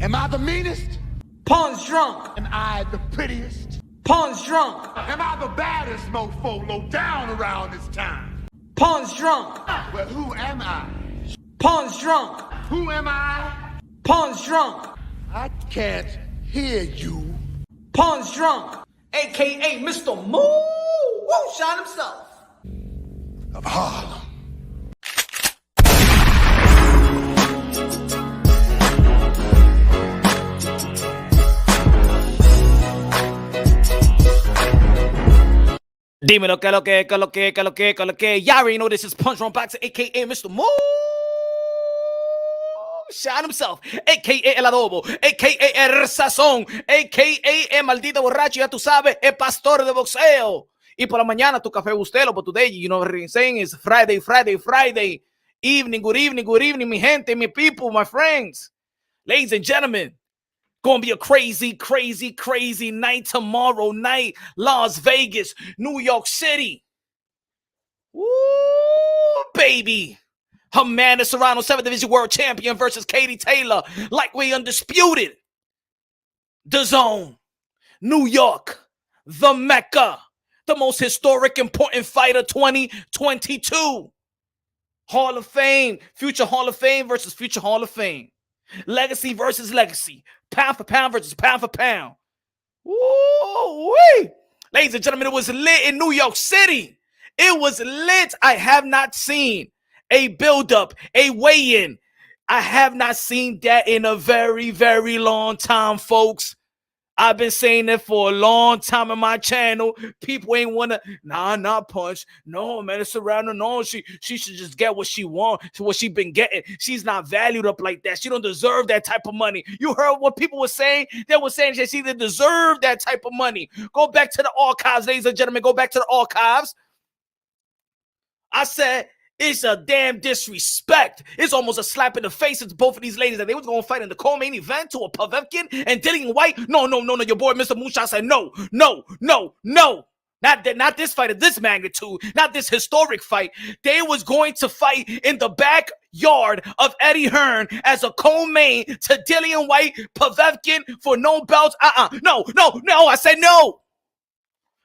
Am I the meanest? Pun's drunk. Am I the prettiest? Pun's drunk. Am I the baddest mofo low down around this time? Pun's drunk. Well, who am I? Pun's drunk. Who am I? Pun's drunk. I can't hear you. Pun's drunk. AKA Mr. Moonshine himself. Of Harlem. Dímelo, que lo que, que lo que, que lo que, que lo que. Y'all already know this is Punch Wrong Boxer, aka Mr. Moonshine himself, aka El Adobo, aka El Sazón, aka El Maldito Borracho, ya tú sabes, el pastor de boxeo. Y por la mañana tu café bustelo, but today, you know what I'm saying, is Friday. Evening, good evening, mi gente, mi people, my friends. Ladies and gentlemen, gonna be a crazy night tomorrow night. Las Vegas, New York City. Woo, baby. Amanda Serrano, 7th Division World Champion versus Katie Taylor. Lightweight undisputed. The Zone. New York. The Mecca. The most historic, important fight of 2022. Hall of Fame. Future Hall of Fame versus future Hall of Fame. Legacy versus legacy. Pound for pound versus pound for pound. Woo-wee. Ladies and gentlemen, it was lit in New York City. It was lit. I have not seen a buildup, a weigh-in. I have not seen that in a very long time, folks. I've been saying that for a long time on my channel. People ain't wanna, not Punch. No, man, it's Serrano. No, she should just get what she wants, what she been getting. She's not valued up like that. She don't deserve that type of money. You heard what people were saying? They were saying that she didn't deserve that type of money. Go back to the archives, ladies and gentlemen. Go back to the archives. I said, it's a damn disrespect. It's almost a slap in the face to both of these ladies that they was going to fight in the co-main event to a Povetkin and Dillian White. No. Your boy, Mr. Moonshine, said no. Not this fight of this magnitude. Not this historic fight. They was going to fight in the backyard of Eddie Hearn as a co-main to Dillian White, Povetkin for no belts. No. I said no.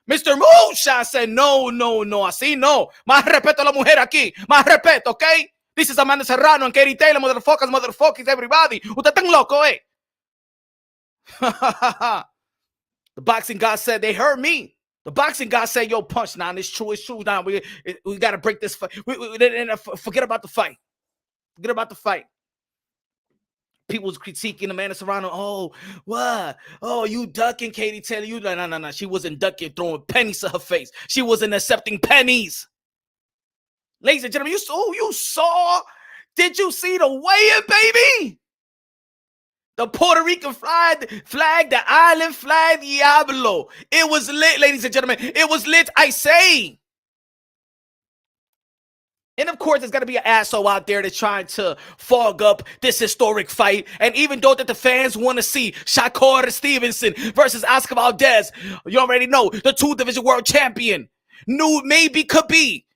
Mr. Moonshine said, no. Así no. Más respeto a la mujer aquí. Más respeto, okay? This is Amanda Serrano and Katie Taylor, motherfuckers, everybody. Usted tan loco, eh? The boxing god said, they heard me. The boxing god said, yo, Punch, nah, it's true. Nah, we got to break this fight. Forget about the fight. People was critiquing Amanda Serrano. Oh, what? Oh, you ducking Katie Taylor. You no. She wasn't ducking, throwing pennies to her face. She wasn't accepting pennies. Ladies and gentlemen, you saw? Did you see the weigh-in, baby? The Puerto Rican flag, the island flag, Diablo. It was lit, ladies and gentlemen. It was lit, I say. And of course, there's going to be an asshole out there that's trying to fog up this historic fight. And even though that the fans want to see Shakur Stevenson versus Oscar Valdez, you already know, the 2th Division World Champion, new maybe could be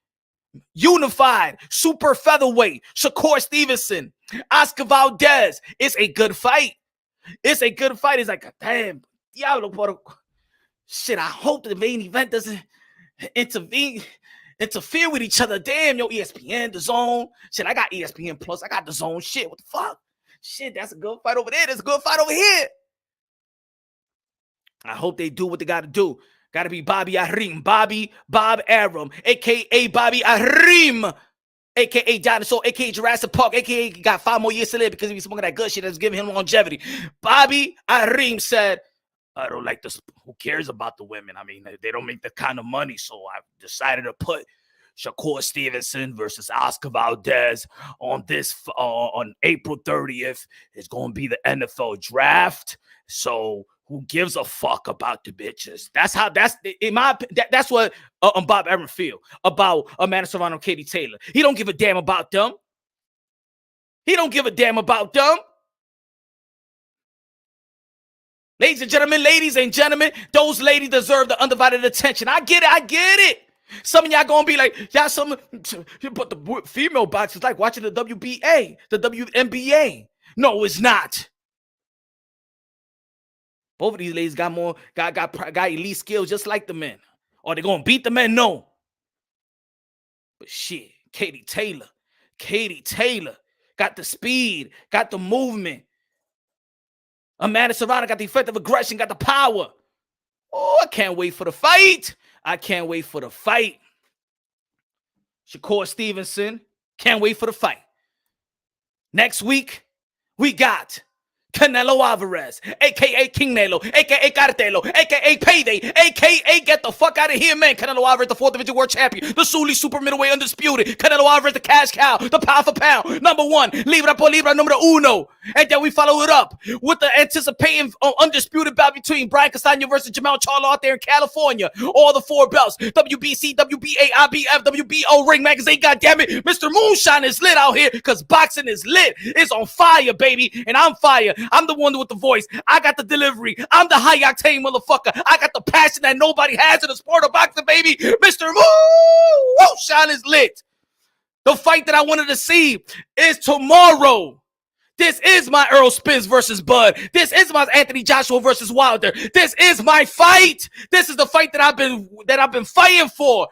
unified super featherweight Shakur Stevenson, Oscar Valdez. It's a good fight. It's like, damn, Diablo, shit, I hope the main event doesn't interfere with each other. Damn, yo, ESPN, The Zone. Shit, I got ESPN Plus. I got The Zone. Shit, what the fuck? Shit, that's a good fight over there. That's a good fight over here. I hope they do what they got to do. Got to be Bob Arum, a.k.a. Bobby Arim, a.k.a. Dinosaur, a.k.a. Jurassic Park, a.k.a. got 5 more years to live because he was smoking that good shit that's giving him longevity. Bobby Arim said, I don't like this. Who cares about the women? I mean, they don't make the kind of money, so I decided to put Shakur Stevenson versus Oscar Valdez on April 30th. It's going to be the NFL draft. So who gives a fuck about the bitches? That's what Bob Arum feel about Amanda Serrano and Katie Taylor. He don't give a damn about them. Ladies and gentlemen, those ladies deserve the undivided attention. I get it. Some of y'all gonna be like, but the female boxers like watching the WBA, the WNBA. No, it's not. Both of these ladies got elite skills just like the men. Are they gonna beat the men? No. But shit, Katie Taylor got the speed, got the movement. Amanda Serrano got the effective aggression, got the power. Oh, I can't wait for the fight. Shakur Stevenson, can't wait for the fight. Next week, we got Canelo Alvarez, a.k.a. King Nelo, a.k.a. Cartelo, a.k.a. Payday, a.k.a. get the fuck out of here, man. Canelo Alvarez, the 4th Division World Champion, the Sully Super Middleweight Undisputed. Canelo Alvarez, the cash cow, the pound for pound, #1, libra por libra, numero uno. And then we follow it up with the anticipating undisputed bout between Brian Castano versus Jamal Charlo out there in California. All the 4 belts, WBC, WBA, IBF, WBO, Ring Magazine, goddammit. Mr. Moonshine is lit out here because boxing is lit. It's on fire, baby, and I'm fire. I'm the one with the voice. I got the delivery. I'm the high-octane motherfucker. I got the passion that nobody has in the sport of boxing, baby. Mr. Moonshine is lit. The fight that I wanted to see is tomorrow. This is my Earl Spence versus Bud. This is my Anthony Joshua versus Wilder. This is my fight. This is the fight that I've been fighting for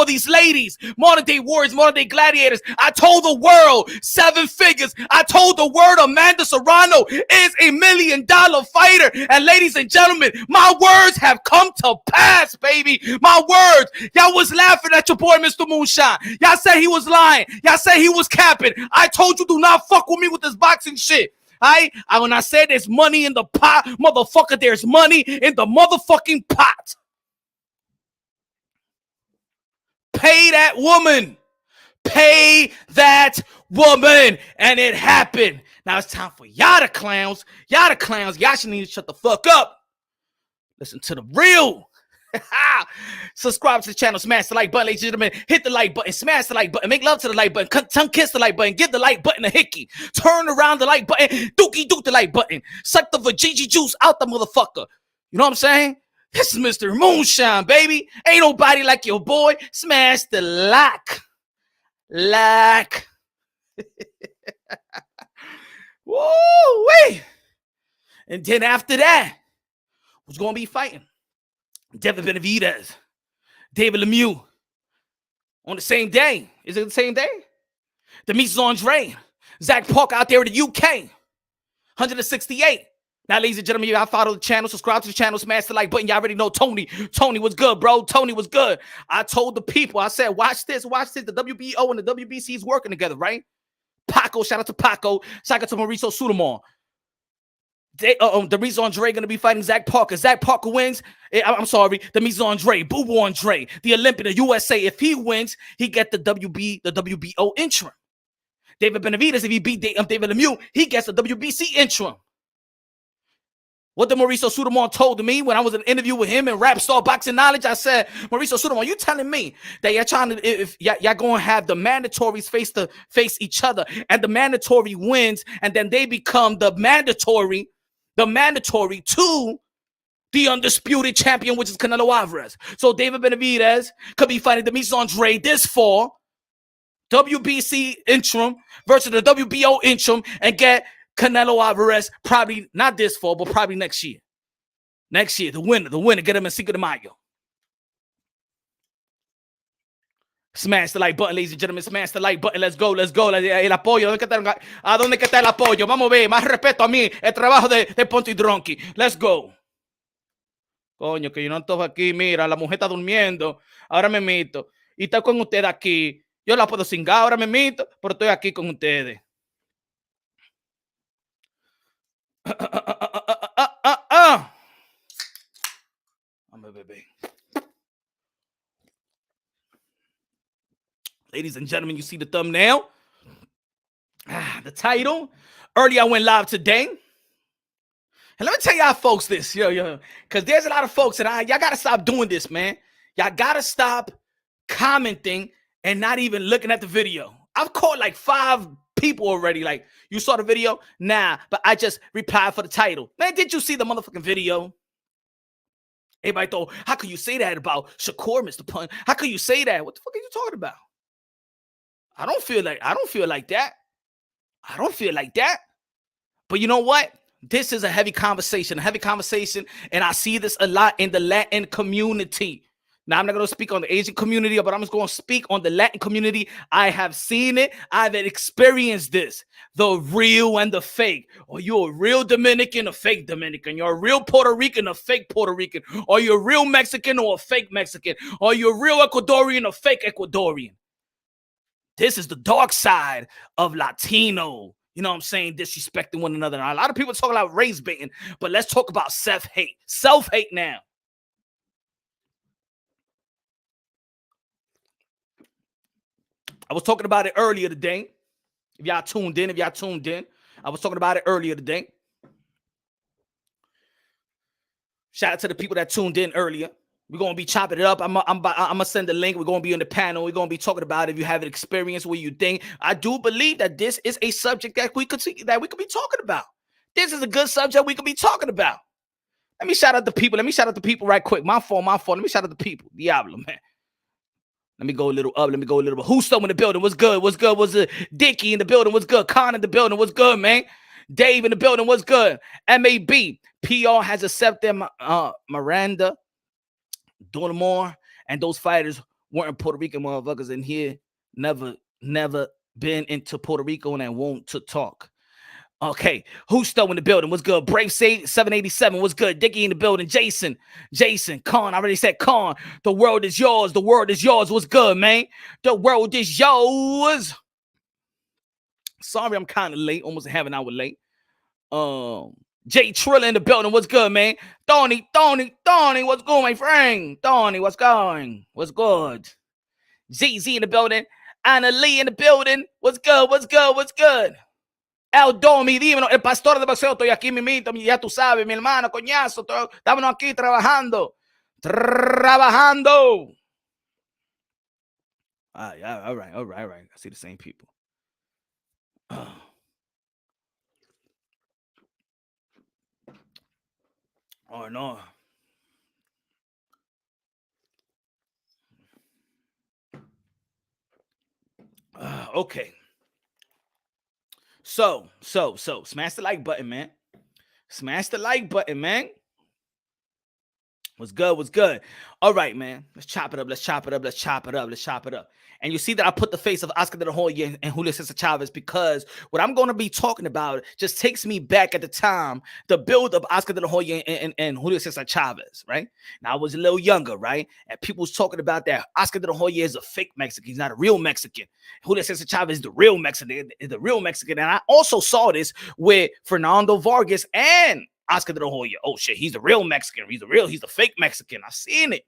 these ladies, modern day warriors, modern day gladiators. I told the world 7 figures. I told the world Amanda Serrano is a $1 million fighter. And ladies and gentlemen, my words have come to pass, baby. My words. Y'all was laughing at your boy, Mr. Moonshine. Y'all said he was lying. Y'all said he was capping. I told you, do not fuck with me with this boxing shit. When I said there's money in the pot, motherfucker, there's money in the motherfucking pot. Pay that woman. Pay that woman. And it happened. Now it's time for y'all the clowns. Y'all the clowns. Y'all should need to shut the fuck up. Listen to the real. Subscribe to the channel, smash the like button, ladies and gentlemen. Hit the like button, smash the like button, make love to the like button, tongue kiss the like button, give the like button a hickey, turn around the like button, dookie dook the like button, suck the vajayjay juice out the motherfucker. You know what I'm saying? This is Mr. Moonshine, baby. Ain't nobody like your boy. Smash the like. Woo wee. And then after that, who's gonna be fighting? Benavidez, David Lemieux. On the same day. Is it the same day? Demetrius Andre, Zach Parker out there in the UK. 168. Now, ladies and gentlemen, you gotta follow the channel, subscribe to the channel, smash the like button. Y'all already know Tony. Tony was good, bro. Tony was good. I told the people, I said, watch this. The WBO and the WBC is working together, right? Paco, shout out to Paco. Shout out to Mauricio Sudamon. Demetrius Andre going to be fighting Zach Parker. Zach Parker wins. I'm sorry. Demetrius Andre, Boo Boo Andre, the Olympian, the USA. If he wins, he get the WBO interim. David Benavidez, if he beat David Lemieux, he gets the WBC interim. What the Mauricio Sudamon told me when I was in an interview with him in Rap Star Boxing Knowledge, I said, Mauricio Sudamon, you telling me that you're trying to, if y'all going to have the mandatories face each other, and the mandatory wins, and then they become the mandatory to the undisputed champion, which is Canelo Alvarez. So David Benavidez could be fighting Demetrius Andre this fall, WBC interim versus the WBO interim, and get Canelo Alvarez probably not this fall, but probably next year. Next year, the winner, get him in Cinco de Mayo. Smash the like button, ladies and gentlemen. Smash the like button. Let's go. El apoyo. ¿A dónde está el apoyo? Vamos a ver. Más respeto a mí. El trabajo de Ponte y Dronky. Let's go. Coño, que yo no estoy aquí. Mira, la mujer está durmiendo. Ahora me mito. Y estoy con ustedes aquí. Yo la puedo cingar. Ahora me mito. Pero estoy aquí con ustedes. I'm a baby. Ladies and gentlemen, you see the thumbnail? The title. Earlier, I went live today. And let me tell y'all folks this, because there's a lot of folks that y'all got to stop doing this, man. Y'all got to stop commenting and not even looking at the video. I've caught like 5 people already. Like, you saw the video? Nah, but I just replied for the title. Man, did you see the motherfucking video? Everybody thought, how could you say that about Shakur, Mr. Pun? How could you say that? What the fuck are you talking about? I don't feel like that. I don't feel like that. But you know what? this is a heavy conversation, and I see this a lot in the Latin community. Now, I'm not going to speak on the Asian community, but I'm just going to speak on the Latin community. I have seen it. I've experienced this. The real and the fake. Are you a real Dominican, a fake Dominican? You're a real Puerto Rican, a fake Puerto Rican? Are you a real Mexican or a fake Mexican? Are you a real Ecuadorian or fake Ecuadorian? This is the dark side of Latino. You know what I'm saying? Disrespecting one another. Now, a lot of people talk about race baiting, but let's talk about self-hate. Self-hate now. I was talking about it earlier today. If y'all tuned in, I was talking about it earlier today. Shout out to the people that tuned in earlier. We're going to be chopping it up. I'm going to send the link. We're going to be on the panel. We're going to be talking about it. If you have an experience, what you think. I do believe that this is a subject that we could be talking about. This is a good subject we could be talking about. Let me shout out the people. Right quick. My fault. Let me shout out the people. Diablo, man. Let me go a little up. Who's still in the building? What's good? What's it? Dickie in the building. What's good? Con in the building. What's good, man? Dave in the building. What's good? MAB. PR has accepted Miranda, Dolomore, and those fighters weren't Puerto Rican motherfuckers in here. Never been into Puerto Rico and won't to talk. Okay, who's still in the building? What's good? Brave Say 787. What's good? Dickie in the building. Jason, Con. I already said Con. The world is yours. What's good, man? The world is yours. Sorry, I'm kind of late. Almost a half an hour late. Jay Trilla in the building. What's good, man? Tony. What's good, my friend? Tony, what's going? What's good? ZZ in the building. Anna Lee in the building. What's good? El Domi, dímelo, el pastor de boxeo, estoy aquí, mimito, ya tú sabes, mi hermano, coñazo, estamos aquí trabajando. All right. I see the same people. Oh, no. Okay. So, smash the like button, man. What's good? All right, man. Let's chop it up. And you see that I put the face of Oscar de la Hoya and Julio Cesar Chavez because what I'm going to be talking about just takes me back at the time, the build of Oscar de la Hoya and Julio Cesar Chavez, right? Now, I was a little younger, right? And people was talking about that Oscar de la Hoya is a fake Mexican. He's not a real Mexican. Julio Cesar Chavez is the real Mexican. And I also saw this with Fernando Vargas and Oscar de la Hoya. Oh, shit, he's the real Mexican. He's the fake Mexican. I've seen it.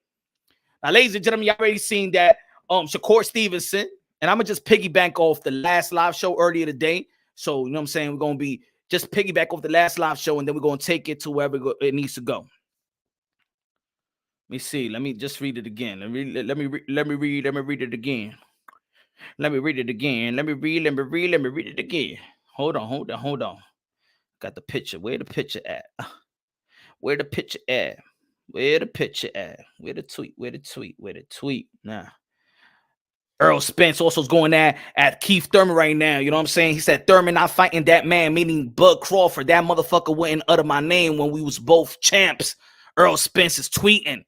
Now, ladies and gentlemen, y'all already seen that. Shakur Stevenson, and I'm going to just piggyback off the last live show earlier today. So, you know what I'm saying? We're going to be just piggyback off the last live show, and then we're going to take it to wherever it needs to go. Let me see. Let me just read it again. Let me read it again. Let me read it again. Hold on. Got the picture. Where the picture at? Where the tweet? Nah. Earl Spence also is going at Keith Thurman right now. You know what I'm saying? He said Thurman not fighting that man, meaning Bud Crawford. That motherfucker wouldn't utter my name when we was both champs. Earl Spence is tweeting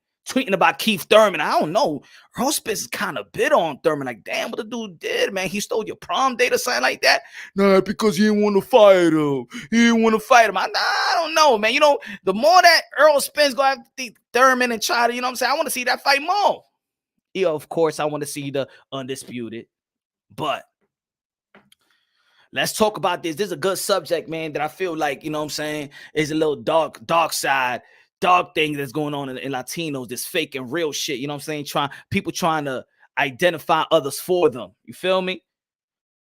about Keith Thurman. I don't know. Earl Spence is kind of bit on Thurman. Like, damn, what the dude did, man. He stole your prom date or something like that. Nah, because he didn't want to fight him. I don't know, man. You know, the more that Earl Spence go after Thurman and try to, you know what I'm saying? I want to see that fight more. Yeah, of course, I want to see the undisputed. But let's talk about this. This is a good subject, man, that I feel like, you know what I'm saying, is a little dark side, dark thing that's going on in Latinos, this fake and real shit. You know what I'm saying? People trying to identify others for them. You feel me?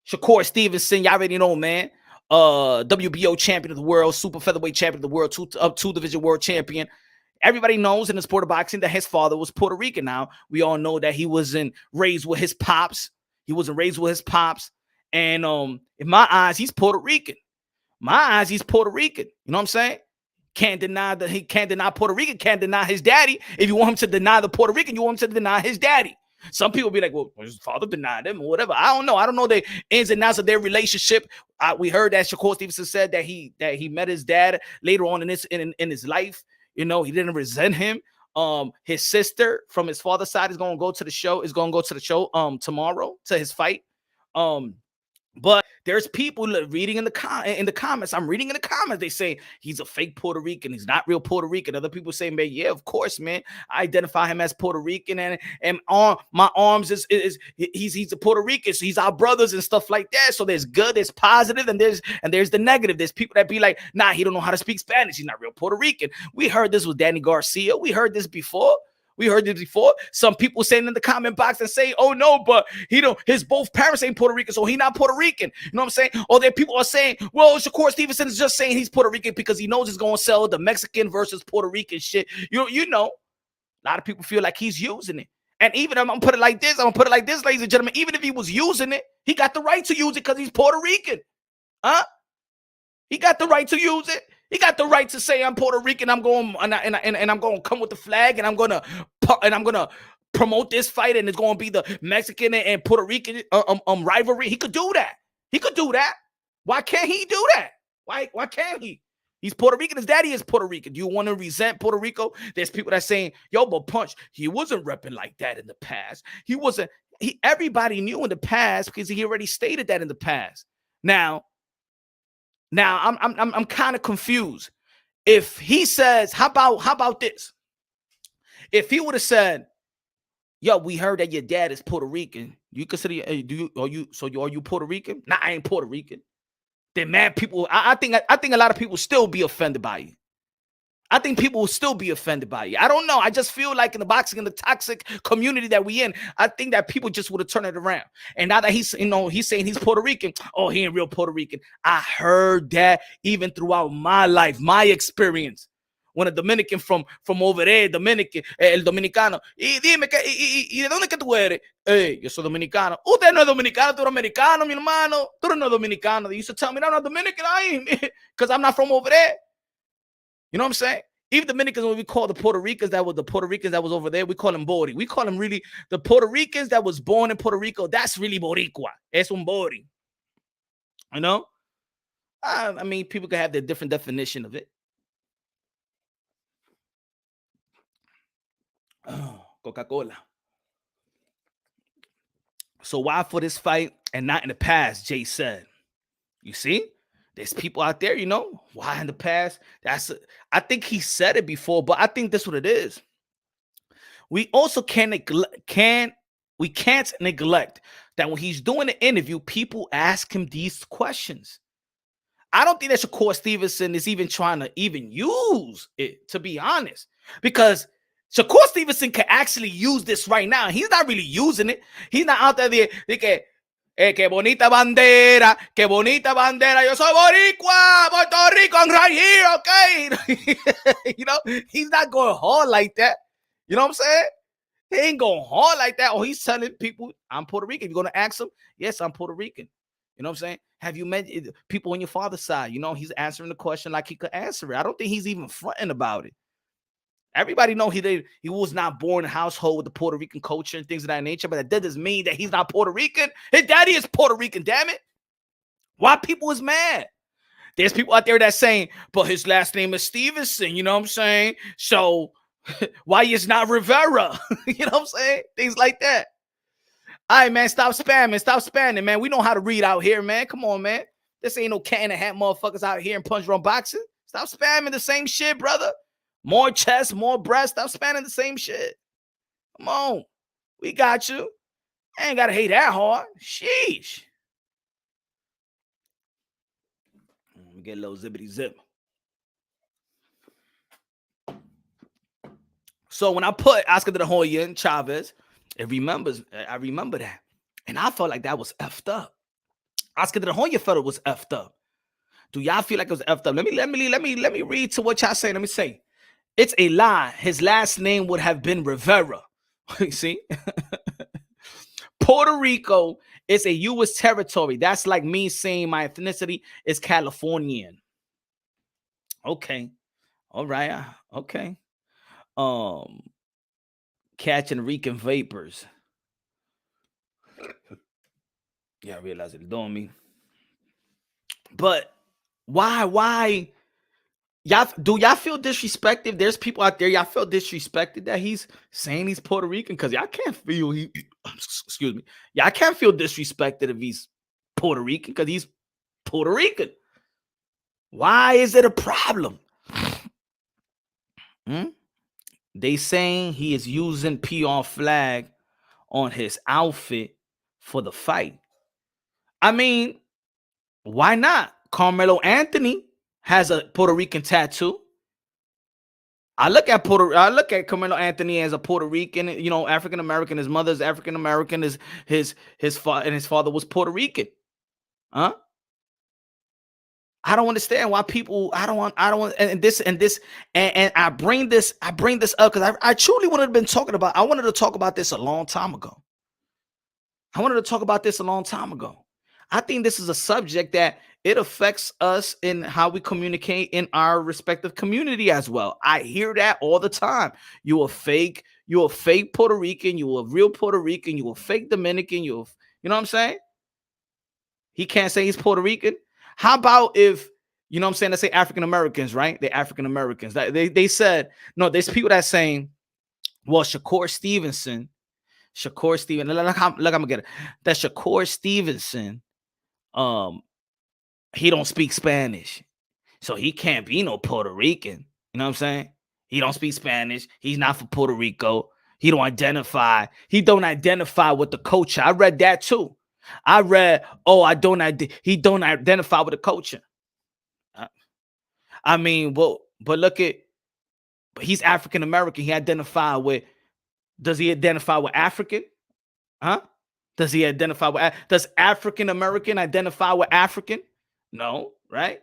Shakur Stevenson, y'all already know, man. WBO champion of the world, super featherweight champion of the world, two division world champion. Everybody knows in the sport of boxing that his father was Puerto Rican. Now, we all know that he wasn't raised with his pops. And in my eyes, he's Puerto Rican. You know what I'm saying? Can't deny Puerto Rican, can't deny his daddy. If you want him to deny the Puerto Rican, you want him to deny his daddy. Some people be like, well, his father denied him or whatever. I don't know. I don't know the ins and outs of their relationship. We heard that Shakur Stevenson said that he met his dad later on in his life. You know, he didn't resent him. His sister from his father's side is going to go to the show. Tomorrow to his fight. But there's people reading in the comments. I'm reading in the comments. They say he's a fake Puerto Rican. He's not real Puerto Rican. Other people say, man, yeah, of course, man. I identify him as Puerto Rican, and on my arms he's a Puerto Rican. So he's our brothers and stuff like that. So there's good, there's positive, and there's the negative. There's people that be like, nah, he don't know how to speak Spanish. He's not real Puerto Rican. We heard this with Danny Garcia. We heard this before. Some people saying in the comment box and say, oh no, but his both parents ain't Puerto Rican, so he not Puerter Rican. You know what I'm saying? Or there people are saying, well, Shakur Stevenson is just saying he's Puerto Rican because he knows he's going to sell the Mexican versus Puerto Rican shit. You know, a lot of people feel like he's using it. And even I'm gonna put it like this, ladies and gentlemen, even if he was using it, he got the right to use it because he's Puerto Rican. Huh? He got the right to use it. He got the right to say I'm Puerto Rican. I'm going and I'm going to come with the flag, and I'm gonna promote this fight, and it's going to be the Mexican and Puerto Rican rivalry. He could do that. Why can't he do that? Why can't he? He's Puerto Rican. His daddy is Puerto Rican. Do you want to resent Puerto Rico? There's people that saying, yo, but Punch, he wasn't repping like that in the past. He wasn't. Everybody knew in the past because he already stated that in the past. Now I'm kind of confused. If he says, how about this? If he would have said, yo, we heard that your dad is Puerto Rican. You consider are you Puerto Rican? Nah, I ain't Puerto Rican. Then mad people, I think a lot of people still be offended by you. I think people will still be offended by you. I don't know. I just feel like in the boxing, in the toxic community that we in, I think that people just would have turned it around. And now that he's saying he's Puerto Rican, oh, he ain't real Puerto Rican. I heard that even throughout my life, my experience. When a Dominican from over there, el dominicano, y dime, ¿y de dónde que tú eres? Hey, yo soy dominicano. Usted no es dominicano, tú eres americano, mi hermano. Tú eres no dominicano. They used to tell me, no, I'm not Dominican, I ain't, because I'm not from over there. You know what I'm saying? Even Dominicans, when we call the Puerto Ricans that was over there, we call them Bori. We call them really the Puerto Ricans that was born in Puerto Rico. That's really Boricua. Es un Bori. You know? I mean, people can have their different definition of it. Oh, Coca-Cola. So why for this fight and not in the past, Jay said. You see? There's people out there, you know, why in the past? I think he said it before, but I think that's what it is. We also can't neglect that when he's doing the interview, people ask him these questions. I don't think that Shakur Stevenson is even trying to even use it, to be honest, because Shakur Stevenson can actually use this right now. He's not really using it. He's not out there. Qué bonita bandera, yo soy boricua, Puerto Rico, I'm right here, okay? You know, he's not going hard like that. You know what I'm saying? He ain't going hard like that. Or he's telling people, I'm Puerto Rican. You're going to ask him, yes, I'm Puerto Rican. You know what I'm saying? Have you met people on your father's side? You know, he's answering the question like he could answer it. I don't think he's even fronting about it. Everybody know he was not born in a household with the Puerto Rican culture and things of that nature, but that doesn't mean that he's not Puerto Rican. His daddy is Puerto Rican, damn it. Why people is mad? There's people out there that saying, but his last name is Stevenson, you know what I'm saying? So why is not Rivera? You know what I'm saying? Things like that. All right, man, stop spamming, man. We know how to read out here, man. Come on, man. This ain't no cat in the hat motherfuckers out here in Punch Run Boxing. Stop spamming the same shit, brother. More chest, more breast. Stop spamming the same shit. Come on. We got you. I ain't got to hate that hard. Sheesh. Let me get a little zippity zip. So when I put Oscar de la Hoya and Chavez, I remember that. And I felt like that was effed up. Oscar de la Hoya felt it was effed up. Do y'all feel like it was effed up? Let me read to what y'all say. Let me say. It's a lie. His last name would have been Rivera. You see? Puerto Rico is a U.S. territory. That's like me saying my ethnicity is Californian. Okay. All right. Okay. Catching Rican vapors. Yeah, I realize it's doing me. But why? Y'all feel disrespected? There's people out there, y'all feel disrespected that he's saying he's Puerto Rican? Because y'all can't feel excuse me. Y'all can't feel disrespected if he's Puerto Rican because he's Puerto Rican. Why is it a problem? They saying he is using PR flag on his outfit for the fight. I mean, why not? Carmelo Anthony has a Puerto Rican tattoo. I look at Carmelo Anthony as a Puerto Rican, you know, African American. His mother's African American. His father was Puerto Rican. Huh? I don't understand why people. I don't want. And I bring this up because I truly wanted to been talking about. I wanted to talk about this a long time ago. I think this is a subject that it affects us in how we communicate in our respective community as well. I hear that all the time. You're a fake Puerto Rican, you're a real Puerto Rican, you're a fake Dominican, you know what I'm saying? He can't say he's Puerto Rican. How about if, you know what I'm saying, let's say African Americans, right? They're African Americans. They said, no, there's people that saying, well, Shakur Stevenson, look, I'm gonna get it. That Shakur Stevenson, he don't speak Spanish, so he can't be no Puerto Rican. You know what I'm saying? He don't speak Spanish. He's not from Puerto Rico. He don't identify with the culture. I read that too. He don't identify with the culture. I mean, well, but look at, he's African American. Does he identify with African? Huh? Does African American identify with African? No, right?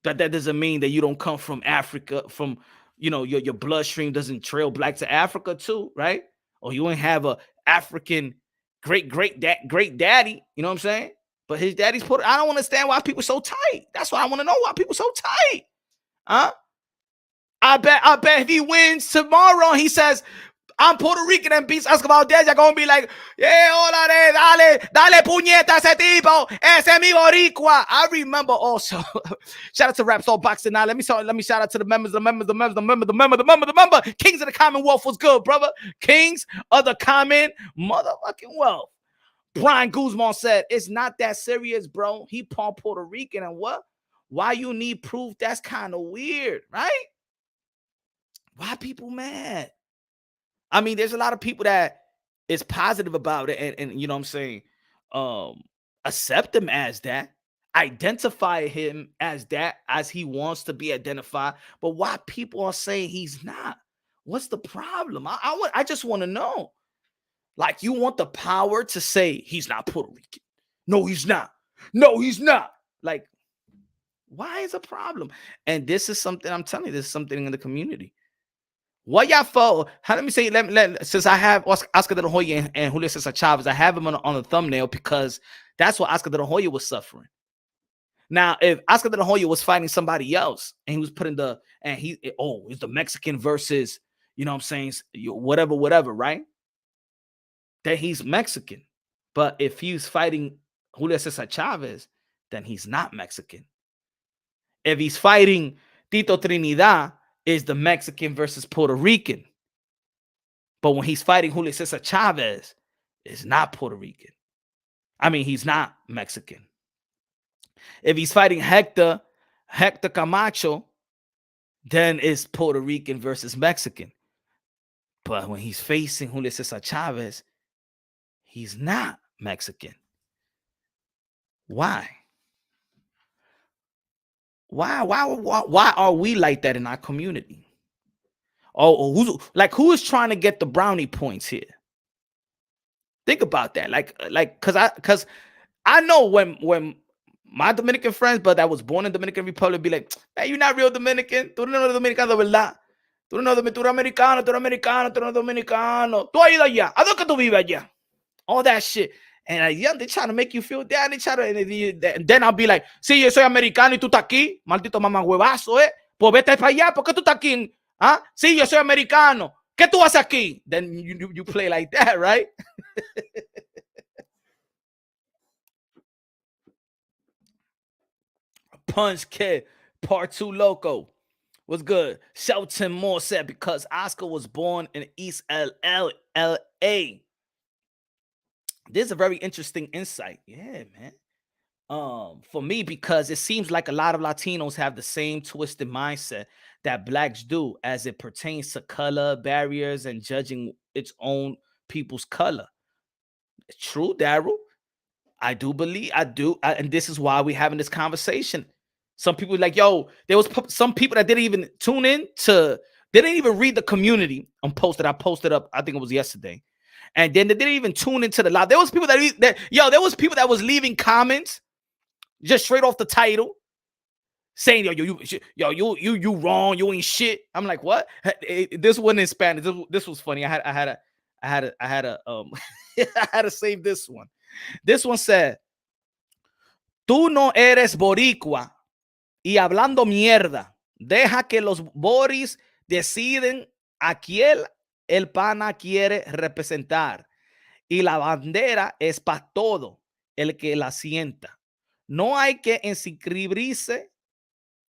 That doesn't mean that you don't come from Africa, from, you know, your bloodstream doesn't trail black to Africa too, right? Or you ain't have a African great daddy, you know what I'm saying? But his daddy's Puerto. I don't understand why people so tight. That's what I want to know, why people so tight. Huh? I bet if he wins tomorrow, he says, I'm Puerto Rican and beats Oscar Valdez, you're going to be like, yeah, hola, dale puñeta ese tipo, ese mi boricua. I remember also, shout out to Rap Soul Boxing Now. Let me shout out to the members. Kings of the Commonwealth was good, brother. Kings of the Common motherfucking wealth. Brian Guzman said, it's not that serious, bro. He Puerto Rican and what? Why you need proof? That's kind of weird, right? Why people mad? I mean, there's a lot of people that is positive about it and you know what I'm saying, accept him as that, identify him as that, as he wants to be identified. But why people are saying he's not? What's the problem? I just want to know. Like, you want the power to say he's not Puerto Rican. No, he's not. Like, why is a problem? And this is something, I'm telling you, this is something in the community. What y'all felt? Let me say, since I have Oscar de la Hoya and Julio Cesar Chavez, I have him on the thumbnail because that's what Oscar de la Hoya was suffering. Now, if Oscar de la Hoya was fighting somebody else and he was putting it's the Mexican versus, you know what I'm saying, whatever, right? Then he's Mexican. But if he's fighting Julio Cesar Chavez, then he's not Mexican. If he's fighting Tito Trinidad, is the Mexican versus Puerto Rican. But when he's fighting Julio Cesar Chavez, it's not Puerto Rican. I mean, he's not Mexican. If he's fighting Hector Camacho, then it's Puerto Rican versus Mexican. But when he's facing Julio Cesar Chavez, he's not Mexican. Why? Why are we like that in our community? Who is trying to get the brownie points here? Think about that. Because I know when my Dominican friends, but that was born in Dominican Republic, be like, hey, you're not real Dominican. Tú no eres dominicano, ¿verdad? Tú no eres americano, tú no dominicano. Tú has ido allá. ¿A dónde tú vives allá? All that shit. And they're trying to make you feel down. And then I'll be like, sí, yo soy americano y tú estás aquí. Maldito mamagüevazo, Pues vete para allá. ¿Por qué tú estás aquí? ¿Ah? Sí, yo soy americano. ¿Qué tú haces aquí? Then you play like that, right? Punch Kid, Part 2 Loco. What's good? Shelton Moore said, because Oscar was born in East LA. This is a very interesting insight. Yeah, man. For me, because it seems like a lot of Latinos have the same twisted mindset that blacks do as it pertains to color barriers and judging its own people's color. True, Daryl. I do believe and this is why we're having this conversation. Some people like, yo, there was some people that didn't even tune in to, they didn't even read the community on post that I posted up. I think it was yesterday, and then they didn't even tune into the live. There was people there was people that was leaving comments just straight off the title, saying, you wrong, you ain't shit. I'm like, what? This wasn't in Spanish. This was funny. I had a I had to save this one. This one said, tú no eres boricua y hablando mierda. Deja que los boris deciden a quién el pana quiere representar. Y la bandera es para todo el que la sienta. No hay que inscribirse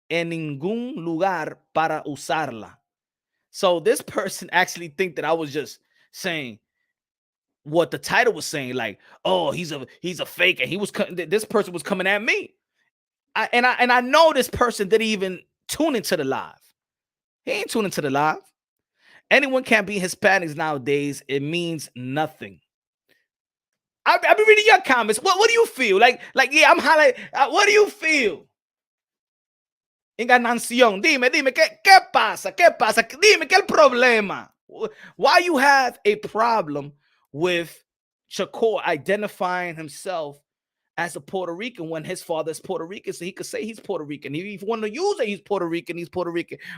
en ningún lugar para usarla. So this person actually think that I was just saying what the title was saying, like, oh, he's a fake, and this person was coming at me. I know this person didn't even tune into the live. He ain't tuning to the live. Anyone can be Hispanics nowadays. It means nothing. I've been reading your comments. What do you feel? Like yeah, I'm highlighting. What do you feel? Encarnación, dime, ¿qué pasa? Dime, ¿qué el problema? Why you have a problem with Shakur identifying himself as a Puerto Rican when his father is Puerto Rican, so he could say he's Puerto Rican. If you want to use it, he's Puerto Rican.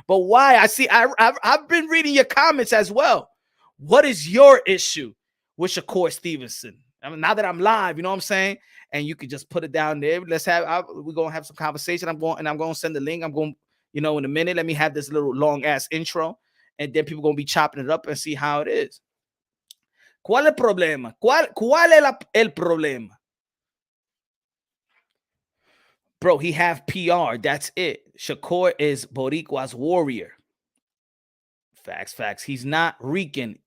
But why? I've been reading your comments as well. What is your issue with Shakur Stevenson? I mean, now that I'm live, you know what I'm saying? And you can just put it down there. We're going to have some conversation. I'm going to send the link. I'm going, in a minute. Let me have this little long ass intro. And then people going to be chopping it up and see how it is. ¿Cuál es el problema? ¿Cuál es el problema? Bro, he have PR. That's it. Shakur is Boricua's warrior. Facts. He's not Rican.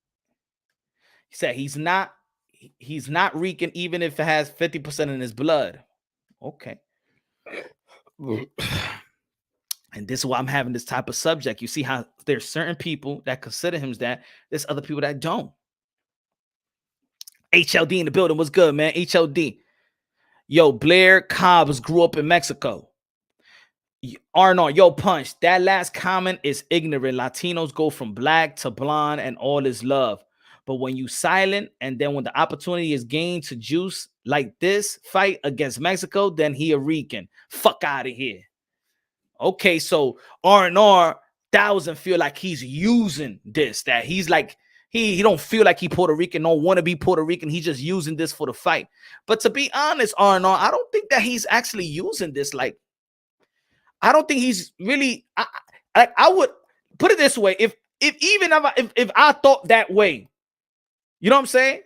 He said he's not Rican even if it has 50% in his blood. Okay. And this is why I'm having this type of subject. You see how there's certain people that consider him that. There's other people that don't. HLD in the building. What's good, man? HLD. Yo, Blair Cobbs grew up in Mexico. Arnold, yo, Punch. That last comment is ignorant. Latinos go from black to blonde and all is love. But when you silent and then when the opportunity is gained to juice like this fight against Mexico, then he a Rican. Fuck out of here. Okay, so R&R doesn't feel like he's using this, that he's like, he don't feel like he Puerto Rican, don't want to be Puerto Rican. He's just using this for the fight. But to be honest, R&R, I don't think that he's actually using this. Like, I don't think he's really, I would put it this way. If I thought that way, you know what I'm saying?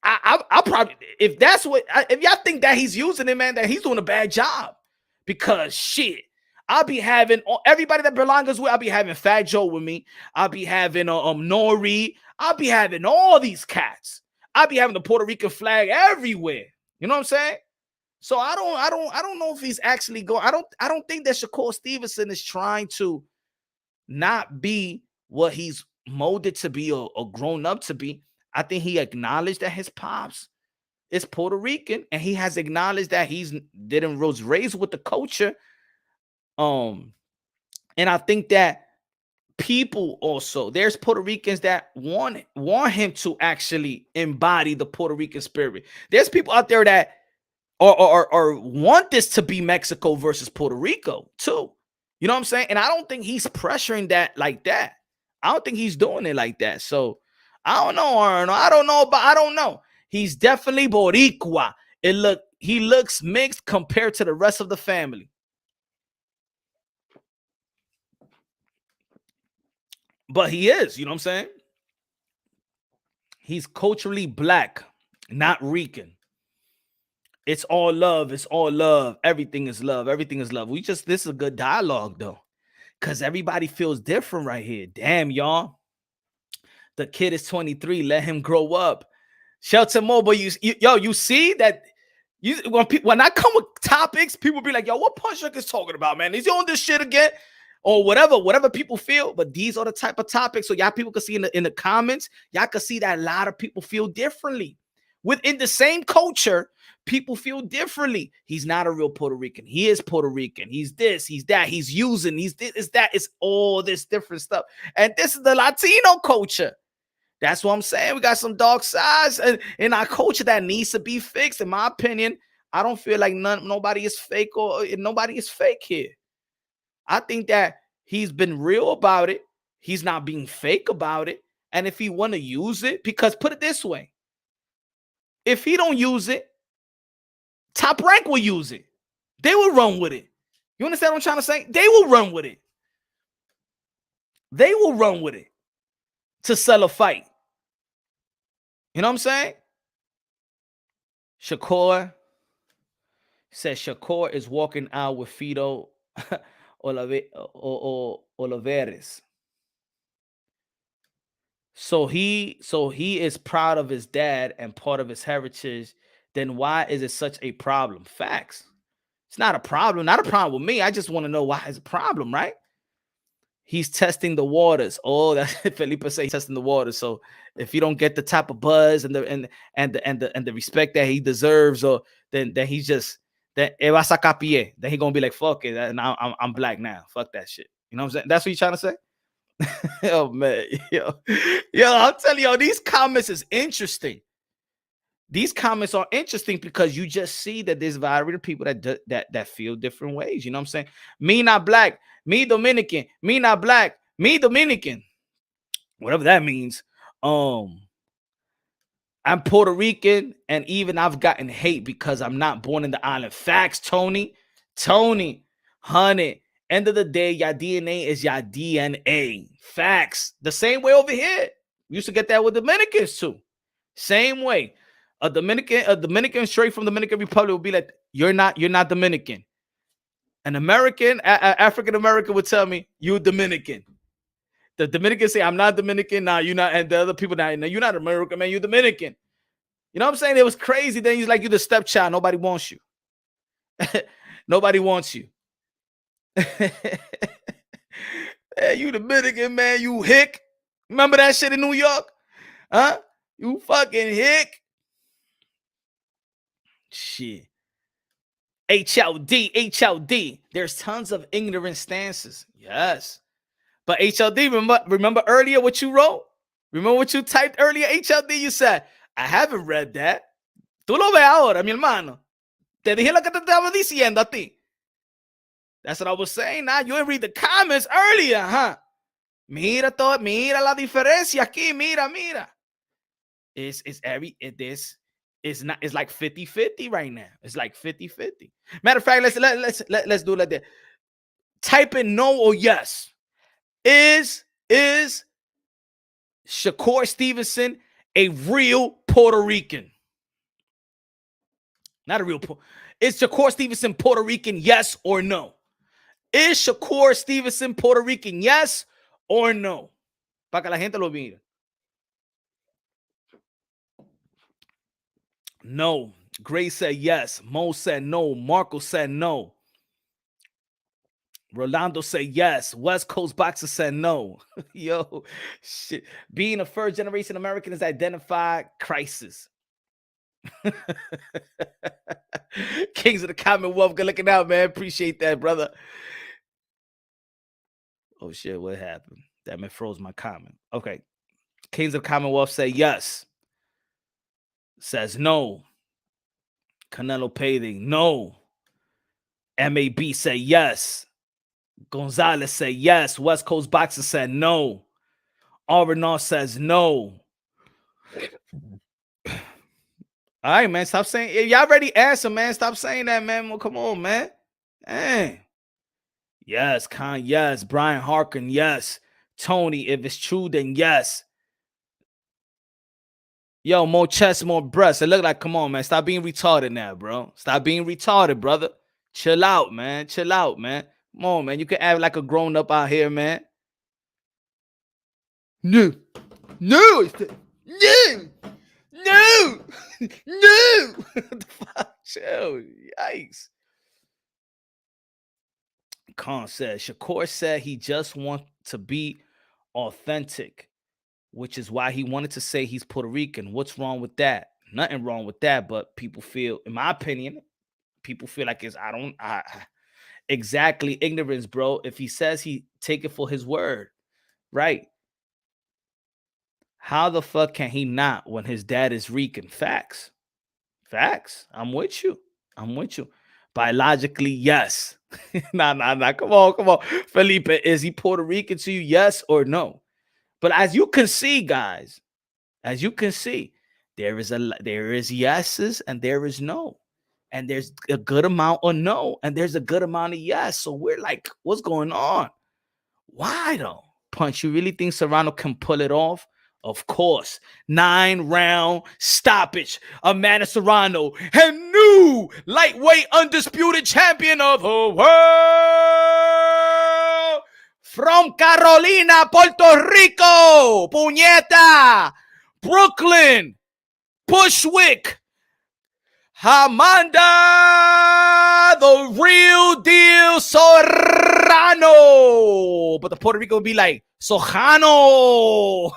I probably, if that's what, if y'all think that he's using it, man, that he's doing a bad job. Because shit, I'll be having everybody that belongs with, I'll be having Fat Joe with me. I'll be having Nori. I'll be having all these cats. I'll be having the Puerto Rican flag everywhere. You know what I'm saying? So I don't know if he's actually going. I don't think that Shakur Stevenson is trying to not be what he's molded to be or grown up to be. I think he acknowledged that his pops is Puerto Rican, and he has acknowledged that was raised with the culture. And I think that people also, there's Puerto Ricans that want him to actually embody the Puerto Rican spirit. There's people out there that or want this to be Mexico versus Puerto Rico too. You know what I'm saying? And I don't think he's pressuring that like that. I don't think he's doing it like that. So I don't know, Arnold. I don't know. He's definitely Boricua. He looks mixed compared to the rest of the family. But he is, you know what I'm saying? He's culturally black, not Rican. It's all love. It's all love. Everything is love. Everything is love. This is a good dialogue though, because everybody feels different right here. Damn, y'all. The kid is 23. Let him grow up. Shelton Mobile, you see that when I come with topics, people be like, yo, what Punch is talking about, man? Is he on this shit again? Or whatever people feel. But these are the type of topics. So y'all people can see in the comments, y'all can see that a lot of people feel differently. Within the same culture, people feel differently. He's not a real Puerto Rican. He is Puerto Rican. He's this, he's that, he's using, he's this, is that. It's all this different stuff. And this is the Latino culture. That's what I'm saying. We got some dark sides in our culture that needs to be fixed. In my opinion, I don't feel like nobody is fake or nobody is fake here. I think that he's been real about it. He's not being fake about it. And if he want to use it, because put it this way, if he don't use it, Top Rank will use it. They will run with it. You understand what I'm trying to say? They will run with it. They will run with it to sell a fight. You know what I'm saying? Shakur says Shakur is walking out with Fido Olivares. So he is proud of his dad and part of his heritage. Then why is it such a problem? Facts. It's not a problem. Not a problem with me. I just want to know why it's a problem, right? He's testing the waters. Oh, that's Felipe say testing the waters. So if you don't get the type of buzz and the respect that he deserves, or then he's just that then he gonna be like, fuck it, and I'm black now. Fuck that shit. You know what I'm saying? That's what you're trying to say? Oh man, yo, I'm telling you, these comments is interesting. These comments are interesting because you just see that there's variety of people that feel different ways. You know what I'm saying? Me not black, me Dominican, me not black, me Dominican. Whatever that means. I'm Puerto Rican, and even I've gotten hate because I'm not born in the island. Facts, Tony, honey. End of the day, your DNA is your DNA. Facts. The same way over here. We used to get that with Dominicans too. Same way. A Dominican straight from Dominican Republic will be like, you're not Dominican. An American, African American would tell me, you're Dominican. The Dominican say, I'm not Dominican. Nah, you're not. And the other people, nah, you're not American, man. You're Dominican. You know what I'm saying? It was crazy. Then he's like, you're the stepchild. Nobody wants you. Nobody wants you. Hey, you Dominican, man. You hick. Remember that shit in New York? Huh? You fucking hick. Shit. HLD. There's tons of ignorant stances. Yes. But HLD, remember earlier what you wrote? Remember what you typed earlier? HLD, you said, I haven't read that. Tú lo ves ahora, mi hermano. Te dije lo que te estaba diciendo a ti. That's what I was saying. Now you didn't read the comments earlier, huh? Mira la diferencia aquí. Mira. It's like 50-50 right now. It's like 50-50. Matter of fact, let's do it like that. Type in no or yes. Is Shakur Stevenson a real Puerto Rican? Not a real. Is Shakur Stevenson Puerto Rican? Yes or no? Is Shakur Stevenson Puerto Rican? Yes or no? Para que la gente lo mire. No. Grace said yes. Mo said no. Marco said no. Rolando said yes. West Coast Boxer said no. Yo, shit. Being a first generation American is identified crisis. Kings of the Commonwealth, good looking out, man. Appreciate that, brother. Oh shit, what happened? That man froze my comment. Okay. Kings of the Commonwealth say yes. Says no. Canelo Payday, no. MAB say yes. Gonzalez say yes. West Coast Boxer said no. Renault says no. All right, man. Stop saying. If y'all already answer, man. Stop saying that, man. Well, come on, man. Dang. Yes, Khan, yes. Brian Harkin, yes. Tony, if it's true, then yes. Yo, more chest, more breasts. It look like, come on, man. Stop being retarded now, bro. Stop being retarded, brother. Chill out, man. Chill out, man. Come on, man. You can act like a grown up out here, man. No. No. No. No. No. What the fuck? Chill. Yikes. Khan says, Shakur said he just wants to be authentic, which is why he wanted to say he's Puerto Rican. What's wrong with that? Nothing wrong with that, but people feel, in my opinion, people feel like it's exactly ignorance, bro. If he says he take it for his word, right? How the fuck can he not when his dad is Rican? Facts. Facts. I'm with you. I'm with you. Biologically, yes. Nah. Come on. Felipe, is he Puerto Rican to you? Yes or no? But as you can see, guys, as you can see, there is yeses and there is no. And there's a good amount of no, and there's a good amount of yes. So we're like, what's going on? Why though? Punch, you really think Serrano can pull it off? Of course. 9-round stoppage. Amanda Serrano, and new lightweight undisputed champion of the world from Carolina, Puerto Rico. Puñeta. Brooklyn. Bushwick. Amanda, the real deal Serrano. But the Puerto Rico would be like, Sojano.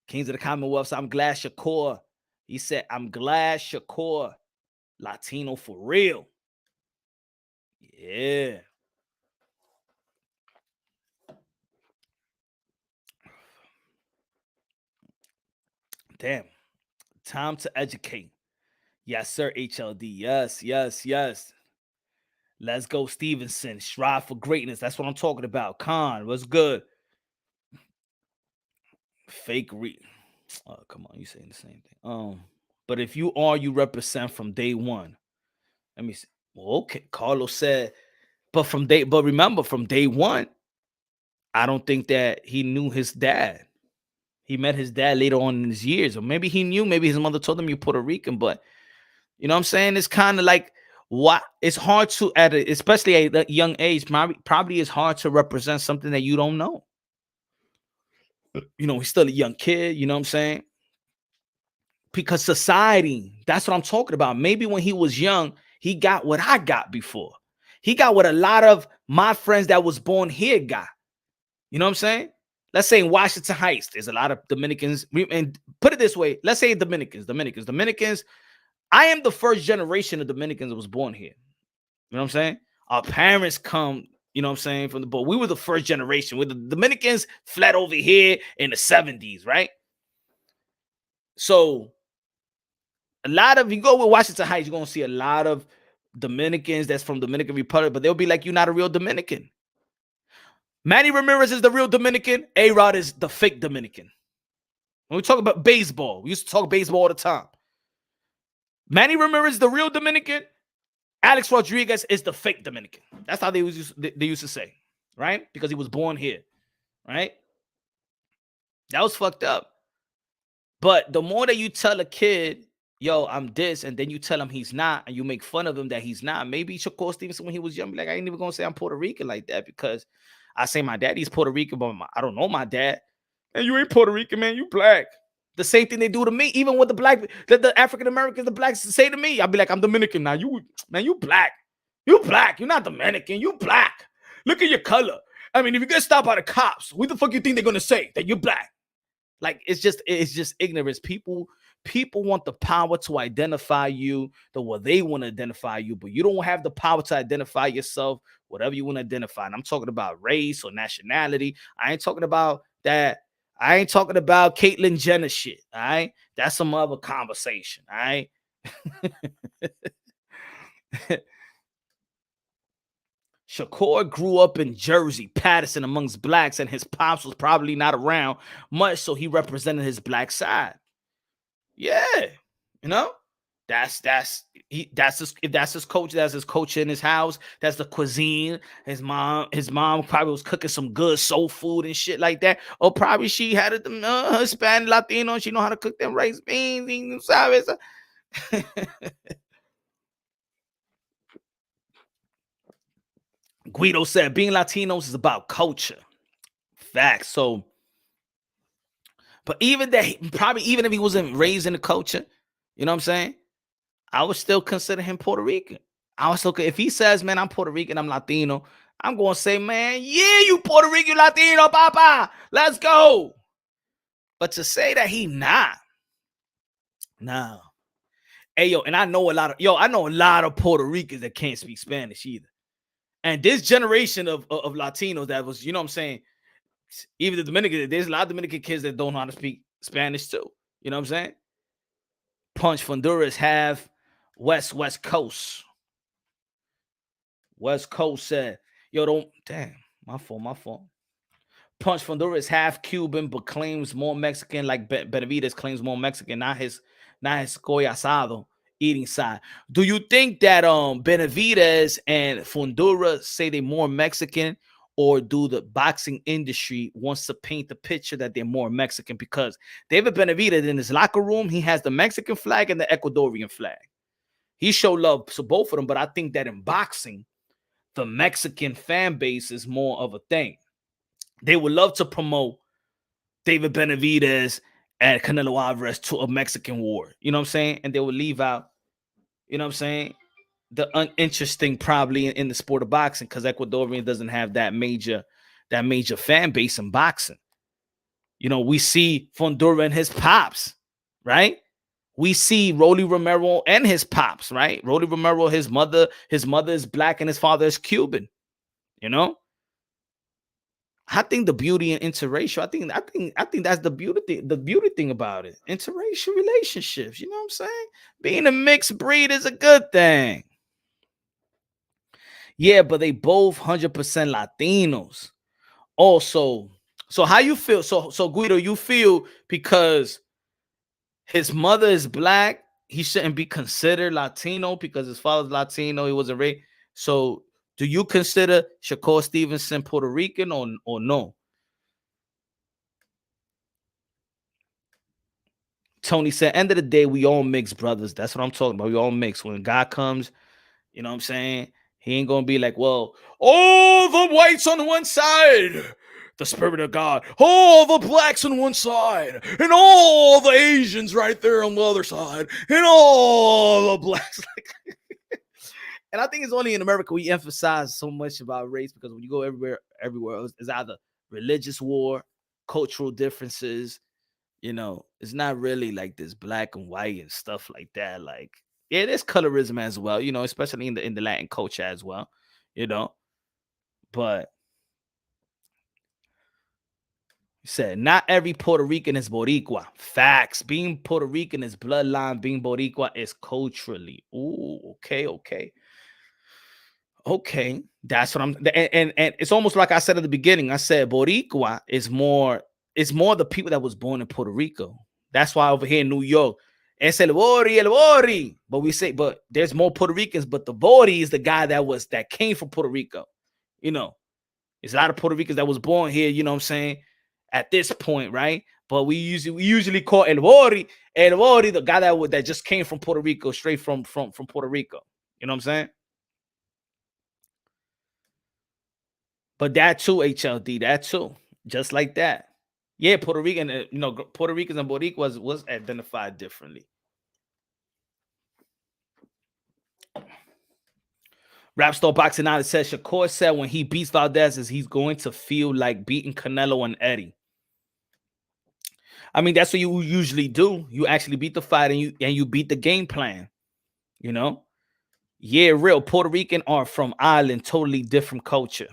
Kings of the Commonwealth. So I'm glad Shakur. He said, I'm glad Shakur. Latino for real. Yeah. Damn. Time to educate. Yes, sir, HLD. Yes. Let's go, Stevenson. Strive for greatness. That's what I'm talking about. Khan, what's good? Fake oh, come on, you saying the same thing. But if you are, you represent from day one. Let me see. Well, okay. Carlos said, but remember, from day one, I don't think that he knew his dad. He met his dad later on in his years, or maybe he knew, maybe his mother told him you're Puerto Rican, but you know what I'm saying? It's kind of like what it's hard to, especially at a young age, probably it's hard to represent something that you don't know. You know, he's still a young kid, you know what I'm saying? Because society, that's what I'm talking about. Maybe when he was young, he got what I got before. He got what a lot of my friends that was born here got. You know what I'm saying? Let's say in Washington Heights, there's a lot of Dominicans. And put it this way, let's say Dominicans. I am the first generation of Dominicans that was born here. You know what I'm saying? Our parents come, you know what I'm saying, from but we were the first generation. With the Dominicans fled over here in the 70s, right? So a lot of, you go with Washington Heights, you're going to see a lot of Dominicans that's from Dominican Republic, but they'll be like, you're not a real Dominican. Manny Ramirez is the real Dominican. A-Rod is the fake Dominican. When we talk about baseball, we used to talk baseball all the time. Manny Ramirez is the real Dominican. Alex Rodriguez is the fake Dominican. That's how they used to say, right? Because he was born here, right? That was fucked up. But the more that you tell a kid, yo, I'm this, and then you tell him he's not, and you make fun of him that he's not, maybe Shakur Stevenson when he was young, like, I ain't even going to say I'm Puerto Rican like that, because I say my daddy's Puerto Rican, but I don't know my dad. And you ain't Puerto Rican, man. You black. The same thing they do to me, even with the African Americans, the blacks say to me, I'll be like, I'm Dominican now. You black. You black. You're not Dominican. You black. Look at your color. I mean, if you get stopped by the cops, what the fuck you think they're gonna say? That you're black? Like, it's just ignorance. People want the power to identify you the way they want to identify you, but you don't have the power to identify yourself, whatever you want to identify. And I'm talking about race or nationality. I ain't talking about that. I ain't talking about Caitlyn Jenner shit. All right. That's some other conversation. All right. Shakur grew up in Jersey, Patterson, amongst blacks, and his pops was probably not around much, so he represented his black side. Yeah, you know? If that's his coach, that's his coach in his house. That's the cuisine. His mom probably was cooking some good soul food and shit like that. Or probably she had a Hispanic Latino. She know how to cook them rice beans. You sabes? Guido said being Latinos is about culture. Facts. So, but even that, probably even if he wasn't raised in the culture, you know what I'm saying? I would still consider him Puerto Rican. I was okay if he says, "Man, I'm Puerto Rican, I'm Latino," I'm going to say, "Man, yeah, you Puerto Rican Latino, papa, let's go." But to say that he not, no. Hey, yo, and I know a lot of Puerto Ricans that can't speak Spanish either. And this generation of Latinos that was, you know what I'm saying, even the Dominican, there's a lot of Dominican kids that don't know how to speak Spanish too. You know what I'm saying? Punch Honduras have West Coast. West Coast said, yo, don't, damn, my fault. Punch Honduras half Cuban, but claims more Mexican, like Benavidez claims more Mexican, not his coy asado eating side. Do you think that Benavidez and Fundura say they're more Mexican, or do the boxing industry wants to paint the picture that they're more Mexican? Because David Benavidez in his locker room, he has the Mexican flag and the Ecuadorian flag. He showed love to both of them, but I think that in boxing, the Mexican fan base is more of a thing. They would love to promote David Benavidez and Canelo Alvarez to a Mexican war. You know what I'm saying? And they would leave out, you know what I'm saying, the uninteresting probably in the sport of boxing, because Ecuadorian doesn't have that major fan base in boxing. You know, we see Fundura and his pops, right? We see Rolly Romero and his pops, right? Rolly Romero, his mother is black and his father is Cuban. You know, I think the beauty in interracial, I think that's the beauty thing about it. Interracial relationships, you know what I'm saying? Being a mixed breed is a good thing. Yeah, but they both 100% Latinos. Also, so how you feel? So Guido, you feel because his mother is black, he shouldn't be considered Latino because his father's Latino, he wasn't raised. So do you consider Shakur Stevenson Puerto Rican or no? Tony said, end of the day, we all mix, brothers. That's what I'm talking about. We all mix. When God comes, you know what I'm saying? He ain't gonna be like, well, all the whites on one side, the spirit of God, all the blacks on one side, and all the Asians right there on the other side, and all the blacks. And I think it's only in America we emphasize so much about race, because when you go everywhere else, it's either religious war, cultural differences. You know, it's not really like this black and white and stuff like that. Like, yeah, there's colorism as well, you know, especially in the Latin culture as well, you know. But you said not every Puerto Rican is Boricua. Facts. Being Puerto Rican is bloodline. Being Boricua is culturally. Ooh, okay. Okay, that's what I'm. And it's almost like I said at the beginning. I said Boricua is more. It's more the people that was born in Puerto Rico. That's why over here in New York, it's el Bori. But we say, but there's more Puerto Ricans. But the Bori is the guy that came from Puerto Rico. You know, there's a lot of Puerto Ricans that was born here. You know what I'm saying? At this point, right? But we usually call el Bori, the guy that just came from Puerto Rico, straight from Puerto Rico. You know what I'm saying? But that too, HLD, that too, just like that. Yeah, Puerto Rican, Puerto Ricans and Boricuas was identified differently. Rapstar Boxing Out says Shakur said when he beats Valdez, he's going to feel like beating Canelo and Eddie. I mean, that's what you usually do. You actually beat the fight and you beat the game plan. You know, yeah, real Puerto Rican are from island, totally different culture.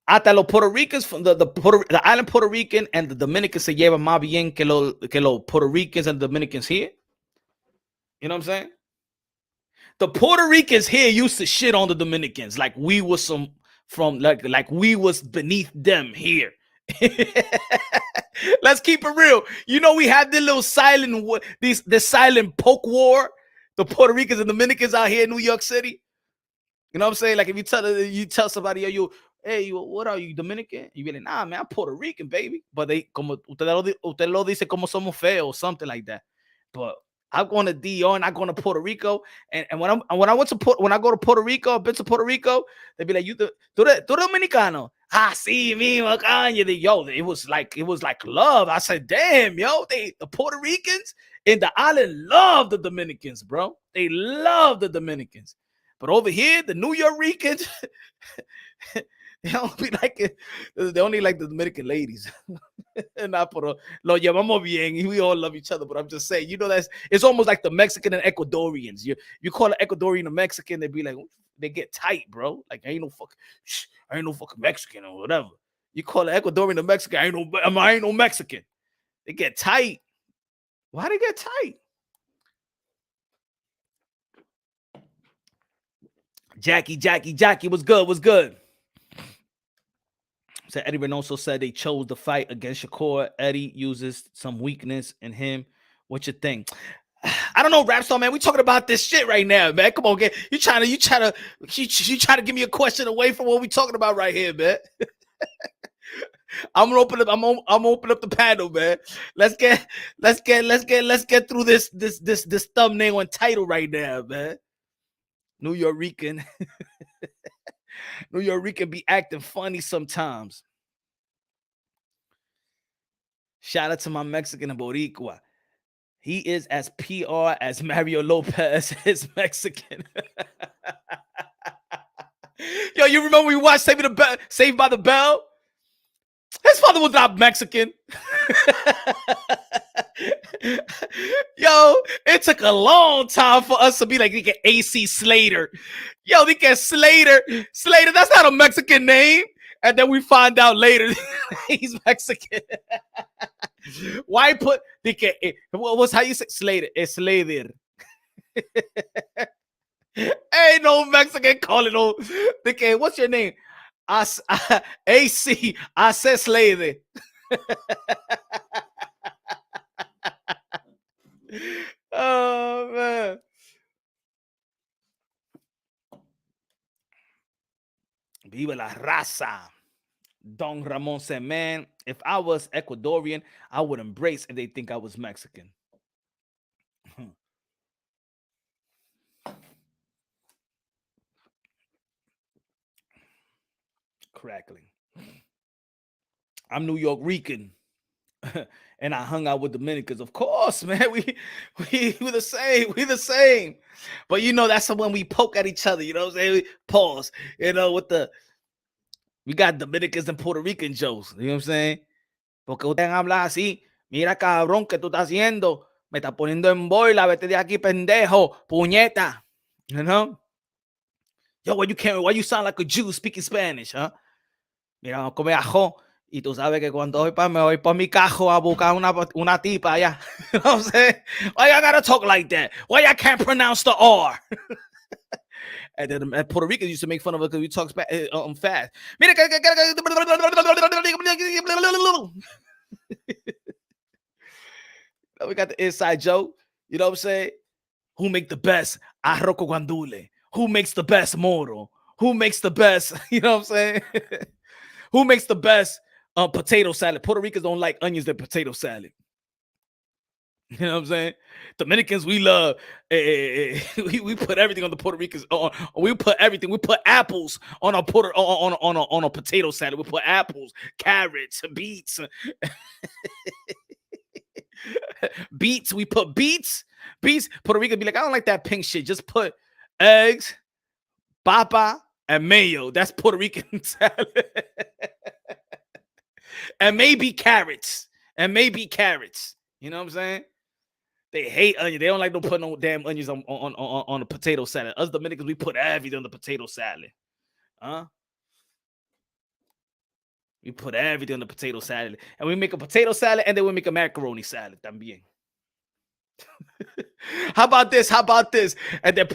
Hasta los Puerto Ricans from the island Puerto Rican and the Dominicans se llevan más bien que los Puerto Ricans and Dominicans here. You know what I'm saying? The Puerto Ricans here used to shit on the Dominicans like we was like we was beneath them here Let's keep it real. You know, we have this little silent, this silent poke war, the Puerto Ricans and Dominicans out here in New York City. You know what I'm saying? Like if you tell somebody, hey, what are you, Dominican? You be like, nah, man, I'm Puerto Rican, baby. But they como usted lo dice como somos feos, or something like that. But I'm going to DR and I'm going to Puerto Rico. And when I go to Puerto Rico, I've been to Puerto Rico, they be like, tú Dominicano. Ah, sí, mismo, caña. Yo, it was like love. I said, damn, yo, the Puerto Ricans in the island love the Dominicans, bro. They love the Dominicans. But over here, the New Yorkers, they only like the Dominican ladies. Not por lo llevamos bien. We all love each other. But I'm just saying, you know, it's almost like the Mexican and Ecuadorians. You call an Ecuadorian a Mexican, they be like, they get tight, bro. Like I ain't no fucking Mexican or whatever. You call an Ecuadorian a Mexican, I ain't no Mexican. They get tight. Why they get tight? Jackie, what's good? So Eddie Reynoso said they chose the fight against Shakur. Eddie uses some weakness in him. What you think? I don't know, Rapstar, man. We talking about this shit right now, man. Come on, you trying to give me a question away from what we talking about right here, man. I'm gonna open up the panel, man. Let's get through this thumbnail and title right now, man. New York be acting funny sometimes. Shout out to my Mexican and Boricua. He is as PR as Mario Lopez is Mexican. Yo, you remember we watched Saved by the Bell? His father was not Mexican. Yo, it took a long time for us to be like, they get AC Slater. Yo, they get Slater. That's not a Mexican name. And then we find out later he's Mexican. Why put what's how you say Slater? It's Slater. Ain't no Mexican calling no. What's your name? AC. I said Slater. Oh man. Viva la raza. Don Ramon said, man, if I was Ecuadorian, I would embrace if they think I was Mexican. Crackling. I'm New York Rican. And I hung out with Dominicans. Of course, man. We the same. We the same. But you know, that's when we poke at each other. You know what I'm saying? Pause. You know, we got Dominicans and Puerto Rican jokes. You know what I'm saying? Porque usted habla así. Mira, cabrón, que tú estás haciendo. Me está poniendo en boila. Vete de aquí, pendejo. Puñeta. You know? Yo, why you sound like a Jew speaking Spanish, huh? Mira, come ajo. Y tú sabes que cuando me voy pa mi cajo a buscar una tipa allá. You know what I'm saying? Why I gotta talk like that? Why I can't pronounce the R? And then Puerto Ricans used to make fun of it because we talk fast. Mira, we got the inside joke. You know what I'm saying? Who make the best arroz con guandule? Who makes the best moro? Who makes the best? You know what I'm saying? Who makes the best potato salad? Puerto Ricans don't like onions in potato salad. You know what I'm saying? Dominicans, we love. We put everything on the Puerto Ricans. We put everything. We put apples on a on a potato salad. We put apples, carrots, beets, beets. We put beets. Puerto Rican be like, I don't like that pink shit. Just put eggs, papa, and mayo. That's Puerto Rican salad. And maybe carrots. You know what I'm saying? They hate onions. They don't like to put no damn onions on a potato salad. Us Dominicans, we put everything on the potato salad. Huh? We put everything on the potato salad. And we make a potato salad and then we make a macaroni salad también. How about this? And then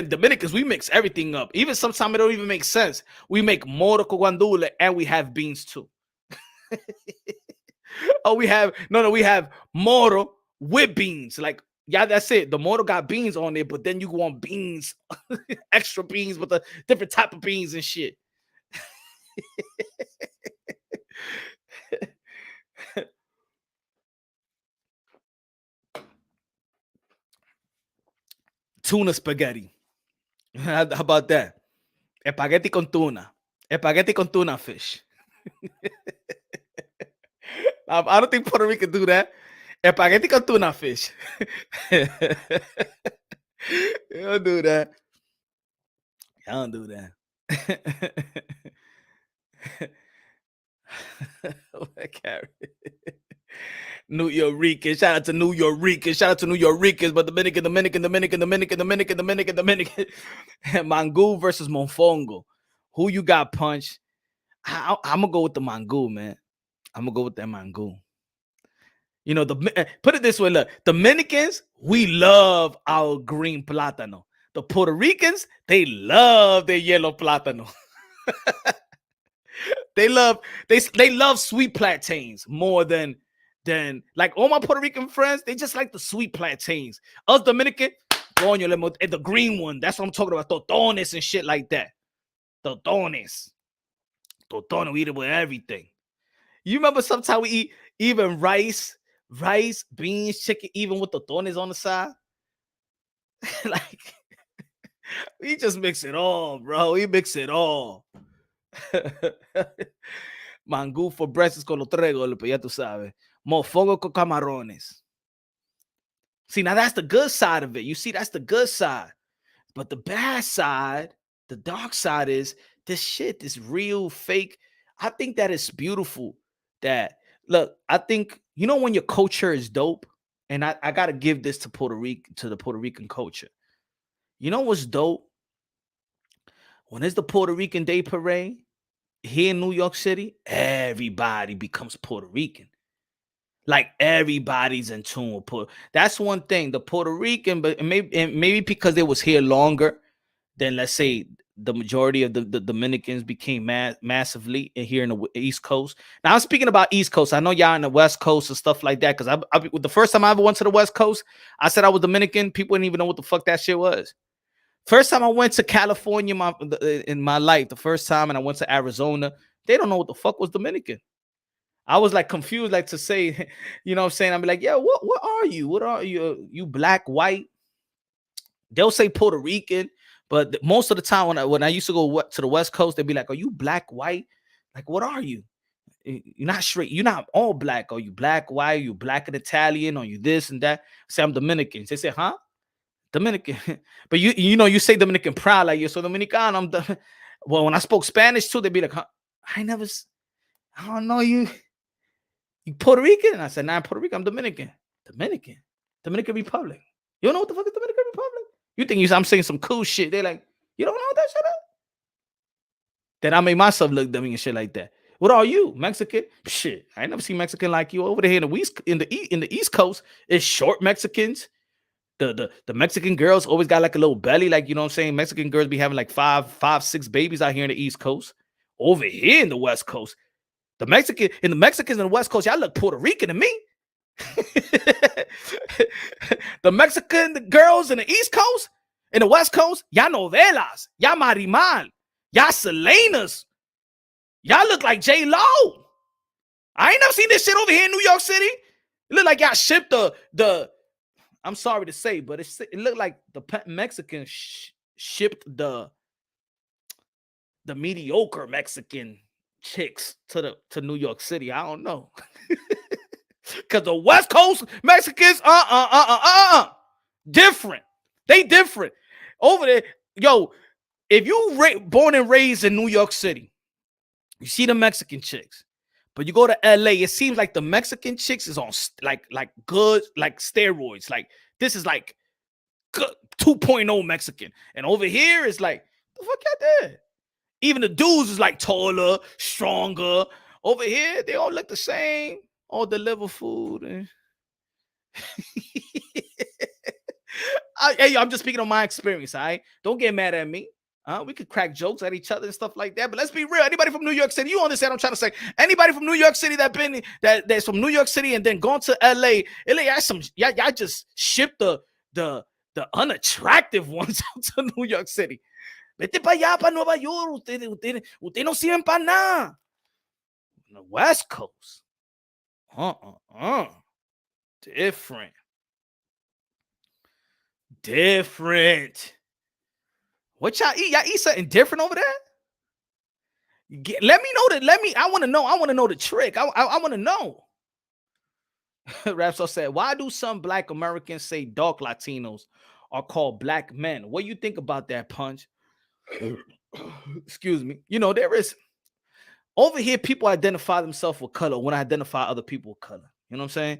Dominicans, we mix everything up. Even sometimes it don't even make sense. We make moro con guandule and we have beans too. Oh, we have we have moro with beans. Like, yeah, that's it. The moro got beans on it, but then you want beans, extra beans with a different type of beans and shit. Tuna spaghetti. How about that? Spaghetti con tuna. Spaghetti con tuna fish. I don't think Puerto Rican do that. Spaghetti con tuna fish. You don't do that. I don't do that. Carrot. New York. Shout out to New York. Shout out to New Yorkers, but Dominican. Mango versus Monfongo. Who you got, Punch? I'm gonna go with the Mango, man. I'm gonna go with that Mango. You know, put it this way, look, Dominicans, we love our green plátano. The Puerto Ricans, they love their yellow plátano. they love sweet plantains more than like all my Puerto Rican friends, they just like the sweet plantains. Us Dominican, the green one. That's what I'm talking about. Totones and shit like that. Totones. Totones, we eat it with everything. You remember sometimes we eat even rice, beans, chicken, even with totones on the side? Like, we just mix it all, bro. We mix it all. Mangú for breakfast con los tres golpes, ya tú sabes. Mofongo con camarones. See, now that's the good side of it. You see, that's the good side. But the bad side, the dark side is this shit, this real fake. I think that is beautiful. That, look, I think, you know, when your culture is dope, and I got to give this to the Puerto Rican culture. You know what's dope? When it's the Puerto Rican Day Parade here in New York City, everybody becomes Puerto Rican. Like, everybody's in tune with Puerto. That's one thing. The Puerto Rican, but maybe because they was here longer than, let's say, the majority of the Dominicans became massively here in the East Coast. Now, I'm speaking about East Coast. I know y'all in the West Coast and stuff like that. Because the first time I ever went to the West Coast, I said I was Dominican. People didn't even know what the fuck that shit was. First time I went to California in my life, the first time, and I went to Arizona, they don't know what the fuck was Dominican. I was like confused, like to say, you know what I'm saying? I'm like, yeah, what are you? What are you? You black, white? They'll say Puerto Rican, but most of the time when I used to go to the West Coast, they'd be like, are you black, white? Like, what are you? You're not straight. You're not all black. Are you black, white? Are you black and Italian? Are you this and that? I say, I'm Dominican. They say, huh? Dominican. But you know, you say Dominican proud, like you're so Dominican. Well, when I spoke Spanish too, they'd be like, huh? I don't know you. You Puerto Rican? And I said, nah, I'm Puerto Rican. I'm Dominican. Dominican Republic. You don't know what the fuck is Dominican Republic? You think I'm saying some cool shit. They're like, you don't know what that shit is? Then I made myself look dummy and shit like that. What are you? Mexican? Shit. I ain't never seen Mexican like you over there in the East Coast. It's short Mexicans. The Mexican girls always got like a little belly, like, you know what I'm saying? Mexican girls be having like five, 6 babies out here in the East Coast. Over here in the West Coast, the Mexicans in the West Coast, y'all look Puerto Rican to me. The Mexican girls in the East Coast, in the West Coast, y'all novelas, y'all marimal, y'all Selenas, y'all look like J-Lo. I ain't never seen this shit over here in New York City. It look like y'all shipped the I'm sorry to say, but it looked like the Mexicans shipped the mediocre Mexican chicks to New York City. I don't know. Because the West Coast Mexicans, different. They different. Over there, yo, if you born and raised in New York City, you see the Mexican chicks. But you go to LA, it seems like the Mexican chicks is on like good, like steroids. Like, this is like good 2.0 Mexican. And over here, it's like, the fuck y'all there? Even the dudes is like taller, stronger. Over here, they all look the same. All deliver food. And hey, I'm just speaking on my experience, all right? Don't get mad at me. We could crack jokes at each other and stuff like that. But let's be real. Anybody from New York City, you understand what I'm trying to say? Anybody from New York City that's from New York City and then gone to LA, y'all just ship the unattractive ones out to New York City. Vete para allá, para Nueva York. Ustedes no sirven para nada. On the West Coast. Different. What y'all eat? Y'all eat something different over there? Let me know that. I want to know. I want to know the trick. I want to know. Rapso said, why do some Black Americans say dark Latinos are called black men? What do you think about that, Punch? Excuse me. You know, there is over here, people identify themselves with color when I identify other people with color. You know what I'm saying?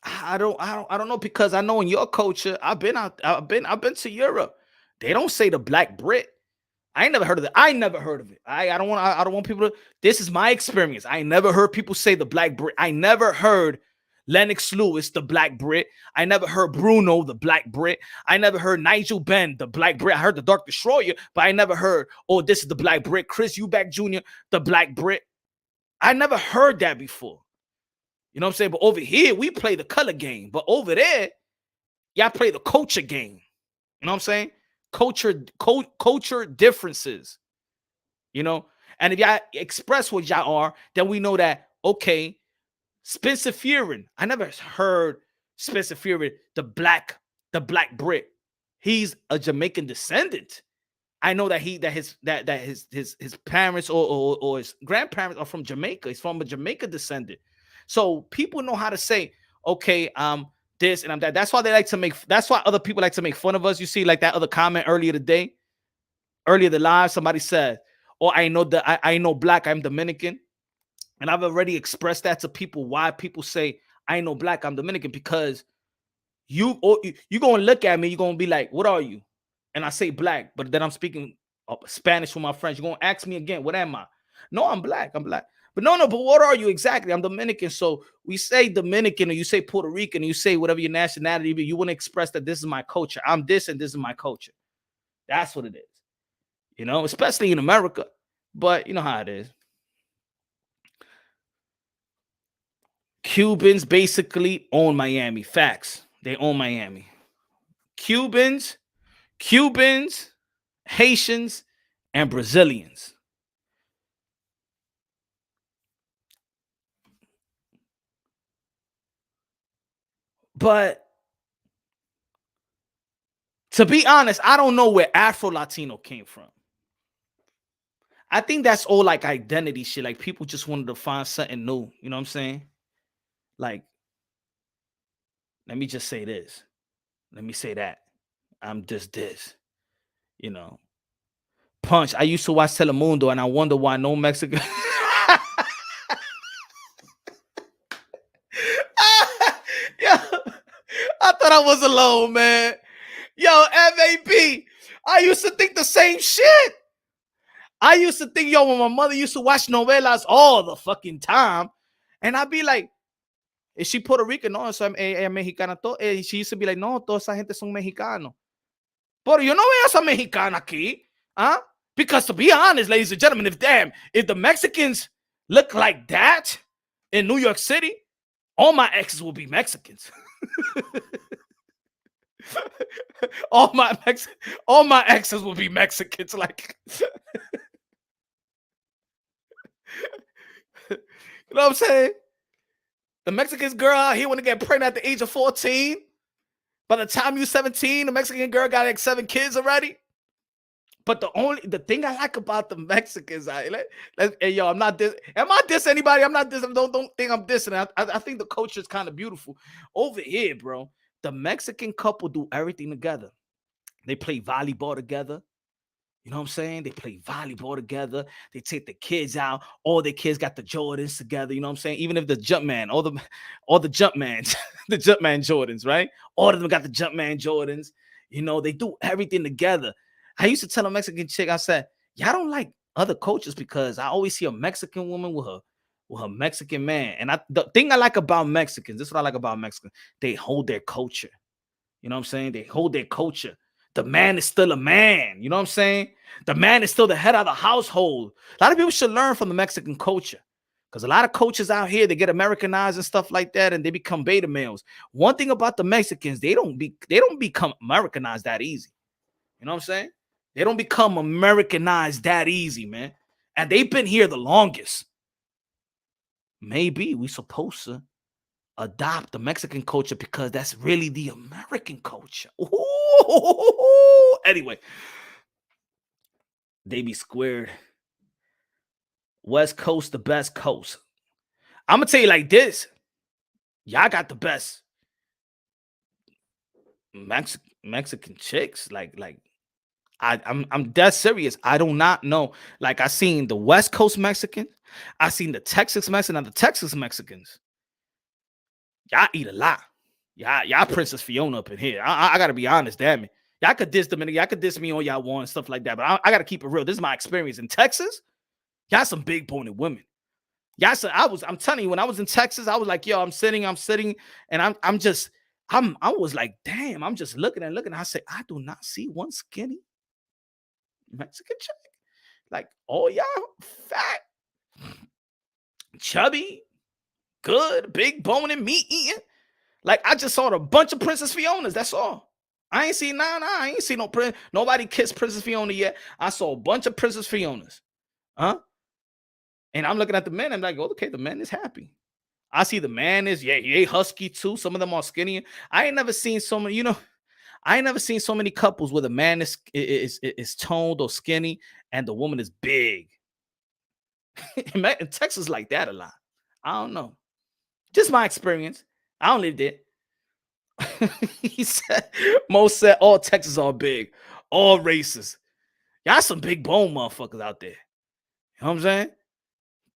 I don't know, because I know in your culture, I've been to Europe. They don't say the black Brit. I ain't never heard of it. I don't want people to. This is my experience. I never heard people say the black Brit. I never heard Lennox Lewis, the black Brit. I never heard Bruno, the black Brit. I never heard Nigel Benn, the black Brit. I heard the Dark Destroyer, but I never heard, oh, this is the black Brit. Chris Eubank Jr., the black Brit. I never heard that before. You know what I'm saying? But over here, we play the color game. But over there, y'all play the culture game. You know what I'm saying? Culture differences. You know? And if y'all express what y'all are, then we know that, okay, Spencer Fearon. I never heard Spencer Fearon, the black Brit. He's a Jamaican descendant. I know that his parents or his grandparents are from Jamaica. He's from a Jamaica descendant. So people know how to say, okay, this and I'm that. That's why that's why other people like to make fun of us. You see, like that other comment earlier the live, somebody said, oh, I know black, I'm Dominican. And I've already expressed that to people, why people say, I know black, I'm Dominican, because you're going to look at me, you're going to be like, what are you? And I say black, but then I'm speaking Spanish with my friends. You're going to ask me again, what am I? No, I'm black. But no, but what are you exactly? I'm Dominican. So we say Dominican, or you say Puerto Rican, or you say whatever your nationality, but you want to express that this is my culture. I'm this and this is my culture. That's what it is. You know, especially in America. But you know how it is. Cubans basically own Miami. Facts. They own Miami. Cubans, Haitians, and Brazilians. But to be honest, I don't know where Afro-Latino came from. I think that's all like identity shit. Like people just wanted to find something new. You know what I'm saying? Like, let me just say this. Let me say that. I'm just this. You know. Punch. I used to watch Telemundo and I wonder why no Mexican. Yo, I thought I was alone, man. Yo, MAP. I used to think the same shit. I used to think, yo, when my mother used to watch novelas all the fucking time, and I'd be like, is she Puerto Rican? No, so ella mexicana. She used to be like, no, toda esa gente son mexicanos. Pero yo no veo esa mexicana aquí. Huh? Because to be honest, ladies and gentlemen, if the Mexicans look like that in New York City, all my exes will be Mexicans. all my exes will be Mexicans. Like, you know what I'm saying? The Mexican girl out here want to get pregnant at the age of 14. By the time you're 17, the Mexican girl got like 7 kids already. But the thing I like about the Mexicans, hey, yo, I'm not this. Am I dissing anybody? I'm not dissing. Don't think I'm dissing. I think the culture is kind of beautiful. Over here, bro, the Mexican couple do everything together. They play volleyball together. You know what I'm saying? They play volleyball together. They take the kids out. All the kids got the Jordans together. You know what I'm saying? Even if the Jumpman, all the Jumpmans, the Jumpman Jordans, right? All of them got the Jumpman Jordans. You know, they do everything together. I used to tell a Mexican chick, I said, y'all don't like other cultures because I always see a Mexican woman with her Mexican man. And the thing I like about Mexicans, this is what I like about Mexicans, they hold their culture. You know what I'm saying? They hold their culture. the man is still a man. You know what I'm saying? The man is still the head of the household. A lot of people should learn from the Mexican culture. Because a lot of coaches out here, they get Americanized and stuff like that, and they become beta males. One thing about the Mexicans, they don't become Americanized that easy. You know what I'm saying? They don't become Americanized that easy, man. And they've been here the longest. Maybe we supposed to adopt the Mexican culture because that's really the American culture. Ooh. Anyway, they be squared. West Coast, the best coast. I'm gonna tell you like this. Y'all got the best Mexican chicks. I'm dead serious. I do not know. Like, I seen the West Coast Mexicans, I seen the Texas Mexicans, and the Texas Mexicans. Y'all eat a lot. Y'all Princess Fiona up in here. I gotta be honest, damn it. Y'all could diss Dominican, y'all could diss me all y'all want and stuff like that. But I gotta keep it real. This is my experience in Texas. Y'all some big boned women. Y'all, I'm telling you, when I was in Texas, I was like, yo, I'm sitting, and I was like, damn, I'm just looking. I said, I do not see one skinny Mexican chick. Like, all y'all fat, chubby, good, big bone and meat eating. Like, I just saw a bunch of Princess Fionas. That's all. I ain't seen I ain't seen nobody kiss Princess Fiona yet. I saw a bunch of Princess Fionas. Huh? And I'm looking at the men. I'm like, oh, okay, the man is happy. I see the man is, he husky too. Some of them are skinny. I ain't never seen so many, I ain't never seen so many couples where the man is toned or skinny and the woman is big. In Texas like that a lot. I don't know. Just my experience. I don't live there. He said, Mo said all Texas are big, all races. Y'all some big bone motherfuckers out there. You know what I'm saying?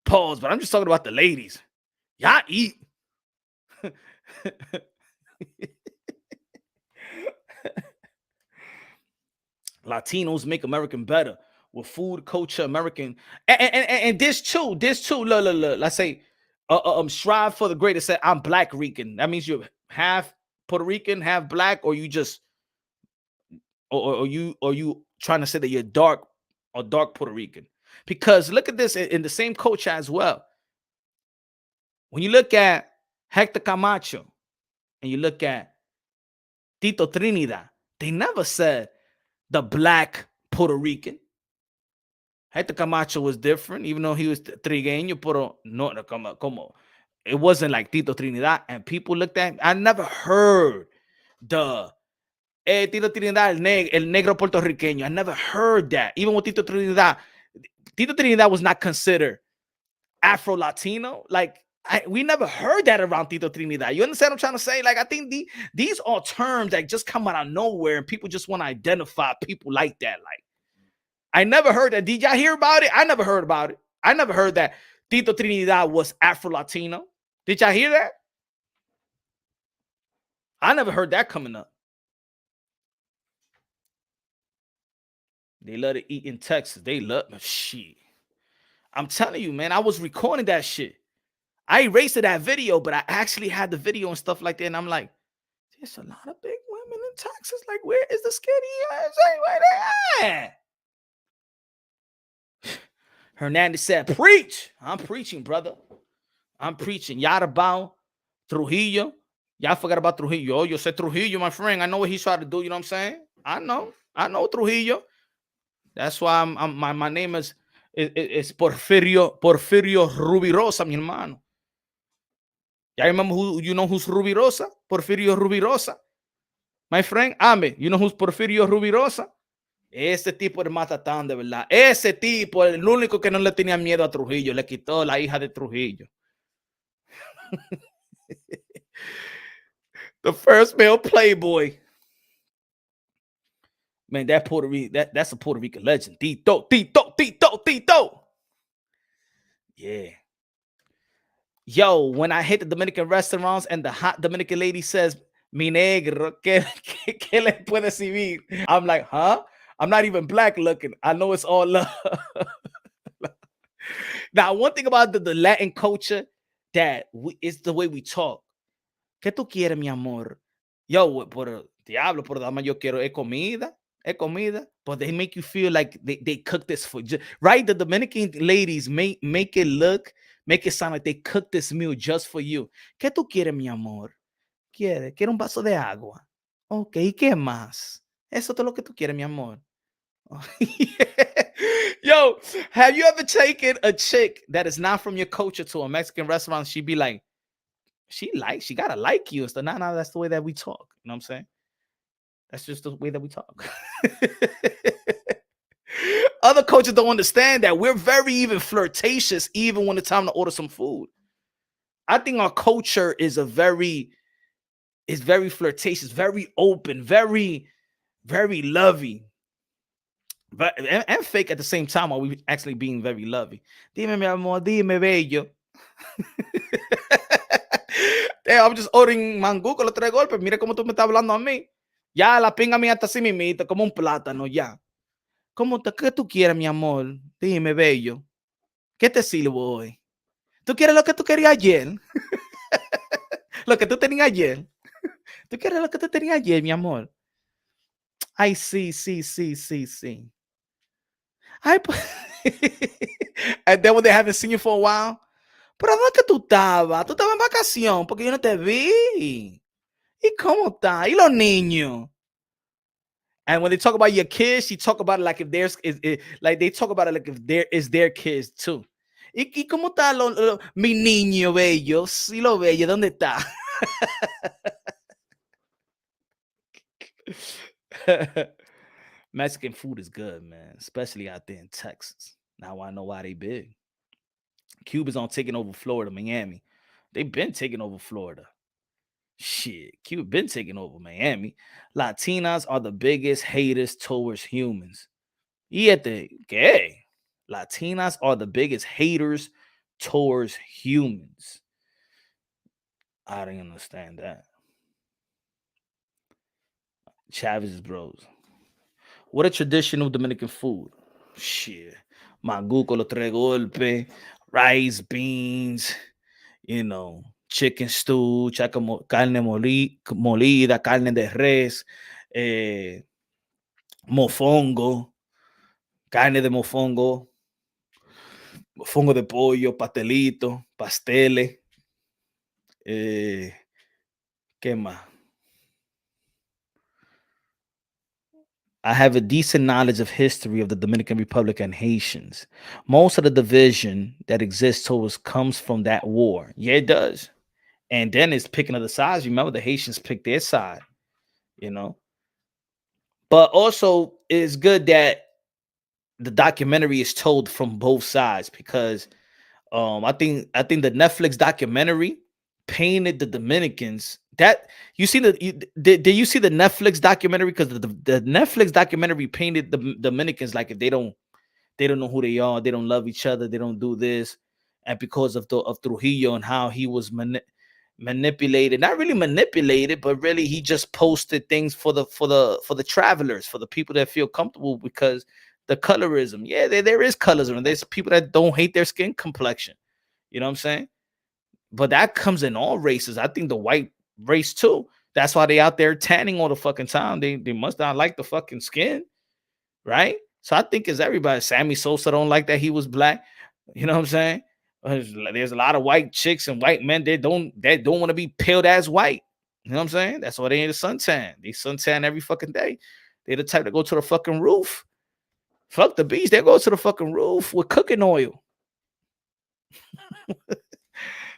Pause, but I'm just talking about the ladies. Y'all eat. Latinos make American better with food, culture, American, and this too. Look. Let's say, strive for the greatest. Say, I'm Black Rican. That means you're half Puerto Rican, half Black, or you just, or you trying to say that you're dark Puerto Rican? Because look at this in the same culture as well. When you look at Hector Camacho and you look at Tito Trinidad, they never said the Black Puerto Rican. Hector Camacho was different, even though he was trigueño, pero no, como it wasn't like Tito Trinidad. And people looked at him. I never heard the Tito Trinidad, el negro puertorriqueño. I never heard that. Even with Tito Trinidad was not considered Afro-Latino. Like, we never heard that around Tito Trinidad. You understand what I'm trying to say? Like, I think these are terms that just come out of nowhere, and people just want to identify people like that. Like, I never heard that. Did y'all hear about it? I never heard about it. I never heard that Tito Trinidad was Afro-Latino. Did y'all hear that? I never heard that coming up. They love to eat in Texas. They love shit. I'm telling you, man, I was recording that shit. I erased that video, but I actually had the video and stuff like that. And I'm like, there's a lot of big women in Texas. Like, where is the skinny? Where they at? Hernandez said, preach. I'm preaching, brother. I'm preaching. Yarabao, Trujillo. Y'all forgot about Trujillo. Oh, you said Trujillo, my friend. I know what he's trying to do. You know what I'm saying? I know Trujillo. That's why my name is Porfirio Rubirosa, mi hermano. Y'all remember who's Rubirosa? Porfirio Rubirosa. My friend, Ame, you know who's Porfirio Rubirosa? Ese tipo de matatán, de verdad. Ese tipo, el único que no le tenía miedo a Trujillo, le quitó la hija de Trujillo. The first male playboy. Man, that's a Puerto Rican legend. Tito. Yeah. Yo, when I hit the Dominican restaurants and the hot Dominican lady says, mi negro, ¿qué le puede servir? I'm like, huh? I'm not even black looking. I know it's all love. Now, one thing about the Latin culture that is the way we talk. ¿Qué tú quieres, mi amor? Yo, por diablo, por dama, yo quiero comida. Es comida, but they make you feel like they cook this for you, right? The Dominican ladies make it sound like they cook this meal just for you. ¿Qué tú quieres, mi amor? ¿Quiere un vaso de agua? Ok, ¿y qué más? Eso es todo lo que tú quieres, mi amor. Yo, have you ever taken a chick that is not from your culture to a Mexican restaurant? She'd be like, she gotta like you. So nah, that's the way that we talk. You know what I'm saying? That's just the way that we talk. Other cultures don't understand that we're very even flirtatious, even when it's time to order some food. I think our culture is very flirtatious, very open, very, very loving. But and fake at the same time while we actually being very loving. Dime, mi amor, dime, bello. Damn, I'm just ordering mangú con los 3 golpes. Mira cómo tú me estás hablando a mí. Ya la pinga mía está así mimita, como un plátano, ya. ¿Qué tú quieres, mi amor? Dime, bello. ¿Qué te sirvo hoy? ¿Tú quieres lo que tú querías ayer? Lo que tú tenías ayer. ¿Tú quieres lo que tú tenías ayer, mi amor? Ay, sí, sí, sí, sí, sí. Ay, pues. And then when they haven't seen you for a while, pero ¿dónde que tú estabas? Tú estabas en vacación porque yo no te vi. ¿Y cómo está? ¿Y los niños? And when they talk about your kids, she talk about it like if there's like they talk about it like if there is their kids too. ¿Y cómo está mi niño bello? Sí, lo bello, ¿dónde está? Mexican food is good, man, especially out there in Texas. Now I know why they big. Cuba's on taking over Florida, Miami. They've been taking over Florida. Shit, Cuba been taking over Miami. Latinas are the biggest haters towards humans. ¿Qué? Latinas are the biggest haters towards humans. I didn't understand that. Chavez's bros. What a traditional Dominican food. Shit. Mangú con los 3 golpes, rice, beans, you know, chicken stew, carne molida, carne de res, mofongo, carne de mofongo, mofongo de pollo, pastelito, pasteles. ¿Qué más? I have a decent knowledge of history of the Dominican Republic and Haitians. Most of the division that exists towards comes from that war. Yeah, it does. And then it's picking of the sides. Remember, the Haitians picked their side, you know. But also, it's good that the documentary is told from both sides because I think the Netflix documentary painted the Dominicans. That you see did you see the Netflix documentary? Because the Netflix documentary painted the Dominicans like if they don't know who they are, they don't love each other, they don't do this, and because of Trujillo and how he was manipulated, not really manipulated, but really he just posted things for the travelers, for the people that feel comfortable because the colorism. Yeah, there is colorism. There's people that don't hate their skin complexion. You know what I'm saying? But that comes in all races. I think the white race too. That's why they out there tanning all the fucking time. They must not like the fucking skin, right? So I think it's everybody. Sammy Sosa don't like that he was black. You know what I'm saying? There's a lot of white chicks and white men that don't want to be peeled as white. You know what I'm saying? That's why they ain't a suntan. They suntan every fucking day. They're the type to go to the fucking roof. Fuck the beach. They go to the fucking roof with cooking oil.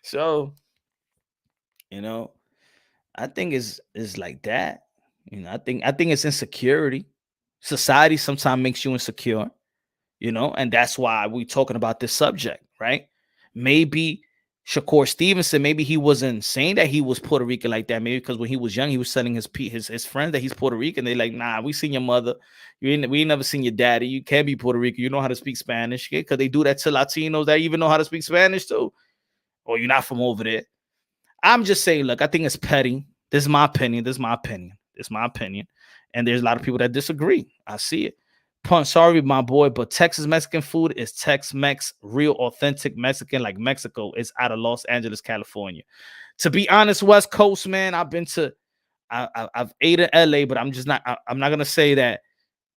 So, you know, I think it's like that. You know, I think it's insecurity. Society sometimes makes you insecure, you know, and that's why we're talking about this subject, right? Maybe Shakur Stevenson, maybe he wasn't saying that he was Puerto Rican like that. Maybe because when he was young, he was telling his friends that he's Puerto Rican. They like, nah, we seen your mother. We ain't never seen your daddy. You can't be Puerto Rican. You know how to speak Spanish. Because they do that to Latinos that even know how to speak Spanish too. Or you're not from over there. I'm just saying, look, I think it's petty. This is my opinion. And there's a lot of people that disagree. I see it. Punch, sorry, my boy, but Texas Mexican food is Tex-Mex, real authentic Mexican, like Mexico. It's out of Los Angeles, California. To be honest, West Coast, man, I've ate in LA, but I'm not gonna say that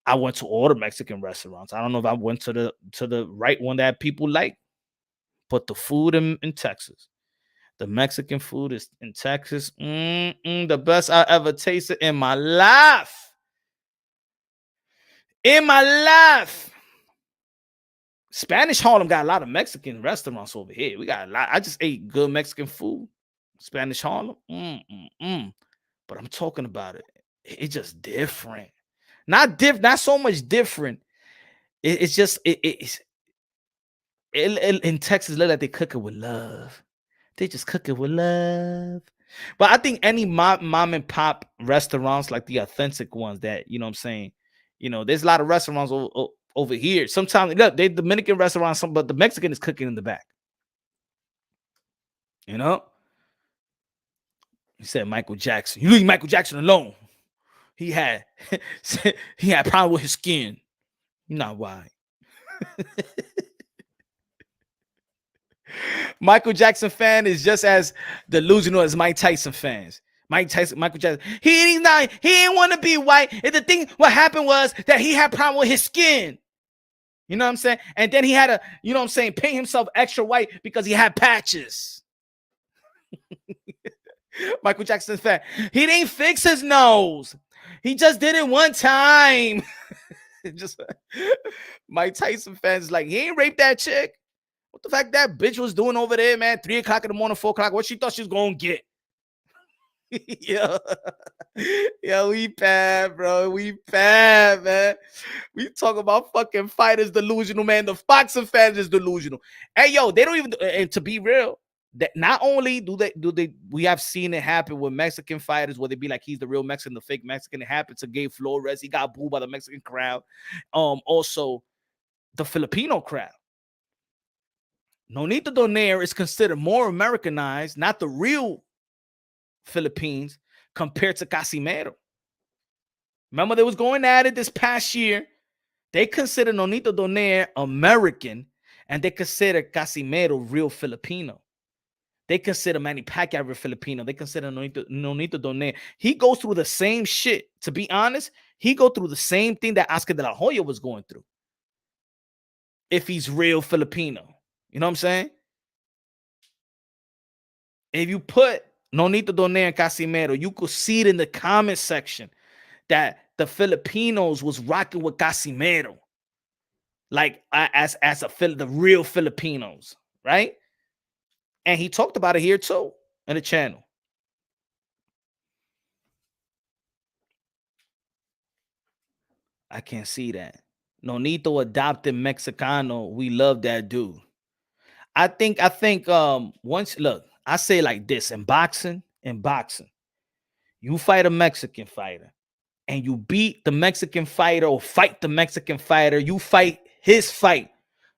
I went to all the Mexican restaurants. I don't know if I went to the right one that people like, but the food in Texas, the Mexican food is in Texas, the best I ever tasted in my life. In my life. Spanish Harlem got a lot of Mexican restaurants over here. We got a lot. I just ate good Mexican food. Spanish Harlem. But I'm talking about it. It's just different. Not so much different. It's just in Texas, look like they cook it with love. They just cook it with love. But I think any mom and pop restaurants, like the authentic ones that, you know what I'm saying, you know, there's a lot of restaurants over here. Sometimes, look, they Dominican restaurants, but the Mexican is cooking in the back. You know? He said Michael Jackson. You leave Michael Jackson alone. He had problem with his skin. You know why. Michael Jackson fan is just as delusional as Mike Tyson fans. Michael Jackson, he didn't want to be white. And the thing, what happened was that he had problem with his skin. You know what I'm saying? And then he had to, you know what I'm saying, paint himself extra white because he had patches. Michael Jackson fan, he didn't fix his nose. He just did it one time. Just Mike Tyson fans like, he ain't raped that chick. What the fact that bitch was doing over there, man? 3 o'clock in the morning, 4 o'clock. What she thought she was gonna get? Yo, we bad, bro. We bad, man. We talk about fucking fighters delusional, man. The boxing fans is delusional. Hey, yo, they don't even. And to be real, that not only do they we have seen it happen with Mexican fighters where they be like, he's the real Mexican, the fake Mexican. It happened to Gabe Flores. He got booed by the Mexican crowd. Also the Filipino crowd. Nonito Donaire is considered more Americanized, not the real Philippines, compared to Casimero. Remember, they was going at it this past year. They consider Nonito Donaire American, and they consider Casimero real Filipino. They consider Manny Pacquiao real Filipino. They consider Nonito Donaire. He goes through the same shit. To be honest, he go through the same thing that Oscar de la Hoya was going through. If he's real Filipino. You know what I'm saying? If you put Nonito Donaire and Casimero, you could see it in the comment section that the Filipinos was rocking with Casimero. Like as the real Filipinos, right? And he talked about it here too in the channel. I can't see that. Nonito adopted Mexicano. We love that dude. I think once, look, I say like this, in boxing, you fight a Mexican fighter and you beat the Mexican fighter or fight the Mexican fighter, you fight his fight,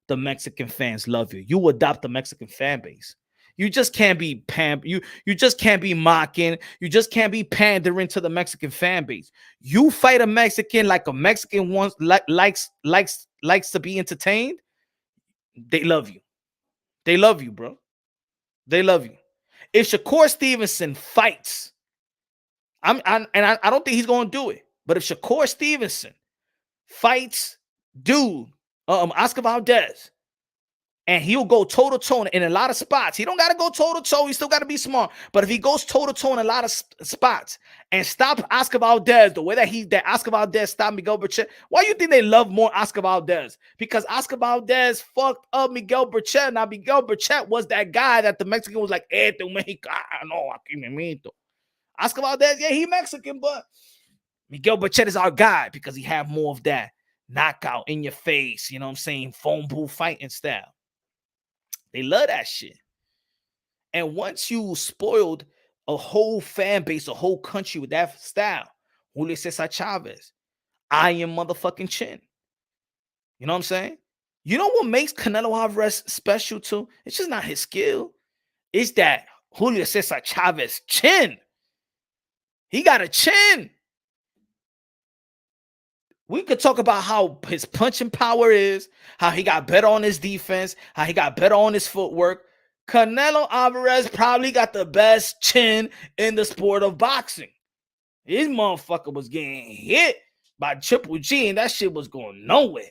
the Mexican fans love you. You adopt the Mexican fan base. You just can't be you just can't be mocking. You just can't be pandering to the Mexican fan base. You fight a Mexican like a Mexican wants likes to be entertained. They love you. They love you, bro. They love you. If Shakur Stevenson fights, I don't think he's going to do it. But if Shakur Stevenson fights Oscar Valdez, and he'll go toe-to-toe in a lot of spots. He don't got to go toe-to-toe. He still got to be smart. But if he goes toe-to-toe in a lot of spots and stop Oscar Valdez the way that Oscar Valdez stopped Miguel Berchelt, why do you think they love more Oscar Valdez? Because Oscar Valdez fucked up Miguel Berchelt. Now, Miguel Berchelt was that guy that the Mexican was like, tu Mexicano, aquí me meto. Oscar Valdez, yeah, he Mexican, but Miguel Berchelt is our guy because he had more of that knockout in your face, you know what I'm saying, phone booth fighting style. They love that shit. And once you spoiled a whole fan base, a whole country with that style, Julio Cesar Chavez, I am motherfucking chin. You know what I'm saying? You know what makes Canelo Alvarez special too? It's just not his skill. It's that Julio Cesar Chavez chin. He got a chin. We could talk about how his punching power is, how he got better on his defense, how he got better on his footwork. Canelo Alvarez probably got the best chin in the sport of boxing. His motherfucker was getting hit by Triple G, and that shit was going nowhere.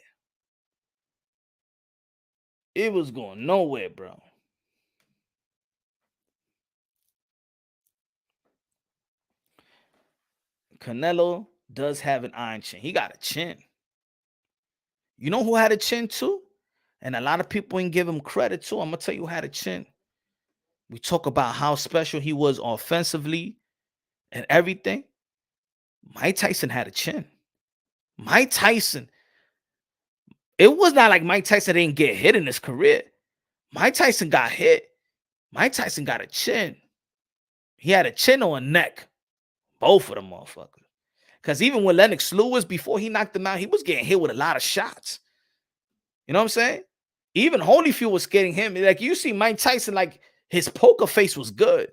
It was going nowhere, bro. Canelo does have an iron chin. He got a chin. You know who had a chin too? And a lot of people ain't give him credit too. I'm going to tell you who had a chin. We talk about how special he was offensively and everything. Mike Tyson had a chin. Mike Tyson. It was not like Mike Tyson didn't get hit in his career. Mike Tyson got hit. Mike Tyson got a chin. He had a chin or a neck. Both of them motherfuckers. Because even with Lennox Lewis, before he knocked him out, he was getting hit with a lot of shots. You know what I'm saying? Even Holyfield was getting him. Like, you see Mike Tyson, like, his poker face was good.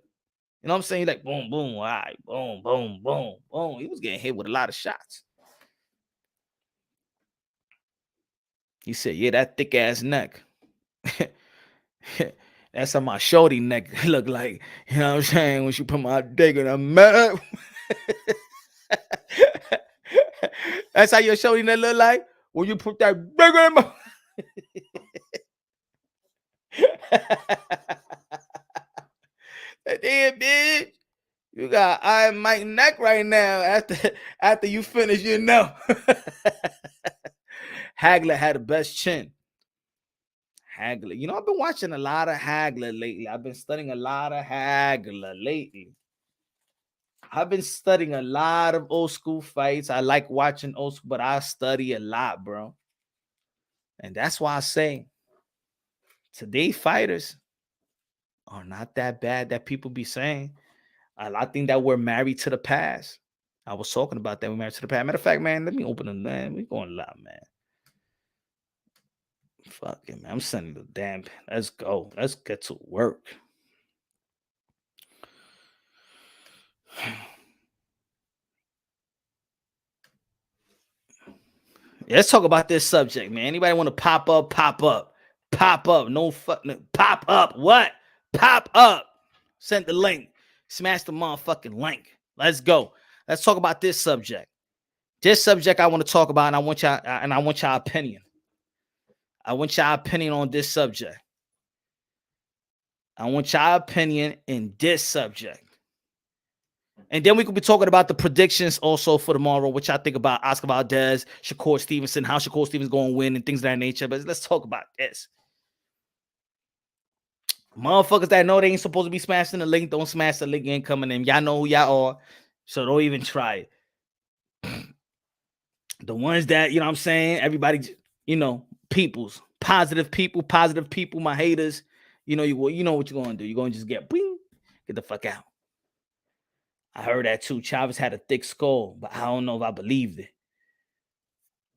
You know what I'm saying? Like, boom, boom, all right, boom, boom, boom, boom. He was getting hit with a lot of shots. He said, yeah, that thick-ass neck. That's how my shorty neck look like. You know what I'm saying? When she put my dick in a mouth. That's how your shorty neck look like? When you put that dick in my damn, bitch. You got Iron Mike neck right now. After you finish, you know. Hagler had the best chin. Hagler. You know, I've been watching a lot of Hagler lately. I've been studying a lot of Hagler lately. I've been studying a lot of old school fights. I like watching old school, but I study a lot, bro. And that's why I say today fighters are not that bad that people be saying. I think that we're married to the past. I was talking about that. We're married to the past. Matter of fact, man, let me open them, man. We're going live, man. Fuck it, man. I'm sending the damn. Let's go. Let's get to work. Yeah, let's talk about this subject, man. Anybody want to pop up? Pop up. Pop up. No fucking pop up. What? Pop up. Send the link. Smash the motherfucking link. Let's go. Let's talk about this subject. This subject I want to talk about, and I want y'all opinion. I want y'all opinion on this subject. I want y'all opinion in this subject. And then we could be talking about the predictions also for tomorrow, which I think about Oscar Valdez, Shakur Stevenson, how Shakur Stevenson going to win and things of that nature. But let's talk about this. Motherfuckers that know they ain't supposed to be smashing the link, don't smash the link. You ain't coming in. Y'all know who y'all are, so don't even try it. The ones that, you know what I'm saying, everybody, you know, peoples, positive people, my haters, you know what you're going to do. You're going to just get the fuck out. I heard that too. Chavez had a thick skull, but I don't know if I believed it.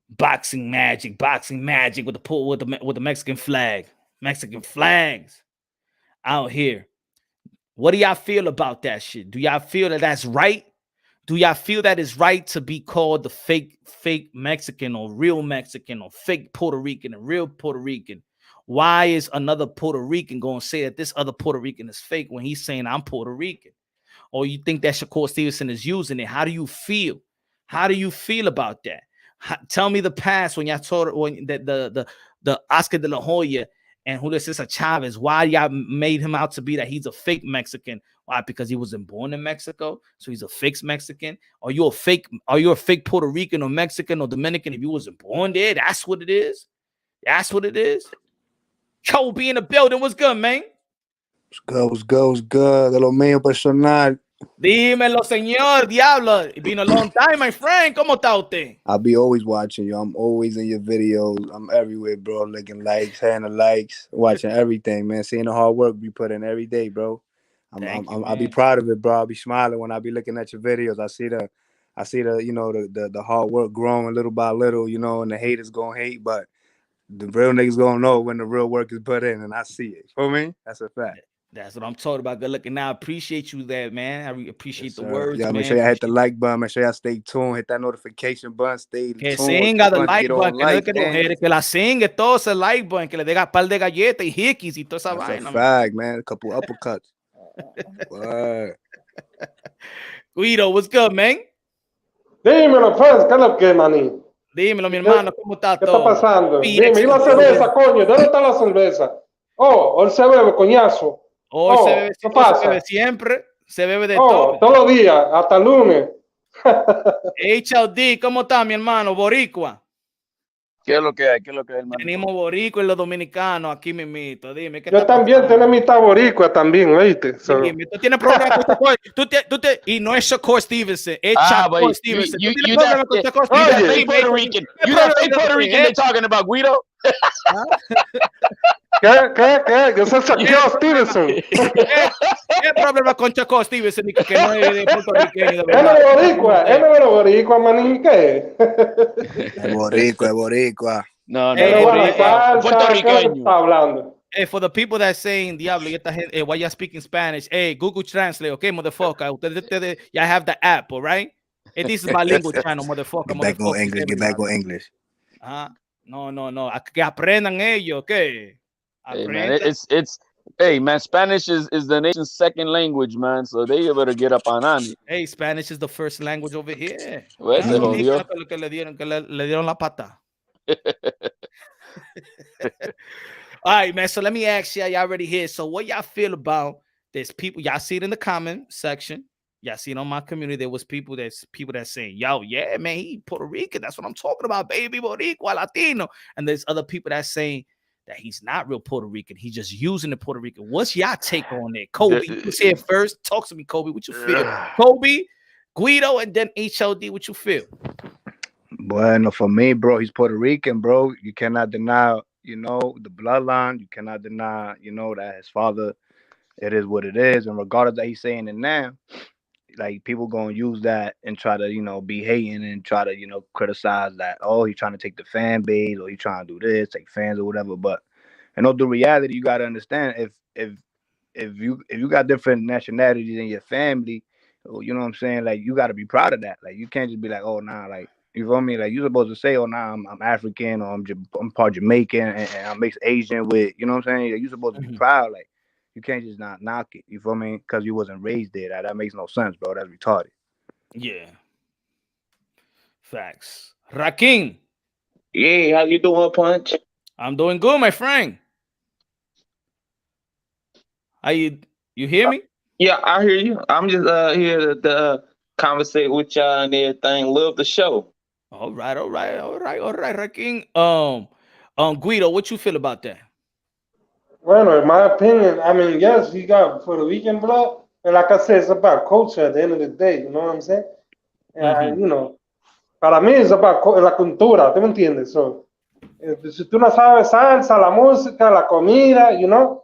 Boxing magic with the Mexican flag. Mexican flags out here. What do y'all feel about that shit? Do y'all feel that that's right? Do y'all feel that it's right to be called the fake Mexican or real Mexican or fake Puerto Rican and real Puerto Rican? Why is another Puerto Rican going to say that this other Puerto Rican is fake when he's saying I'm Puerto Rican? Or you think that Shakur Stevenson is using it? How do you feel? How do you feel about that? Tell me the past when y'all told when the Oscar de la Hoya and Julio Cesar Chavez. Why y'all made him out to be that he's a fake Mexican? Why? Because he wasn't born in Mexico, so he's a fake Mexican. Are you a fake Puerto Rican or Mexican or Dominican if you wasn't born there? That's what it is. That's what it is. Joe be in the building. What's good, man? What's good. De lo mío personal. Dímelo, señor, diablo. It's been a long time, my friend. ¿Cómo está usted? I'll be always watching you. I'm always in your videos. I'm everywhere, bro. Looking likes, hitting the likes, watching everything, man. Seeing the hard work we put in every day, bro. I'll be proud of it, bro. I'll be smiling when I be looking at your videos. I see the you know, the hard work growing little by little, you know, and the haters gonna hate, but the real niggas gonna know when the real work is put in, and I see it. For me, that's a fact. That's what I'm talking about. Good looking. Now, I appreciate you there, man. I really appreciate the words, yeah, man. make sure y'all hit the like button. Make sure y'all stay tuned. Hit that notification button. Stay que tuned. singa the like button. Que no es que mujeres, que la singa todo ese like button. Que le dé par de galletas y hickeys y toda esa vaina. That's a fact, man. A couple uppercuts. Guido, what's good, man? Dímelo, pues, ¿qué es lo que, maní? Dímelo, mi hermano, ¿cómo está ¿Qué está todo? pasando? Dime, PX ¿y la cerveza, coño? ¿Dónde está la cerveza? Oh, hoy se bebe, coñazo. Hoy se bebe, Oh, ¿qué hoy se bebe pasa? siempre, se bebe de todo. Oh, todos los días, hasta el lunes. HOD, ¿cómo está, mi hermano? Boricua. ¿Qué es lo que hay? ¿Qué es lo que hay, hermano? Tenemos boricua y los dominicanos aquí mismito. Dime, ¿qué Yo está también pasando? tengo mitad boricua también, ¿oíste? Dime, tú tienes problemas con Shakur. Y no es Shakur Stevenson, es But Shakur Stevenson. Tú tienes you problemas con Shakur you that Stevenson. fake Dime, Puerto Rican. ¿qué You that fake problema Puerto tú Rican they're talking about, Guido. ¿Qué? Yo soy Shakur Stevenson. ¿Qué problema con Shakur Stevenson que no es de puertorriqueño, de Él no verdad? es boricua, maní, ¿qué? Es boricua, es boricua. No, Él no va a la salsa, ¿qué es lo que puertorriqueño. está hablando? Hey, for the people that saying Diablo, y esta gente, why you speaking Spanish? Hey, Google Translate, okay, motherfucker. Ustedes, ya have the app, all right? Hey, this is bilingual channel, motherfucker. Get back on English, get back on English. No. Que aprendan ellos, ¿qué? Hey man, it's hey man, Spanish is the nation's second language, man. So they better get up on it. Hey, Spanish is the first language over here. Well, se jodió. Que le dieron la pata. All right, man. So let me ask y'all already here. So what y'all feel about this? People, y'all see it in the comment section. Y'all see it on my community. There was people that's saying, yo, yeah, man, he Puerto Rican. That's what I'm talking about, baby. Boricua, Latino. And there's other people that's saying that he's not real Puerto Rican. He's just using the Puerto Rican. What's y'all take on it? Kobe, you say it first. Talk to me, Kobe. What you feel? Kobe, Guido, and then HOD. What you feel? Bueno, for me, bro, he's Puerto Rican, bro. You cannot deny, you know, the bloodline. You cannot deny, you know, that his father, it is what it is. And regardless that he's saying it now, like people gonna use that and try to, you know, be hating and try to, you know, criticize that. Oh, he's trying to take the fan base, or he's trying to do this, take fans or whatever. But you know, the reality you gotta understand, if you got different nationalities in your family, you know what I'm saying? Like you gotta be proud of that. Like you can't just be like, oh nah, like you feel me? Like you're supposed to say, oh nah, I'm African, or I'm part Jamaican and I'm mixed Asian with, you know what I'm saying? Like, you're supposed to be proud. Like you can't just not knock it. You feel me? Because you wasn't raised there. That makes no sense, bro. That's retarded. Yeah. Facts. Rakim. Yeah, how you doing, Punch? I'm doing good, my friend. How you hear me? Yeah, I hear you. I'm just here to conversate with y'all and everything. Love the show. All right, Rakim. Guido, what you feel about that? Well, in my opinion, I mean, yes, he got Puerto Rican blood, and like I said, it's about culture at the end of the day. You know what I'm saying? And you know, para mí es about la cultura. ¿Tú me entiendes? So, si tú no sabes salsa, la música, la comida, you know,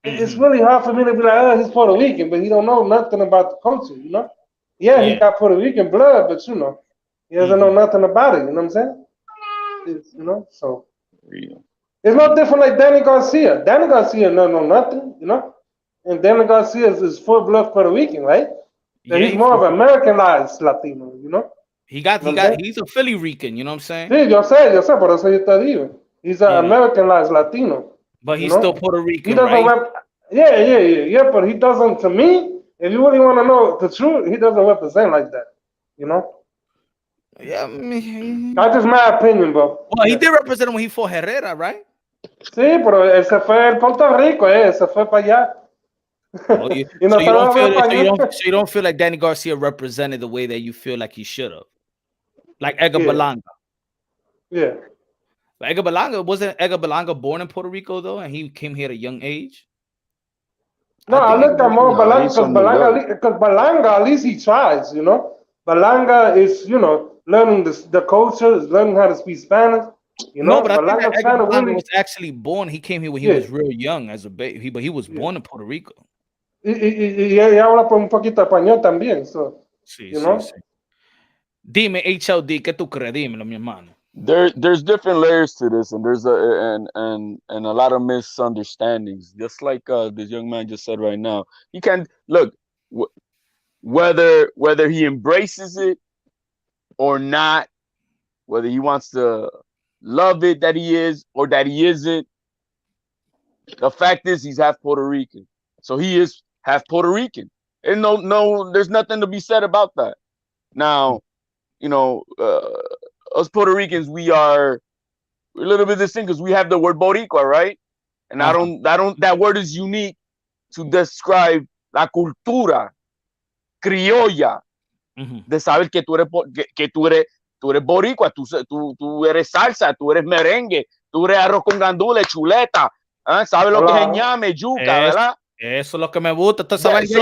it's really hard for me to be like, oh, he's Puerto Rican, but he don't know nothing about the culture. You know? Yeah, he got Puerto Rican blood, but you know, he doesn't know nothing about it. You know what I'm saying? You know, so. It's no different like Danny Garcia. Danny Garcia no know nothing, you know? And Danny Garcia is full-blood Puerto Rican, right? So he's more of an Americanized Latino, you know? He's a Philly Rican, you know what I'm saying? Sí, yo sé, por eso yo te digo. He's an Americanized Latino. But he's still Puerto Rican, he doesn't right? Yeah, but he doesn't, to me, if you really want to know the truth, he doesn't represent like that, you know? Yeah, I mean, that's just my opinion, bro. Well, he did represent him when he fought Herrera, right? Sí, pero él se fue a Puerto Rico, se fue para allá. Oh, so you don't feel like Danny Garcia represented the way that you feel like he should have, like Edgar Berlanga. Yeah. But wasn't Edgar Berlanga born in Puerto Rico though, and he came here at a young age? No, I looked at more Berlanga because Berlanga, at least he tries, you know. Berlanga is, you know, learning the culture, is learning how to speak Spanish. You know, no, but I think that Edgar Berlanga was actually born. He came here when he was real young as a baby, but he was born in Puerto Rico. Y habla un poquito español también, so, you know. Dime, HLD, ¿qué tú crees? Dímelo, mi hermano. There's different layers to this, and there's a lot of misunderstandings. Just like this young man just said right now, he can look whether he embraces it or not, whether he wants to love it that he is or that he isn't. The fact is, he's half Puerto Rican, so he is half Puerto Rican, and no, there's nothing to be said about that. Now, you know, us Puerto Ricans, we're a little bit distinct because we have the word Boricua, right? And that word is unique to describe la cultura criolla de saber que tú eres boricua, tú eres salsa, tú eres merengue, tú eres arroz con gandules, chuleta, ¿eh? ¿Sabes lo que es ñame, yuca, verdad? Eso es lo que me gusta. Entonces,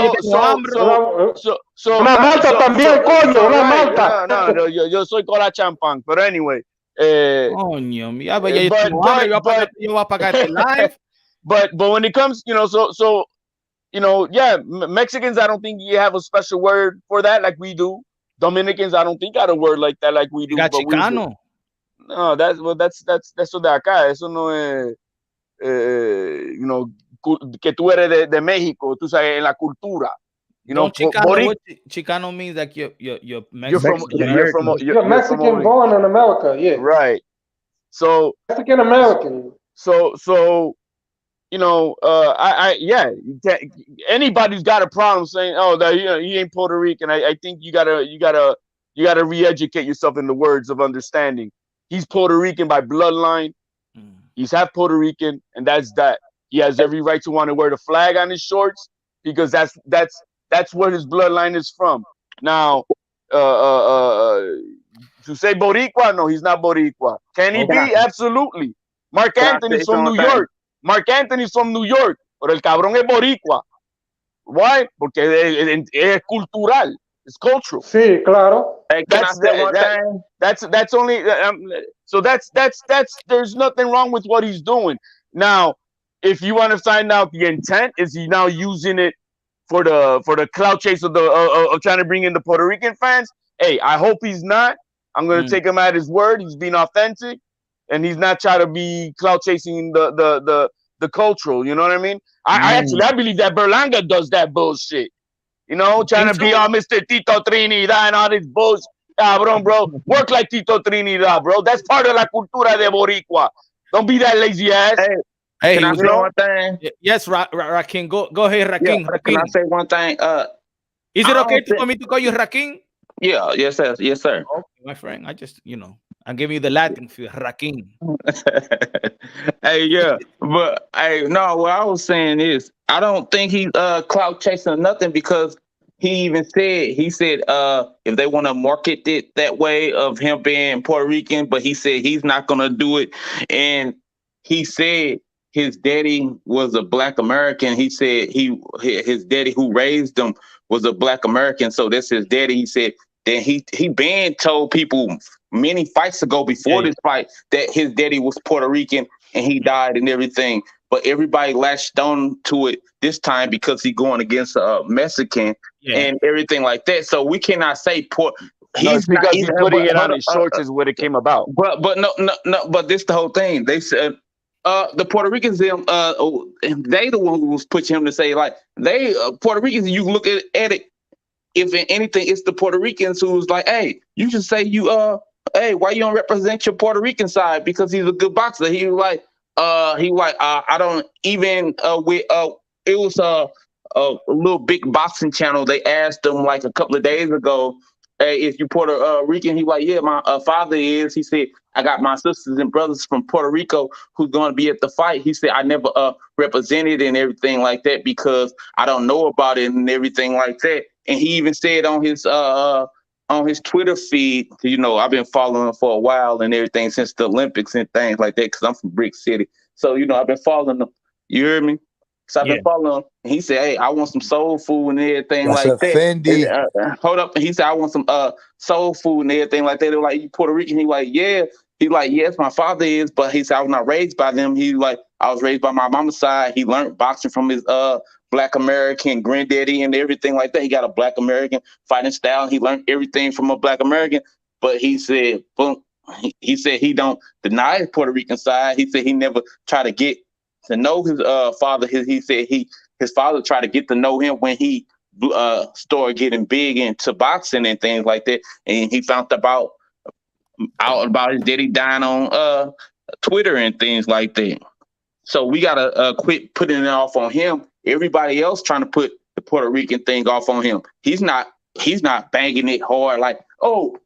una malta también, coño, una malta. No, yo soy cola champán, pero anyway. Coño, yo voy a pagar el live. But when it comes, you know, so you know, yeah, Mexicans, I don't think you have a special word for that like we do. Dominicans, I don't think got a word like that like we do. But Chicano. No, that's lo de acá. Eso no es, you know, que tú eres de México, tú sabes, en la cultura. You know, Chicano means like you're Mexican. You're Mexican born in America, yeah. Right. So Mexican American. So you know, yeah, anybody's got a problem saying, oh, that, you know, he ain't Puerto Rican. I think you gotta re-educate yourself in the words of understanding. He's Puerto Rican by bloodline. He's half Puerto Rican, and that's that. He has every right to want to wear the flag on his shorts because that's where his bloodline is from. Now, to say Boricua, no, he's not Boricua. Can he be? Absolutely. Mark Anthony's from New York. Mark Anthony's from New York, pero el cabrón es boricua. Why? Porque es cultural. It's cultural. Sí, claro. Hey, that's only so that's there's nothing wrong with what he's doing. Now, if you want to find out the intent, is he now using it for the clout chase of of trying to bring in the Puerto Rican fans? Hey, I hope he's not. I'm gonna take him at his word. He's being authentic. And he's not trying to be clout chasing the cultural, you know what I mean? I believe that Berlanga does that bullshit. You know, trying to be all Mr. Tito Trinidad and all this bullshit. Cabrón, bro. Work like Tito Trinidad, bro. That's part of la cultura de Boricua. Don't be that lazy ass. Hey, can I say one thing? Yes, Rakim. Go ahead, Rakim. Yeah, can I say one thing? Is it okay for me to call you Rakim? Yeah, yes, sir. Yes, sir. Okay, my friend. I just, you know, I'm giving you the Latin feel, Rakim. Hey, yeah, but hey, no, what I was saying is I don't think he's clout chasing or nothing because he said if they want to market it that way of him being Puerto Rican, but he said he's not gonna do it. And he said his daddy was a Black American. He said his daddy who raised him was a Black American, so that's his daddy. He said that he been told people many fights ago before this fight that his daddy was Puerto Rican and he died and everything. But everybody latched on to it this time because he's going against a Mexican and everything like that. So we cannot say he's putting it on his shorts is what it came about. But no. But this the whole thing. They said the Puerto Ricans, they the one who was pushing him to say like they Puerto Ricans. You look at it. If in anything, it's the Puerto Ricans who's like, hey, you should say hey, why you don't represent your Puerto Rican side? Because he's a good boxer. He was like, I don't even it was a little big boxing channel. They asked him like a couple of days ago, hey, if you Puerto Rican, he like, yeah, my father is. He said, I got my sisters and brothers from Puerto Rico who's going to be at the fight. He said, I never represented and everything like that because I don't know about it and everything like that. And he even said on his Twitter feed, you know, I've been following him for a while and everything since the Olympics and things like that because I'm from Brick City. So, you know, I've been following him. You hear me? So I've been following him. And he said, hey, I want some soul food and everything like that. And, hold up. And he said, I want some soul food and everything like that. They were like, you Puerto Rican? He like, yeah. He like, yes, my father is. But he said, I was not raised by them. He like, I was raised by my mama's side. He learned boxing from his Black American granddaddy and everything like that. He got a Black American fighting style. He learned everything from a Black American. But he said, boom, he said he don't deny his Puerto Rican side. He said he never tried to get to know his father. He said his father tried to get to know him when he started getting big into boxing and things like that. And he found out about his daddy dying on Twitter and things like that. So we gotta quit putting it off on him. Everybody else trying to put the Puerto Rican thing off on him. He's not banging it hard like, oh,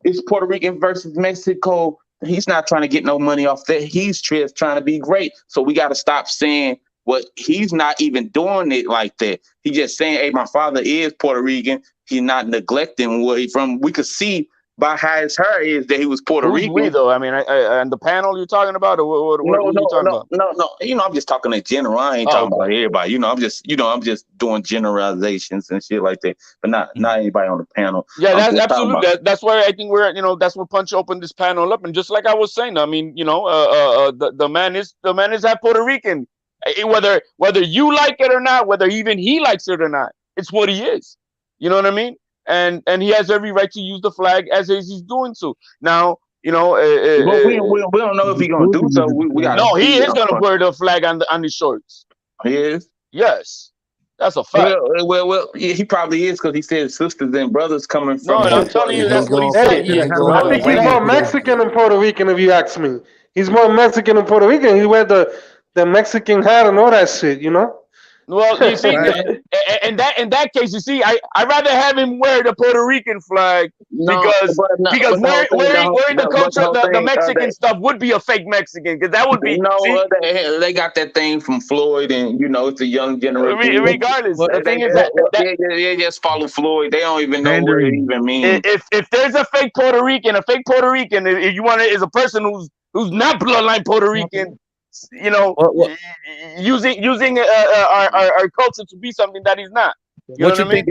it's Puerto Rican versus Mexico. He's not trying to get no money off that. He's just trying to be great. So we got to stop saying what he's not even doing it like that. He just saying, hey, my father is Puerto Rican. He's not neglecting where he's from. We could see by how his hair is that he was Puerto Who's Rican. we though? I mean, and the panel you're talking about, or what are you talking about? No. You know, I'm just talking in general. I ain't talking about everybody. You know, I'm just doing generalizations and shit like that. But not anybody on the panel. Yeah, that's absolutely. That's why I think we're, that's where Punch opened this panel up. And just like I was saying, I mean, the man is half Puerto Rican. Whether you like it or not, whether even he likes it or not, it's what he is. You know what I mean? And he has every right to use the flag as he's doing so. Now, but we don't know if he's gonna do so. We gotta he is gonna wear the flag on his shorts. He is? Yes. That's a fact. Well, he probably is, because he said sisters and brothers coming from. No, I'm telling you, that's what he said. I think he's more Mexican than Puerto Rican, if you ask me. He's more Mexican than Puerto Rican. He wear the Mexican hat and all that shit, you know? Well, you see, in that case, you see, I'd rather have him wear the Puerto Rican flag because wearing the culture, the Mexican stuff would be a fake Mexican, because that would be. They got that thing from Floyd, and it's a young generation. Regardless, the thing is that they just follow Floyd. They don't even know what it even means. If there's a fake Puerto Rican, if you want it, is a person who's not bloodline Puerto Rican. Using our culture to be something that he's not. You know what I mean?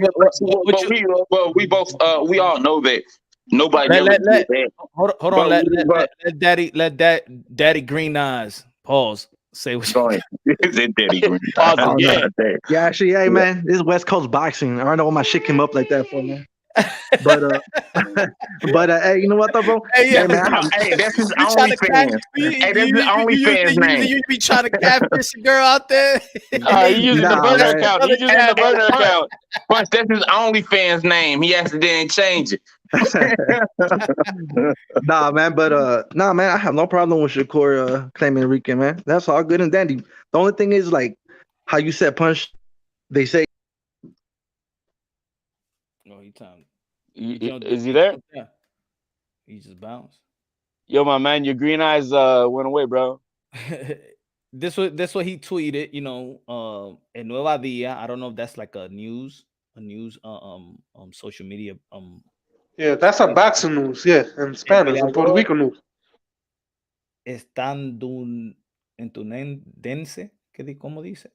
We all know that nobody. Hold on. Let Daddy Green Eyes pause. Say what's going. Is it Daddy Green? Yeah, actually, hey man, this is West Coast boxing. I don't know why my shit came up like that for, man. But hey, you know what though, bro? Hey, that's his OnlyFans. Hey, that's his OnlyFans name. You be trying to catfish a girl out there? He using the burner account. He's using the burner account. Plus, that's his OnlyFans name. He accidentally changed it. Nah, man, I have no problem with Shakur claiming Rican, man. That's all good and dandy. The only thing is, like, how you said Punch, they say. No, he time. Is he there? Yeah. He just bounced. Yo, my man, your green eyes went away, bro. This what he tweeted, en Nueva Dia. I don't know if that's like a news social media Yeah, that's a boxing news, yeah, in Spanish, in Puerto Rico news. Estadounidense, ¿cómo dice?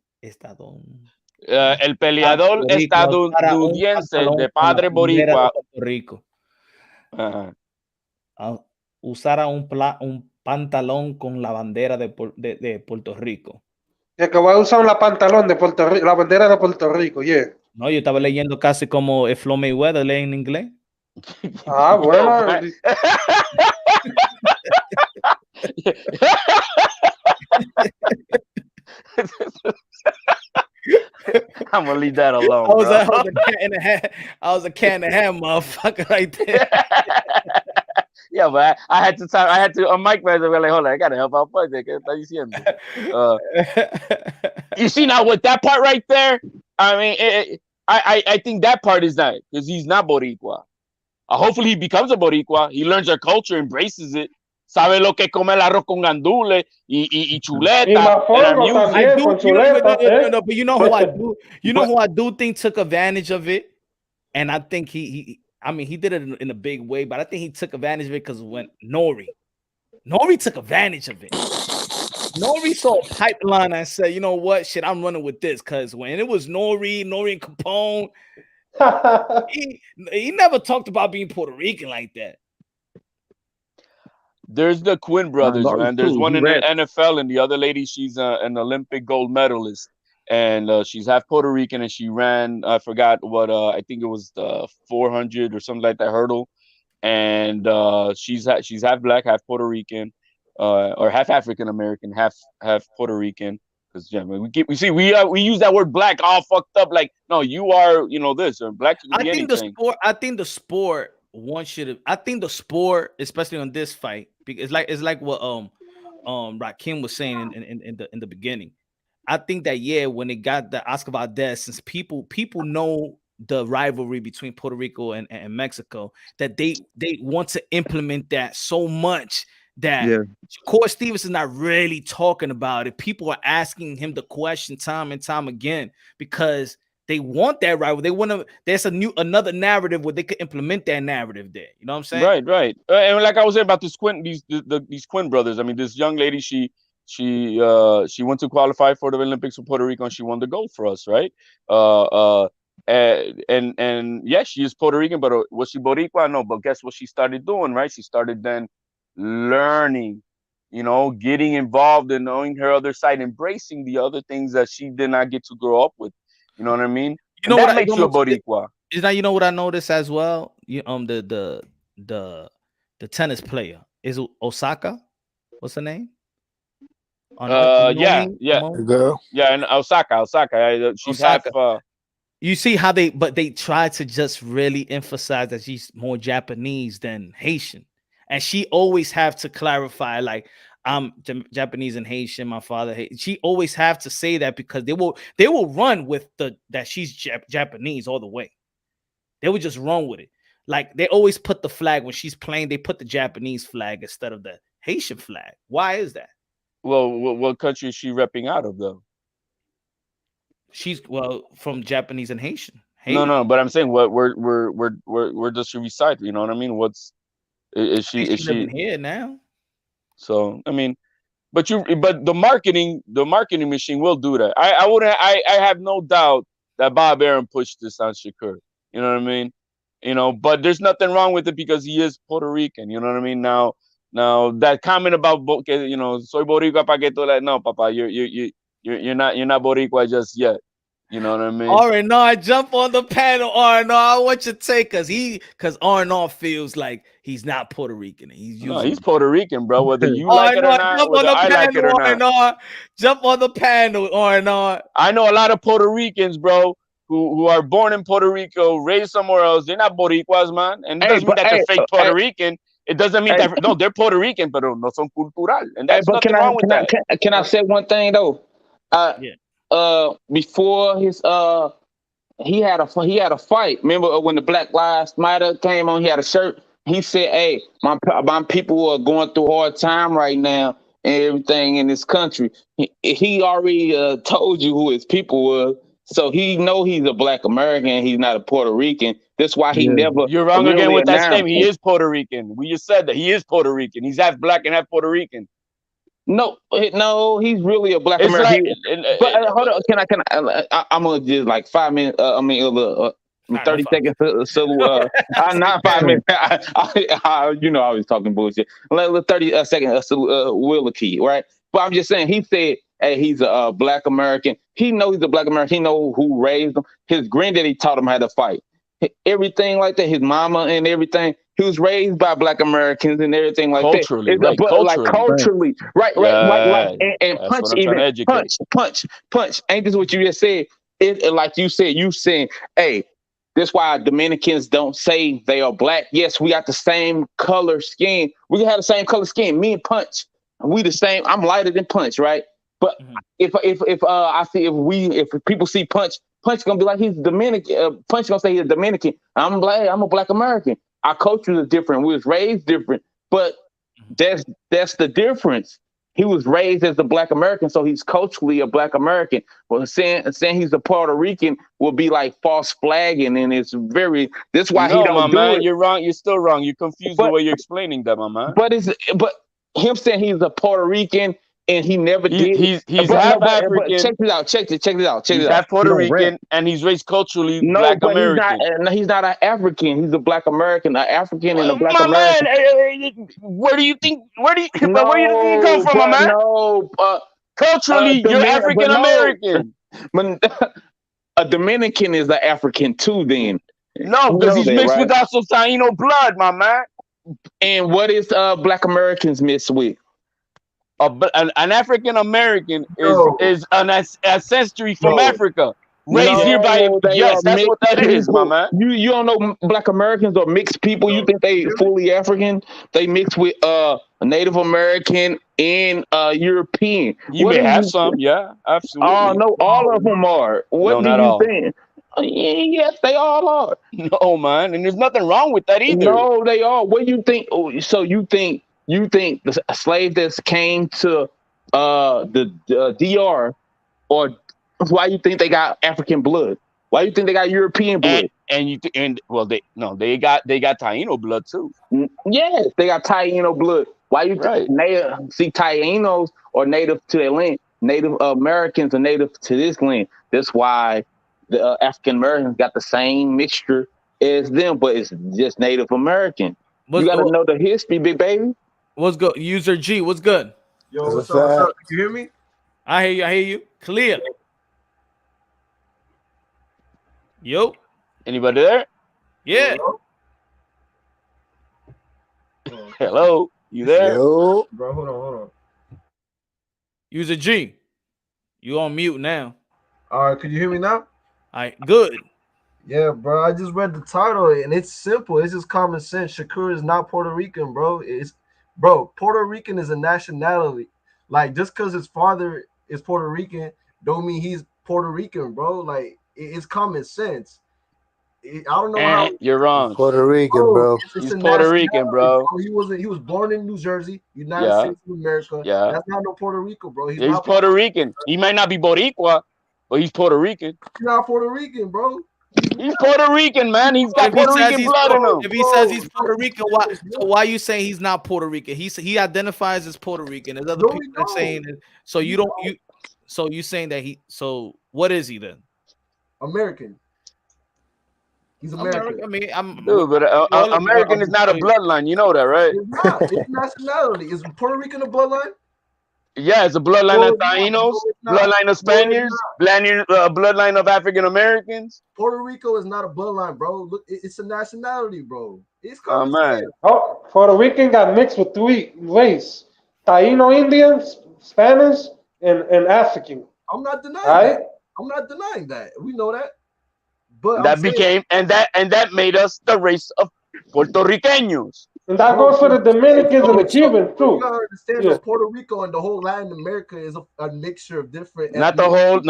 El peleador estadounidense de padre boricua. Puerto Rico. Usara un pantalón con la bandera de Puerto Rico. Yeah, que va a usar la pantalón de Puerto Rico, la bandera de Puerto Rico, yeah. No, yo estaba leyendo casi como Floyd Mayweather lee en inglés. Ah, bueno. I'm gonna leave that alone. I was a cat in the hat, motherfucker, right there. Yeah, but I had to on Mike man, like, hold on, I gotta help out Punch. You see now with that part right there, I mean, I think that part is not, because he's not Boricua. Hopefully he becomes a Boricua. He learns our culture, embraces it. Sabe lo que come el arroz con gandules y chuleta. But you know who I do. You know who I do think took advantage of it, and I think he did it in a big way, but I think he took advantage of it because when Nori took advantage of it. Nori saw a pipeline and said, you know what, shit, I'm running with this, because when it was Nori and Capone, he never talked about being Puerto Rican like that. There's the Quinn brothers, man. There's one in the NFL, and the other lady, she's an Olympic gold medalist, and she's half Puerto Rican, and she ran, I forgot what, I think it was the 400 or something like that hurdle, and she's half black, half Puerto Rican, or half African American, half Puerto Rican. Because we use that word black all fucked up. Like, no, you are, this or black. I think the sport. I think the sport, especially on this fight, because it's like what Rakim was saying in the beginning. I think that when it got the Oscar Valdez, since people know the rivalry between Puerto Rico and Mexico, that they want to implement that so much that Shakur Stevenson is not really talking about it. People are asking him the question time and time again because they want that rivalry. They want to. There's another narrative where they could implement that narrative there. You know what I'm saying? Right. And like I was saying about these Quinn brothers. I mean, this young lady, she went to qualify for the Olympics for Puerto Rico and she won the gold for us, right? And yes, she is Puerto Rican, but was she Boricua? No, but guess what she started doing, right? She started then learning, getting involved and knowing her other side, embracing the other things that she did not get to grow up with. You know what I mean? You know what makes you a Boricua. You know what I noticed as well? The tennis player is Osaka. What's her name? Yeah, girl. Yeah, and Osaka. She's Osaka. half. You see how they try to just really emphasize that she's more Japanese than Haitian, and she always have to clarify, like, I'm Japanese and Haitian. My father, she always have to say that because they will run with that she's Japanese all the way. They would just run with it. Like, they always put the flag when she's playing. They put the Japanese flag instead of the Haitian flag. Why is that? Well, what country is she repping out of though? She's from Japanese and Haitian. No, but I'm saying where does she reside? You know what I mean? Is she living here now? So I mean, but the marketing machine will do that. I have no doubt that Bob Aaron pushed this on Shakur. You know what I mean? But there's nothing wrong with it because he is Puerto Rican. You know what I mean? Now that comment about soy Boricua pa que tú la, no, papa, you're not Boricua just yet. You know what I mean? R&R, jump on the panel, R&R. I want your take because R&R feels like he's not Puerto Rican. He's Puerto Rican, bro. Whether you like it or not, whether I like it or not. Jump on the panel, R&R. I know a lot of Puerto Ricans, bro, who are born in Puerto Rico, raised somewhere else. They're not Boricuas, man. And it doesn't mean that they're fake Puerto Rican. It doesn't mean that no, they're Puerto Rican, but no son cultural. And that's nothing wrong with that. Can I say one thing though? Before his he had a fight. Remember when the Black Lives Matter came on? He had a shirt. He said, "Hey, my people are going through a hard time right now and everything in this country." He already told you who his people were, so he know he's a Black American. He's not a Puerto Rican. That's why he never. You're wrong really again with that statement. He is Puerto Rican. We just said that he is Puerto Rican. He's half Black and half Puerto Rican. No, he's really a Black American. But hold on, can I? I'm gonna just like 5 minutes. 30 seconds. Not 5 minutes. I was talking bullshit. 30 seconds. Willa key, right? But I'm just saying. He said, "Hey, he's a Black American. He knows he's a Black American. He knows who raised him. His granddaddy taught him how to fight. Everything like that. His mama and everything." He was raised by Black Americans and everything like culturally, that. Culturally, right. And punch. Ain't this what you just said? Like you saying, hey, that's why Dominicans don't say they are Black. Yes, we got the same color skin. We have the same color skin. Me and Punch, we the same. I'm lighter than Punch, right? But if people see Punch gonna be like he's Dominican. Punch gonna say he's a Dominican. I'm Black. I'm a Black American. Our culture is different. We was raised different, but that's the difference. He was raised as a Black American, so he's culturally a Black American. Well, saying he's a Puerto Rican will be like false flagging, and it's very. That's why he don't do it. You're wrong. You're still wrong. You're confused the way you're explaining that, my man. But him saying he's a Puerto Rican. And he never did. He's half African. Check this out. He's half Puerto Rican, and he's raised culturally Black American. He's not an African. He's a Black American. An African and a Black American. Man, where do you think you come from, my man? No, culturally, you're African American. A Dominican is an African too. Then no, because he's mixed with also Taino blood, my man. And what is Black Americans mixed with? An African American is an ancestry from Africa, raised here by yes, that's what that is, my man. You don't know Black Americans are mixed people. You think they fully African? They mix with Native American and European. You may have some, yeah, absolutely. Oh no, all of them are. What do you think? Yes, they all are. No, man, and there's nothing wrong with that either. No, they are. What do you think? Oh, so you think the slave that came to the DR, or why you think they got African blood? Why you think they got European blood? They got Taino blood too. Yes, they got Taino blood. Why you see Tainos are native to their land? Native Americans are native to this land. That's why the African Americans got the same mixture as them, but it's just Native American. You got to know the history, big baby. What's good? User G, what's good? Yo, what's up? Can you hear me? I hear you. Clear. Yo. Anybody there? Yeah. Hello? You there? Yo. Bro, hold on. User G, you on mute now. All right, can you hear me now? All right, good. Yeah, bro. I just read the title and it's simple. It's just common sense. Shakur is not Puerto Rican, bro. Puerto Rican is a nationality. Like, just because his father is Puerto Rican, don't mean he's Puerto Rican, bro. Like, it's common sense. I don't know how. You're wrong. Puerto Rican, bro. He's Puerto Rican, bro. He was born in New Jersey, United States of America. Yeah. That's not no Puerto Rico, bro. He's Puerto Rican. He might not be Boricua, but he's Puerto Rican. He's not Puerto Rican, bro. He's Puerto Rican, man. He's got Puerto Rican blood in him. If he says he's Puerto Rican, why are you saying he's not Puerto Rican? He identifies as Puerto Rican. There's other people that are saying it. So you saying that so what is he then? American. He's American. American is not a bloodline. You know that, right? It's not. It's nationality. Is Puerto Rican a bloodline? Yeah, it's a bloodline of Tainos, bloodline of Spaniards, bloodline of African Americans. Puerto Rico is not a bloodline, bro. Look, it's a nationality, bro. It's man. Oh, Puerto Rican got mixed with 3 races: Taino Indians, Spanish, and African. I'm not denying right? that. I'm not denying that. We know that. But that that made us the race of Puerto Ricanos. And that goes for the Dominicans and the Cubans too. You gotta understand that Puerto Rico and the whole Latin America is a mixture of different. Not the whole.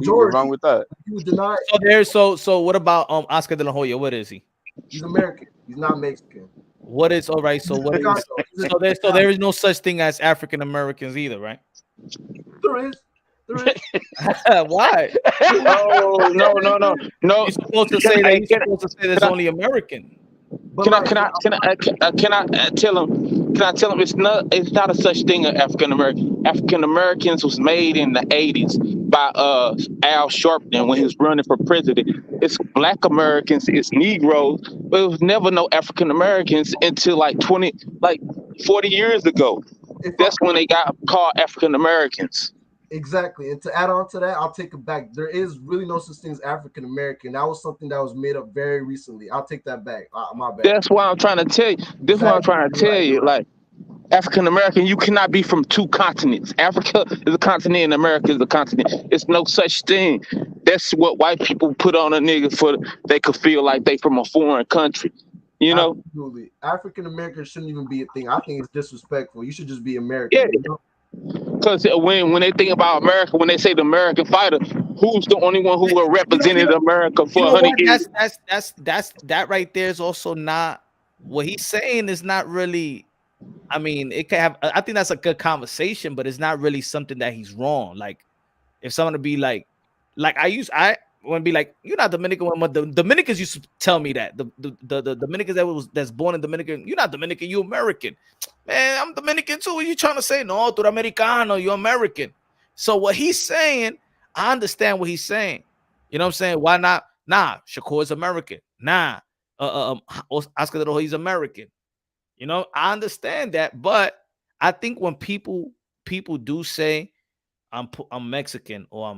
You're wrong with that. You deny. So what about Oscar de la Hoya? What is he? He's American. He's not Mexican. What is all right? So what is so there is no such thing as African Americans either, right? There is. Why? No. You're supposed to say that. You're supposed to say there's only American. Can I tell him it's not a such thing as African American. African Americans was made in the 80s by Al Sharpton when he was running for president. It's Black Americans, it's Negroes, but it was never no African Americans until like 40 years ago. That's when they got called African Americans. Exactly. And to add on to that, I'll take it back. There is really no such thing as African American. That was something that was made up very recently. I'll take that back. My bad. That's why I'm trying to tell you. This is what I'm trying to tell you. Like, African American, you cannot be from 2 continents. Africa is a continent and America is a continent. It's no such thing. That's what white people put on a nigga for they could feel like they from a foreign country. You know? Absolutely. African American shouldn't even be a thing. I think it's disrespectful. You should just be American. Yeah. You know? Because when they think about America, when they say the American fighter, who's the only one who represented America for 100 years? That right there is also not what he's saying. Is not really. I mean, it can have. I think that's a good conversation, but it's not really something that he's wrong. Like, if someone to be like I want to be like, you're not Dominican. The Dominicans used to tell me that the Dominicans that's born in Dominican, you're not Dominican, you American. Man, I'm Dominican too. What are you trying to say? No, tú Americano, you're American. So what he's saying, I understand what he's saying. You know what I'm saying? Why not? Nah, Shakur is American. Nah, Oscar de la Hoya is American. You know, I understand that, but I think when people do say I'm Mexican or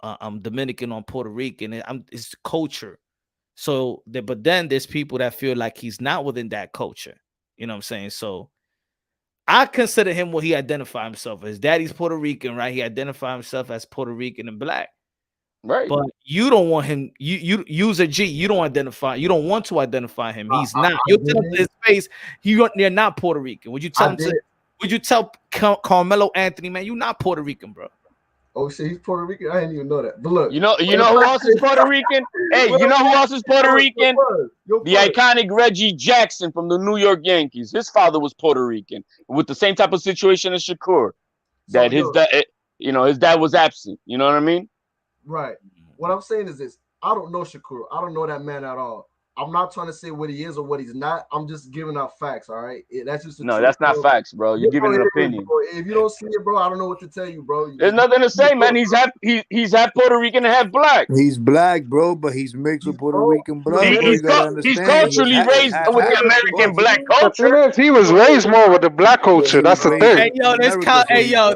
I'm Dominican or Puerto Rican, it's culture. So, but then there's people that feel like he's not within that culture. You know what I'm saying? So I consider him what he identified himself as. Daddy's Puerto Rican, right? He identified himself as Puerto Rican and Black. Right. But you don't want him, you use a G, you don't want to identify him. He's not. You'll tell him to his face, you're not Puerto Rican. Would you tell him would you tell Carmelo Anthony, man, you're not Puerto Rican, bro? Oh shit, he's Puerto Rican. I didn't even know that. But look, You know who else is Puerto Rican? Hey, you know who else is Puerto Rican? The iconic Reggie Jackson from the New York Yankees. His father was Puerto Rican with the same type of situation as Shakur. That his dad was absent. You know what I mean? Right. What I'm saying is this: I don't know Shakur. I don't know that man at all. I'm not trying to say what he is or what he's not. I'm just giving out facts. All right. That's just the truth, that's not bro. facts, bro. You're giving an opinion. If you don't see it, bro, I don't know what to tell you, bro. There's nothing to say, man. He's half Puerto Rican and half black. He's black, bro, but he's mixed with Puerto Rican blood. He's culturally raised with the American black culture. He was raised more with the black culture. That's the thing. Hey, yo,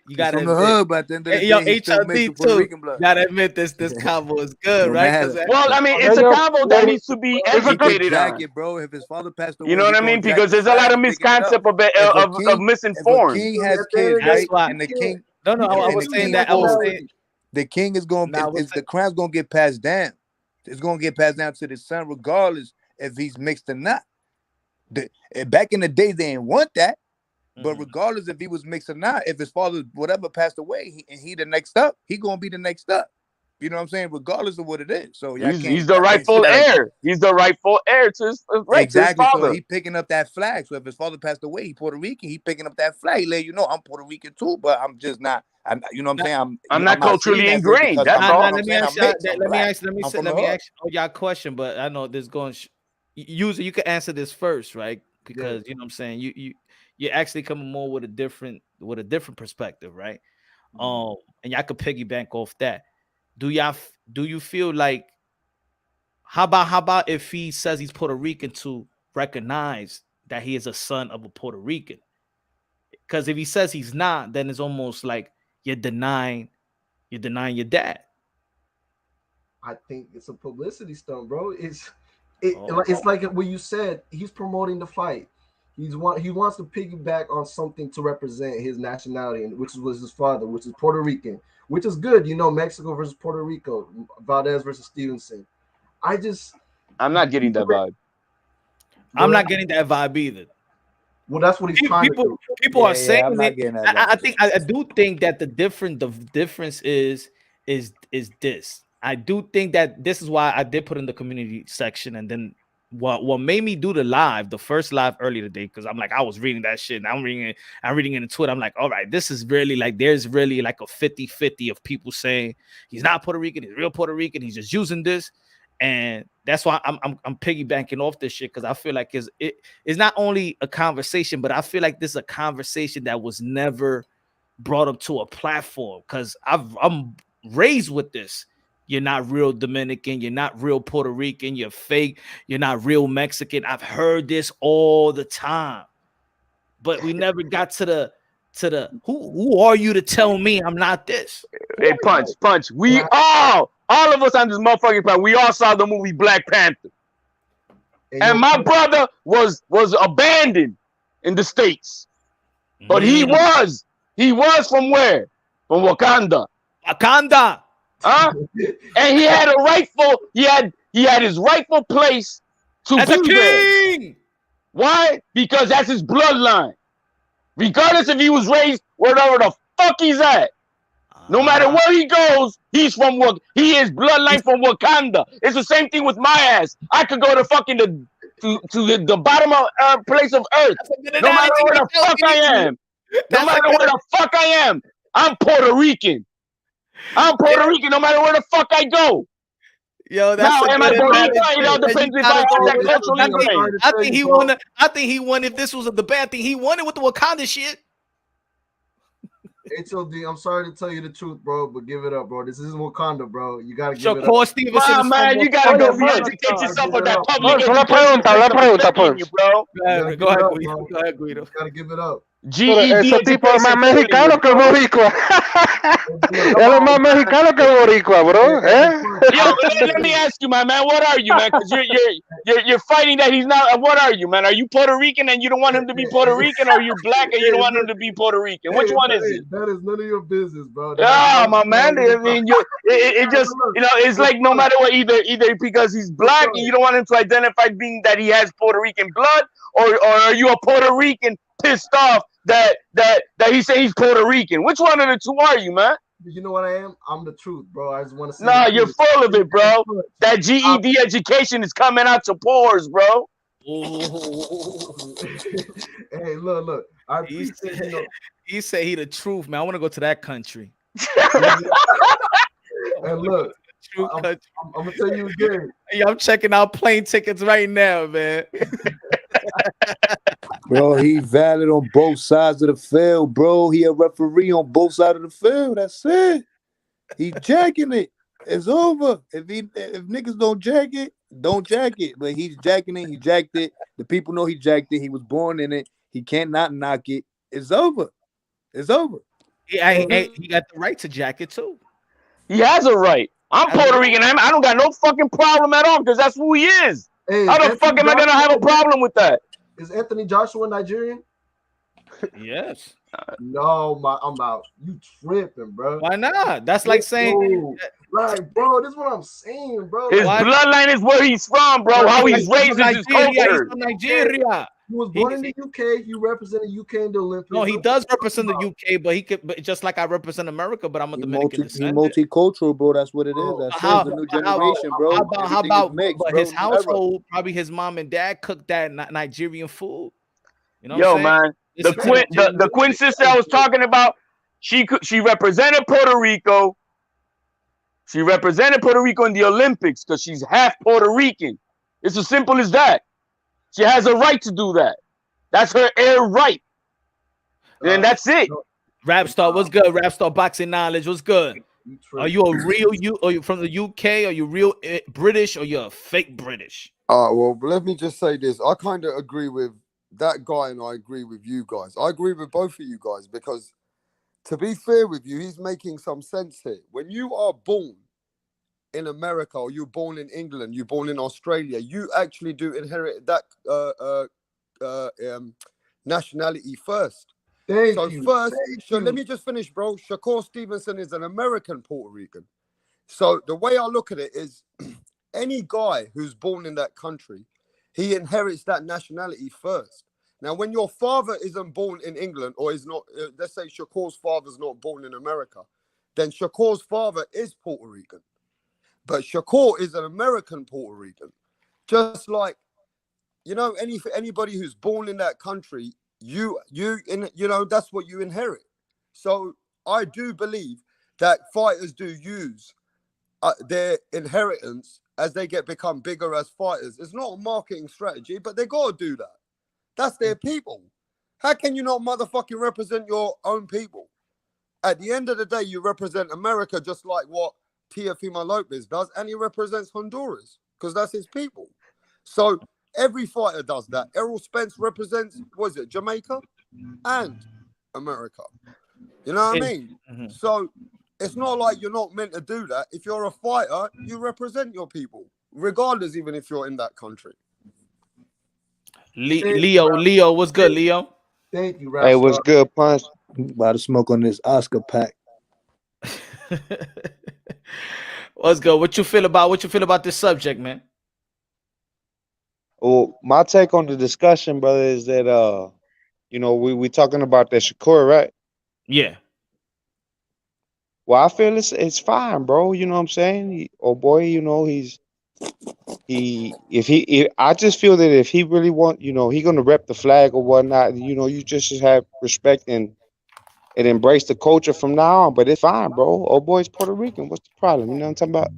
you gotta from the hood, but then HLD too. You gotta admit this combo is good, right? Well, I mean, it's a combo that needs to be educated on, bro. If his father passed away, you know what I mean? Because there's a lot of misconcept of misinformed. If a king has kids, right? And the king, I was saying that. I was saying the king is going. The crown's going to get passed down. It's going to get passed down to the son, regardless if he's mixed or not. Back in the day, they didn't want that. But regardless if he was mixed or not, if his father whatever passed away, he the next up, he gonna be the next up. You know what I'm saying? Regardless of what it is. So he's the rightful heir. He's the rightful heir to his exactly. To his father. So he picking up that flag. So if his father passed away, he Puerto Rican. He picking up that flag. He let you know I'm Puerto Rican too, but I'm just not. You know what I'm saying? I'm not culturally ingrained. That's all. Let me ask y'all a question. But I know this going. Usually you can answer this first, right? Because you know what I'm saying. You're actually coming more with a different perspective, right? And y'all could piggyback off that. Do you feel like how about if he says he's Puerto Rican to recognize that he is a son of a Puerto Rican? Because if he says he's not, then it's almost like you're denying your dad. I think it's a publicity stunt, bro. It's like what you said. He's promoting the fight. He wants to piggyback on something to represent his nationality, which was his father, which is Puerto Rican, which is good. You know, Mexico versus Puerto Rico, Valdez versus Stevenson. I'm not getting that vibe. I'm not getting that vibe either. Well, that's what he's trying to do. People are saying it. I do think that the difference is this. I do think that this is why I did put in the community section, and then what made me do the first live earlier today, because I'm like, I was reading that shit and I'm reading it in Twitter. I'm like, all right, this is really like, there's really like a 50-50 of people saying he's not Puerto Rican, he's real Puerto Rican, he's just using this. And that's why I'm piggybacking off this shit, because I feel like it's not only a conversation, but I feel like this is a conversation that was never brought up to a platform, because I'm raised with this. You're not real Dominican. You're not real Puerto Rican. You're fake. You're not real Mexican. I've heard this all the time, but we never got to the who are you to tell me I'm not this? Hey, punch. We all of us on this motherfucking planet, we all saw the movie Black Panther, and my brother was abandoned in the States, but he was from where? From Wakanda. Huh? And he had his rightful place to as be a king. There. Why? Because that's his bloodline. Regardless if he was raised wherever the fuck he's at. No matter where he goes, he is bloodline from Wakanda. It's the same thing with my ass. I could go to fucking the bottom of place of earth. No matter where the fuck I am. No matter where the fuck I am. I'm Puerto Rican. I'm Puerto Rican no matter where the fuck I go. Yo, that's now, am I Puerto Rican? It all depends if I have that cultural ingrained. I think he won. If this was the bad thing, he won it with the Wakanda shit. HOD, I'm sorry to tell you the truth, bro, but give it up, bro. This isn't Wakanda, bro. You gotta give it up. Shakur Stevenson, man, you gotta go re-educate yourself on that public Una pregunta, bro. Go ahead, Guido. You gotta give it up. Ese tipo es más mexicano que boricua. Él es más mexicano que boricua, bro. Yo, let me ask you, my man, what are you, man? Because you're fighting that he's not. What are you, man? Are you Puerto Rican and you don't want him to be Puerto Rican, or are you black and you don't want him to be Puerto Rican? Which one is it? That is none of your business, bro. Yeah, my man. I mean, it just, it's like no matter what, either because he's black and you don't want him to identify being that he has Puerto Rican blood, or are you a Puerto Rican pissed off that he say he's Puerto Rican. Which one of the two are you, man? You know what I am? I'm the truth, bro. I just want to say. Nah, you're full of it, bro. That GED education is coming out your pores, bro. Hey, look. I appreciate, you know. He said he the truth, man. I want to go to that country. And look, I'm gonna tell you again. Hey, I'm checking out plane tickets right now, man. Bro, he valid on both sides of the field, bro. He a referee on both sides of the field. That's it. He jacking it. It's over. If niggas don't jack it, don't jack it. But he's jacking it. He jacked it. The people know he jacked it. He was born in it. He can't not knock it. It's over. It's over. He got the right to jack it too. He has a right. I'm Puerto Rican. I don't got no fucking problem at all because that's who he is. Hey, how the fuck am I gonna have a problem with that? Is Anthony Joshua Nigerian? Yes. No, I'm out. You tripping, bro? Why not? That's like saying, like, bro, this is what I'm saying, bro. His bloodline is where he's from, bro. How he's raised is his culture. He's from Nigeria. He was born in the UK. He represented UK in the Olympics. No, he does represent the UK, but he could, but just like I represent America, but I'm a Dominican descendant. Multicultural, bro. That's what it is. That's the new generation, bro. How about but his household? Probably his mom and dad cooked that Nigerian food. You know, yo, man. The Quinn sister I was talking about, she represented Puerto Rico. She represented Puerto Rico in the Olympics because she's half Puerto Rican. It's as simple as that. She has a right to do that. That's her air right. And that's it. Rap star, what's good? Rap star boxing knowledge, what's good? Are you a real Are you from the UK? Are you real British or you're a fake British? Well, let me just say this. I kind of agree with that guy and I agree with you guys. I agree with both of you guys because to be fair with you, he's making some sense here. When you are born in America or you're born in England, you're born in Australia, you actually do inherit that nationality first. Thank so you. First, let me just finish, bro. Shakur Stevenson is an American Puerto Rican. So the way I look at it is any guy who's born in that country, he inherits that nationality first. Now, when your father isn't born in England or is not, let's say Shakur's father's not born in America, then Shakur's father is Puerto Rican. But Shakur is an American Puerto Rican. Just like, you know, anybody who's born in that country, you know, that's what you inherit. So I do believe that fighters do use their inheritance as they become bigger as fighters. It's not a marketing strategy, but they got to do that. That's their people. How can you not motherfucking represent your own people? At the end of the day, you represent America just like what Teofimo Lopez does, and he represents Honduras because that's his people. So every fighter does that. Errol Spence represents, what is it, Jamaica and America. You know what I mean? Mm-hmm. So it's not like you're not meant to do that. If you're a fighter, you represent your people, regardless, even if you're in that country. Leo, what's good, Leo? Thank you, Hey, what's good, Punch? About to smoke on this Oscar pack. What's good? What you feel about this subject, man? Well, my take on the discussion, brother, is that you know, we talking about that Shakur, right? Yeah. Well, I feel it's fine, bro. You know what I'm saying? You know, I just feel that if he really he gonna rep the flag or whatnot, you know, you just have respect and embrace the culture from now on. But it's fine, bro. Old boy's Puerto Rican. What's the problem? You know what I'm talking about?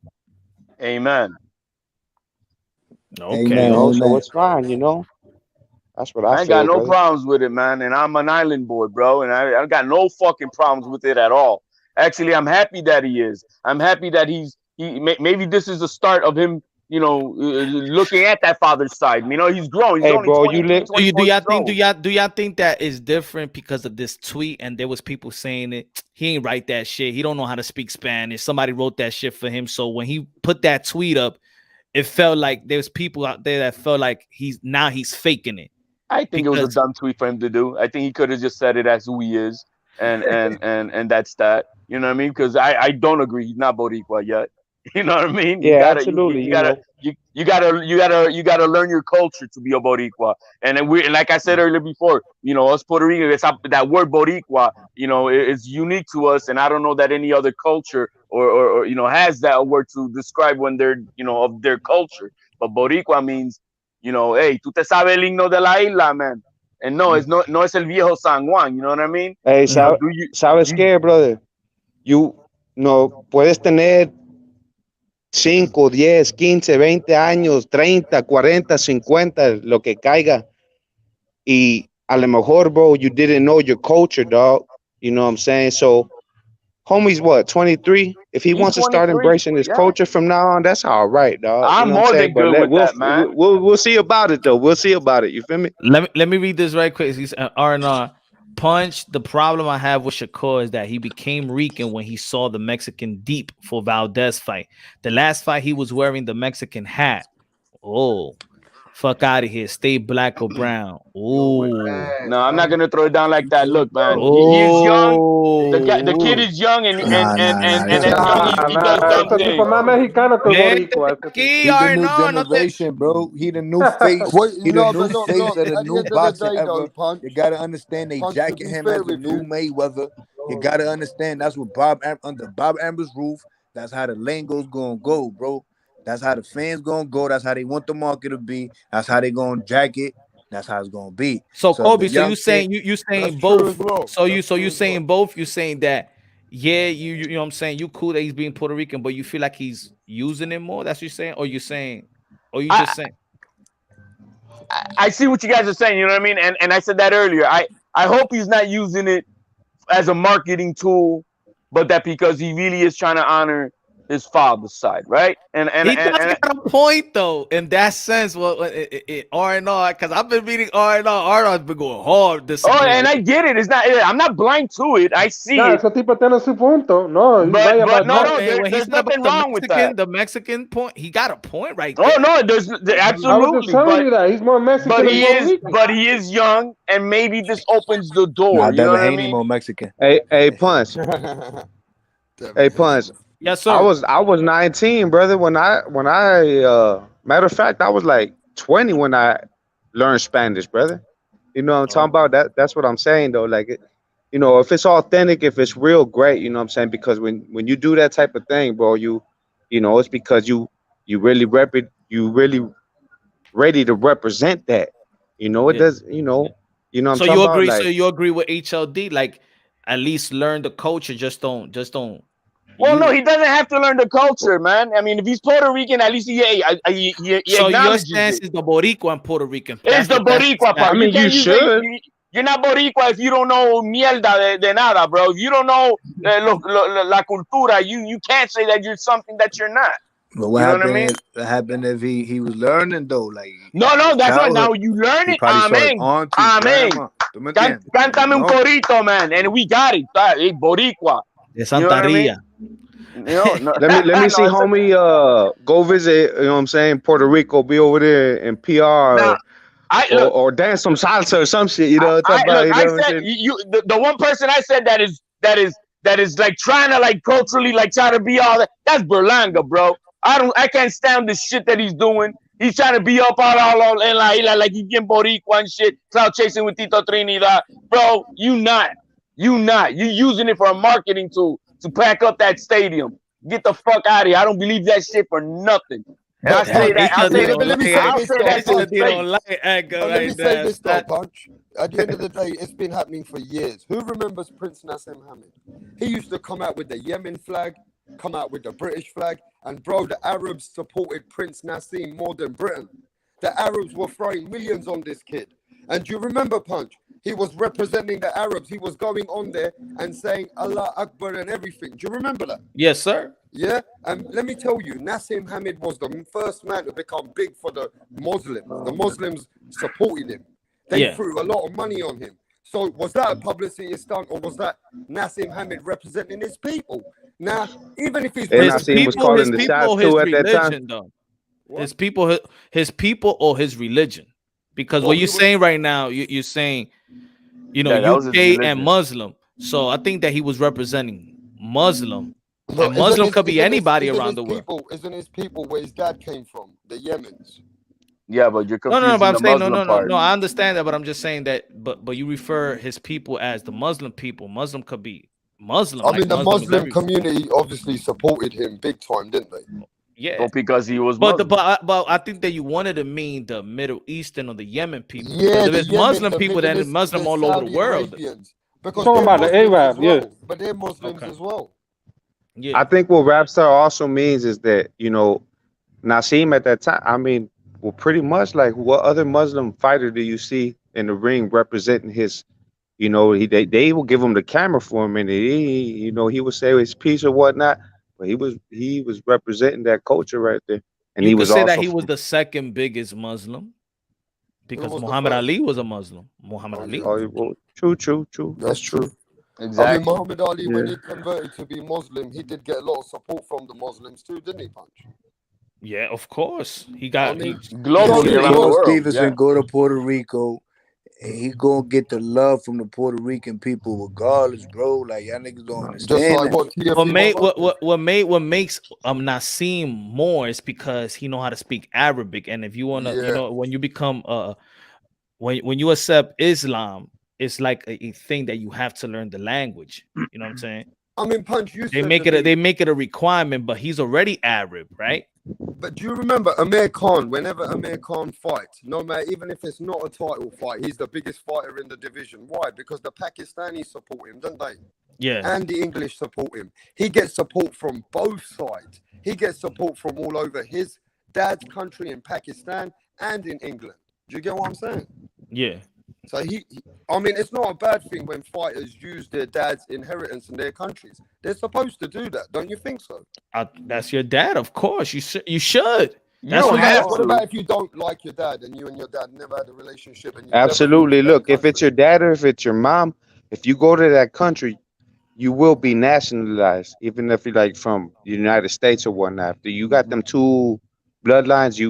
Amen. Okay. You know, so it's fine, you know. That's what I ain't got no problems with it, man. And I'm an island boy, bro. And I got no fucking problems with it at all. Actually, I'm happy that he is. I'm happy that maybe this is the start of him, you know, looking at that father's side. You know, he's growing. He's only bro, 20, do y'all think that is different because of this tweet? And there was people saying it. He ain't write that shit. He don't know how to speak Spanish. Somebody wrote that shit for him. So when he put that tweet up, it felt like there's people out there that felt like he's faking it. I think it was a dumb tweet for him to do. I think he could have just said it as who he is, and that's that. You know what I mean? Because I don't agree. He's not Boricua yet. You know what I mean? Yeah, absolutely. You gotta learn your culture to be a Boricua. And then and like I said earlier before, you know, us Puerto Rican, that word Boricua, you know, is unique to us, and I don't know that any other culture or you know has that word to describe when they're, you know, of their culture. But Boricua means, you know, hey, tú te sabes el himno de la isla, man. And no, it's no es el viejo San Juan, you know what I mean? Hey, You know, ¿sabes qué, brother? You no puedes tener 5, 10, 15, 20 años, 30, 40, 50, lo que caiga. Y a lo mejor, bro, you didn't know your culture, dog. You know what I'm saying? So, homie's what, 23? If he wants to start 23, embracing his culture from now on, that's all right, dog. I'm you know more what I'm saying? than good with that, man. We'll see about it, though. We'll see about it. You feel me? Let me read this right quick. He's R&R. Punch, the problem I have with Shakur is that he became Rican when he saw the Mexican deep for Valdez fight. The last fight, he was wearing the Mexican hat. Oh, fuck out of here. Stay black or brown. Oh, no, I'm not gonna throw it down like that. Look, man, he's young. The kid is young, and as young he does dumb Ese tipo things. más mexicano que boricua. He the new generation, bro. He the new face. He the new face of the new boxing ever. You gotta understand they jacket him as the new Mayweather. You gotta understand that's what under Bob Amber's roof. That's how the lingo's gonna go, bro. That's how the fans gonna go. That's how they want the market to be. That's how they gonna jacket. That's how it's gonna be. So Kobe, so young you saying kid- you saying both. So you saying both. You saying that yeah, you know what I'm saying, you cool that he's being Puerto Rican, but you feel like he's using it more. That's what you're saying, or you saying, or you just saying. I see what you guys are saying. You know what I mean? And I said that earlier. I hope he's not using it as a marketing tool, but that because he really is trying to honor his father's side, right? And He does got a point though in that sense. Well, R&R, because I've been reading R&R. R&R's been going hard this. Oh, and I get it. It's not. I'm not blind to it. I see it. Ese tipo tiene su punto. No, but no, he's nothing wrong with that. The Mexican point, he got a point right there. Oh no, there's absolutely. I was just telling you that he's more Mexican but he is young, and maybe this opens the door. Nah, you know what I Devin mean? ain't more Mexican. Hey, Punch. Hey, Punch. Yes, sir. I was 19, brother. When I matter of fact, I was like 20 when I learned Spanish, brother. You know what I'm talking about? That's what I'm saying though. Like, you know, if it's authentic, if it's real, great. You know what I'm saying? Because when you do that type of thing, bro, you know, it's because you really ready to represent that. You know, it does. You know what I'm talking about? Agree? Like, so you agree with HLD? Like, at least learn the culture. Just don't. Well, no, he doesn't have to learn the culture, man. I mean, if he's Puerto Rican, at least he so your acknowledges stance is the Boricua and Puerto Rican. It's the Boricua part. I mean, you should. You're not Boricua if you don't know mierda de nada, bro. If you don't know la cultura, you can't say that you're something that you're not. But what happened if he was learning though? Like no, that's right. Now you learn it. Amen. Cántame un corito, man, and we got it. Hey, Boricua. De Santa Ria. Let me see homie go visit, you know what I'm saying, Puerto Rico, be over there in PR or dance some salsa or some shit, you know what I'm talking about? I said the one person I said that is like trying to like culturally like try to be all that, that's Berlanga, bro. I can't stand the shit that he's doing. He's trying to be up all in la isla like he's getting Boricua and shit, cloud chasing with Tito Trinidad. Bro, you using it for a marketing tool to pack up that stadium. Get the fuck out of here. I don't believe that shit for nothing. And I say that. Let me say this though, Punch. At the end of the day, it's been happening for years. Who remembers Prince Nassim Hamid? He used to come out with the Yemen flag, come out with the British flag, and bro, the Arabs supported Prince Nassim more than Britain. The Arabs were throwing millions on this kid. And do you remember, Punch? He was representing the Arabs. He was going on there and saying Allah Akbar and everything. Do you remember that? Yes, sir. Yeah. And let me tell you, Nassim Hamid was the first man to become big for the Muslims. The Muslims supported him. They threw a lot of money on him. So was that a publicity stunt, or was that Nassim Hamid representing his people? Now, even if he's Nassim was calling the shots too at that time. Though. His people or his religion. Because what you're saying right now, you're saying, you know, UK and Muslim. So I think that he was representing Muslim But Muslim could be anybody around the world. Isn't his people where his dad came from? The Yemens. Yeah, but you're No, confusing but I'm the saying Muslim part. no. I understand that, but I'm just saying that. But you refer his people as the Muslim people. Muslim could be Muslim. I mean, the Muslim every... community obviously supported him big time, didn't they? Yeah, but because he was but Muslim. but I think that you wanted to mean the Middle Eastern or the Yemen people. Yeah, if it's Muslim people, then it's Muslim all over the world. Because talking about the Arab, well, yeah. but they're Muslims as well. Yeah, I think what rap star also means is that, you know, Nassim at that time, I mean, well, pretty much like what other Muslim fighter do you see in the ring representing his, you know, they will give him the camera for him and he would say his piece or whatnot, but he was representing that culture right there. And you he could was say also that he was the second biggest Muslim because Muhammad Ali was a Muslim. Muhammad Ali. True. That's true. Exactly. I mean, Muhammad Ali, when he converted to be Muslim, he did get a lot of support from the Muslims too, didn't he, Punch? Yeah, of course. He got globally around the Shakur world. Stevenson go to Puerto Rico, and he gonna get the love from the Puerto Rican people regardless, bro. Like y'all niggas don't understand. What makes Nassim more is because he know how to speak Arabic, and if you wanna, you know, when you become when you accept Islam, it's like a thing that you have to learn the language. You know what I'm saying? I mean, Punch, they make it a requirement, but he's already Arab, right? But do you remember Amir Khan? Whenever Amir Khan fights, no matter, even if it's not a title fight, he's the biggest fighter in the division. Why? Because the Pakistanis support him, don't they? Yeah. And the English support him. He gets support from both sides. He gets support from all over his dad's country in Pakistan and in England. Do you get what I'm saying? Yeah. So I mean, it's not a bad thing when fighters use their dad's inheritance in their countries. They're supposed to do that, don't you think so? That's your dad, of course. You should. What about if you don't like your dad and you and your dad never had a relationship? And absolutely. Look, if it's your dad or if it's your mom, if you go to that country, you will be nationalized, even if you're like from the United States or whatnot. If you got them two bloodlines,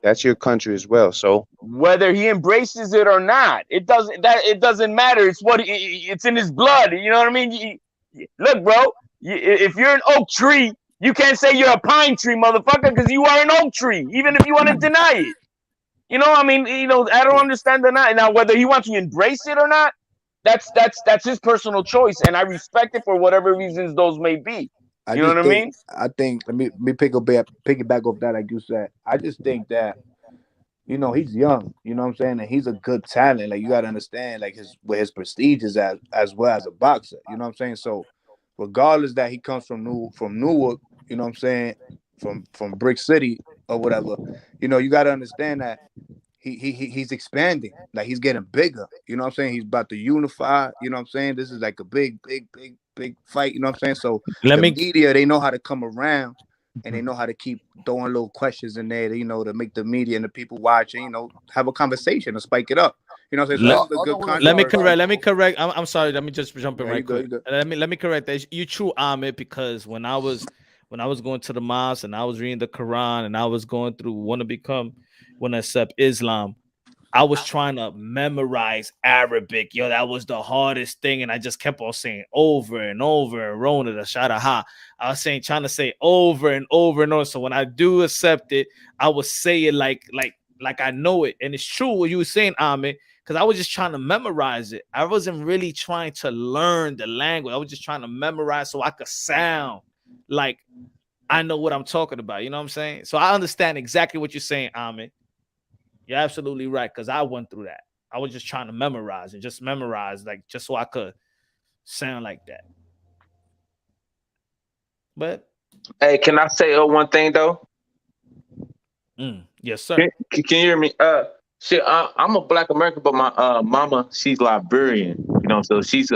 that's your country as well. So whether he embraces it or not, it doesn't matter. It's it's in his blood. You know what I mean? Look, bro, if you're an oak tree, you can't say you're a pine tree, motherfucker, because you are an oak tree, even if you want to deny it. You know, I mean, I don't understand now whether he wants to embrace it or not. That's his personal choice, and I respect it for whatever reasons those may be. You know what I mean? I think let me piggyback off that, like you said. I just think that, you know, he's young, you know what I'm saying, and he's a good talent. Like you gotta understand, like where his prestige is as well as a boxer. You know what I'm saying? So regardless that he comes from Newark, you know what I'm saying, from Brick City or whatever, you know, you gotta understand that he's expanding, like he's getting bigger. You know what I'm saying? He's about to unify. You know what I'm saying? This is like a big fight. You know what I'm saying? So media, they know how to come around, and they know how to keep throwing little questions in there, to make the media and the people watching, have a conversation and spike it up. You know what I'm saying? So let me correct. I'm sorry. Let me just jump in quick. Let me correct that. You true, Ahmed, because when I was going to the mosque and I was reading the Quran and I was going through want to accept Islam, I was trying to memorize Arabic. Yo, that was the hardest thing. And I just kept on saying over and over and Rona the Shadaha. I was trying to say over and over and over. So when I do accept it, I would say it like I know it. And it's true what you were saying, Ahmed, because I was just trying to memorize it. I wasn't really trying to learn the language. I was just trying to memorize so I could sound like I know what I'm talking about. You know what I'm saying? So I understand exactly what you're saying, Ahmed. You're absolutely right, because I went through that. I was just trying to memorize and just so I could sound like that. But hey, can I say one thing though? Yes, sir. Can you hear me? I'm a Black American, but my mama, she's Liberian. So she's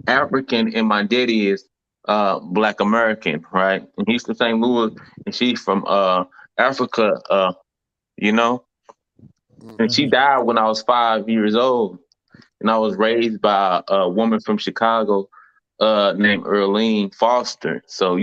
African, and my daddy is Black American, right? And he's from St. Louis, and she's from Africa. And she died when I was 5 years old, and I was raised by a woman from Chicago named Earlene Foster. So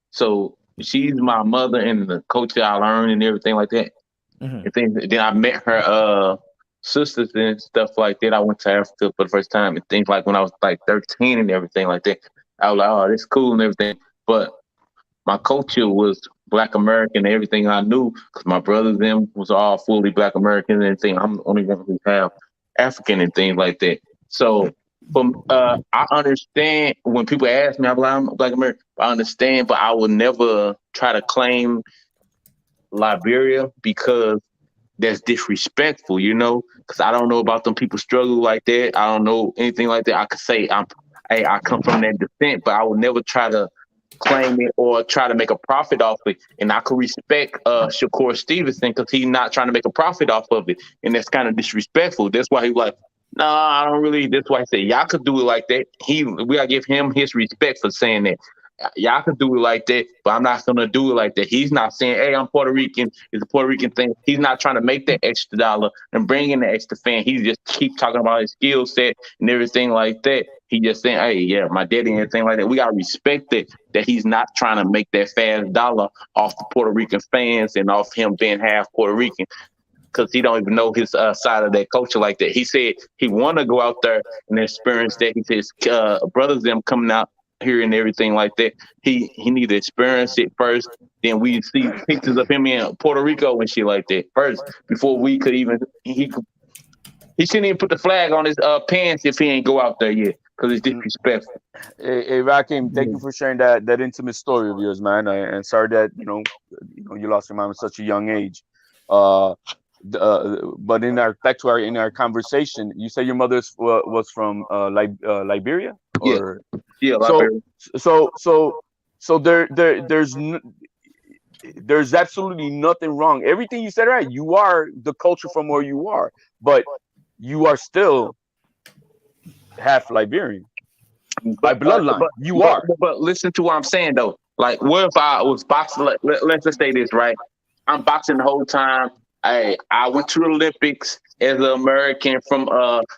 so she's my mother and the culture I learned and everything like that. And then I met her sisters and stuff like that. I went to Africa for the first time and things like when I was like 13 and everything like that. I was like, oh, that's cool and everything. But my culture was Black American. Everything I knew, because my brothers them was all fully Black American and everything. I'm the only one who have African and things like that. So I understand when people ask me, I'm Black American. I understand, but I will never try to claim Liberia because that's disrespectful, you know, because I don't know about them people struggle like that. I don't know anything like that. I could say I come from that descent, but I would never try to claim it or try to make a profit off it. And I could respect Shakur Stevenson because he's not trying to make a profit off of it, and that's kind of disrespectful. That's why he was like, no, I don't really. That's why I say y'all could do it like that. We gotta give him his respect for saying that. Y'all can do it like that, but I'm not gonna do it like that. He's not saying, "Hey, I'm Puerto Rican." It's a Puerto Rican thing. He's not trying to make that extra dollar and bring in the extra fan. He just keep talking about his skill set and everything like that. He just saying, "Hey, yeah, my daddy," and everything like that. We gotta respect it that he's not trying to make that fast dollar off the Puerto Rican fans and off him being half Puerto Rican, because he don't even know his side of that culture like that. He said he want to go out there and experience that. He says brothers them coming out here and everything like that. He need to experience it first. Then we see pictures of him in Puerto Rico and shit like that first before we could even he shouldn't even put the flag on his pants if he ain't go out there yet, because it's disrespectful. Hey, Rakim, thank you for sharing that intimate story of yours, man. And sorry that you lost your mom at such a young age. But in our conversation, you said your mother was from Liberia, or yeah, Liberia. So there's absolutely nothing wrong. Everything you said, right? You are the culture from where you are, but you are still half Liberian by bloodline. You are. But listen to what I'm saying though. Like, what if I was boxing? Let's just say this, right? I'm boxing the whole time. I went to the Olympics as an American from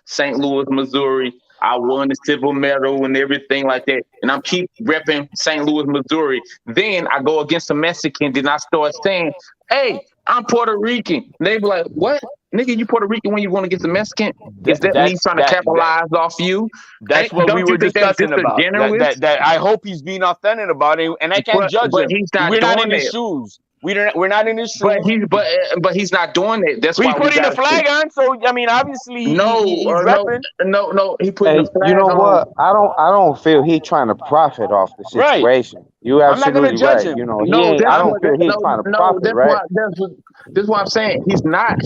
St. Louis, Missouri. I won the silver medal and everything like that. And I'm keep repping St. Louis, Missouri. Then I go against a Mexican. Then I start saying, "Hey, I'm Puerto Rican." And they be like, "What? Nigga, you Puerto Rican when you going against a Mexican? Is that me trying to capitalize off you?" That's what we were discussing about. That I hope he's being authentic about it. And I can't judge him. We're not in his shoes. We're not in his shoes. But he's not doing it. That's why he's putting the flag on. So I mean, obviously, he's repping. No, he putting the flag on. You know what? I don't feel he trying to profit off the situation. Right. You absolutely right. Him. You know, I don't feel he's trying to profit. Right? That's what I'm saying. He's not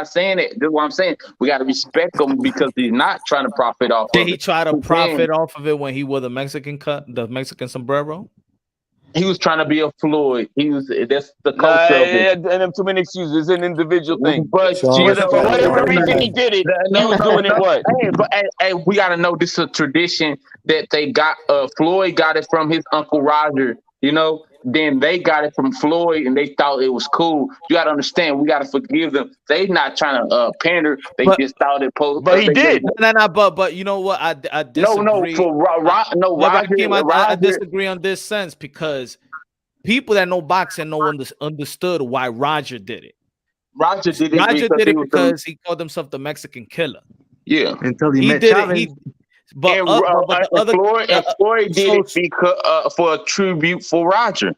saying it. That's what I'm saying. We got to respect him because he's not trying to profit off. Did he try to profit off of it when he wore the Mexican sombrero? He was trying to be a Floyd. That's the culture of it. And them too many excuses. It's an individual thing. But for whatever reason he did it, he was doing it what? Hey, we got to know this is a tradition that they got. Floyd got it from his Uncle Roger, you know. Then they got it from Floyd and they thought it was cool. You got to understand, we got to forgive them. They not trying to pander. They just thought it posed. But he did. But you know what? I disagree. I disagree on this sense because people that know boxing understood why Roger did it. Roger did it because he called himself the Mexican Killer. Yeah. Until he met Chavez. Floyd did it because for a tribute for Roger.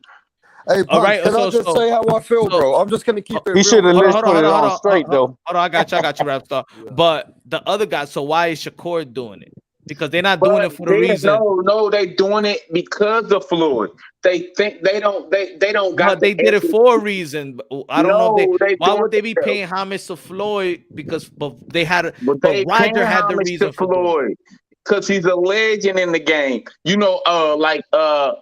Hey, Punch, can I just say how I feel, bro? I'm just gonna keep it. He should have put it on straight, though. Hold on, I got you, Rapstar. But the other guy, so why is Shakur doing it? Because they're not doing it for the reason. No, they doing it because of Floyd. They think they don't got. But they did it for a reason. I don't know. Why would they be paying homage to Floyd? Because Roger had the reason for Floyd. Because he's a legend in the game. You know, like a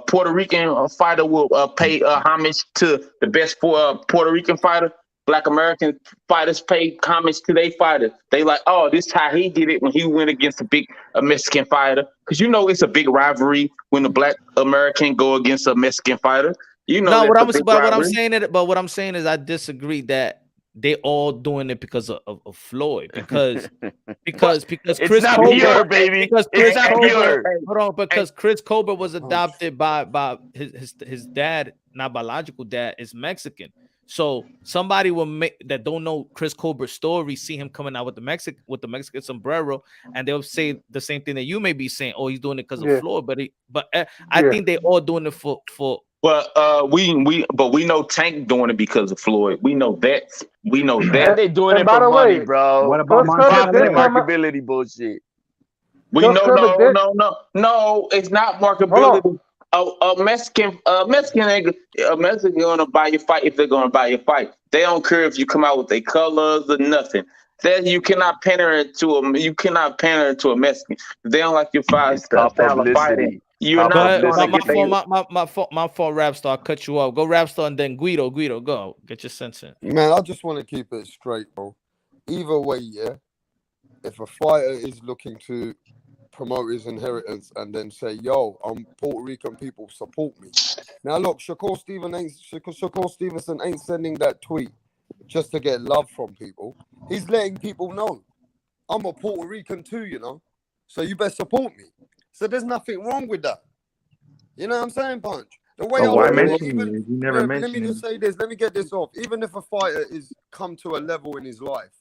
Puerto Rican fighter will pay homage to the best Puerto Rican fighter. Black American fighters pay homage to their fighter. They like, oh, this is how he did it when he went against a big Mexican fighter. Because you know it's a big rivalry when a Black American go against a Mexican fighter. You know, what I'm saying is I disagree that they all doing it because of Floyd because Chris Colbert, baby. Because Chris Colbert was adopted by his dad, not biological dad, is Mexican. So somebody will make that don't know Chris Colbert's story, see him coming out with the Mexican sombrero, and they'll say the same thing that you may be saying. Oh, he's doing it because of Floyd, but I think they all doing it for. But we know Tank doing it because of Floyd. We know that. We know that. They doing it for money, bro. What about profit and marketability bullshit? We know no, it's not marketability. A Mexican gonna buy your fight if they're gonna buy your fight. They don't care if you come out with their colors or nothing. That you cannot pander to them. You cannot pander to a Mexican. If they don't like your fight style of fighting. You're not my fault, Rap Star. Cut you off. Go Rap Star and then Guido, go. Get your sense in. Man, I just want to keep it straight, bro. Either way, yeah. If a fighter is looking to promote his inheritance and then say, yo, Puerto Rican people, support me. Now look, Shakur Stevenson ain't sending that tweet just to get love from people. He's letting people know I'm a Puerto Rican too, you know. So you better support me. So there's nothing wrong with that. You know what I'm saying, Punch? The way why mention you never mentioned. Let me just say this. Let me get this off. Even if a fighter is come to a level in his life,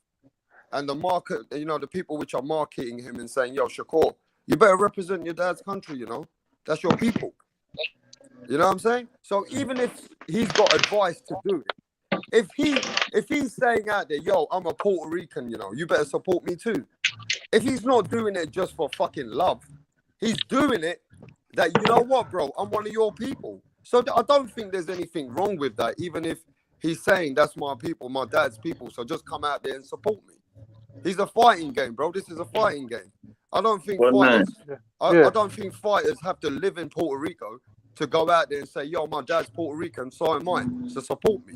and the market, you know, the people which are marketing him and saying, yo, Shakur, you better represent your dad's country, you know? That's your people. You know what I'm saying? So even if he's got advice to do it, if he's saying out there, yo, I'm a Puerto Rican, you know, you better support me too. If he's not doing it just for fucking love, he's doing it that, you know what, bro, I'm one of your people. So I don't think there's anything wrong with that, even if he's saying that's my people, my dad's people, so just come out there and support me. He's a fighting game, bro. This is a fighting game. I don't think I don't think fighters have to live in Puerto Rico to go out there and say, yo, my dad's Puerto Rican, so am I. So support me.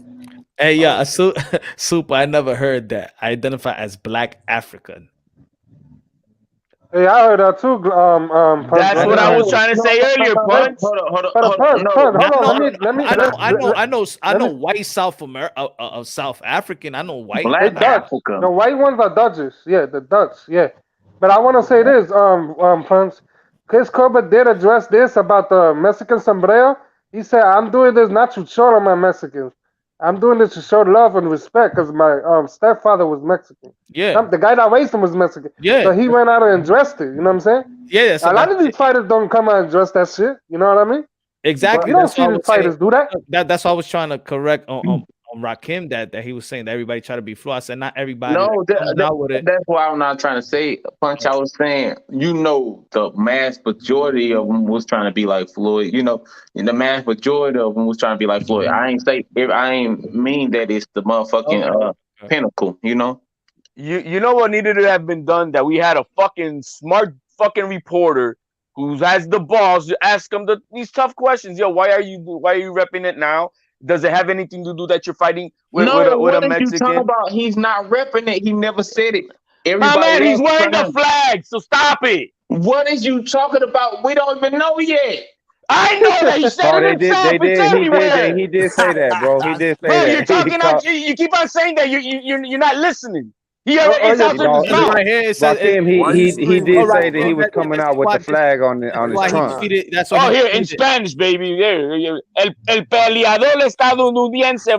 Hey, Super, I never heard that. I identify as Black African. Hey, I heard that too. That's what I was trying to say earlier, Punch. I know white South African. I know white. Black African. The white ones are Dutchess. Yeah, the Dutch. Yeah. But I want to say this, Punch. Chris Colbert did address this about the Mexican sombrero. He said, I'm doing this not to show my Mexicans. I'm doing this to show love and respect because my stepfather was Mexican. Yeah. The guy that raised him was Mexican. Yeah. So he went out and addressed it. You know what I'm saying? Yeah. A lot of these fighters don't come out and address that shit. You know what I mean? Exactly. You don't see these fighters do that. That's why I was trying to correct on Rakim that he was saying that everybody try to be Floyd. I said not everybody. No, that's why I'm not trying to say, Punch. I was saying, you know, the mass majority of them was trying to be like Floyd. You know, and the mass majority of them was trying to be like Floyd. I ain't mean that it's the motherfucking pinnacle. You know. You know what needed to have been done? That we had a fucking smart fucking reporter who has the balls to ask him these tough questions. Yo, why are you repping it now? Does it have anything to do that you're fighting with a Mexican? You talking about? He's not repping it. He never said it. My man, he's wearing the flag, so stop it. What is you talking about? We don't even know yet. I know that he said it himself. He did say that, bro. He did say that. You're talking you keep on saying that you're not listening. He did say that he was coming out with the flag on his trunk. Here in Spanish, baby. El peleador estadounidense de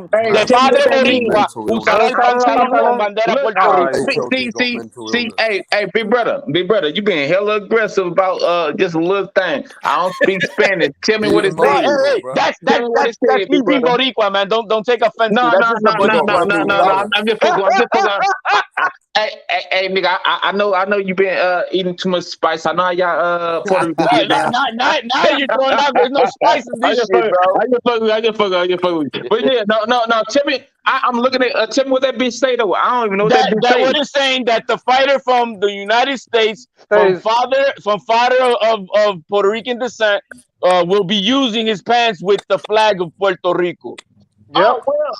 padre boricua usará el pantalón con bandera Puerto Rico. See, hey, big brother, you being hella aggressive about just a little thing. I don't speak Spanish. Tell me what it says. That's me being boricua, man. Don't take offense. No. I'm just fucking. Hey, nigga, I know you been eating too much spice. I know y'all Puerto Rican. Now you're throwing out. There's no spice in this shit, bro. I just fuck with you. But yeah, no. Tell me, I'm looking at. Tell me what that bitch say though. I don't even know what that bitch say. What is saying that the fighter from the United States, from father of Puerto Rican descent, will be using his pants with the flag of Puerto Rico. Yep. Oh well.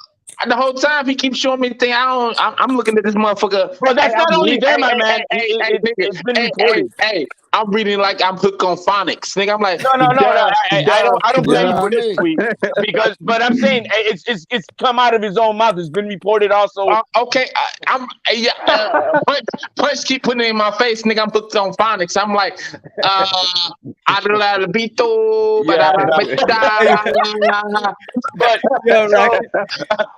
The whole time he keeps showing me the thing. I'm looking at this motherfucker. Bro, that's not only there, my man. It's been recorded. I'm reading like I'm hooked on phonics. Nigga, I'm like, No. I don't blame you for this tweet because, but I'm saying it's come out of his own mouth. It's been reported also. Okay, Punch keep putting it in my face, nigga. I'm hooked on phonics. I'm like, but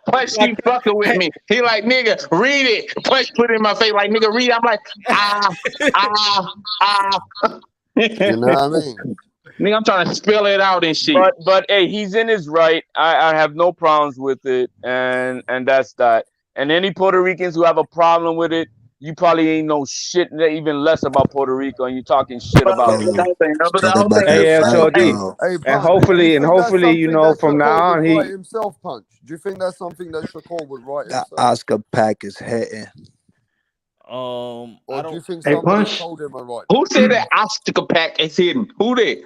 Punch keep fucking with me. He like, nigga, read it. Punch put it in my face, like, nigga, read it. I'm like, You know what I mean? Nigga, I'm trying to spell it out and shit. But hey, he's in his right. I have no problems with it, and that's that. And any Puerto Ricans who have a problem with it, you probably ain't know shit, even less about Puerto Rico, and you talking shit about it. Hey, HOD. Hey, And hopefully, you know, from now on, he he himself punch. Do you think that's something that Shakur would write That himself? Oscar pack is hitting. Or I do you don't. think Hey, somebody Punch. told him to write? Who said that Oscar pack is hidden? Who did?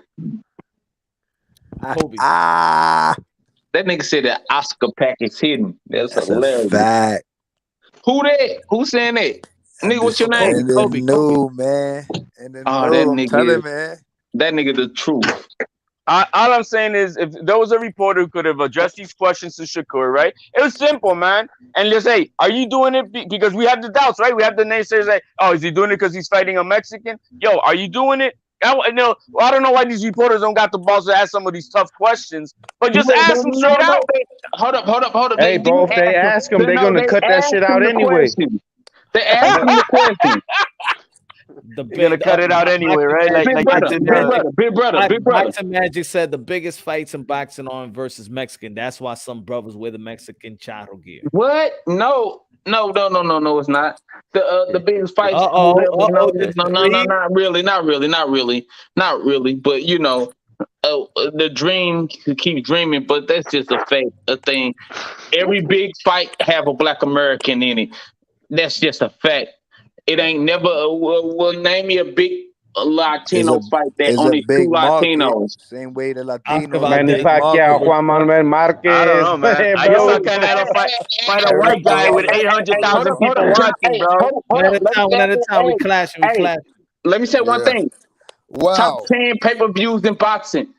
Kobe. That nigga said that Oscar pack is hidden. That's hilarious. A fact. Who that? Who saying that? Nigga, what's your name? And the Kobe. new, man. And the Oh, new, that I'm nigga telling, is- man. That nigga the truth. All I'm saying is, if there was a reporter who could have addressed these questions to Shakur, right? It was simple, man. And just say, are you doing it because we have the doubts, right? We have the naysayers like, oh, is he doing it because he's fighting a Mexican? Yo, are you doing it? I don't know why these reporters don't got the balls to ask some of these tough questions, but just ask them straight out. Hold up. Hey, bro, if they ask him, they're gonna cut that shit out anyway. They asked him the question. You're gonna cut it out anyway, right? Big brother. Boxing Magic said the biggest fights in boxing on versus Mexican. That's why some brothers wear the Mexican charro gear. What? No, it's not. The biggest fight. No, not really. But you know, the dream to keep dreaming. But that's just a thing. Every big fight have a Black American in it. That's just a fact. It ain't never. Well, name me a big Latino fight that only two Latinos. Same way the Latinos. Manny Pacquiao, Juan Manuel Marquez. I don't know, man. I guess I can't have a fight a white guy with 800,000 people watching, bro. One at a time. We clashing. Let me say one thing. Wow. Top 10 pay-per-views in boxing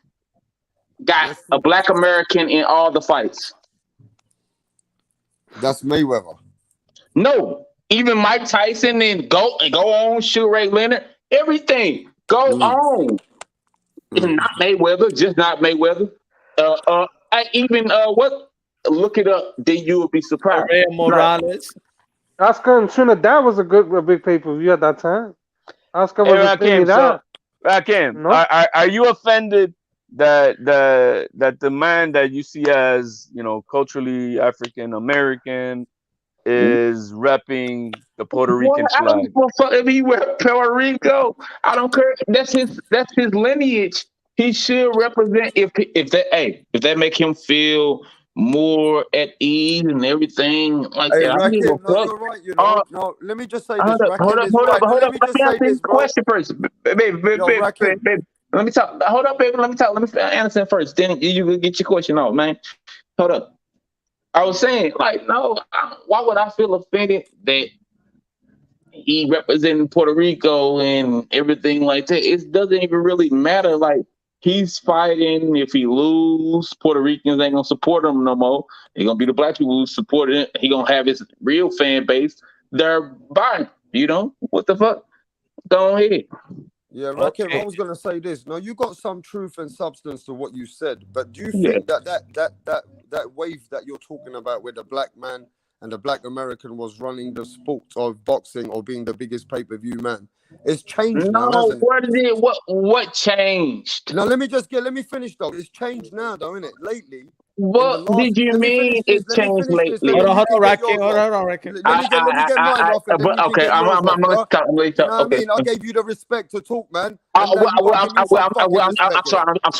got a Black American in all the fights. That's Mayweather. No, even Mike Tyson and go on, Sugar Ray Leonard, everything go on. Not Mayweather, just not Mayweather. Look it up, then you will be surprised. Maria Morales. Oscar and Trinidad was a big pay-per-view at that time. Oscar was a Trinidad. Rakim, are you offended that the man that you see as, you know, culturally African American is repping the Puerto Rican flag? I don't give a fuck if he rep Puerto Rico. I don't care. That's his lineage. He should represent if that make him feel more at ease and everything like that. Rakim, you're right. You know, no, let me just say this. Hold up. Let me answer this question first, baby. Let me talk. Hold up, baby. Let me talk. Let me answer first. Then you can get your question off, man. Hold up. I was saying, like, no, why would I feel offended that he representing Puerto Rico and everything like that? It doesn't even really matter. Like, he's fighting. If he lose, Puerto Ricans ain't gonna support him no more. It's gonna be the black people who support it. He gonna have his real fan base. They're buying. You know what the fuck? Go ahead. Yeah, Rakim, I was gonna say this. No, you got some truth and substance to what you said, but do you think that wave that you're talking about, where the black man and the Black American was running the sport of boxing or being the biggest pay-per-view man, it's changed now, hasn't it? What changed? Now let me finish though. It's changed now, though, isn't it? Lately. What did you mean it changed lately? Hold on, Rakim. Let me get mine off. Okay, I'm gonna talk. You know what I mean? I gave you the respect to talk, man. I'm sorry.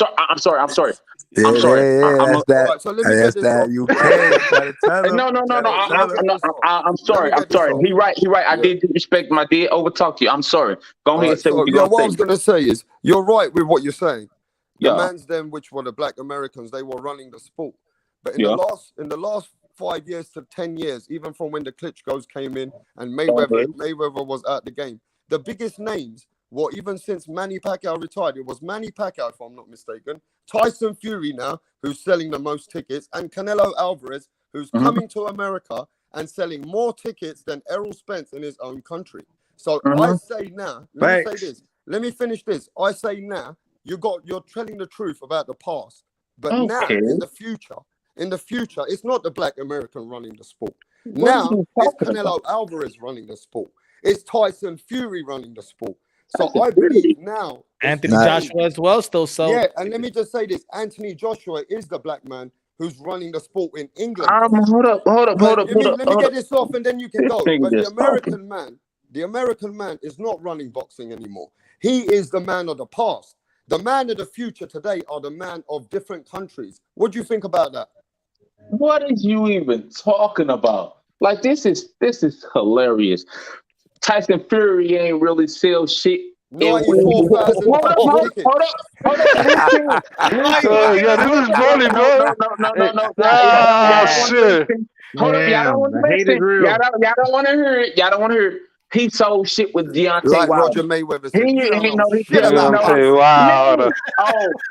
Yeah, I'm sorry. That's so let me get this off. You can't tell him. No. I'm sorry. He right. I did disrespect him. I did overtalk you. I'm sorry. Go ahead and say what you're gonna say. What I was gonna say is, you're right with what you're saying. The Yeah. man's them, which were the Black Americans, they were running the sport. But in the last 5 years to 10 years, even from when the Klitschko's came in and Mayweather was at the game, the biggest names what even since Manny Pacquiao retired, it was Manny Pacquiao, if I'm not mistaken, Tyson Fury now, who's selling the most tickets, and Canelo Alvarez, who's coming to America and selling more tickets than Errol Spence in his own country. So I say now, let me say this. Let me finish this. I say now, you're telling the truth about the past. But now, in the future, it's not the black American running the sport. Now, it's Canelo Alvarez running the sport. It's Tyson Fury running the sport. So I believe now Anthony Joshua as well still. So yeah, and let me just say this: Anthony Joshua is the black man who's running the sport in England. Hold up. Let me get this off, and then you can go. But the American man is not running boxing anymore. He is the man of the past. The man of the future today are the man of different countries. What do you think about that? What are you even talking about? Like, this is hilarious. Tyson Fury ain't really sell shit. 94,000. Hold up. Yeah, this is funny, bro. No. Oh, shit. Hold up, y'all don't want to listen. Y'all don't want to hear it. Y'all don't want to hear it. He sold shit with Deontay Like Wilder. Roger Mayweather said, He Deontay Wilder.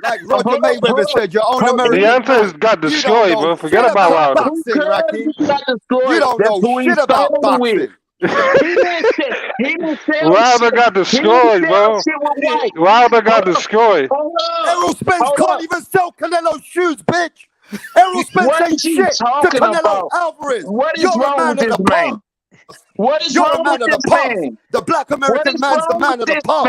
like Roger Mayweather said, your own American. Deontay's got destroyed, bro. Forget about Wilder. Boxing, Rakim. You don't know shit about boxing. He didn't sell Wilder got destroyed, bro. Wilder got destroyed. Errol Spence can't even sell Canelo shoes, bitch. Errol Spence ain't shit to Canelo Alvarez. What is wrong with this man? What is wrong with this man? The black American man's the man of the past.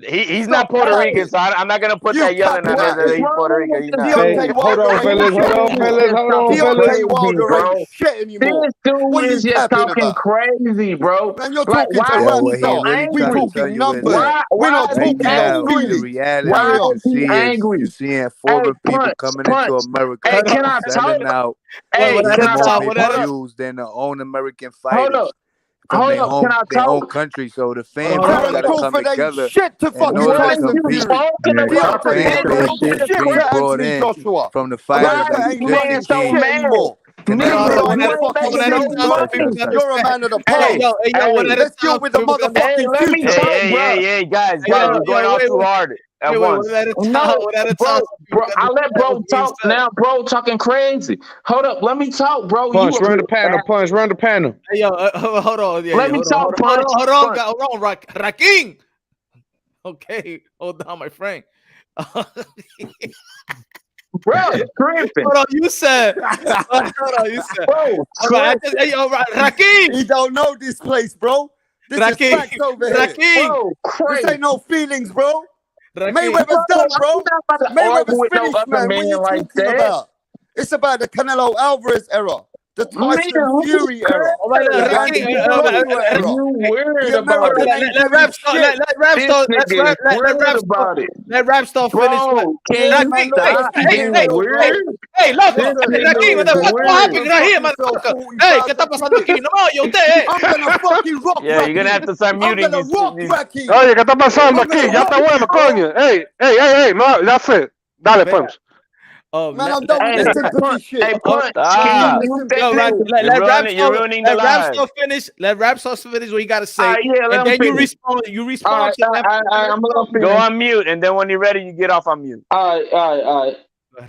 Hey, he's not Puerto Rican, so I'm not gonna put that yelling at him that he's Puerto Rican. He's not. Hold on, fellas. Deontay Wilder ain't shit anymore. This dude is just talking crazy, bro. Man, you're talking talking numbers. We're not talking no feelings. Reality you're seeing foreign people coming into America, selling out. More views than the own American fighters from their own country. So the fans gotta come together in order to compete. Fan base is being brought in from the fighters that just came anymore. You're a man of the past. Let's deal with the motherfucking future. Hey, guys, we're going off too hard at once. Bro, I let bro talk now. Bro talking crazy. Hold up, let me talk, bro. Punch, run the panel. Punch, run the panel. Hey, yo, hold on. Yeah, let me talk. Hold on, Rakim. Okay, hold on, my friend. Bro, creeping. Hold on, you said. Bro, Rakim. He don't know this place, bro. This is facts over here. Bro, this ain't no feelings, bro. Mayweather's done, bro. Mayweather's finished, man. What are you talking about? It's about the Canelo Alvarez era. The Tyson Fury era. Let rap star finish. Hey, look, what happened right here, motherfucker? Hey, ¿qué está pasando aquí? No me oye usted, I'm gonna fucking rock. Yeah, you're gonna have to start muting these. Oye, ¿qué está pasando aquí? Ya está bueno, coño. Hey, no, that's it. Dale, Punch. Oh, man, I'm done with this sympathy shit. Hey, Punch, you're ruining the live. Let Rapstar finish what you gotta say, and then you respond. Go on mute, and then when you're ready, you get off on mute. All right.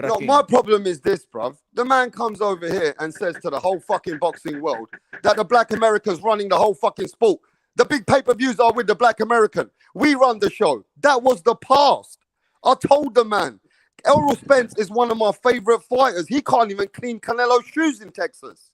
No, my problem is this, bruv. The man comes over here and says to the whole fucking boxing world that the black American's running the whole fucking sport. The big pay-per-views are with the black American. We run the show. That was the past. I told the man. Errol Spence is one of my favorite fighters. He can't even clean Canelo's shoes in Texas.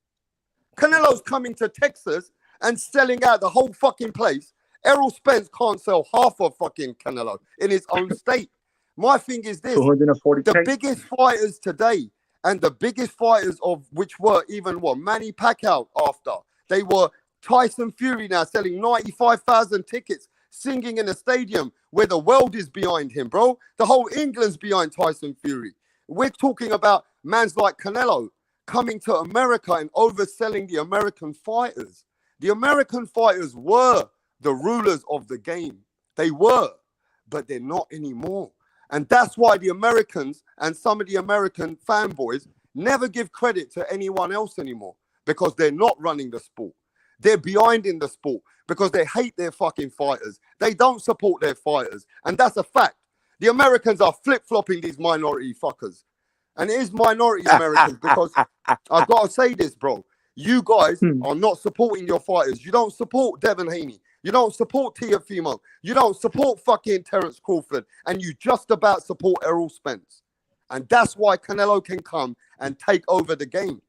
Canelo's coming to Texas and selling out the whole fucking place. Errol Spence can't sell half of fucking Canelo in his own state. My thing is this, the biggest fighters today and the biggest fighters of which were even Manny Pacquiao after, they were Tyson Fury now selling 95,000 tickets, singing in a stadium where the world is behind him, bro. The whole England's behind Tyson Fury. We're talking about mans like Canelo coming to America and overselling the American fighters. The American fighters were the rulers of the game. They were, but they're not anymore. And that's why the Americans and some of the American fanboys never give credit to anyone else anymore, because they're not running the sport. they're behind in the sport because they hate their fucking fighters. They don't support their fighters. And that's a fact. The Americans are flip-flopping these minority fuckers. And it is minority Americans because I've got to say this, bro. You guys are not supporting your fighters. You don't support Devin Haney. You don't support Teofimo. You don't support fucking Terence Crawford. And you just about support Errol Spence. And that's why Canelo can come and take over the game.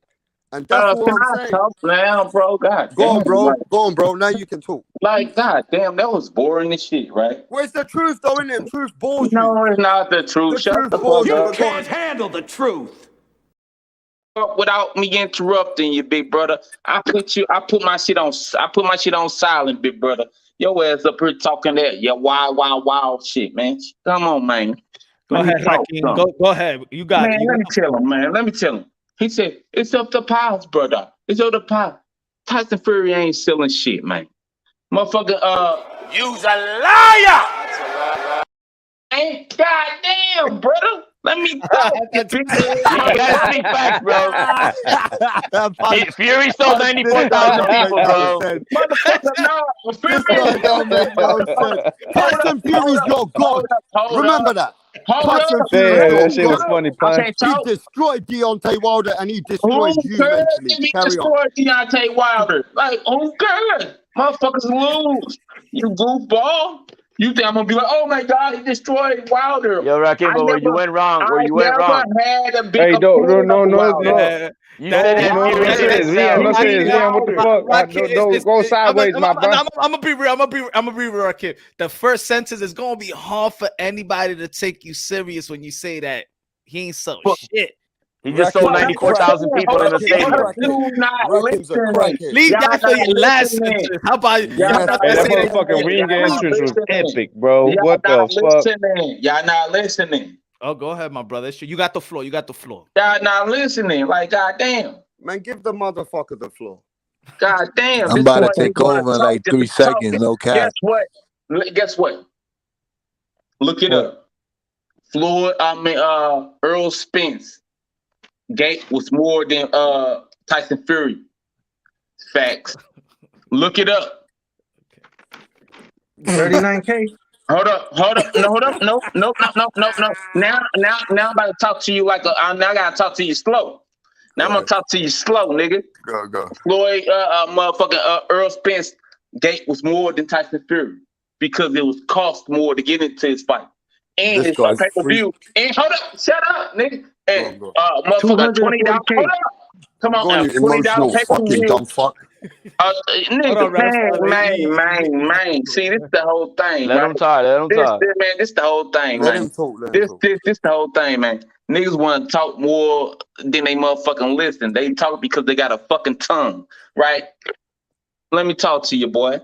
And that's what I'm saying. Talk now, bro. God Go on, damn, bro. like, Go on, bro. Now you can talk. like, God damn, that was boring as shit, right? Where's the truth, though, innit? Truth bores you. No, it's not the truth. The Shut truth the bores fuck you. up. Go on. handle the truth. Without me interrupting you, big brother. I put my shit on silent, big brother. Your ass up here talking that wild shit, man. Come on, man. Go ahead, Rakim. Go ahead. You got it. Let me tell him. He said, it's up to pies, brother. It's up to pies. Tyson Fury ain't selling shit, man. Motherfucker, You's a liar! ain't goddamn, brother. Let me talk. You gotta speak facts, bro. Fury sold 94,000 people, bro. Motherfucker, no. This guy don't make no sense. Tyson Fury's your god. Remember that. Tyson Fury's that shit was funny, Punch. He destroyed Deontay Wilder and he destroyed you mentally. Carry on. Deontay Wilder. Like, who cares? Motherfuckers lose. You goofball. You think I'm gonna be like, oh my God, he destroyed Wilder? Yo, Rakim, but where you went wrong. Where you went wrong. Had a big Hey, no. You said that What the fuck? Don't go sideways, my bro. I'm gonna be real. I'm gonna be real, kid. The first sentence is gonna be hard for anybody to take you serious when you say that he ain't so shit. He just sold 94,000 people in the stadium. Leave that for your last sentence. How about you? That motherfucking ring entrance was epic, bro. What the fuck? Y'all not listening. Oh, go ahead, my brother. You got the floor. You got the floor. Y'all not listening. Like, goddamn. Man, give the motherfucker the floor. God damn. I'm about to take over in like 3 seconds, no cap. Guess what? Look it up. Earl Spence gate was more than Tyson Fury. Facts. Look it up. 39K. Hold up. No. Now I'm about to talk to you like now I gotta talk to you slow. Now I'm gonna talk to you slow, nigga. Go. Floyd, motherfucking Earl Spence gate was more than Tyson Fury because it was cost more to get into his fight. And This it's guy's pay-per-view. And hold up, shut up, nigga. And motherfucker, $20. Hold up. Come on, $20 fucking dumb fuck. Nigga, man. See, this is the whole thing. Let him talk. This the whole thing, Let man. him talk. This the whole thing, man. Niggas want to talk more than they motherfucking listen. They talk because they got a fucking tongue, right? Let me talk to you, boy.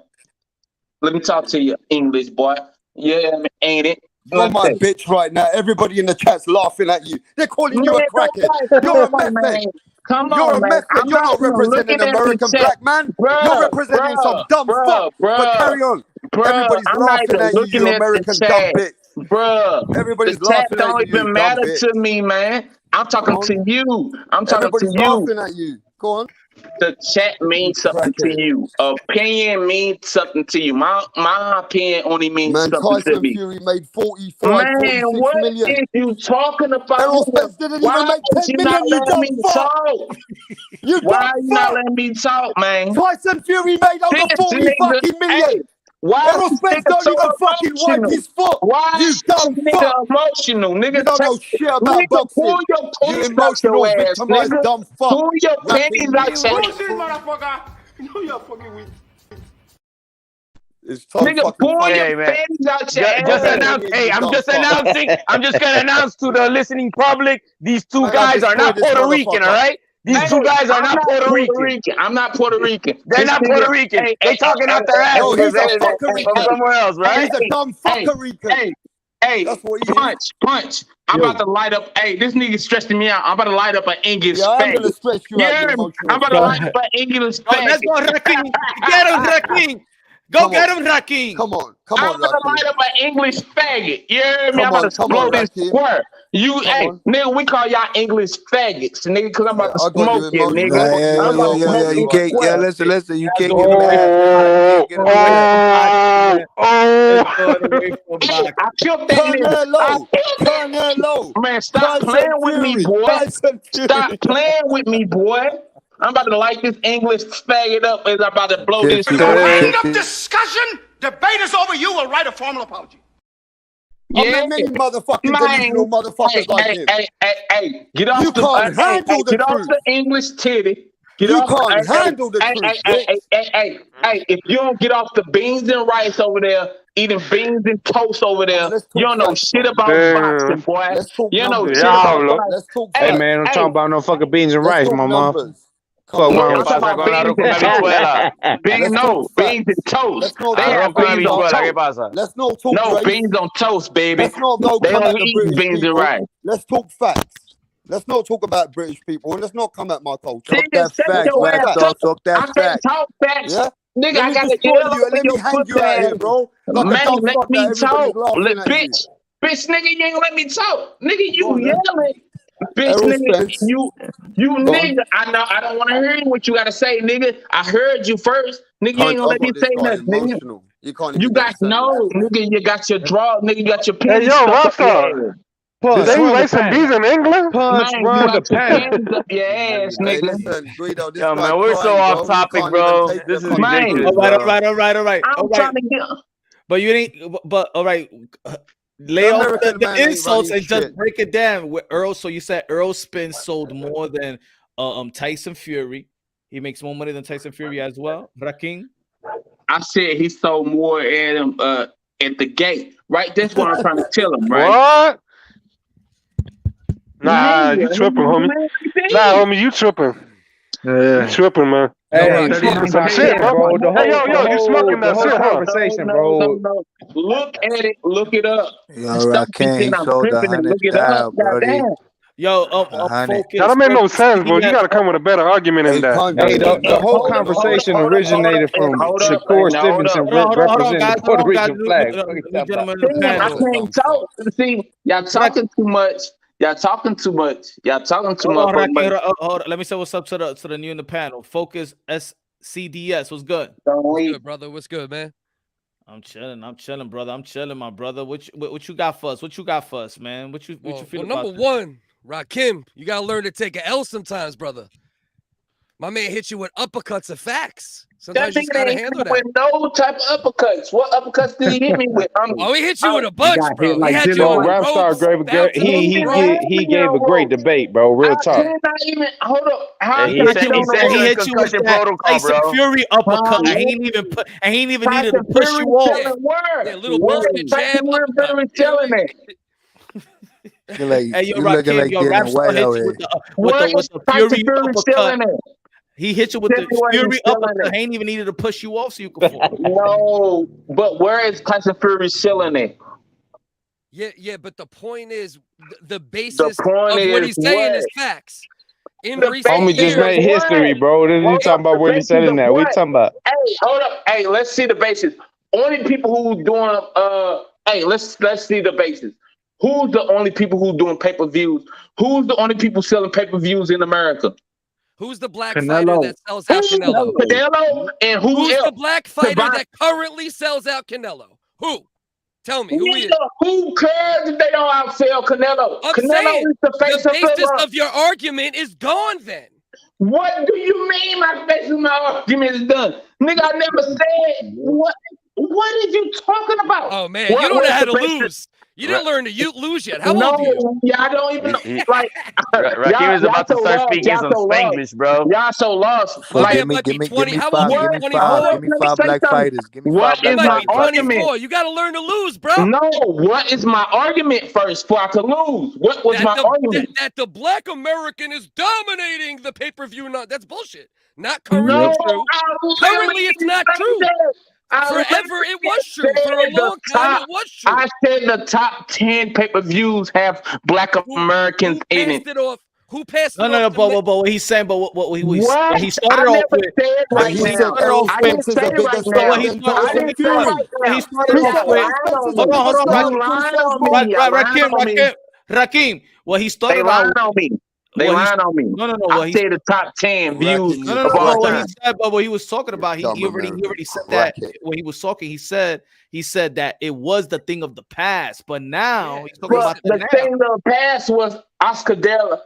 Let me talk to you, English boy. Yeah, ain't it? You're my bitch right now. Everybody in the chat's laughing at you. They're calling you a crackhead. You're a method. You're a method. You're not representing an American black man. You're representing some dumb fuck. But carry on. Everybody's laughing at you, you American dumb bitch. Bruh, everybody's the chat laughing don't at you. even matter to me, man. I'm talking to you. I'm talking to you. Laughing at you. Go on. The chat means something to you. Opinion means something to you. My opinion only means something Tyson to me. Fury made 46 what million. is you talking about? Errol Spence didn't even make 10 million. You dumb fuck. You Why are you not letting me talk, man? Tyson Fury made over 40 fucking million. Hey, why Errol Spence don't even fucking wipe his foot. Why you dumb fuck? Emotional, nigga. You don't know shit about boxing. Pull your You emotional, victimized dumb fuck. Pull your panties out your Bullshit, motherfucker. You know you're fucking with. It's nigga, pull your panties out your I'm just gonna announce to the listening public, these two guys are not Puerto Rican, all right? These two guys are not Puerto Rican. I'm not Puerto Rican. They're not Puerto Rican. They talking out their ass. No, he's a fucker Rican. Somewhere else, right? He's a dumb fucker Rican. Hey, that's what he punch. I'm about to light up. Hey, this nigga stressing me out. I'm about to light up an English I'm gonna stress you out. I'm about to light up an English fag. Let's go, Rakim. Get him, Rakim. Go get him, Rakim. Come on, I'm about to light up an English faggot. You hear me? I'm about to blow this square. Hey, nigga, we call y'all English faggots, nigga, because I'm about to smoke you, nigga. I'm about to smoke You can't. Yeah, listen. You can't get mad. I killed that nigga. Canelo. Man, stop playing with me, boy. Stop playing with me, boy. I'm about to light this English faggot up as I'm about to blow this. End of discussion. Debate is over. You will write a formal apology. I met many motherfucking delusional motherfuckers like him. Hey, get off You can't handle the get off truth. the English titty. You can't handle the truth. Hey, if you don't get off the beans and rice over there, eating beans and toast over there, you don't know shit about boxing, boy. You don't know shit about boxing. Hey, man, I'm talking about no fucking beans and rice, mama. Fuck I'm talking about beans and toast. They have beans on toast. Let's not talk beans on toast, baby. Let's not go They come don't at the eat British beans and people. rice. Let's talk facts. Let's not talk about British people, and let's not come at my culture. Talk that fact, talk that fact. Talk facts. Yeah? Nigga, Let I me gotta destroy get you and let me hang you out here, bro. Like Man, a dumb let fuck me that talk. everybody's laughing at you. Bitch, nigga, you ain't let me talk. Nigga, you yelling. Bitch, Errol nigga, Spence. you nigga. I know. I don't want to hear what you gotta say, nigga. I heard you first, nigga. You ain't gonna let me say nothing, nigga. You can't even You got nigga. You got your draw, nigga. You got your Hey, penny yo, stuck up Rasta. your ass. Do they race some bees in England? Punch, Man, run you the got your pen. hands up your ass, Hey, nigga. listen, Guido, this Yo, guy man, we're so crying, off bro. You topic, can't bro. even take This the is conversation. ridiculous, All right. I'm trying to get. But you ain't. But all right. Lay The off American the man ain't insults running and just shit. break it down. With Earl, so you said Earl Spence sold more than Tyson Fury. He makes more money than Tyson Fury as well. Rakim. I said he sold more at him at the gate, right? That's what I'm trying to tell him, right? What? Nah, you tripping, homie. Nah, homie, you tripping. You tripping, man. Hey, You smoking some shit, bro. bro. The Hey, yo, you smoking the that whole shit, huh? conversation, bro. No. Look at it. Look it up. Yo, Stop Rakim, thinking he I'm sold tripping and look it up. 100,000, Brody. Goddamn. Yo, 100. focus. That don't make no sense, bro. You gotta come with a better argument than that. Hey, the whole conversation originated from Shakur Stevenson representing the Puerto Rican flag. Gentlemen in the Damn, I panel. can't talk. See, y'all talking too much. Y'all talking too much. Hold on, Rakim, hold on. Let me say what's up to the new in the panel. Focus SCDS. What's good? What's good, brother? What's good, man? I'm chilling, brother. I'm chilling, my brother. What you got for us? What you got for us, man? What you feel about number one, Rakim, you gotta learn to take an L sometimes, brother. My man hit you with uppercuts of facts. Sometimes you just gotta handle that. With no type of uppercuts. What uppercuts did he hit me with? Oh, he hit you with a bunch, bro. He had you Bro, on Rapstar ropes. he gave a great debate, bro. Real talk. Hold up. How he said he hit you with that Tyson Fury uppercut, and he ain't even needed to push you off. Yeah, little bullshit jab. Hey, yo, you looking like Rakim, getting white out hit you here. with the Fury uppercut. He hit you with the Fury uppercut. He ain't even needed to push you off so you could fall. No, but where is Tyson Fury selling it? Yeah, but the point is, the basis of what he's saying is facts. In recent Homie just years, made history, bro. This you talking about where he said in that. We talking about. Hey, hold up. Hey, let's see the basis. Only people who doing hey, let's see the basis. Who's the only people who doing pay-per-views? Who's the only people selling pay-per-views in America? Who's the black fighter that sells out Canelo? Canelo, and who's the black fighter that currently sells out Canelo? Who? Tell me, who is? Who cares if they don't outsell Canelo? I'm Canelo saying is the face the of basis football. of your argument is gone then. What do you mean my basis of my argument is done? Nigga, I never said what. What are you talking about? Oh man, you don't know how to lose. You didn't learn to lose yet. How old are you? Yeah, I don't even know. Like, Rakim is about to start speaking some Spanglish, bro. Y'all so lost. Like, give me 5 black fighters. Give me 5 black What is my fighters. argument? You got to learn to lose, bro. No, what is my argument first before I can lose? What was my argument? That the black American is dominating the pay-per-view. That's bullshit. Not currently true. Currently, it's not true. Forever, it was true. For a long time, it was true. I said the top 10 pay-per-views have black Americans in it. Who passed it off? No, but what he's saying, but what he started off with. He said Errol Spence is a bigger star than Tyson Fury. He started off with. Hold on. Rakim. Rakim, what he started They lying out. on me. They lying on me. No. I said the top 10 views No. of all What he time. said, but what he was talking about, he Dumb already American said that crackhead. when he was talking. He said that it was the thing of the past, but now he's talking But about the now. thing of the past was Oscar Della.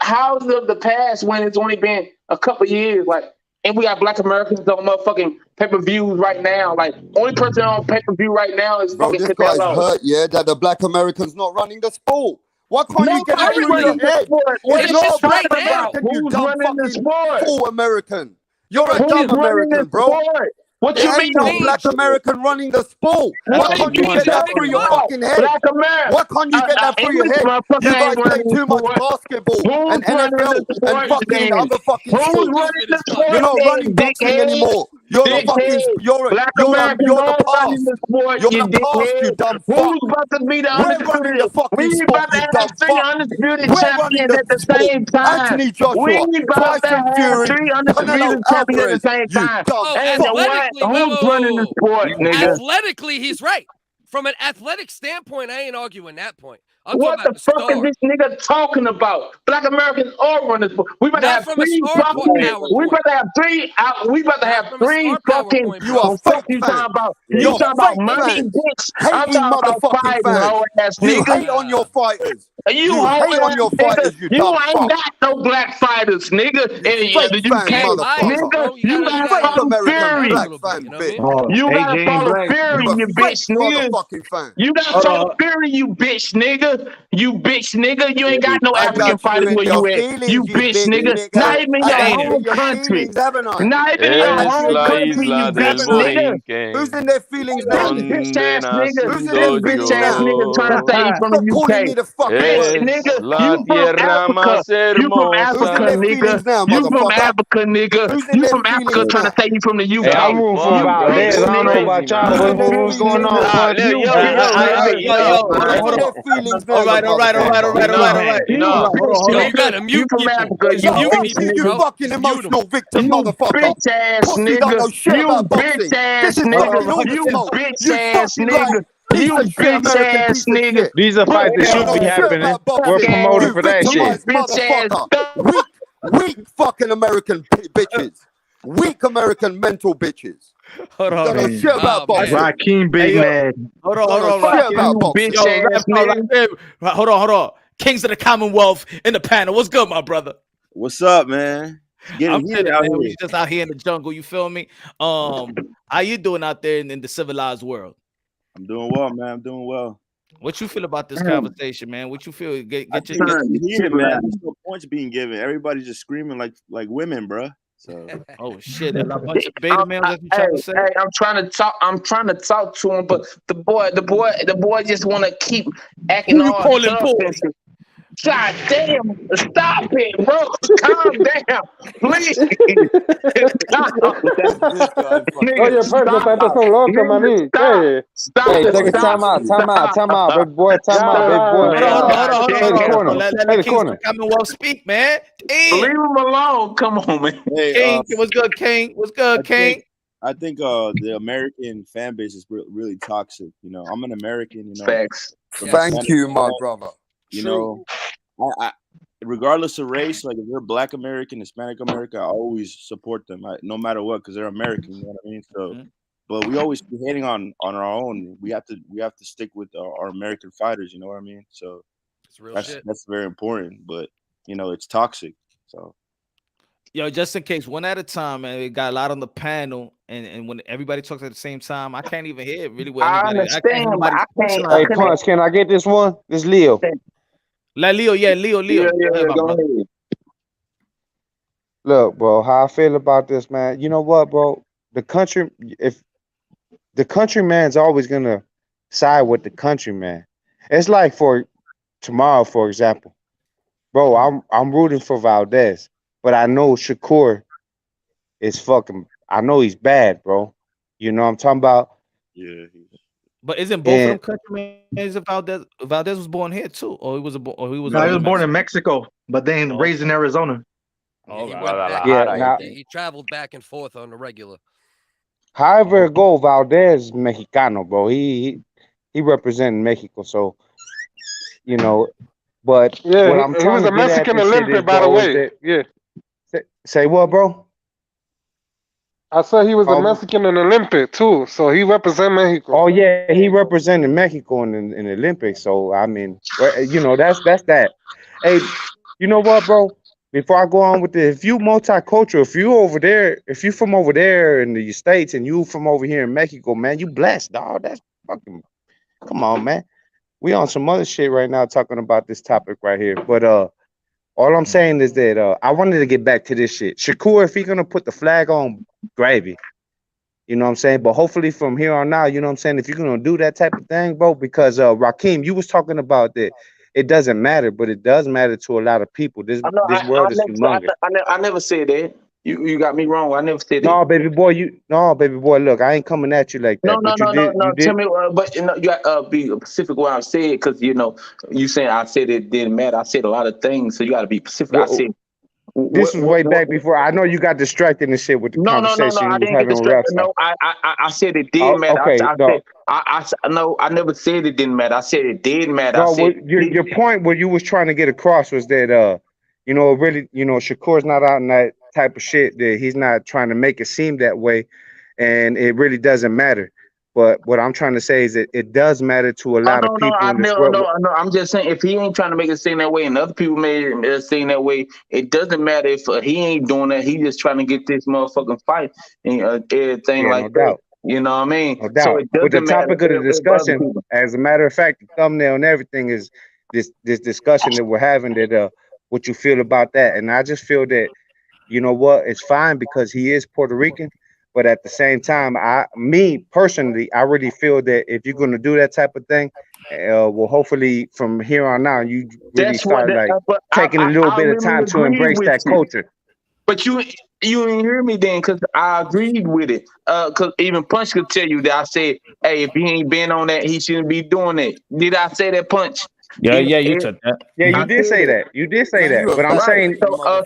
How is it of the past when it's only been a couple years? Like, and we got Black Americans on motherfucking pay-per-views right now. Like, only person on pay-per-view right now is Bro, fucking this guy's Canelo. hurt, yeah, that the Black Americans not running the sport. Why can't you get that through Nobody's your running the head? sport. What It's is not you Black talking about? American, you Who's dumb running the fucking sport? fool American. You're a Who's dumb running American, the bro. sport? What There you ain't no mean? Black American running the sport. Why What can't are you you get that talking through your about? fucking head? Black America. Why can't you get that through your English head? motherfucker You ain't guys play running the too much sport. basketball Who's and running NFL the sport and fucking then? other fucking Who's sports. running the sport You're not then, running boxing dickhead? anymore. You're a fucking Dickhead. Black Americans you're the are running past. the sport, You're you the past, you dickhead. dumb fuck. Who's about to be the We're running the undisputed? fucking We sport, about to you have dumb 3 fuck. undisputed We're running champions the at the sport. same time. Anthony We Joshua, about to Tyson have Fury, 3 Canelo undisputed champions at Alvarez, the same you time. dumb Oh, And fuck. what? athletically, Who's running the sport, nigga? Athletically, he's right. From an athletic standpoint, I ain't arguing that point. I'm What talking the about fuck is this nigga talking about? Black Americans are running the sport. We about to Not have from a 3 star fucking. power We point. about to have 3. We about to Not have from a 3 star power fucking. point, You are What bro. fuck fake you talking fans. about? You You're talking about fake money, fans. bitch? I'm Hating talking about motherfucking fighting, fans. hoe ass You nigga. hate on your fighters. You You hate hoe on ass your nigga. fighters, you You dumb ain't fuck. got no black fighters, nigga. You In fake the fan, UK, motherfucker. nigga. bro. You got Fake Paulo American Fury. black fan, bitch. You got AJ Paulo Black. Fury, You a you fake bitch nigga. motherfucking fan. You got Hold Paulo on. Fury, you bitch nigga. You bitch nigga. You ain't got no I African got you fighters in where your you at. feelings, You you bitch big nigga. nigga. Not even I your got you home in your country. feelings, haven't I? Not even I your got you home in your country, you feelings, bitch haven't I? nigga. Who's in their feelings This now? bitch ass nigga, Who's in this their bitch feelings ass now? nigga trying to say he from Stop the calling UK. me the fucking Bitch word, nigga, motherfucker. you from Africa. You from Who's in Africa, their nigga. feelings now, You from motherfucker? Africa, nigga. Who's in You their from Africa feelings trying to now? say you from the Hey, I'm UK. rooting for You Valdez. bitch I don't know nigga. about y'all. Who's in their What's feelings going on, now? Punch? You Hey, bitch nigga. hold Who's in on. their feelings now, All you right. motherfucker? You bitch Hold Yo, on. you nigga. gotta You mute from people. Africa, He's you So muting fuck bitch people, you, you nigga. bro. fucking Just mute him. emotional victim, You motherfucker. bitch ass Pussy don't know nigga. shit You about bitch boxing. ass This is nigga. fucking all the You smoke. bitch You ass fucking nigga. lying piece You of shit, bitch American ass piece of nigga. shit. These are Put fights that Don't should know be that shit happening. about We're boxing. promoting You for that shit. victimized bitch ass motherfucker. Weak fucking American bitches. Weak American mental bitches. Hold on. Don't know shit about Oh man. boxing. Raheem Hey, Big yo. Ned. Hold Don't know on. shit Rakim. about you boxing. bitch Yo, ass nigga. Hold on. Kings of the Commonwealth in the panel. What's good, my brother? What's up, man? It's getting I'm heated chilling, out man. We here. just out here in the jungle. You feel me? How you doing out there in the civilized world? I'm doing well, man. I'm doing well. What you feel about this conversation, man? What you feel? Get I your think it's heated, man. There's no points being given. Everybody's just screaming like women, bruh. So oh shit, a bunch of beta males that you trying to say? Hey, I'm trying to talk to him, but the boy just want to keep acting Who you all calling tough and boy? shit. God damn, stop it, bro. Calm down, please. Calm down. Oye, Nigga, Pedro, stop. ustedes son locos, Nigga, maní. ¿Qué? Hey, take a stop. time out, big boy, time out, big boy. Man, Play the corner, Let play the the Kings of corner. the Commonwealth speak, man. Leave Damn. him alone. Come on, man. hey, King, what's good, King? What's good, King? I think the American fan base is really toxic. You know, I'm an American. You know, Facts. Thank you, my brother. You know, I regardless of race, like if they're Black American, Hispanic American, I always support them, no matter what, because they're American. You know what I mean? So, but we always be hating on our own. We have to stick with our American fighters. You know what I mean? So that's very important. But you know, it's toxic. So. Yo, just in case, one at a time, man. We got a lot on the panel, and when everybody talks at the same time, I can't even hear really what I anybody. understand, but I can't. Hey, Punch, can I get this one? This Leo. Let Leo, Leo. Yeah, go ahead. Look, bro, how I feel about this, man. You know what, bro? If the countryman's always gonna side with the countryman. It's like for tomorrow, for example, bro. I'm rooting for Valdez, but I know Shakur is fucking. I know he's bad, bro. You know what I'm talking about? Yeah. But isn't both of them countrymen? Is Valdez was born here too, or he was No, he was born in Mexico, but then raised in Arizona. He traveled back and forth on the regular. However it go, Valdez is Mexicano, bro. He representing Mexico, so you know But Yeah, what I'm he was trying a to get at Mexican this shit Olympic, is, by the bro, is way. that Yeah. say what, bro? I said he was a Oh, Mexican in Olympic too, so he represent Mexico. oh yeah, he represented Mexico in the Olympics. So I mean, you know, that's that. Hey, you know what, bro? Before I go on with this, if you multicultural, if you over there, if you from over there in the States and you from over here in Mexico, man, you blessed, dog. That's fucking, come on, man. We on some other shit right now talking about this topic right here. But all I'm saying is that I wanted to get back to this shit. Shakur, if he gonna put the flag on, gravy. You know what I'm saying? But hopefully from here on out, you know what I'm saying, if you're gonna do that type of thing, bro, because Rakeem, you was talking about that it doesn't matter, but it does matter to a lot of people. This world is humongous. I never said that. You got me wrong. I never said that. No, baby boy, look, I ain't coming at you like that. No. You did. Tell me, but you know, you got to be specific what I said, because you know, you saying I said it didn't matter. I said a lot of things, so you got to be specific. I said this was way back before. I know you got distracted and shit with the conversation I you was didn't get having with Ralph. distracted. No, I said it did matter. Okay, I never said it didn't matter. I said it did matter. No, I said your point, what you was trying to get across was that you know, really, you know, Shakur's not out in that type of shit, that he's not trying to make it seem that way, and it really doesn't matter. But what I'm trying to say is that it does matter to a lot of people in this world. No. I'm just saying, if he ain't trying to make it seem that way, and other people made it seem that way, it doesn't matter if he ain't doing that. He just trying to get this motherfucking fight and everything like that. You know what I mean? No doubt. So it But the doesn't matter topic of the discussion, as a matter of fact, the thumbnail and everything is this discussion that we're having, that what you feel about that. And I just feel that, you know what, it's fine because he is Puerto Rican. But at the same time, me personally, I really feel that if you're going to do that type of thing, well, hopefully from here on out, you really start taking a little bit of time to embrace that culture. But you didn't hear me then, because I agreed with it. Because even Punch could tell you that I said, hey, if he ain't been on that, he shouldn't be doing it. Did I say that, Punch? Yeah, you said that. Yeah, you did say that. You did say that. But I'm saying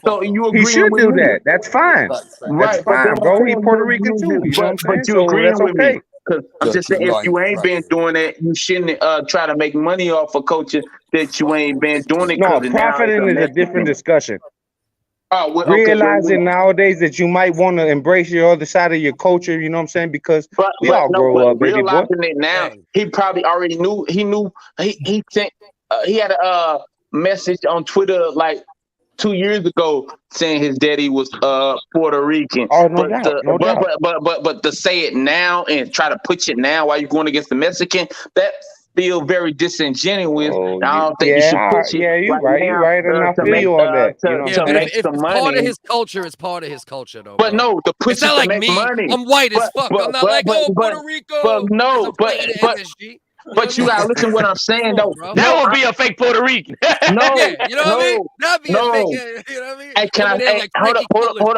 so you agree he should with do me. that. That's fine. That's fine, bro. He Puerto Rican too. You know what I'm saying? But you So agreeing that's with okay. me. Because I'm just saying, if you ain't been doing that, you shouldn't try to make money off of coaching that you ain't been doing it. No, profiting is a different discussion. Realizing nowadays that you might want to embrace your other side of your culture, you know what I'm saying? Because we all grow up, baby boy. Realizing it now, he probably already knew. He sent. He had a message on Twitter like 2 years ago saying his daddy was Puerto Rican. Oh, no doubt. But to say it now and try to push it now while you're going against the Mexican, that feel very disingenuous. I don't think you should push it. Yeah, you're right. And I feel you on that. You know, to make if some it's money. part of his culture, it's part of his culture, though. But bro. no, the push it's not to like make me. money. I'm white as fuck. I'm not like, Puerto Rico. But no, but you gotta listen to what I'm saying though. That would be a fake Puerto Rican. No, you know what I mean? That'd be a fake. You know what I mean? Hey, can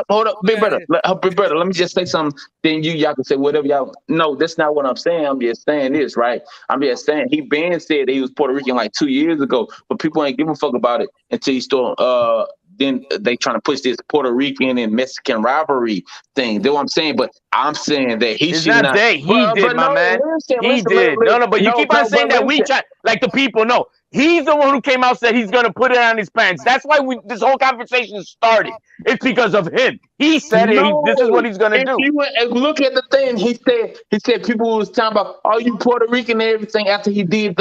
hold up, big brother. Big brother, let me just say something. Then y'all can say whatever y'all. No, that's not what I'm saying. I'm just saying this, right? I'm just saying he been said that he was Puerto Rican like 2 years ago, but people ain't give a fuck about it until he started. Then they trying to push this Puerto Rican and Mexican rivalry thing. That's what I'm saying. But I'm saying that he should not. He did, my man. He did. No, but you keep on saying that we try, like the people. No, he's the one who came out and said he's gonna put it on his pants. That's why this whole conversation started. It's because of him. He said this is what he's gonna do. Look at the thing. He said people was talking about, oh, you Puerto Rican and everything after he did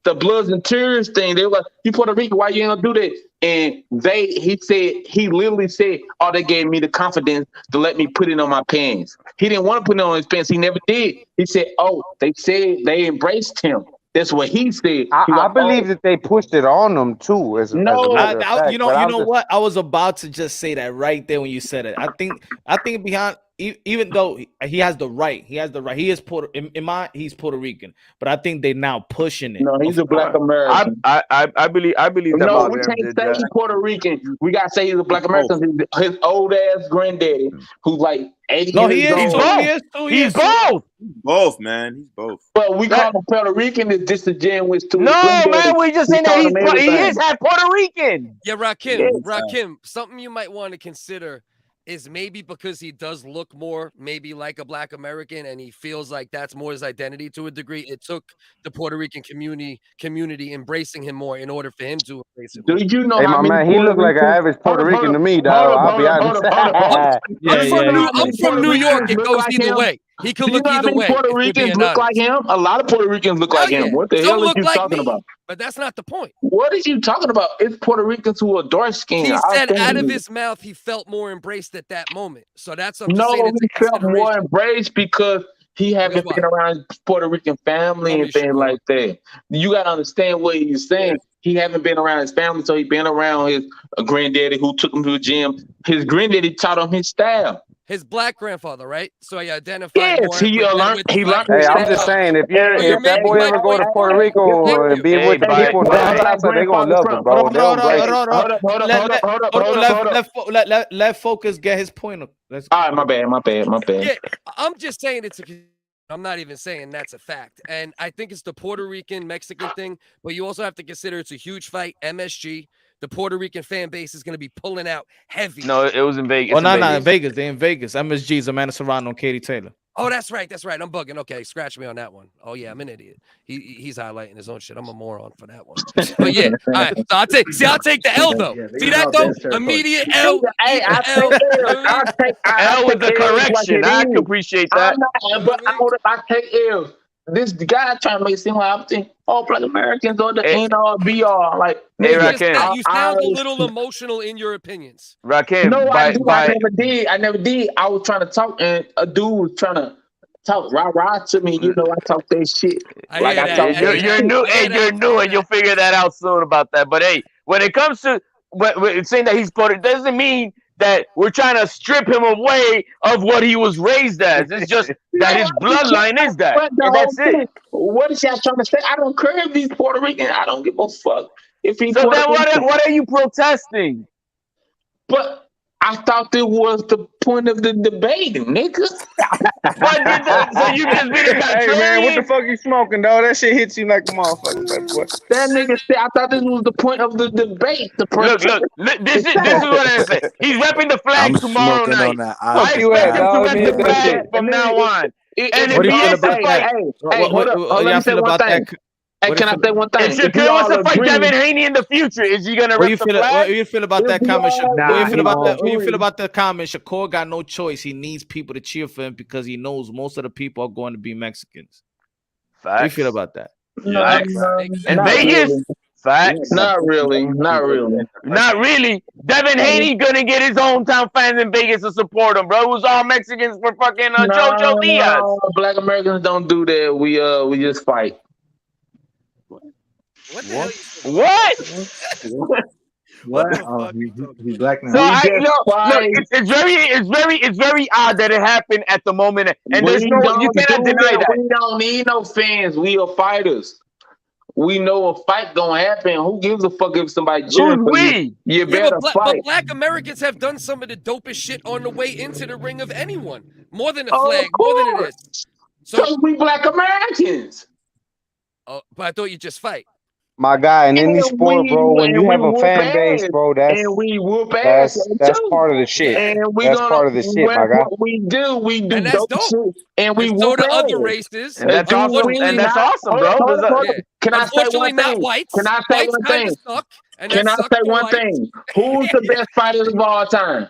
the Bloods and Tears thing. They were like, you Puerto Rican, why you ain't gonna do that? And he literally said, oh, they gave me the confidence to let me put it on my pants. He didn't want to put it on his pants. He never did. He said, oh, they said they embraced him. That's what he said. I believe that they pushed it on them too. As a matter of fact. You know what? I was about to just say that right there when you said it. I think behind, even though he has the right, he is he's Puerto Rican, but I think they're now pushing it. No, he's a Black American. I believe that. No, we can't say he's Puerto Rican. We gotta say he's a Black American. His old ass granddaddy, who's like 80 years old. He's both. Both, man. He's both. But we call him Puerto Rican is disingenuous to no, man. We just saying that he is half Puerto Rican. Yeah, Rakim, something you might want to consider is maybe because he does look more maybe like a Black American, and he feels like that's more his identity to a degree. It took the Puerto Rican community embracing him more in order for him to embrace it. Do you know Hey, how my many man, he Puerto look like an Ricans? average Puerto Hold Rican up, to me, hold dog. up, I'll hold be up, hold honest. up, hold up, hold up. Yeah, Do you yeah, know how I'm many from Puerto New York. Ricans It look goes like either him? way. He could Do you look know how either many way. Puerto If we're Ricans being look like honest. him? A lot of Puerto Ricans look Hell like him. yeah. What the Some hell is look you like talking me, about? but that's not the point. What are you talking about? It's Puerto Ricans who are dark skinned. He I said out of think his mouth he felt more embraced at that moment. So that's I'm just saying no, it's he a felt more consideration. embraced because he haven't been around Puerto Rican family Love and you, things Shakur. like that. You got to understand what he's saying. He haven't been around his family, so he been around his granddaddy who took him to the gym. His granddaddy taught him his style. His black grandfather, right? So he identified Yes, more he learned. with the He black learned his Hey, I'm style. just saying, if So you're if that making boy my ever go point. to Puerto Rico and be with them people down south, so they gonna love him, bro. They'll embrace him. Hold up. Let Focus get his point. All right, my bad. Yeah, I'm just saying I'm not even saying that's a fact. And I think it's the Puerto Rican Mexican thing, but you also have to consider it's a huge fight. MSG, the Puerto Rican fan base is going to be pulling out heavy. No, it was in Vegas. Oh, no, in Vegas. They're in Vegas. MSG's Amanda Serrano and Katie Taylor. Oh, that's right. I'm bugging. Okay, scratch me on that one. Oh yeah, I'm an idiot. He's highlighting his own shit. I'm a moron for that one. But yeah, all right. So I'll take the L though. See that though? Immediate L. Hey, I L. take L with the correction. I can appreciate that. I'm not, but I take L's. This guy trying to make it seem like I'm thinking all Black Americans are the end all be all. Like, Hey, nigga, you sound a little emotional in your opinions. Rakim, no, I never did. I was trying to talk, and a dude was trying to talk rah to me. You know, I talk that shit. You're new, and you'll figure that out soon about that. But hey, when it comes to saying that he's Puerto, doesn't mean that we're trying to strip him away of what he was raised as. It's just that his bloodline is that, and that's it. What is y'all trying to say? I don't care if he's Puerto Rican. I don't give a fuck if he's. So then, what are you protesting? But I thought that was the point of the debate, nigga. So you just being a Hey man, what the fuck you smoking, dog? That shit hits you like a motherfucker, boy. That nigga said, I thought this was the point of the debate. Look, this is what I say. He's repping the flag tomorrow night. I expect him to rep the flag from now on. What do you feel about that? What do you feel about that? Hey, can I say one thing? If Shakur wants to fight Devin Haney in the future, is he gonna rep the flag? What do you feel about that comment? What do you feel about the comment? Shakur got no choice. He needs people to cheer for him because he knows most of the people are going to be Mexicans. Facts. What do you feel about that? In Vegas, facts. Not really. Devin Haney gonna get his hometown fans in Vegas to support him, bro. It was all Mexicans for fucking Jojo Diaz. No, Black Americans don't do that. We just fight. What? He's black now. So it's very odd that it happened at the moment, and you cannot deny that. We don't need no fans. We are fighters. We know a fight gonna happen. Who gives a fuck if somebody cheering for you? You better fight. But Black Americans have done some of the dopest shit on the way into the ring of anyone. More than a flag, more than it is. So we Black Americans. Oh, but I thought you just fight. My guy, in any sport, bro, when you have a fan base, bro, that's part of the shit. That's part of the shit, my guy. We do and that's dope. Shit, and we so do other races. And that's awesome, bro. Can I say one not thing? whites. Can I say one thing? Can I say one thing? Who's the best fighters of all time?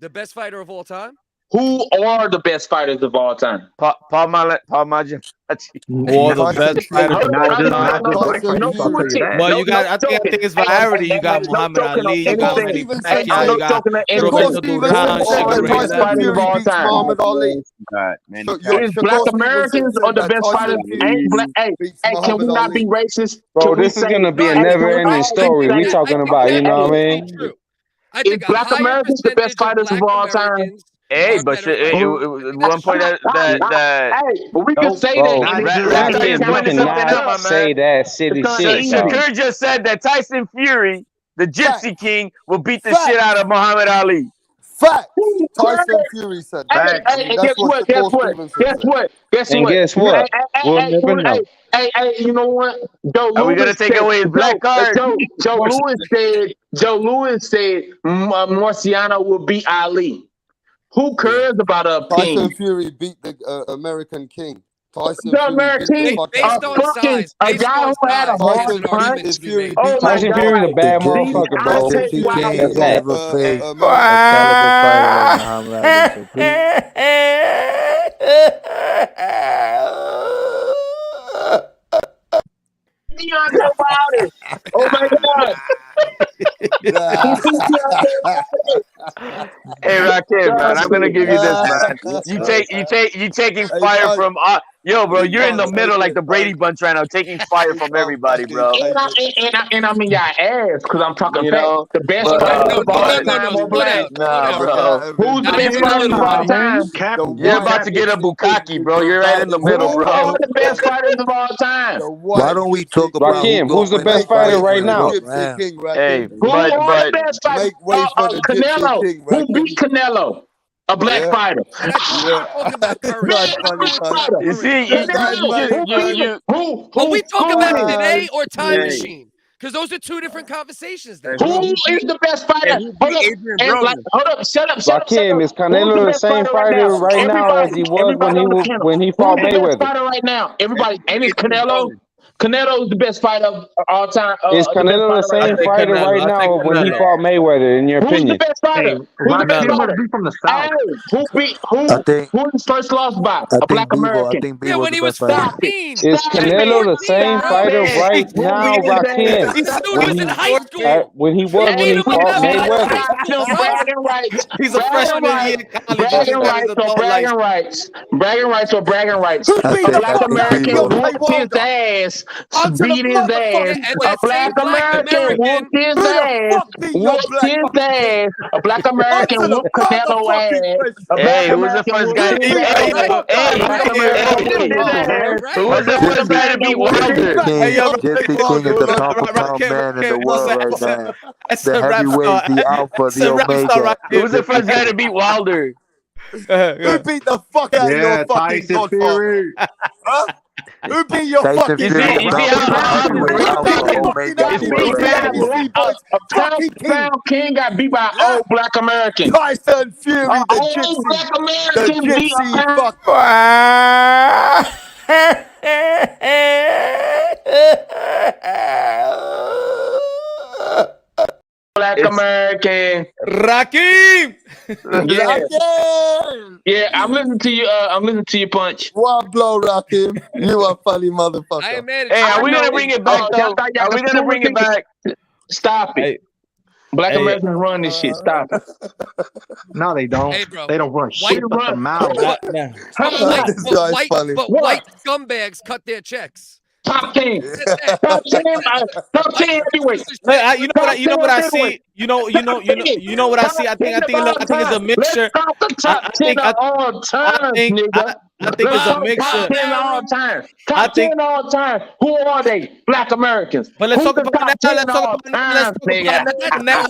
The best fighter of all time? Who are the best fighters of all time? Paul Maggi. Or the best fighter of all time. Well, you got. I think it's variety. You got Muhammad Ali. You got Manny Pacquiao. You got Roberto Duran. Muhammad Ali. Is Black Americans or the best fighters? Hey, can we not be racist? Bro, this is gonna be a never-ending story. We talking about, you know what I mean? Is Black Americans the best fighters of all time? Hey, but one point that hey, but we can say that. Say that silly shit. Shakur just said that Tyson Fury, the Gypsy King, will beat the shit out of Muhammad Ali. Fact. Tyson Fury said that. Hey, guess what? Guess what? Guess what? We'll never know. Hey, you know what? Joe Are we gonna Lewis take away his black card? Joe Lewis said Marciano will beat Ali. Who cares about a Tyson king? Fury beat the American King. Tyson The Fury beat the American, fuck Based out on of him. size, a based guy on who had a size, hard there's an Tyson argument to be Fury made. beat Oh my Tyson God! Fury's a bad The motherfucker, bro. Tyson Wow. King That's is that. never faced a American. caliber fighter like Muhammad Ali. So please. Deontay Wilder. Oh my God! Hey, Rakim, man, I'm gonna give you this, man. You taking fire from yo, bro. You're in the middle like the Brady Bunch right now, taking fire from everybody, bro. And I'm in y'all ass because I'm talking You fact. know, The best but fighter of all No, time or slow black. down, slow nah, down. bro. Who's the Now best you're a fighter of little all bit. time? You're about to get a Bukkake, bro. You're right in the middle, Who bro. are the best fighters of all time? Why don't we talk about who Rakim, who's the gonna win the best fighter fight right when it now? go round? Hey, Who are the but best fighters? Make way for the Gypsy Canelo. King, Who Rakim. beat Canelo? A black Yeah. fighter. We're not talking about This current. guy's We're funny, talking son. about you current. see, This guy's funny, son. Are we talking about who- today or time Hey. machine? Because those are two different conversations. Then. Who is the best fighter? Hold up, hold up, shut up. Rakim, is Who's the Canelo the best same fighter fighter right now as he was when he fought Who's the best Mayweather? fighter right now? Everybody, and it's Canelo. Canelo is the best fighter of all time. Is The best Canelo the fighter right same now. fighter right now when he fought Mayweather, in your Who's the opinion? best fighter? Who's the best fighter? be from the Hey, South. who was first lost by? I A black think Bebo. I American. think Yeah, Bevo's when the he was best fighter. 14. Is Canelo the 14, same bro. fighter right now, Rakim? This dude was in high school. When he was They when beat he him up fought when he was in Mayweather? high school, bro. Bragging rights. He's a freshman year in college. Just Bragging got his rights or adult bragging license. rights. Bragging rights or bragging rights. Who A beat the black fuck out of American Deontay whooped his Wilder? ass, Answer the beat his ass. motherfucking And A that black same black American American, whooped his Who the ass. fuck beat your Whooped black his fucking king? ass. A black American Answer the whooped Canelo motherfucking ass. question. A black Hey, who was the American first whooped guy? his yeah, ass. right. A black American whooped his ass. Who was the A black first guy to beat American whooped his Wilder? ass. King, Hey, yo, Gypsy King is the pound for pound man in the world right now. That's The a rap heavyweight, star. the alpha, That's the a rap star omega. right Who was here. the first guy to beat Wilder? Who beat the fuck out of your Yeah, fucking Tyson godfather? Fury. Huh? Who beat your Tyson fucking Fury You is see mountain how top this heavyweight, Brady alpha, talking? fucking omega in It's the world pretty right bad. now. WBC boys? A Fucking king. pound king got beat by an Yeah? old black American. Tyson Fury, An the old gypsy. black The American beat a gypsy pound. fuck. Black American. Rakim. Yeah, Rakim! yeah. I'm listening to you. I'm listening to you, Punch. One blow, Rakim. You a funny motherfucker. I ain't mad at Hey, you. are we know gonna it. bring it back Y'all though? thought y'all Are we could gonna do bring it? it back? Stop it. Hey, Black hey, Americans run this shit. Stop it. No, they don't. Hey, bro. They don't run White shit but the mouth. nah, nah. This guy's funny. What? White scumbags cut their checks. Top 10. Yeah. Top 10. Top 10 heavyweight. Hey, you know what? You know what I Top 10 see. heavyweight. You know what I see. I think it's a mixture. Let's talk the I top 10 think of all time, nigga. I think it's a Let's talk top mixture. 10 of all time. I Top think- 10 of all time. Who are they? Black Americans. But let's Who's talk the about top now. 10 Let's of talk all about now. time, Let's talk nigga? about now.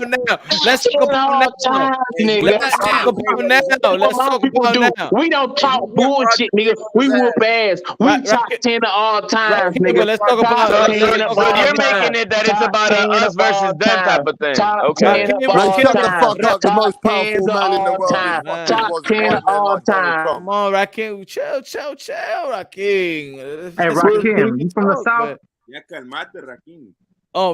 Let's Top 10 talk of about all now. time, nigga. Let's talk about now. Let's talk about now. We don't talk bullshit, nigga. We whoop ass. We Right, top 10 of all time, nigga. But let's talk about. So, let's- so, so you're making it that it's about a us versus them type of thing. Okay. Rakim, Man, Rakim, shut the fuck up. The Top most 10 powerful of man in the all world time. is fucking Top was 10 white of man all like Donald time. Trump. Come on, Rakim. Chill, Rakim. Hey, Rakim, you from the South? Ya calmate, Rakim.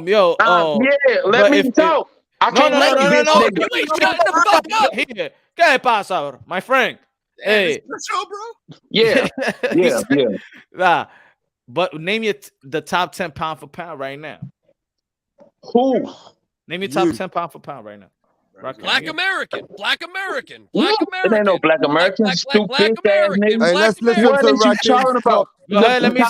Yo. Yeah, let but me if- talk. I No, can't let this no. nigga. Wait, shut the fuck up here. ¿Qué pasa, bro? My friend. Hey. Show, bro. Yeah, yeah, yeah. Nah, but name the top 10 pound for pound right now. Who? Name your top 10 pound for pound right now. Black American. It ain't no black American. Stupid Black ass American. nigga. Hey, let's listen What to is you Rakim talking about? Go ahead, let me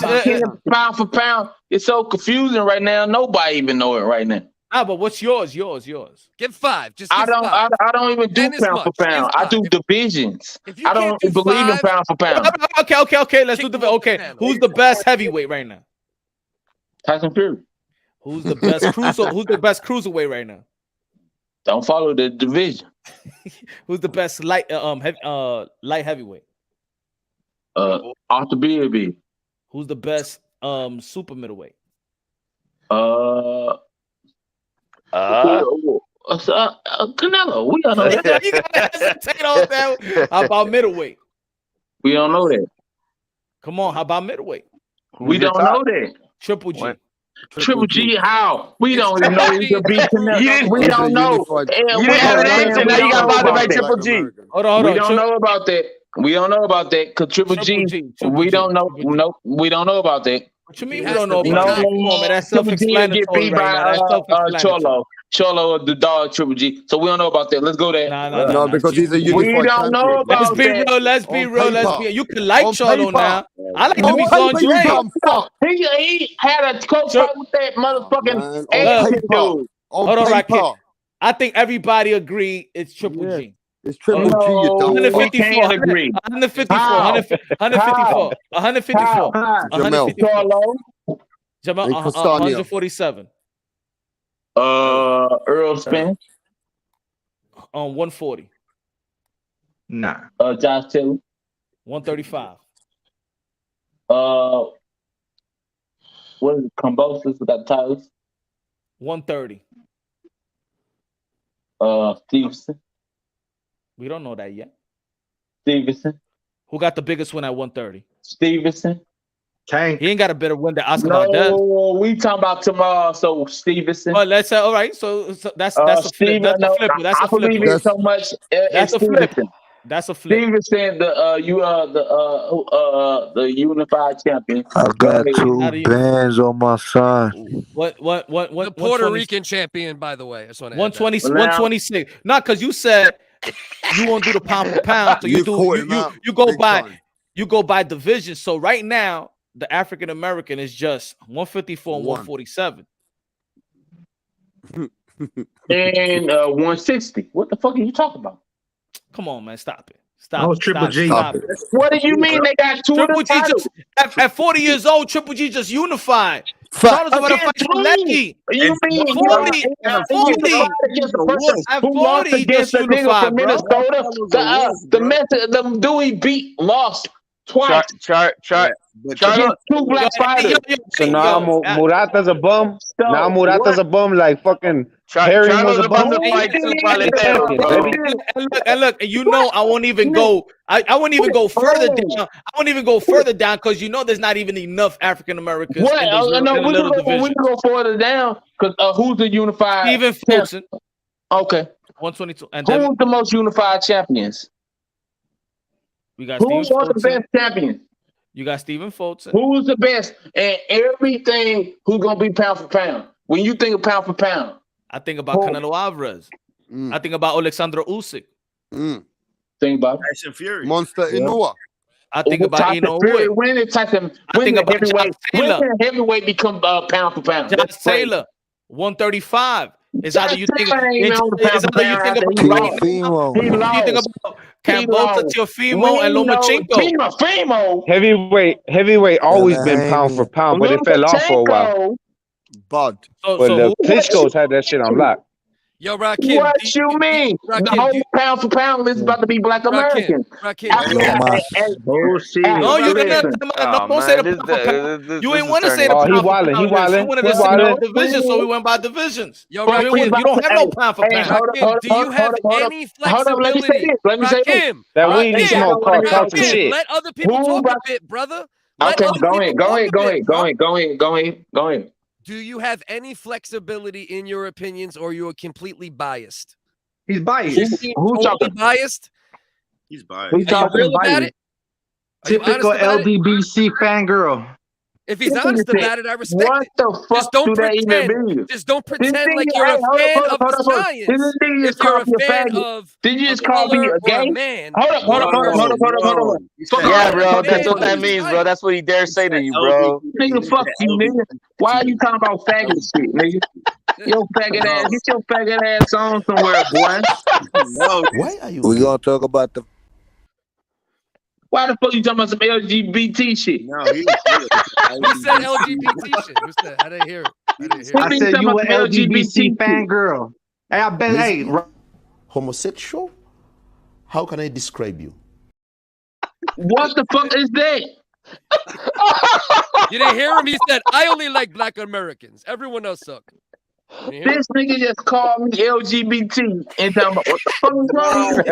pound for pound. It's so confusing right now. Nobody even know it right now. but what's yours? Give 5. Just I give don't. 5. I don't even do And as pound for much. pound. Give I do 5. divisions. If you I can't don't do believe in 5, pound for pound. Okay. Let's do the okay. Who's the best heavyweight right now? Tyson Fury. Who's the best cruiserweight right now? Don't follow the division. Who's the best light heavyweight? Arthur Beerby. Who's the best super middleweight? Canelo. We don't know that. You gotta hesitate on that. How about middleweight? We don't know that. Come on, how about middleweight? We don't know that. Triple G. Triple G, how? We don't even know who could beat Canelo. We don't know. You didn't have an answer. Now you got bothered by Triple G. Hold on. We don't know about that. We don't know about that because Triple G. We don't know. No, we don't know about that. What you mean we don't know about that? Come on, man. That's self-explanatory right now. That's Cholo, the dog, Triple G. So we don't know about that. Let's go there. No, because he's a unified We don't know about Let's be that. real. Let's be real. Let's be. You can like On Cholo paper. now. I like On him. He's paper, on you Dre. dumb fuck. He had a close fight with that motherfucking Man, Asian dude. Hold on, Racket. I think everybody agree it's Triple G. It's Triple G, you dumb fuck. 154. 154. 154. 154. Jamal, 147. Earl Spence. 140. Nah. Josh Taylor. 135. What is it? Combosis without titles. 130. Stevenson. We don't know that yet. Stevenson. Who got the biggest win at 130? Stevenson. Tank. He ain't got a better win than Oscar Valdez. No, we talking about tomorrow. So Stevenson. Well, let's say all right. So that's a flip. That's a flip. That's a flip. I believe it so much. That's a flip. That's a flip. Stevenson, the unified champion. I got 2 bands on my son. What? The Puerto Rican champion, by the way. I just want to 126. Not because you said you won't do the pound for pound. So you go by division. So right now, the African American is just 154 and 147. And 160. What the fuck are you talking about? Come on, man. Stop it. Stop it. Triple G. Stop it. What do you mean they got 2 Triple of G the just at 40 years old, Triple G just unified. Against about to fight Lecky. You mean 40 at 40 against the person who lost against the nigga from Minnesota? The Dewey beat lost twice. Against 2 black fighters. So now Murata's a bum. Now Murata's a bum like fucking Harry was a bum. And look, you know I won't even go. I won't even go further down. I won't even go further down because you know there's not even enough African Americans. No, we can go further down because who's the unified? Stephen Fulton. Okay. 122. And who's the most unified champions? We got who's the best champion? You got Stephen Fulton. Who's the best? And everything, who's going to be pound for pound? When you think of pound for pound. I think about Canelo Alvarez. I think about Alexander Usyk. Think about Tyson Fury. Monster Inoue. I think about Inoue. When did Tyson? When did heavyweight become pound for pound? Josh Taylor, 135. Is either you think about right now. Cambosa, Teofimo, and Lomachenko. Heavyweight always been pound for pound, but it fell off for a while. But the Klitschko's had that shit on lock. Yo, Rakim. What you mean? The whole pound for pound list is about to be black American. No, you didn't. Don't say the pound for pound. You ain't want to say the pound for pound. He wanted to say no divisions, so we went by divisions. Yo, you don't have no pound for pound. Do you have any flexibility? Let me say this. That weed you smoke talk some shit. Let other people talk a bit, brother. Okay, go ahead. Do you have any flexibility in your opinions, or you are completely biased? He's biased. Who's talking biased? He's biased. Who's talking biased? Typical LDBC fangirl. If he's honest about it, I respect what it. The fuck just don't pretend. Just don't pretend like you're a fan of the science. If you're a fan of did you just call me a gay man? Hold on. Yeah, bro. That's what that means, bro. That's what he dares say to you, bro. Nigga, fuck you, nigga. Why are you talking about faggot shit, nigga? Yo, faggot ass. Get your faggot ass on somewhere, boy. Why are you? We gonna talk about the. Why the fuck you talking about some LGBT shit? No, Who said LGBT shit? Who said? I didn't hear it. I said you an LGBT fangirl. Hey, I bet. Hey, homosexual? How can I describe you? What the fuck is that? You didn't hear him? He said, I only like black Americans. Everyone else suck. This nigga just called me LGBT and talking about what the fuck is wrong with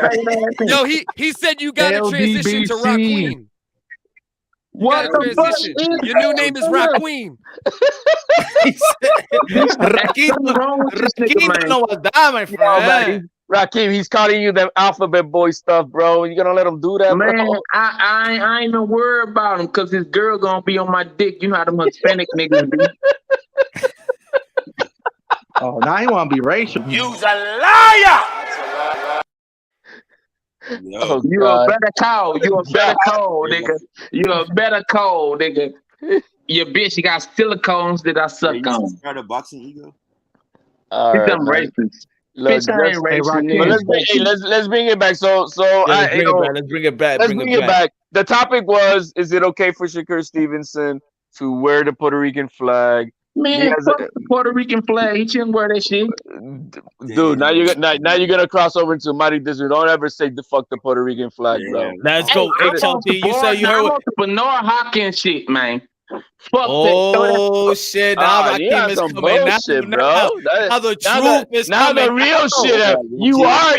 you? Yo, he said you gotta transition to Rock Queen. What the fuck is your new name is Rock Queen. Rakim no was that, my friend. Rakim, he's calling you them alphabet boy stuff, bro. You gonna let him do that, man? Bro? I ain't even worried about him because his girl gonna be on my dick. You know how them Hispanic niggas be. Oh, now you want to be racial. You's a liar! Oh, you a better call. You a better call, nigga. You a better call, nigga. Your bitch, you got silicones that I suck on. Start a boxing ego. It's them racist. Bitch, I ain't racist. Let's bring it back. Let's bring it back. Let's bring it back. The topic was: is it okay for Shakur Stevenson to wear the Puerto Rican flag? Man, fuck the Puerto Rican flag. He shouldn't wear that shit. Dude, now you're gonna cross over into Mighty District. Don't ever say the fuck the Puerto Rican flag, bro. Let's go. HLT, you say you heard what the Bernard Hopkins shit, man. Fuck that. Shit. Now Rakim is coming bullshit, now. Now the truth is coming. Now the real shit. You are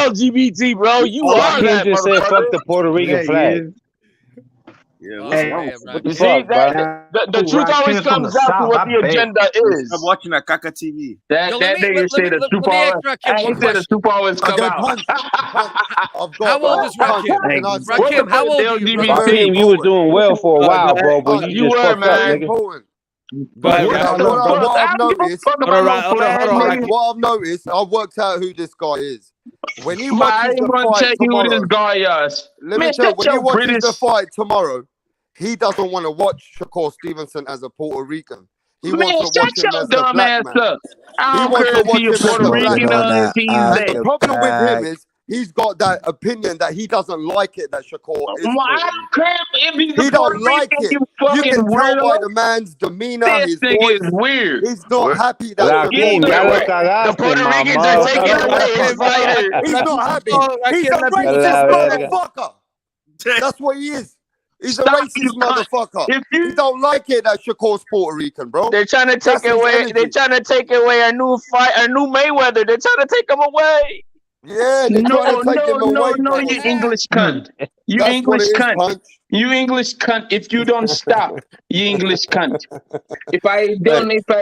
LGBT, bro. You are that. Just said fuck the Puerto Rican flag. You see that the truth always comes out to what the agenda is. I'm watching that Kaka TV. That nigga said the truth always come out. How old is Rakim? Rakim, how old are you? Rakim, you were doing well for a while, bro, but you just fucked up, nigga. What I've noticed, I worked out who this guy is. When he watches the fight tomorrow, let me tell you, when he watches the fight tomorrow, he doesn't want to watch Shakur Stevenson as a Puerto Rican. He wants to watch him as a black man. He wants to watch him as a black man. The problem with him is he's got that opinion that he doesn't like it that Shakur is. He don't like it. You can tell by the man's demeanor, his voice. Weird. He's not happy that the Puerto Ricans are taking away his fighter. He's not happy. He's a racist motherfucker. That's what he is. He's a racist motherfucker. He don't like it that Shakur's Puerto Rican, bro. They're trying to take away. They're trying to take away our new Mayweather. They're trying to take him away. Yeah, they're trying to take him away. No, you English cunt. You English cunt. You English cunt. If you don't stop, you English cunt. If I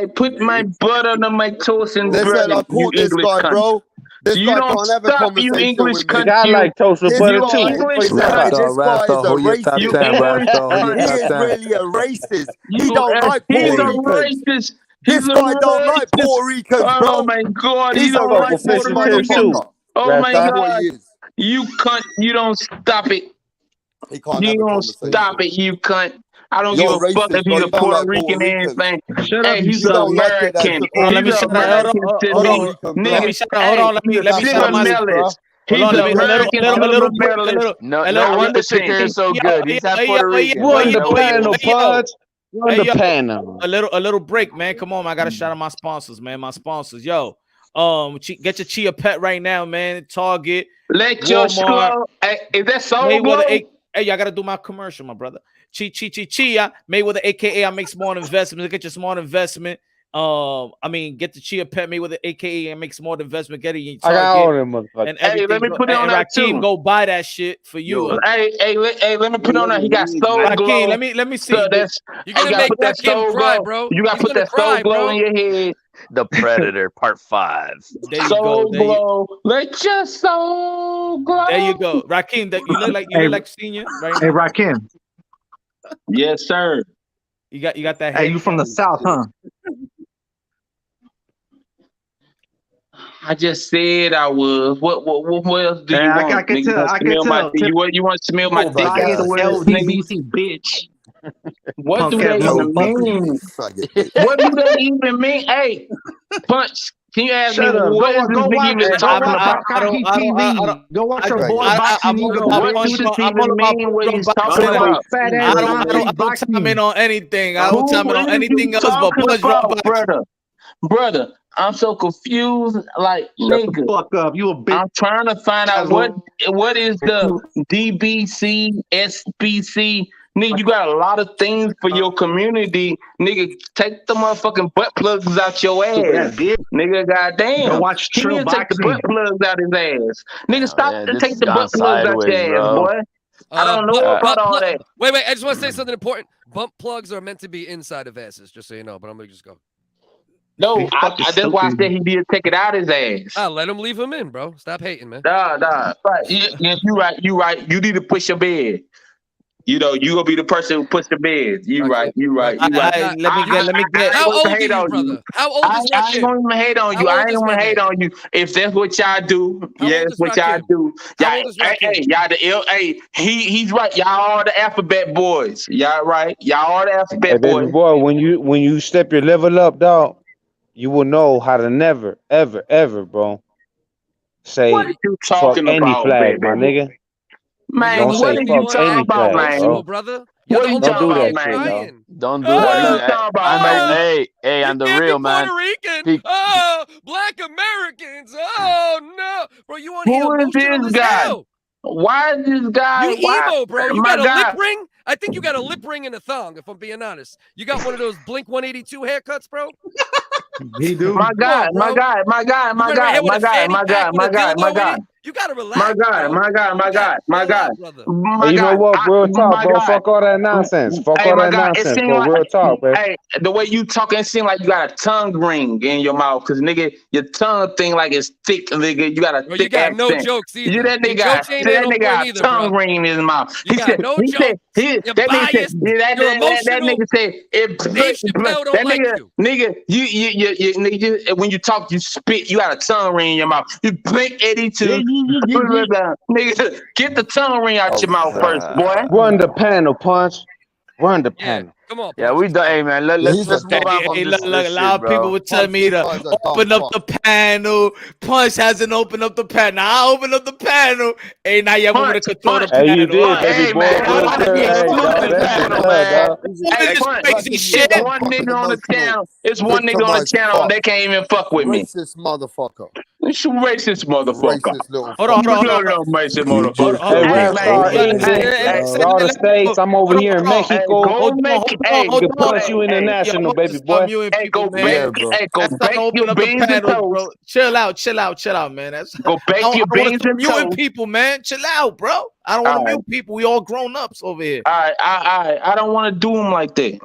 put my butt under my toast and bread, I caught this guy, bro. This you guy don't can't have a stop, conversation you English with cunt. me. I like toast with butter too. This guy is a racist. He is really a racist. He don't like Puerto Ricans. This guy don't like Puerto Ricans, bro. Oh my God, he's a racist motherfucker. Oh my God, you cunt! You don't stop it. You don't stop it, you cunt. I don't give a fuck if he's a Puerto Rican ass man. Hey, he's American. Let me shut up. Hold on. Let me shut up. He's American. No wonder Shakur is so good. He's half Puerto Rican. A little break, man. Come on, man. I gotta shout out my sponsors, man. My sponsors, yo. Get your Chia Pet right now, man. Target. Let your skull. Is that so? Hey, y'all gotta do my commercial, my brother. Chia, Mayweather, aka I make smart investments. Get your smart investment. Get the Chia Pet Mayweather, aka I make smart investment. Get it in Target. I got all them motherfuckers. And hey, let me put it on that Rakim, too. go buy that shit for you. Hey, let me put it on that. He got Soul Glow. Let me see. You're gonna make that Rakim cry, bro. You gotta put that Soul Glow in your head. The Predator, Part 5. Soul Glow. Let your soul glow. There you go, Rakim. You look like senior, right? Hey, Rakim. Yes, sir. You got that. Hey, you from the South, huh? I just said I was. What else do you want? I can tell. You want to smell my dick afterwards, LGBT bitch. What do they even mean? What do they even mean? Hey, Punch. Can you ask me what is this nigga even talking about? Go watch your boy boxing. What does this even mean? What he's talking about? I don't time in on anything. I don't time in on anything else but Punch, brother. I'm so confused. Like, nigga, fuck up. You a bitch. I'm trying to find out what is the DBC, SBC, Nigga, you got a lot of things for your community. Nigga, take the motherfucking butt plugs out your ass. Nigga, goddamn. Go watch He Trill need to take the butt boxing. plugs out his ass. Nigga, stop man, and this take has the gone butt plugs out sideways, your ass, bro. boy. I don't know about all that. Wait. I just want to say something important. Bump plugs are meant to be inside of asses, just so you know. But I'm gonna just go. No, that's why I said he did take it out his ass. Let him leave him in, bro. Stop hating, man. Nah. Right. You right. You need to push your bed. You know, you gonna be the person who push the bed. You right. Let me get. How old are you, brother? How old is I ain't gonna even hate on you. I ain't gonna hate on you. If that's what y'all do, that's what y'all do. He's right. Y'all are the alphabet boys. Y'all right. Y'all are the Hey, alphabet baby boys. boy, when you step your level up, dog, you will know how to never, ever, bro, say What are you fuck talking any about, flag, my baby? nigga. Man, Don't what say are you fuck talking any about, flag, man? bro. brother. What are you Don't talking do about, that man? shit, dog. Don't do What are you that. talking about, man? Hey, on the Can't real, be man. Puerto Rican. Oh, Black Americans. Oh no, bro, you on here Who is emotional this as guy? hell. Why is this guy? You emo, bro. You My got a lip God. ring? I think you got a lip ring and a thong, if I'm being honest. You got one of those Blink 182 haircuts, bro? He do. My God. You running around here with a fanny pack with a dildo in it? You gotta relax, bro. Hey, you know what? Real talk, bro. Fuck all that nonsense. Fuck Hey, all my that God, it nonsense, seems bro. like, Real talk, man. hey, the way you talking, it seems like you got a tongue ring in your mouth, cause nigga, your tongue thing like it's thick, nigga. You got a Bro, thick you got no accent. jokes either. You that Your nigga, jokes ain't on point got a either, tongue bro. ring in his mouth. You got no jokes. You're biased. You're emotional. That nigga said it. Dave Chappelle don't like you. Nigga, you nigga, when you talk, you spit. You got a tongue ring in your mouth. You blink Eddie too. Nigga, get the tongue ring out your mouth first, boy. Run the panel, Punch. Run the panel. Come on, Yeah, we done. Hey, man, let's move on from this Look, a shit, lot of people bro. would tell me to open up the panel. Punch hasn't opened up the panel. Now I open up the panel. Hey, now you want me to control the panel. Hey, you did, baby boy. Real good. Hey, dog. That's what's good, dog. Hey, this crazy shit. It's one nigga on the channel. It's one nigga on the channel. They can't even fuck with me. Racist motherfucker. It's a racist motherfucker. Racist little Hold on. Little racist motherfucker. Hey, Rap Star England. Y'all the States. I'm over here in Mexico. Go make You can punch you international, baby boy. Hey, go bake. Hey, go That's not bake open your up the beans and panel, toast. bro. Chill out, man. That's Go bake your I don't want beans to start and muting toast. people, man. Chill out, bro. I don't want to mute people. We all grown ups over here. I don't want to do them like that.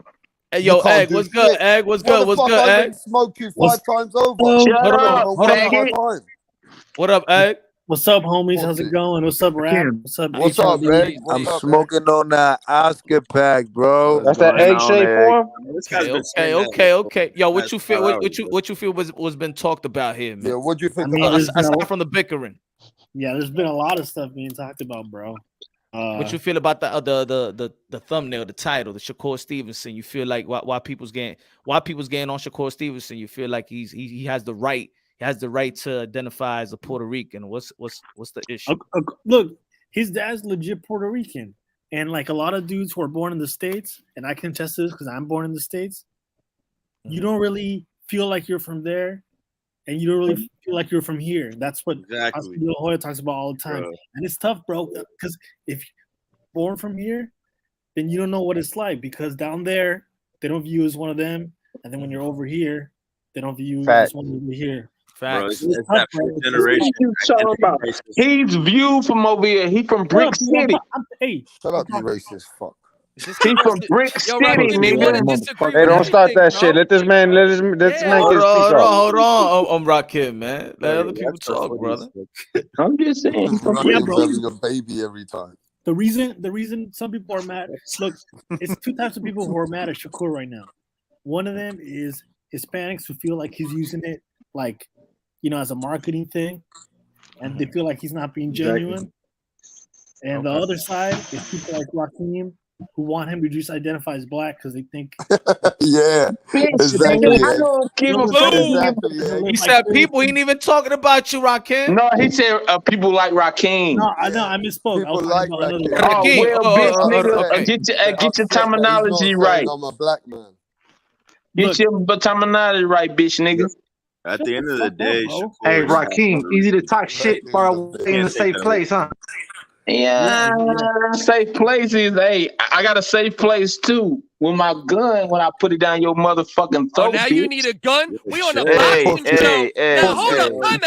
Hey, yo, Egg, what's good? Egg, what's good? What's good, Egg? Smoke you 5 times over. Shut up, faggot. What up, Egg? What's up, homies? How's it going? What's up, Rap? What's up, What's up, man? I'm smoking on that Oscar pack, bro. That's that egg shape form. Okay. Yo, what you feel? What you feel was been talked about here, man? Yeah, what you think? Aside from the bickering. Yeah, there's been a lot of stuff being talked about, bro. What you feel about the thumbnail, the title, the Shakur Stevenson? You feel like why people's getting on Shakur Stevenson? You feel like he has the right. He has the right to identify as a Puerto Rican. What's the issue? Look, his dad's legit Puerto Rican, and like a lot of dudes who are born in the States, and I can attest to this because I'm born in the States. You don't really feel like you're from there, and you don't really feel like you're from here. That's what HOYA talks about all the time, and it's tough, bro. Because if you're born from here, then you don't know what it's like. Because down there, they don't view you as one of them, and then when you're over here, they don't view you as one over here. Facts. Bro, it's that first generation. He's viewed from over here. He from Brick City. Hey, shut up, you racist fuck. He from Brick City, nigga. Hey, don't start that shit. Let this man get his speak Hold on. I'm rocking, man. Let other people talk, brother. I'm just saying. Yeah, bro. Your baby every time. The reason some people are mad. Look, it's two types of people who are mad at Shakur right now. One of them is Hispanics who feel like he's using it like, as a marketing thing, and they feel like he's not being genuine. And the other side is people like Rakim who want him to just identify as black because they think yeah, exactly. I don't give a fuck. He said people. He ain't even talking about you, Rakim. No, he said people like Rakim. No, I misspoke. People like Rakim. Bitch, get your terminology right. I'm a black man. Get your terminology right, bitch, nigga. At the end of the day, hey, Rakim, easy to talk shit, bro. In a safe place, huh? Yeah, safe places. Hey, I got a safe place too with my gun when I put it down your motherfucking throat. Oh, now you bitch. need a gun? We on a Hey, boxing hey, show. hey, Now hold up, hey,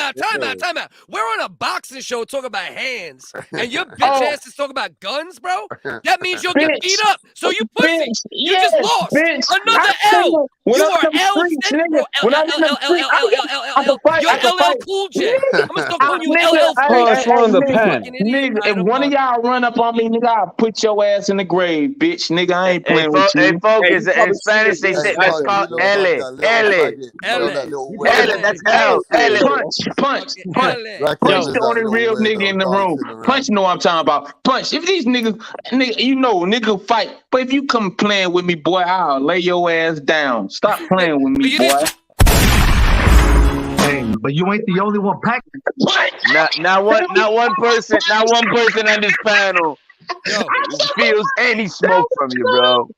time out. We're on a boxing show talking about hands, and your bitch Oh. ass is talking about guns, bro. That means you'll get beat up. So you pussy. Bitch, You just yes, lost. bitch. Another I tell L. you, when You I'm are in them L streets, six, nigga, bro. when I'm in them streets, I can fight. You're I can LL fight. Cool J. I'm gonna start calling you Nigga, LL hey, Punch. nigga, if one of y'all run up on me, nigga, I'll put your ass in the grave, bitch. Nigga, I ain't playing with you. Hey, focus. In Spanish, they say that's called L. That's L. Punch. Punch the only real nigga in the room. Punch know what I'm talking about. Punch. If these niggas, you know, nigga fight. But if you come playing with me, boy, I'll lay your ass down. Stop playing with me, boy. Hey, but you ain't the only one packed. Not one person on this panel feels any smoke from you, bro.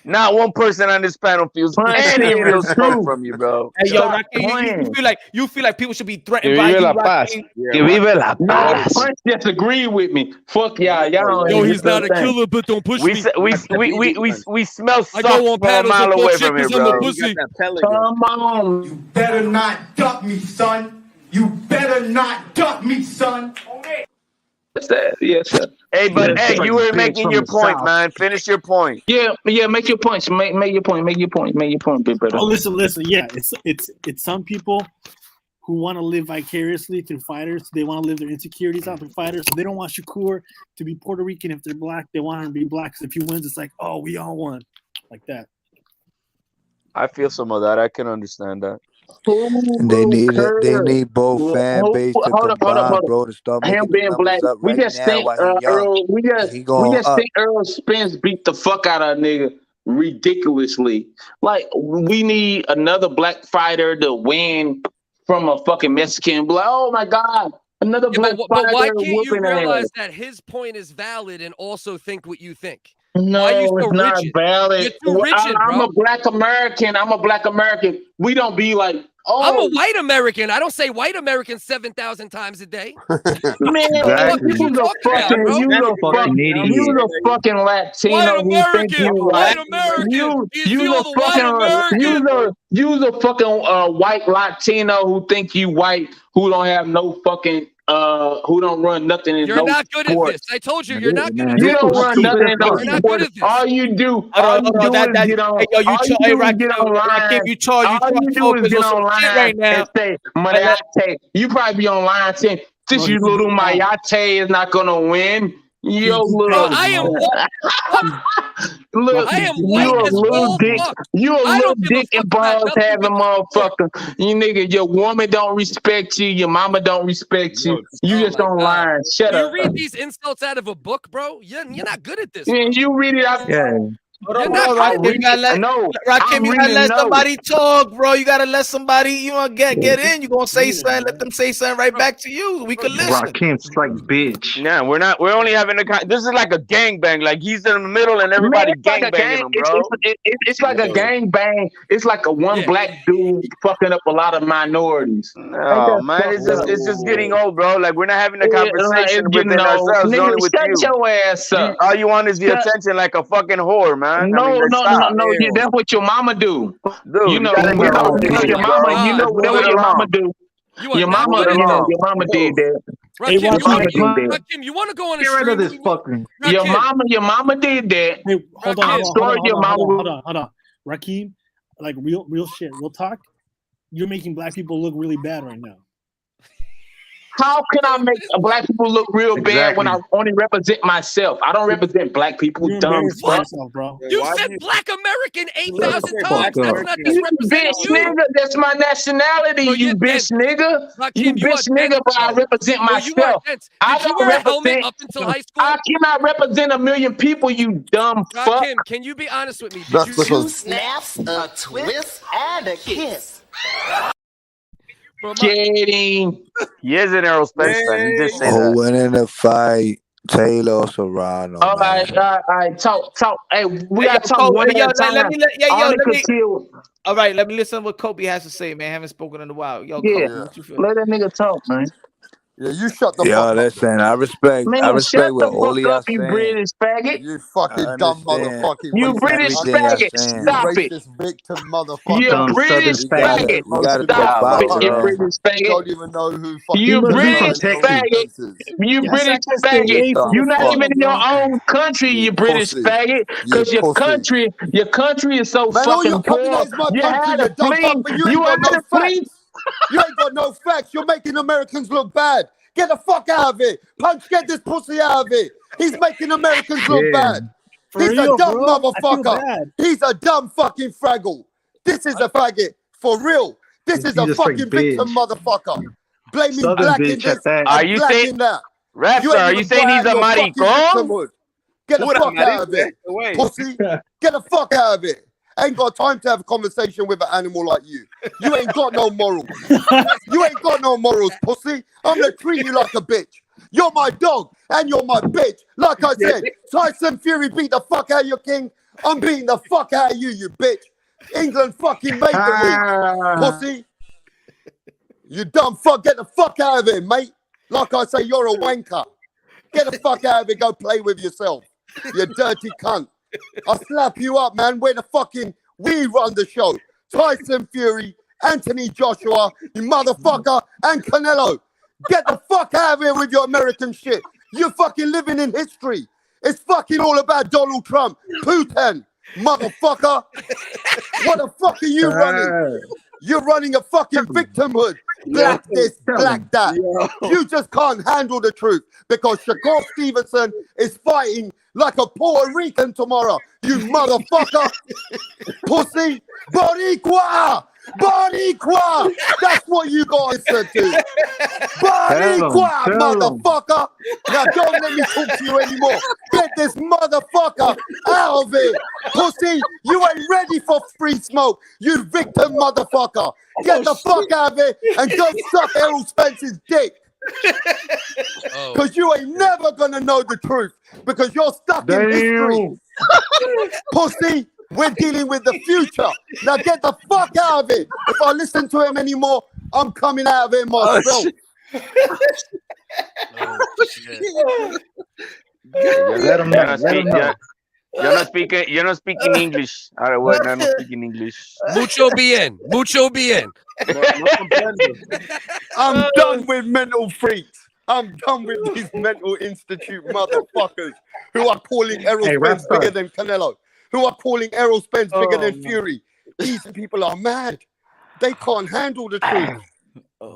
Not one person on this panel feels any real smoke from you, bro. Hey, yo, Rakim, you feel like people should be threatened Que by vive you, la paz. Rakim? Que vive la No, paz. Punch disagree with me. Fuck y'all. Y'all Yo, ain't he's not a killer, but don't push me. We smell I go sucks on from a panels mile and talk away shit from here, 'cause I'm a bro. pussy. Come on. You better not duck me, son. You better not duck me, son. What's that? Yes, sir. Hey, but Yes, hey, sir. you were making your point, man. Finish your point. Yeah, make your point. Make your point. Make your point, big brother. Oh, listen. Yeah, it's some people who want to live vicariously through fighters. They want to live their insecurities out through fighters. So they don't want Shakur to be Puerto Rican if they're black. They want him to be black. Because if he wins, it's like, oh, we all won, like that. I feel some of that. I can understand that. And they need both fan base to combine, bro, to start Him making the being black. numbers up We right just now think while he young. Earl. We He going just up. think Earl Spence beat the fuck out of a nigga ridiculously. Like we need another black fighter to win from a fucking Mexican. Like, oh my god, another black but fighter why can't you whooping realize ass. that his point is valid and also think what you think? No, Why are you so it's not rigid? valid. You're too rigid, I'm bro. a black American. We don't be like, oh, I'm a white American. I don't say white American 7,000 times a day. man, Exactly. you the fucking Latino who think you white. You the fucking white Latino who think you white, who don't have no fucking who don't run nothing in You're no not good sports. at this. I told you, you're not good at You this. don't run nothing in no You're not good sports. at this. All you do is get on. Hey, yo, you All you do is get online. you charge All you do is focus get on some online shit right now. and say, Mayate. You probably be online saying, this you little Mayate is not gonna win. Yo, little. I am Look, I am you white a as little all dick. fuck. You a I little don't give a dick fuck and about balls nothing having motherfucker. You nigga, your woman don't respect you. Your mama don't respect you. You just online. Shut Do up. you read these insults out of a book, bro? You're not good at this. Yeah, you read it out. Yeah. Hold on, Rakim, you gotta let somebody talk, bro. You gotta let somebody, you know, get in. You gonna say something, let them say something right back to you. We can listen. Rakim strike bitch. Yeah, we're only having this is like a gangbang. Like he's in the middle and everybody gangbanging him, bro. It's like a gang bang. It's like a one black dude fucking up a lot of minorities. Oh man, it's just getting old, bro. Like we're not having a conversation within ourselves, nigga, only with shut you. your ass up. All you want is the attention, like a fucking whore, man. No, yeah, that's what your mama do. Dude, you know gotta get off the your shit, mama. bro. You know Let's what move it your mama along. do. Your mama did that. Rakim, Your mama did that. Rakim, you want to go on a Get rid of stream? this fucking. Your mama did that. Hey, hold on. Rakim, like real shit, real talk. You're making black people look really bad right now. How can I make black people look real bad when I only represent myself? I don't represent black people. You're Dumb fuck. yourself, bro. You said black American 8,000 times. That's not You disrepresenting bitch you. nigga, that's my nationality. You bitch nigga. You bitch nigga, but I represent myself. I Did you don't wear a helmet represent. up until high school? I cannot represent a million people. You dumb fuck. Rakim, can you be honest with me? Did That's you because snaps, a twist, and a kiss. Kidding. He is an aerospace fan. He did say Who that. went in the fight? Taylor or Serrano? All right. Talk. Hey, we gotta talk one at a time. All right, let me listen to what Kobe has to say, man. I haven't spoken in a while. Yo, Yeah, Kobe, what you feel? let that nigga talk, man. Yeah, you shut the Yo, fuck up. listen, I respect Man, shut what the all fuck y'all up, you saying. British faggot. You I fucking dumb understand motherfucking You racist British cunt. everything y'all faggot. saying. You Stop it. racist victim You motherfucker. Dumb southern British faggot. We gotta Most of talk you Stop about it, it, you bro. British faggot. don't even know who fucking You must be from British Texas. faggot. You Yes, I British can stay faggot. away from You the not even faggot, in your bro. own country, you British pussy. faggot. You Because your pussy. country is so Man, all you're fucking coming at poor. is my You country, had you to dumb flee. fuck, but you You ain't got had no to flee. facts. You ain't got no facts. You're making Americans look bad. Get the fuck out of it. Punch, get this pussy out of it. He's making Americans look Yeah. bad. For He's a real, dumb bro. I feel motherfucker. bad. He's a dumb fucking fraggle. This is a faggot. For real. This is He's a a straight fucking victim bitch. motherfucker. Blaming Southern black bitch in at this that. Are and you black saying, in that. Raptor, You ain't are you even saying got he's out a your fucking maricón? victimhood. Get the Pura fuck out of marica, it. güey. Pussy. Get the fuck out of it. Ain't got time to have a conversation with an animal like you. You ain't got no morals. You ain't got no morals, pussy. I'm gonna treat you like a bitch. You're my dog and you're my bitch. Like I said, Tyson Fury beat the fuck out of your king. I'm beating the fuck out of you, you bitch. England fucking made the league, pussy. You dumb fuck. Get the fuck out of it, mate. Like I say, you're a wanker. Get the fuck out of it. Go play with yourself. You dirty cunt. I'll slap you up, man. We run the show. Tyson Fury, Anthony Joshua, you motherfucker, and Canelo. Get the fuck out of here with your American shit. You're fucking living in history. It's fucking all about Donald Trump. Putin, motherfucker. What the fuck are you running? You're running a fucking victimhood. Black this, black that. You just can't handle the truth because Shakur Stevenson is fighting like a Puerto Rican tomorrow. You motherfucker. Pussy. Boricua. Boricua. That's what you got to answer to. Boricua, motherfucker. Now don't let me talk to you anymore. Get this motherfucker out of it. Pussy, you ain't ready for free smoke. You victim motherfucker. Get the fuck out of it and go suck Errol Spence's dick. Because you ain't never gonna know the truth because you're stuck in history. Pussy, we're dealing with the future. Now get the fuck out of it. If I listen to him anymore, I'm coming out of it myself. Let him know. Let him know. You're not speaking English. All right, well, I'm not speaking English. Mucho bien. Mucho bien. I'm done with mental freaks. I'm done with these mental institute motherfuckers who are calling Errol Spence bigger than Canelo, who are calling Errol Spence bigger than Fury. These people are mad. They can't handle the truth.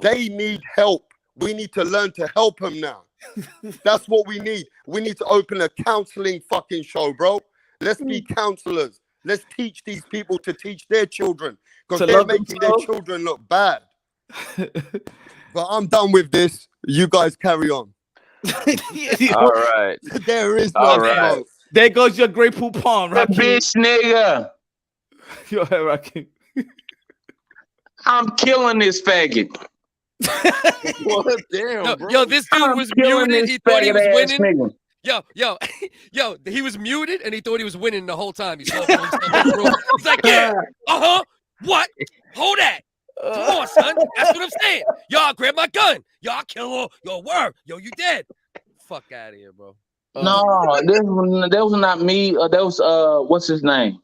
They need help. We need to learn to help them now. That's what we need. We need to open a counseling fucking show, bro. Let's be counselors. Let's teach these people to teach their children because they're making their children look bad. But I'm done with this. You guys carry on. All right. There is no smoke. There goes your great poupon, Rakim. Bitch nigga. Yo, Rakim. I'm killing this faggot. What? Damn, bro. Yo, this dude was muted. He thought he was winning. Yo, he was muted and he thought he was winning the whole time. He's like, yeah, what? Hold that. Come on, son. That's what I'm saying. Y'all grab my gun. Y'all kill her. Yo, word. Yo, you dead. Fuck out of here, bro. No, that was not me. That was what's his name?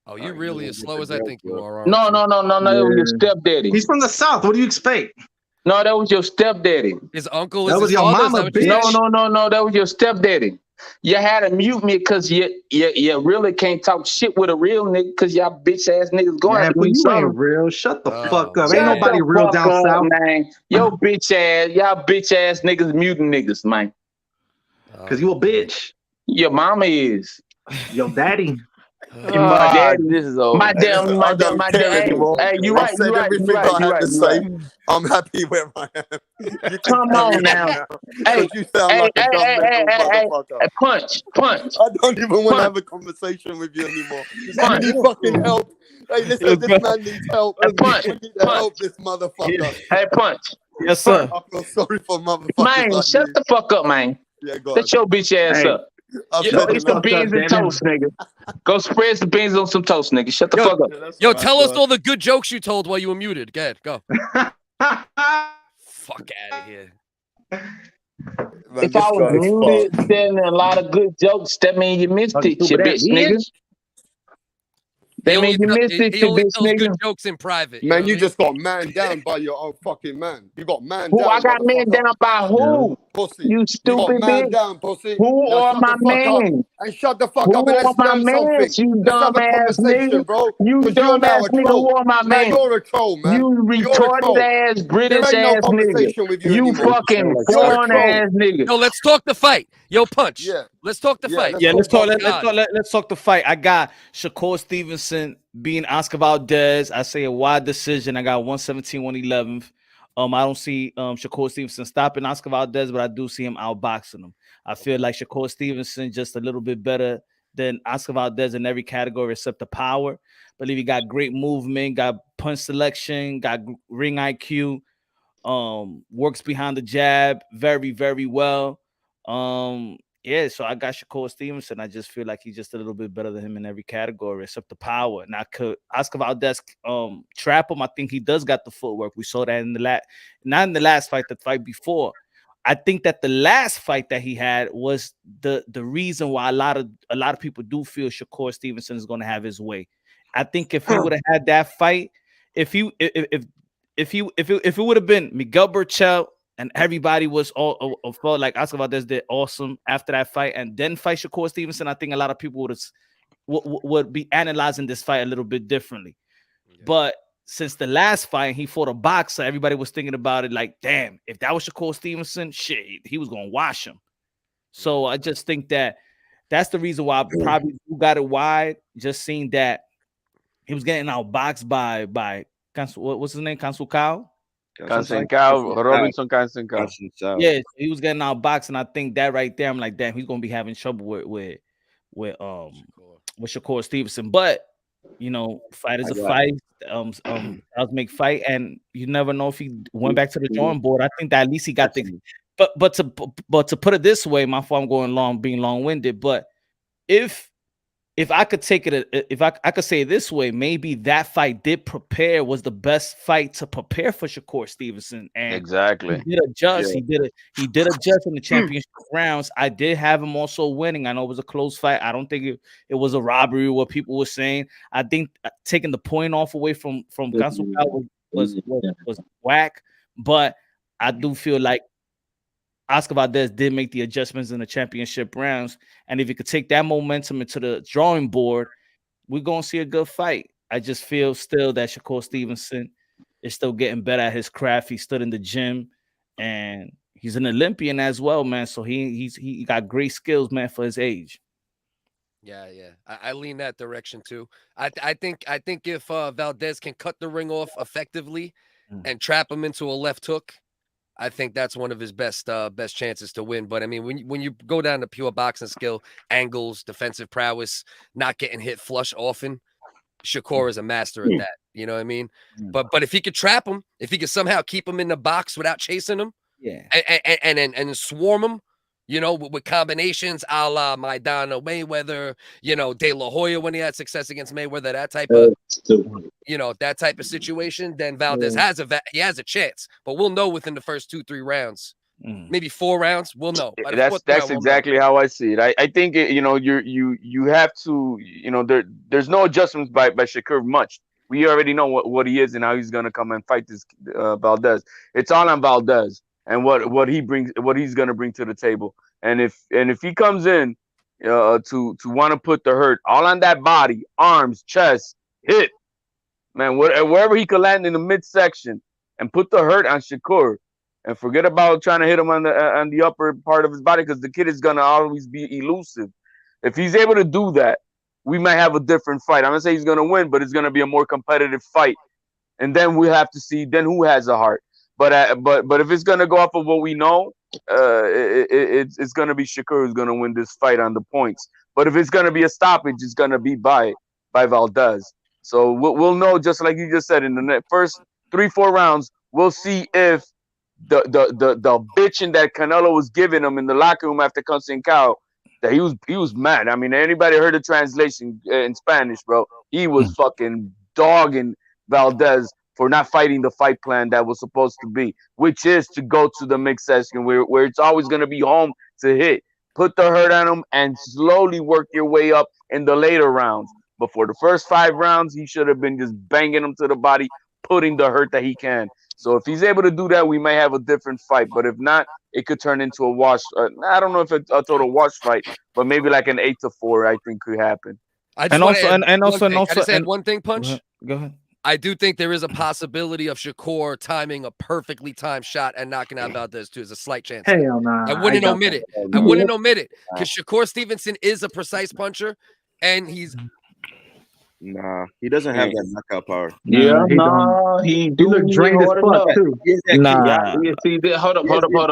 Oh, you really as slow as I think you are. No. That was your stepdaddy. He's from the South. What do you expect? No, that was your stepdaddy. His uncle That is was his your father? mama, bitch. No, that was your stepdaddy. You had to mute me because you really can't talk shit with a real nigga because y'all bitch ass niggas going Man, to but be you something. ain't real. Shut the fuck up. Shut Ain't nobody the real fuck down up, south. man. Yo bitch ass, y'all bitch ass niggas muting niggas, man. Cause you a bitch. Your mama is. Your daddy. My daddy. This is over. My damn. Anymore. Hey, you I right. said everything I had to say. Right. I'm happy where I am. You can Come carry on now. Hey, you sound like a dumb mental motherfucker. Punch. I don't even want to have a conversation with you anymore. You need fucking help. Hey, listen, this man needs help. Punch. We need to help this motherfucker. Hey, Punch. Yes, sir. I feel sorry for motherfuckers. Man, like shut you. the fuck up, man. Yeah, go ahead. Shut your bitch ass up. Go eat some beans and toast, nigga. Go spread some beans on some toast, nigga. Shut the fuck up. Yo, tell us all the good jokes you told while you were muted. Go ahead, go. Fuck out of here. Man, If I was muted, saying a lot of good jokes, that mean you missed it, you bitch nigga. That mean you missed it, He you only bitch tells good nigga. jokes in private. Man, know you what I just got man down by your own fucking man. You got man Who I down, got man motherfucker. down by who? Pussy. You You got stupid man bitch. down, pussy. Who Now are shut my the fuck up man? and shut the fuck Who up and are let's my learn something. mans? You Let's have a dumbass conversation, nigga. bro. You Because you're now dumbass a nigga. troll. Who are my Now man? you're a troll, man. You You're a retarded troll. ass There British ain't no ass nigga. conversation with you You anymore. fucking You're a corn troll. ass nigga. Yo, let's talk the fight. Yo, Punch. Yeah. Let's talk the fight. Yeah, let's talk. God. Let's talk the fight. I got Shakur Stevenson being Oscar Valdez. I say a wide decision. I got 117, 111. I don't see Shakur Stevenson stopping Oscar Valdez, but I do see him outboxing him. I feel like Shakur Stevenson just a little bit better than Oscar Valdez in every category except the power. I believe he got great movement, got punch selection, got ring IQ. Works behind the jab very, very well. Yeah, so I got Shakur Stevenson. I just feel like he's just a little bit better than him in every category except the power. Now, could Oscar Valdez trap him? I think he does got the footwork. We saw that in not in the last fight, the fight before. I think that the last fight that he had was the reason why a lot of people do feel Shakur Stevenson is going to have his way. I think if he would have had that fight, if it would have been Miguel Burchell and everybody was all felt like Oscar Valdez did awesome after that fight, and then fight Shakur Stevenson, I think a lot of people would be analyzing this fight a little bit differently. Yeah. But since the last fight, he fought a boxer. Everybody was thinking about it like, damn, if that was Shakur Stevenson, shit, he was gonna wash him. So I just think that that's the reason why I probably got it wide. Just seeing that he was getting outboxed by what's his name? Cancel Robinson Cancel. Yeah, so he was getting outboxed, and I think that right there, I'm like, damn, he's gonna be having trouble with Shakur Stevenson. But you know, fight is a fight. I'll make fight, and you never know if he went back to the drawing board. I think that at least he got the. But to put it this way, my fault, I'm going being long-winded. But if I could take it, if I could say it this way, maybe that fight was the best fight to prepare for Shakur Stevenson. And exactly, he did adjust. Yeah. He did adjust in the championship rounds. I did have him also winning. I know it was a close fight. I don't think it was a robbery, what people were saying. I think taking the point off away from Cancel was whack. But I do feel like Oscar Valdez did make the adjustments in the championship rounds. And if you could take that momentum into the drawing board, we're going to see a good fight. I just feel still that Shakur Stevenson is still getting better at his craft. He stood in the gym, and he's an Olympian as well, man. So he got great skills, man, for his age. Yeah. I lean that direction too. I think if Valdez can cut the ring off effectively and trap him into a left hook, I think that's one of his best chances to win. But I mean, when you go down to pure boxing skill, angles, defensive prowess, not getting hit flush often, Shakur is a master at that. You know what I mean? But if he could trap him, if he could somehow keep him in the box without chasing him, and swarm him, you know, with combinations a la Maidana Mayweather, you know, De La Hoya when he had success against Mayweather, that type of, you know, that type of situation, then Valdez has a chance. But we'll know within the first 2-3 rounds, maybe 4 rounds. We'll know. That's exactly how I see it. I think you know you have to, you know, there's no adjustments by Shakur much. We already know what he is and how he's gonna come and fight this Valdez. It's all on Valdez and what he's gonna bring to the table. And if he comes in to want to put the hurt all on that body, arms, chest, hip, man, wherever he could land in the midsection and put the hurt on Shakur, and forget about trying to hit him on the upper part of his body, because the kid is gonna always be elusive. If he's able to do that, we might have a different fight. I'm gonna say he's gonna win, but it's gonna be a more competitive fight, and then we have to see then who has a heart. But if it's gonna go off of what we know, it's gonna be Shakur who's gonna win this fight on the points. But if it's gonna be a stoppage, it's gonna be by Valdez. So we'll know, just like you just said, in the first 3-4 rounds, we'll see if the bitching that Canelo was giving him in the locker room after Consensado, that he was mad. I mean, anybody heard the translation in Spanish, bro? He was fucking dogging Valdez for not fighting the fight plan that was supposed to be, which is to go to the mixed section where it's always going to be home to hit. Put the hurt on him and slowly work your way up in the later rounds. But for the first 5 rounds, he should have been just banging him to the body, putting the hurt that he can. So if he's able to do that, we may have a different fight. But if not, it could turn into a wash. I don't know if it's a total wash fight, but maybe like an 8-4, I think could happen. I just add one thing, Punch. Go ahead. I do think there is a possibility of Shakur timing a perfectly timed shot and knocking out Valdez too. There's a slight chance. Hell nah. I wouldn't omit it. I wouldn't omit it because Shakur Stevenson is a precise puncher, and he's. Nah, he doesn't have that knockout power. Yeah, he do look drained as fuck too. Nah. See, hold up.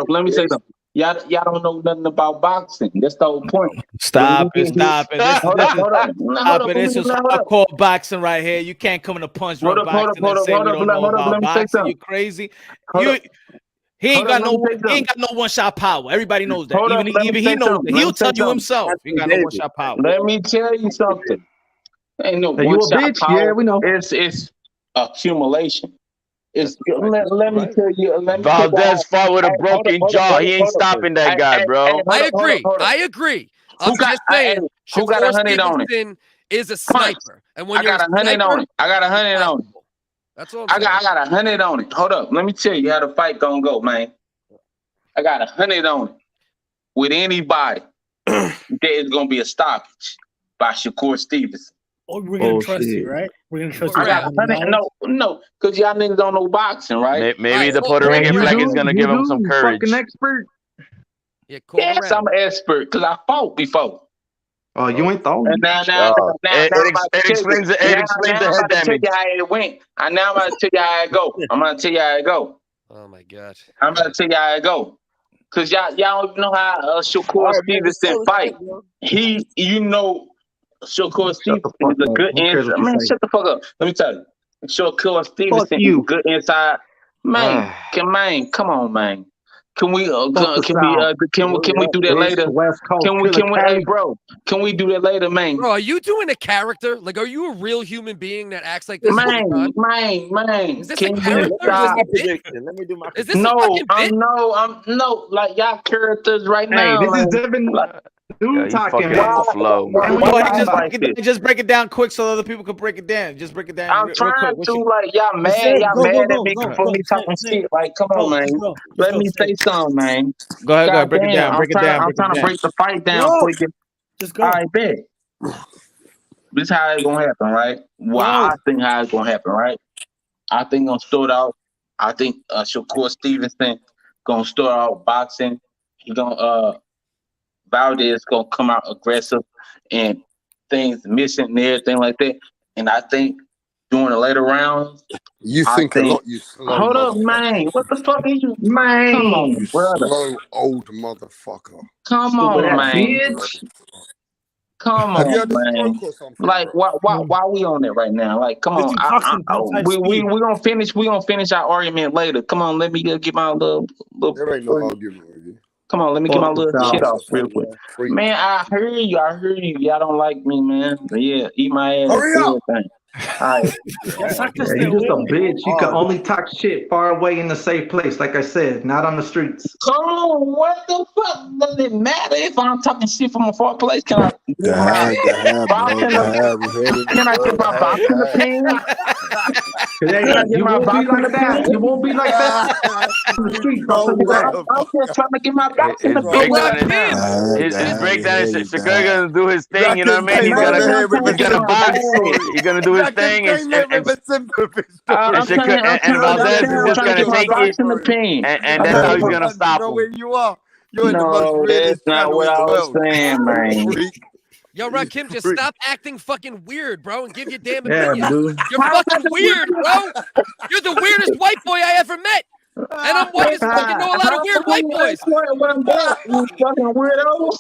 Let me say something. Y'all don't know nothing about boxing. That's the whole point. Stop it. Hold up. This is hardcore boxing right here. You can't come in a punch drunk boxing and say we don't know about boxing. You crazy? He ain't got no one-shot power. Everybody knows that. Even he knows that. He'll tell you himself. He got no one-shot power. Let me tell you something. Ain't no one-shot power. Yeah, we know. It's accumulation. Let me tell you. Valdez fought with a broken jaw. He ain't stopping that guy, bro. I agree. I'm just saying. Who got 100 on it? Is a sniper, and when you're I got 100 on it. I got 100 on it. That's all. I got 100 on it. Hold up. Let me tell you how the fight gonna go, man. I got 100 on it. With anybody, there is gonna be a stoppage by Shakur Stevenson. Oh, we're gonna trust you, right? We're gonna trust you. I got 100. No, because y'all niggas don't know boxing, right? Maybe the Puerto Rican flag is gonna give him some courage. Fucking expert. Yes, I'm an expert because I fought before. Oh, you ain't thought. It explains the head damage. How it went. Now I'm gonna tell you how it go. Oh my god. I'm gonna tell you how it go. Cause y'all don't even know how Shakur Stevenson fight. Shakur Stevenson is a good inside. Man, shut the fuck up. Let me tell you. Shakur Stevenson is a good inside. Man, come on, man. Can we do that later? Can we do that later, man? Bro, are you doing a character? Like, are you a real human being that acts like this? Man. Is this a character? Let me do my. Is this a fucking bit? No, like y'all characters right now. Hey, this is Devin. Dude talking. Just break it down quick so other people can break it down. Just break it down. I'm trying to like y'all mad at me for me talking shit. Like, come on, man. Let me say something, man. Go ahead, break it down. I'm trying to break the fight down quick. Just go. All right, bet. This is how it's gonna happen, right? Well, I think how it's gonna happen, right? I think gonna start out. I think Shakur Stevenson gonna start out boxing. He gonna Valdez gonna come out aggressive and things missing and everything like that. And I think during the later rounds, a lot. You slow. Hold up, man. What the fuck are you, man? Come on, brother. Slow old motherfucker. Come on, man. Bitch. Come on, man. Like, why we on it right now? Like, come on. We gonna finish. We gonna finish our argument later. Come on, let me get my little. There ain't no argument. Come on, let me get my little shit off real quick. Man, I heard you. Y'all don't like me, man. Yeah, eat my ass. Hurry up. All right. You're just a bitch. You can only talk shit far away in a safe place, like I said, not on the streets. Come on, what the fuck? Does it matter if I'm talking shit from a far place? Can I get my boxing opinion? You won't be like that. You won't be like that on the streets. I'm just trying to get my boxing opinion. His breakdown is Shakur gonna do his thing. You know what I mean? He's gonna box. He's gonna do his thing, and Valdez is just gonna take it, and that's how he's gonna stop him. Where you are? You're in the No, that's not what I was saying, man. Yo, Rakim, just stop acting fucking weird, bro, and give your damn opinion. Dude. You're fucking weird, bro. You're the weirdest white boy I ever met. And I'm white as fucking know a lot of weird white boys. You fucking weirdo.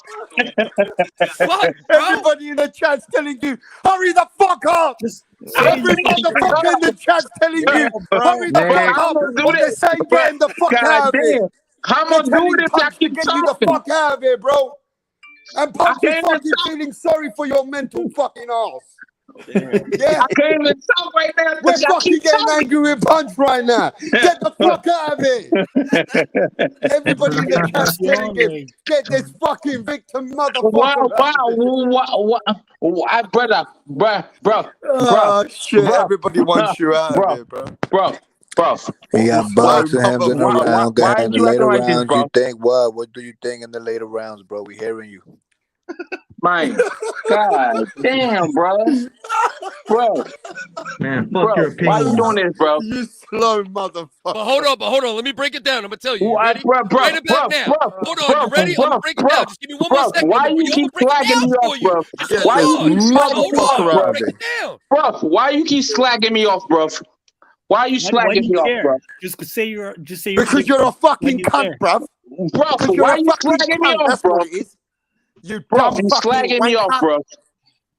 Fuck, bro. Everybody in the chat's telling you, hurry the fuck up. Every motherfucker in the chat's telling you, hurry the fuck up. What they say, getting the fuck out of here. How am I doing this? I keep get you the fuck out of here, bro. And Punch is fucking feeling sorry for your mental fucking ass. Yeah. I can't even talk right now. We're Y'all fucking keep getting talking. angry with Punch right now. Get the fuck out of here. Everybody in the chat telling him, get this fucking victim motherfucker Wow, brother, bro. Oh shit, everybody wants you out of here, bro. Bro. He got boxing hams in the round. Why In the you acting later like this, rounds, bro? you think what? What do you think in the later rounds, bro? We hearing you. My God damn, bro. Man, fuck your Why you opinion. doing this, bro? You slow motherfucker. But hold on. Let me break it down. I'm gonna tell you. You Why, ready? bro, Right about now. Hold on. You ready? I'm gonna break it down. Just give me one more second. Why I'm you keep break it slagging down me for off, you. bro? Just Why hold you on. keep slagging me off, I'm bro? gonna break it down. Bro, why you keep slagging me off, bro? Why you Why slagging do me you off, care? bro? Just say you're. Because you're a fucking cunt, bruv. Bro, Because you're why a you fucking slagging me cunt. off, That's bro? what it is. You Bro, dumb you fucking slagging me off, wanker. bro.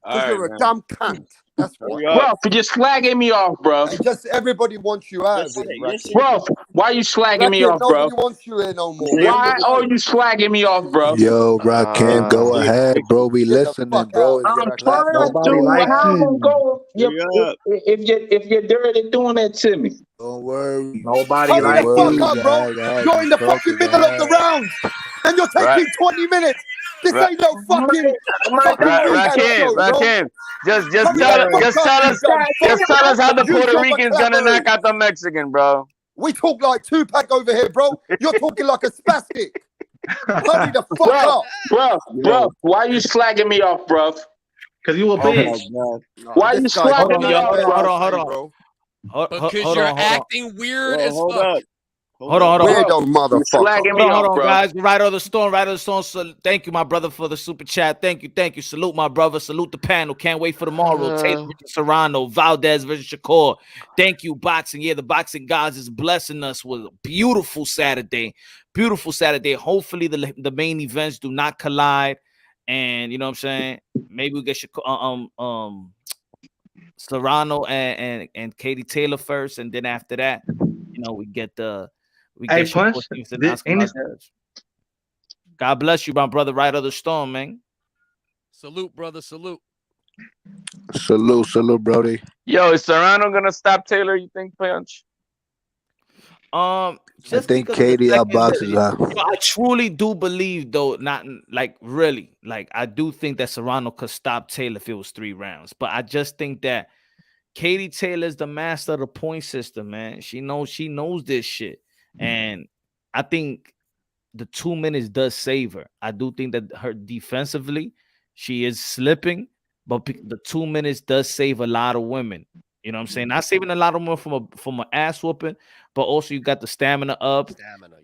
Because you're a dumb cunt. That's what. Bro, for just slagging me off, bro. Just everybody wants you out of it, Rakim. Bro, why you slagging me Rakim, off, bro? nobody wants you here no more. Why are you slagging me off, bro? Yo, Rakim, go ahead, bro. We listening, bro. It's I'm your trying to platform. do how I'm gonna go if you're dirty doing that to me. Don't worry. Nobody Hurry like the fuck you. up, bro. You're in the fucking middle of the round. And you're taking 20 minutes. This ain't no fucking rehab show, bro. Rakim, just Hurry the fuck up, you dumb tell us how the fuck. Use Puerto your Rican's gonna vocabulary. knock out the Mexican, bro. We talk like Tupac over here, bro. You're talking like a spastic. Hurry the fuck up. Bro, why you slagging me off, bro? Cause you a bitch. Why you slagging me off, bro? Because you're acting weird as fuck. Hold on. Weirdo motherfucker. Hold on, guys. Right on the storm. So thank you, my brother, for the super chat. Thank you. Salute, my brother. Salute the panel. Can't wait for tomorrow. Taylor versus Serrano, Valdez versus Shakur. Thank you, boxing. Yeah, the boxing gods is blessing us with a beautiful Saturday. Hopefully, the main events do not collide, and you know what I'm saying. Maybe we get Serrano and Katie Taylor first, and then after that, you know, we get Punch. God bless you, my brother. Right of the storm, man. Salute, brother. Salute. Salute, Brody. Yo, is Serrano gonna stop Taylor? You think, Punch? I think Katie outboxes her. I truly do believe, though, not like really, like I do think that Serrano could stop Taylor if it was 3 rounds, but I just think that Katie Taylor is the master of the point system, man. She knows this shit, and I think the 2 minutes does save her. I do think that her defensively, she is slipping, but the 2 minutes does save a lot of women. You know what I'm saying? Not saving a lot of women from an ass whooping, but also you got the stamina up,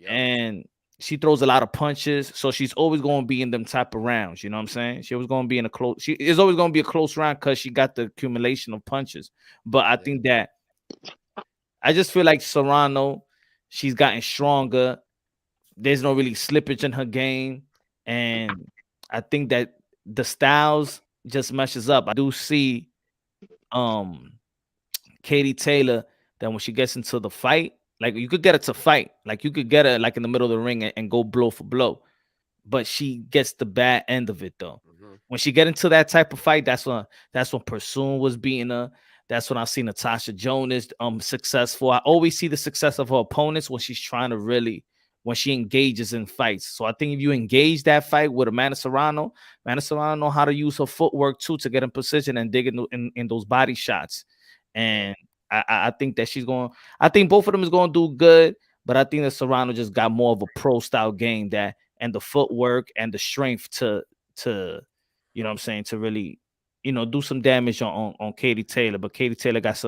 and she throws a lot of punches, so she's always going to be in them type of rounds. You know what I'm saying? She was going to be in a close. She is always going to be a close round because she got the accumulation of punches. But I think that I just feel like Serrano, she's gotten stronger. There's no really slippage in her game, and I think that the styles just meshes up. I do see Katie Taylor that when she gets into the fight, like you could get her to fight, like you could get her like in the middle of the ring and go blow for blow, but she gets the bad end of it though. When she get into that type of fight, that's when Pursuit was beating her. That's when I see Natasha Jonas successful. I always see the success of her opponents when she's trying to really, when she engages in fights. So I think if you engage that fight with Amanda Serrano know how to use her footwork too to get in position and dig in those body shots. And I think that I think both of them is going to do good, but I think that Serrano just got more of a pro style game and the footwork and the strength to you know what I'm saying, to really, you know, do some damage on Katie Taylor. But Katie Taylor got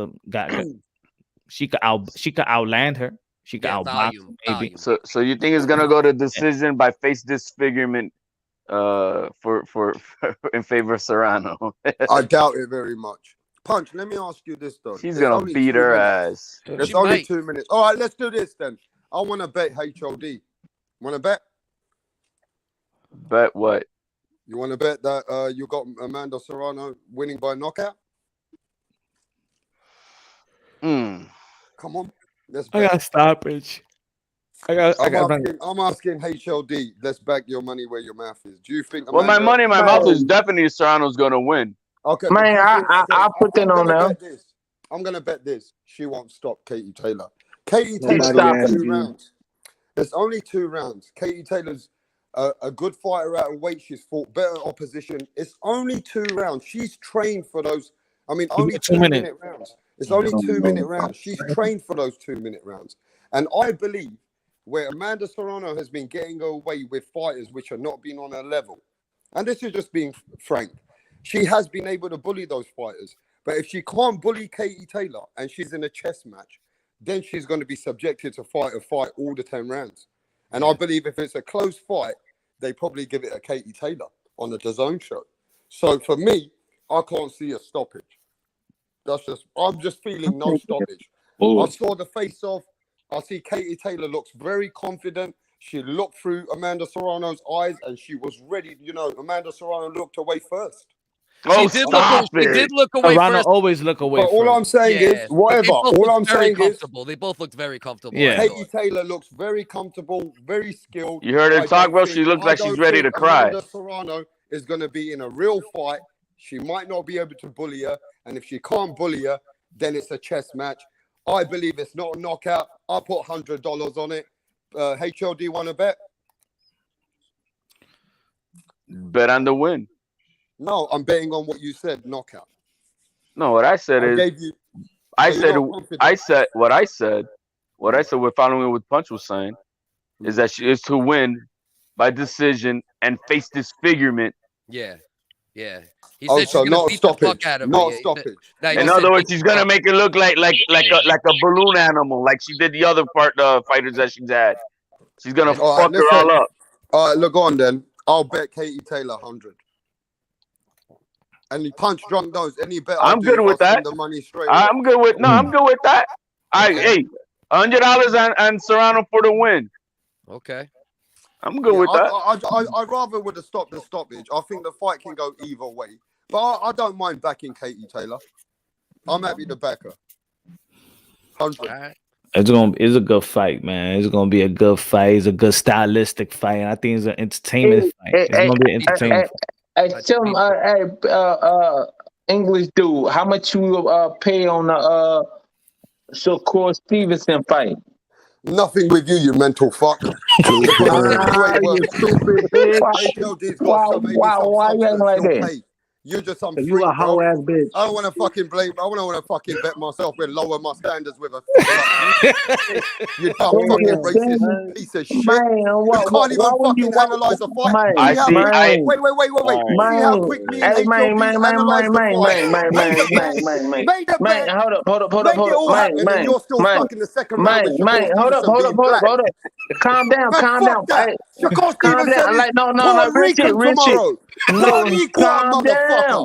she could outland her. She could outbox maybe. So you think it's gonna go to decision by face disfigurement for in favor of Serrano? I doubt it very much. Punch, let me ask you this though. She's gonna beat her ass. There's only 2 minutes. All right, let's do this then. I want to bet HOD. Want to bet? Bet what? You want to bet that you got Amanda Serrano winning by knockout? Come on. Let's bet. I got stoppage. I'm asking HOD. Let's back your money where your mouth is. Do you think? Well, my money in my mouth is definitely Serrano's gonna win. Okay, Man, I'll put that on there. I'm gonna bet this. She won't stop Katie Taylor. Katie Nobody Taylor asked 2 you. rounds. There's only 2 rounds. Katie Taylor's a good fighter out of weight. She's fought better opposition. It's only 2 rounds. She's trained for those. I mean, only 2-minute rounds. It's only 2-minute rounds. She's trained for those 2-minute rounds. And I believe where Amanda Serrano has been getting away with fighters which are not being on her level, and this is just being frank, she has been able to bully those fighters. But if she can't bully Katie Taylor and she's in a chess match, then she's going to be subjected to fight all the 10 rounds. And I believe if it's a close fight, they probably give it a Katie Taylor on the DAZN show. So for me, I can't see a stoppage. I'm just feeling no stoppage. I saw the face-off. I see Katie Taylor looks very confident. She looked through Amanda Serrano's eyes and she was ready. You know, Amanda Serrano looked away first. She did look away Serrano first. always look away. But all I'm saying is, whatever. All I'm saying is, they both looked very comfortable. Yeah. Katie Taylor looks very comfortable, very skilled. You heard her talk, bro. She looks like she's ready to cry. Amanda Serrano is going to be in a real fight. She might not be able to bully her, and if she can't bully her, then it's a chess match. I believe it's not a knockout. I'll put $100 on it. HLD want to bet? Bet on the win. No, I'm betting on what you said, knockout. No, what I said is, what I said, we're following what Punch was saying, is that she is to win by decision and face disfigurement. Yeah. He said she's gonna beat the fuck out of me. Not stoppage. In other words, she's gonna make it look like a balloon animal, like she did the other fighters that she's had. She's gonna fuck her all up. All right, look on then. I'll bet Katie Taylor 100. And Punch drunk knows any bet. I'm good with that. The money straight I'm good with I'm good with that. Hey, $100 on Serrano for the win. Okay. I'm good with that. I rather would have stopped the stoppage. I think the fight can go either way. But I don't mind backing Katie Taylor. I'm happy to back her. 100. It's a good fight, man. It's gonna be a good fight. It's a good stylistic fight. I think it's an entertainment fight. It's gonna be an entertainment fight. English dude, how much you pay on the Shakur Stevenson fight? Nothing with you mental fuck. You stupid bitch. Why you acting like that? You're just some You a hoe ass bitch. I don't want to fucking blame. I don't want to fucking bet myself and lower my standards with a. You dumb fucking racist piece of shit. You can't even fucking analyze a fight. Wait. See how quick me and analyze the fight. Made the bet. Hold up. Make it all happen, and you're still stuck in the second round. Hold up. Calm down. Shakur Stevenson Like, no, Richard. No, calm down.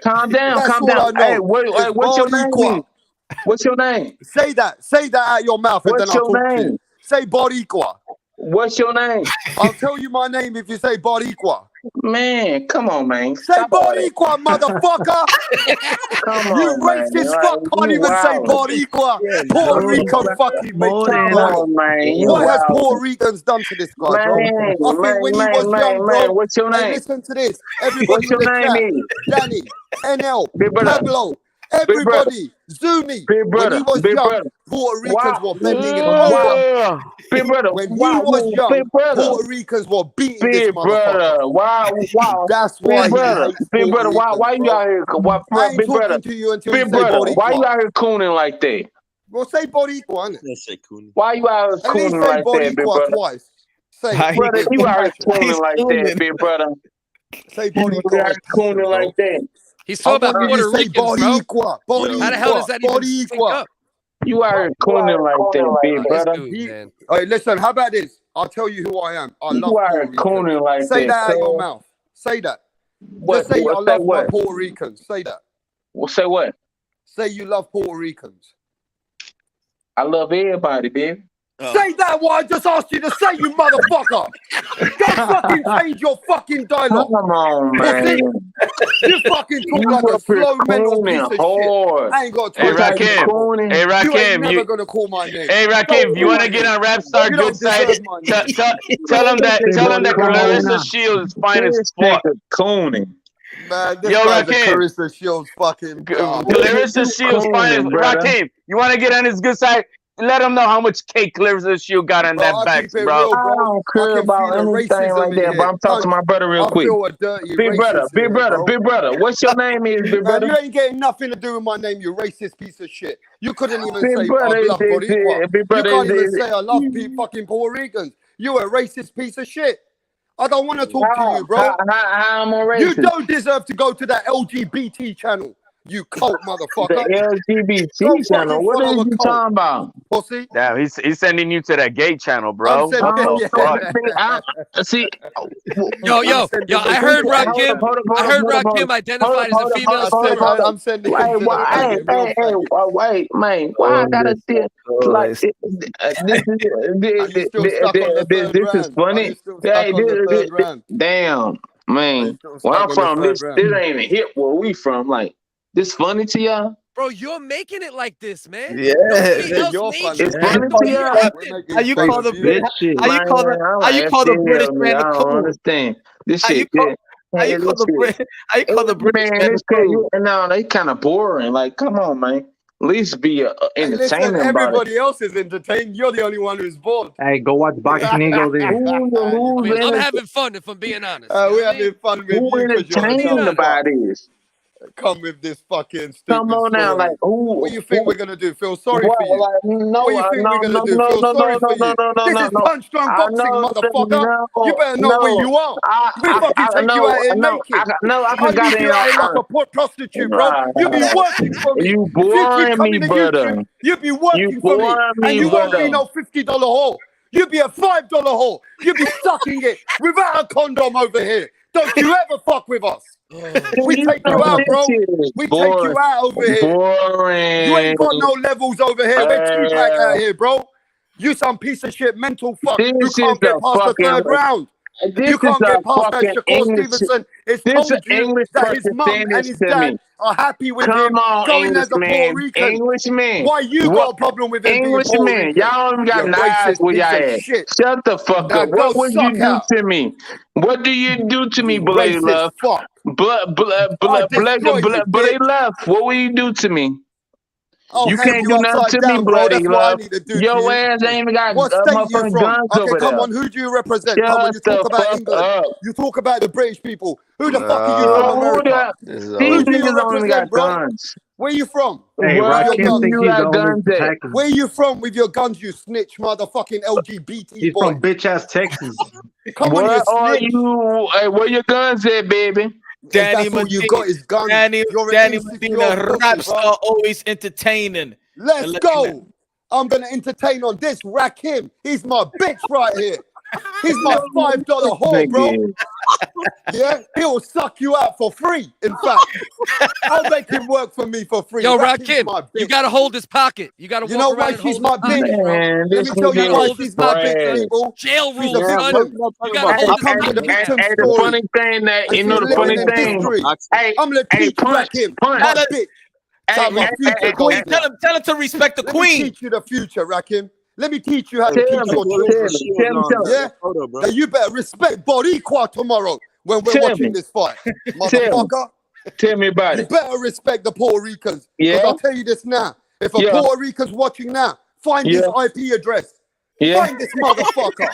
Calm down. Hey, what's your name? What's your name? Say that out your mouth. What's your name? Say Boricua. What's your name? I'll tell you my name if you say Boricua. Man, come on, man. Say Boricua, motherfucker. Come on, you racist fuck can't even say Boricua. Puerto Rico fucking bitch. What has Puerto Ricans done to this guy, bro? I think when he was young, bro. What's your name? Hey, listen to this. Everybody in the chat. Danny, NL, Pablo, everybody, Zuni. When he was young, Puerto Ricans were bending him over. Big brother, when he was young, Puerto Ricans were beating this motherfucker. Wow. That's why. Big brother, why you out here? I ain't talking to you until you say Boricua. Why you out here cooning like that? Well, say Boricua, innit? Let's say cooning. Why you out here cooning like that, big brother? Twice. Say, brother, you out here cooning like that, big brother. Say Boricua. Cooning like that. He's talking about Puerto Ricans, bro. How the hell does that even sync up? You are cooning like that, big brother. Hey, listen, how about this? I'll tell you who I am. I love Puerto Ricans. Like say that out of your mouth. Say that. Just say I love my Puerto Ricans. Say that. Well, say what? Say you love Puerto Ricans. I love everybody, baby. Say that what I just asked you to say, you motherfucker. Don't fucking change your fucking dialogue. Come on, man. You fucking talk like a slow mental piece of shit. I ain't got time. Hey, Rakim. You ain't never gonna call my name. Hey, Rakim, you want to get on Rap Star good side? Tell him that Clarissa Shields is fine as fuck. Cooning. Man, this Yo, guy's a Rakim. Clarissa Shields fucking. Clarissa Shields, fine. Rakim, you want to get on his good side? Let him know how much cake Clarissa Shields got on that back, bro. Real, I don't care about anything like that, but I'm talking to my brother real quick. Big brother, what's your name is, big brother? Man, you ain't getting nothing to do with my name, you racist piece of shit. You couldn't even Big say brother I is love this, Boricua. big brother You can't is even this. say I love fucking Puerto Ricans. You a racist piece of shit. I don't want to talk to you, bro. How am I racist? You don't deserve to go to that LGBT channel, you cult motherfucker. The LGBT channel? What are you talking about? Pussy. Damn, he's sending you to that gay channel, bro. I'm sending What the fuck? See, Yo, I heard Rakim. I heard Rakim identified as a female swimmer. I'm sending him to the wait, man. Why I gotta see like this is funny. Hey, damn, man. Where I'm from, this ain't even hit where we from. Like, this funny to y'all? Bro, you're making it like this, man. Yeah, it's funny to y'all. How you call the British man a coon? I don't understand this shit. How you call the British man a coon? No, they kind of boring. Like, come on, man. At least be entertaining. Listen, everybody else is entertained. You're the only one who's bored. Hey, go watch Boxing Eagles. I'm having fun, if I'm being honest. We're having fun with you. Entertained about this? Come with this fucking stupid Come on now, story. like, what do you think we're gonna do? Feel sorry for you? Like, no, what do you think we're gonna do? Feel sorry for you? This is punch drunk boxing, motherfucker. You better know where you are. We fucking take you out here naked. I forgot you out here like a poor prostitute, bro. You be working for me. You if you boring keep coming me, to brother. YouTube, you be working for me, and you won't be no $50 whore. You be a $5 whore. You be sucking it without a condom over here. Don't you ever fuck with us. We take you out, bro. We take you out over here. Boring. You ain't got no levels over here. We're two-pack out here, bro. You some piece of shit mental fuck. You can't get past the third round. You can't get past that. Shakur Stevenson is told you that his mum and his dad are happy with him going as a Puerto Rican. Englishman. Why you got a problem with him being Puerto Rican? Y'all don't got knives where y'all at. Shut the fuck up. What would you do to me? What do you do to me, bloody love? Bloody love. What will you do to me? You can't do nothing to me, bloody love. Your ass ain't even got motherfucking guns over there. Come on, who do you represent? Come on, you talk about England. You talk about the British people. Who the fuck are you from America? These niggas don't even got guns. Where you from? Hey, Where you you from with your guns, you snitch, motherfucking LGBT He's boy? from bitch ass Texas. Come where on, are you? Hey, where your guns at, baby? Danny That's all you got is guns. Danny Medina raps are always entertaining. Let's go. I'm gonna entertain on this Rakim. He's my bitch right here. He's my $5 whore, bro. Yeah, he'll suck you out for free. In fact, I'll make him work for me for free. Yo, Rakim, you gotta hold his pocket. You gotta. You know why she's my bitch, bro? Let me tell you why she's my bitch, people. Jail rules, son. You gotta hold his pocket. The funny thing that you know, the funny thing. I'm gonna teach Rakim, my bitch. Tell him to respect the queen. Let me teach you the future, Rakim. Let me teach you how to teach your children. Yeah? Now you better respect Boricua tomorrow when we're watching this fight. Motherfucker. Tell me about it. You better respect the Puerto Ricans. Yeah. I'll tell you this now. If a Puerto Rican's watching now, find his IP address. Find this motherfucker.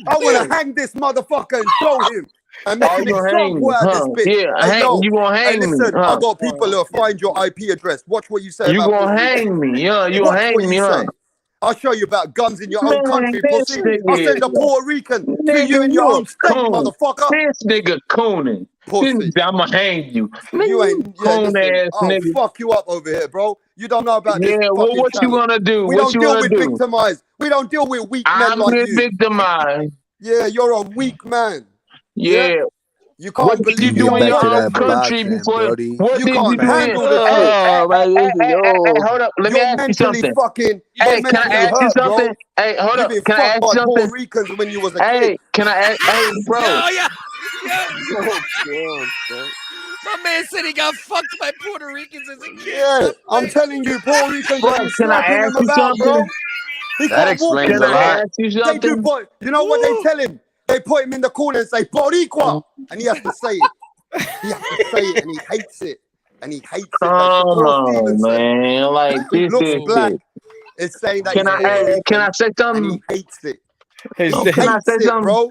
I want to hang this motherfucker and show him. And make an example out of this bitch. You gonna hang me. Listen, I got people who'll find your IP address. Watch what you say. You gonna hang me. You gonna hang me, huh? I'll show you about guns in your own country, pussy. I'll send a Puerto Rican to you in your own state, motherfucker. This nigga cooning. I'ma hang you. You ain't coon ass nigga. Fuck you up over here, bro. You don't know about this. Well, what you gonna do? We don't deal with victimized. We don't deal with weak men like you. I'm victimized. Yeah, you're a weak man. Yeah. You can't believe you in your own country before. What you can't handle this. Hold up. Let me ask you something. Hey, can I ask you something? Hey, hold up. Can I ask you something? Puerto Ricans when you was a kid. Can I ask? Hey, bro. My man said he got fucked by Puerto Ricans as a kid. Yeah, I'm telling you, Puerto Ricans are Can I ask you something? That explains a lot. They do, but you know what they tell him? They put him in the corner and say Boricua, and he has to say it. He has to say it, and he hates it. And he hates it. Come Like Shakur on, Stevenson, man. Like who this looks is black, it. is saying that Can he's Puerto I Rican, say and something? he hates it. His He Can I hates say it, something? bro.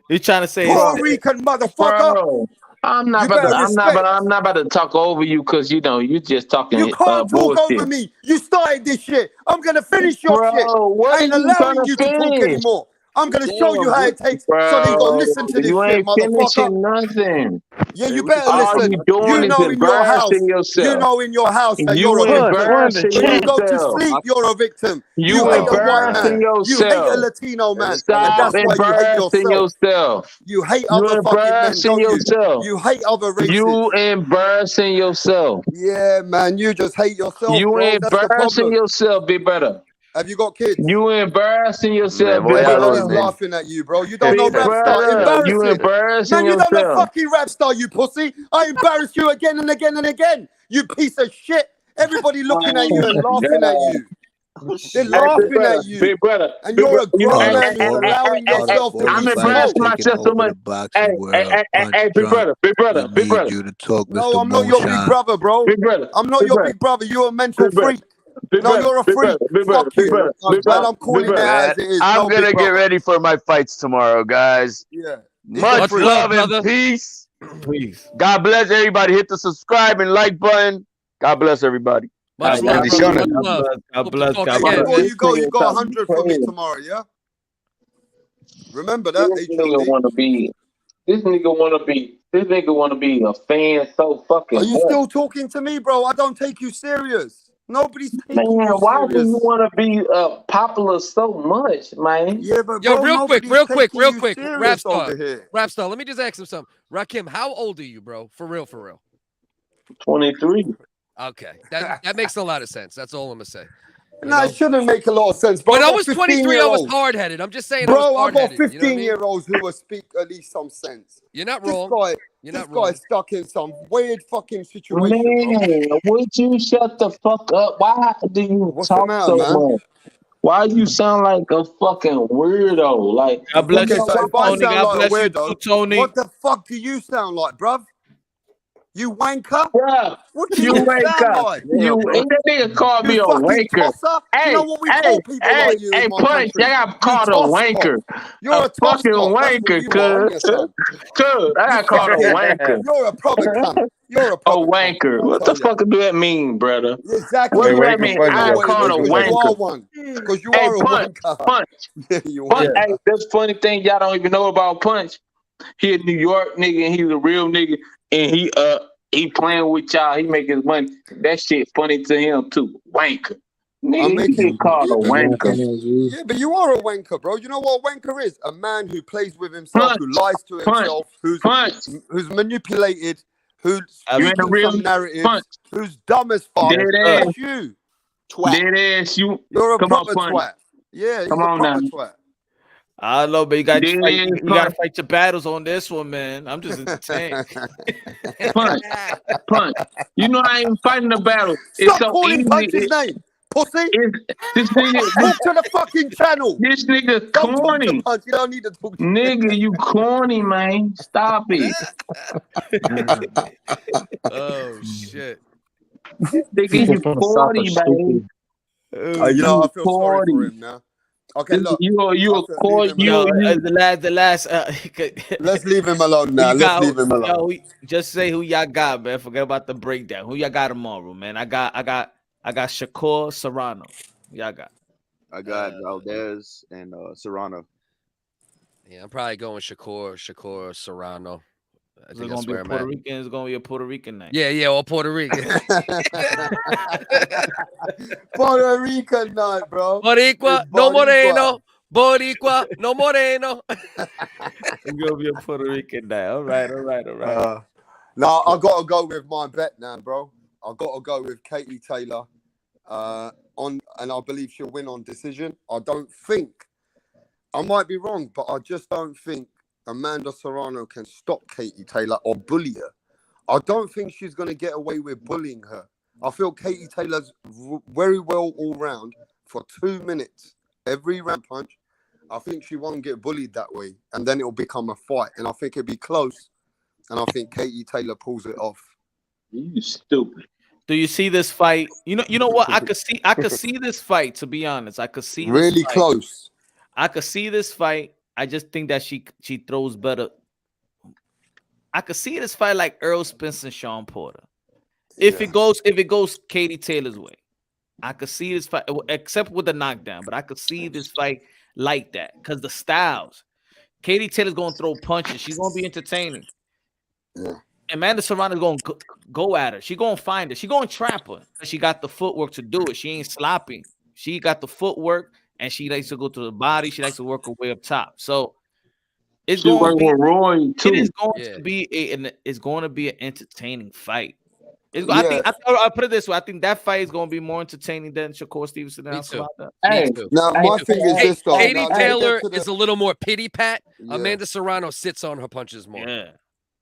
He's trying to say Puerto Rican motherfucker. Bro, I'm not You about to. better I'm not. respect. I'm not about to talk over you because you know you just talking You can't talk bullshit. over me. You started this shit. I'm gonna finish your shit. Bro, what I are ain't you trying allowing to you to talk finish? anymore. I'm gonna Damn, show you how it takes so they gonna bro, listen to this you shit, ain't motherfucker. finishing nothing. Yeah, you better All listen. you doing You is know in your house, embarrassing yourself. you know in your house that You you're a victim. embarrassing When you go to yourself. sleep, you're a victim. You You hate a white embarrassing man. You hate a yourself. Latino man. And Stop that's why you hate embarrassing yourself. yourself. You hate You other fucking men, embarrassing don't you? yourself. You hate other races. You embarrassing yourself. Yeah, man, you just hate yourself, You bro. That's the embarrassing problem. yourself, big brother. Have you got kids? You embarrassing yourself, Man, boy, big y'all brother. Everybody's man. laughing at you, bro. You don't know Big rap star. brother, Embarrass you him. embarrassing Man, you don't know yourself. fucking rap star, you pussy. I embarrass you again and again and again. You piece of shit. Everybody looking at you and laughing at you. They're laughing at you. Big brother, And big you're a brother. You know, grown All the man who's foreign, allowing all the yourself to foreign be I'm fighters embarrassing smoked. taking myself so over much. the boxing world. Punch Big drunk. brother, big We brother, big need brother, you to talk, No, Mr. I'm not your big Moonshine. brother, bro. big brother, I'm not big your brother, big brother. You're a mental big brother, freak. big No, brother, you're a big freak. brother, big brother, Fuck big you. brother, big And brother, I'm big calling it brother. as Man, it is. I'm No big gonna get brother. ready for my fights tomorrow, guys. Yeah. He's a Much freak. love and brother. peace. Please. God bless everybody. Hit the subscribe and like button. God bless everybody. Much God love, bless brother. you. Much love. God Hope to bless. talk God Hey, again, bless. before man. you go, you got talking 100 from me crazy. tomorrow, yeah? Remember This that, nigga HOD. wanna be. This nigga wanna be a fan so fucking Are you much. still talking to me, bro? I don't take you serious. Nobody's Man, taking you why do you serious. want to be popular so much, man? Yeah, but Yo, bro, real quick, nobody's taking you rap serious star, over here. rap star. Let me just ask him something. Rakim, how old are you, bro? For real, for real. 23. Okay, that makes a lot of sense. That's all I'm gonna say. No, it shouldn't make a lot of sense, bro. When I got was 23, I was 15-year-olds. hard headed. I'm just saying, Bro, I I was got hard headed. You know what I mean? 15-year-olds who will speak at least some sense. You're not This wrong. guy, You're this not guy's wrong. stuck in some weird fucking situation, bro. Man, would you shut the fuck up? Why do you What's the talk matter, so man? much? Why you sound like a fucking weirdo? Like, God bless Okay, you, so if I Tony. sound God like a bless you weirdo, too, Tony. what the fuck do you sound like, bruv? You wanker? bruh, What do you you wake sound up. like? You and that nigga called me You a fucking wanker. tosser? You know what we Hey, call people like you in my Punch, country? I got You called a toss wanker. pot. You're a toss fucking pot. That's what wanker, you are, ain't you, son? Cuz, I You got called a fucking, wanker. you're a proper cunt. You're a A proper cunt. wanker. I'll What tell the ya. fuck do that mean, brother? Exactly. What You do that know mean? I got what it called is a because you are wanker. one. Because you Hey, are a Punch, wanker. Punch, Yeah, you Punch. wanker. Hey, this funny thing y'all don't even know about Punch. He a New York nigga and he's a real nigga and he playing with y'all. He make his money. That shit funny to him too. Wanker. I'm Nigga, you making get called a wanker. yeah, but you are a wanker, bro. You know what a wanker is? A man who plays with himself, who lies to himself, who's manipulated, who's You ain't a speaking real some narratives, Punch. who's dumb as fuck. Dead ass. That's you. Dead ass you. You're a Come on, proper Punch. twat. Yeah, he's Come a on now. proper twat. I don't know, but you got Dead to fight. ass You got to Punch. fight your battles on this one, man. I'm just entertained. Punch. Punch. You know I ain't fighting the battle. It's Stop so calling easy. Punch his name, pussy. This nigga, Talk to the fucking channel. this nigga Don't talk to corny. Punch. You don't need to talk to Nigga, you corny, man. Stop it. Oh shit. Nigga, you 40, man. You know, I You feel sorry for 40. him now. Okay, look. You I a feel- core, leave him alone. The last. Let's leave him alone now. You Let's got, leave him alone. yo, just say who y'all got, man. Forget about the breakdown. Who y'all got tomorrow, man? I got Shakur Serrano. Who y'all got? I got Valdez and Serrano. Yeah, I'm probably going Shakur Serrano. I Is it think gonna that's be where a I'm Puerto at. Rican? It's gonna be a Puerto Rican night. Yeah, all Puerto Rican. Puerto Rican night, bro. Boricua, It's no Boricua. moreno. Boricua, no moreno. It's gonna be a Puerto Rican night. All right. No, I gotta go with my bet now, bro. I gotta go with Katie Taylor. And I believe she'll win on decision. I don't think, I might be wrong, but I just don't think Amanda Serrano can stop Katie Taylor or bully her. I don't think she's gonna get away with bullying her. I feel Katie Taylor's very well all round for 2 minutes every round punch. I think she won't get bullied that way, and then it'll become a fight, and I think it'll be close. and I think Katie Taylor pulls it off. You stupid. Do you see this fight? You know what? I could see this fight, to be honest. I could see Really this fight. close. I could see this fight. I just think that she throws better. I could see this fight like Earl Spence and Sean Porter. If it goes Katie Taylor's way. I could see this fight, except with the knockdown, but I could see this fight like that because the styles. Katie Taylor's gonna throw punches. She's gonna be entertaining. Yeah. Amanda Serrano's gonna go at her. She gonna find her. She gonna trap her. She got the footwork to do it. She ain't sloppy. She got the footwork, and she likes to go to the body. She likes to work her way up top. So it's going to be Roy too. It is going to be it's going to be an entertaining fight. I put it this way. I think that fight is going to be more entertaining than Shakur Stevenson. My thing is this though. Katie Taylor is a little more pity pat. Amanda Serrano sits on her punches more. Yeah,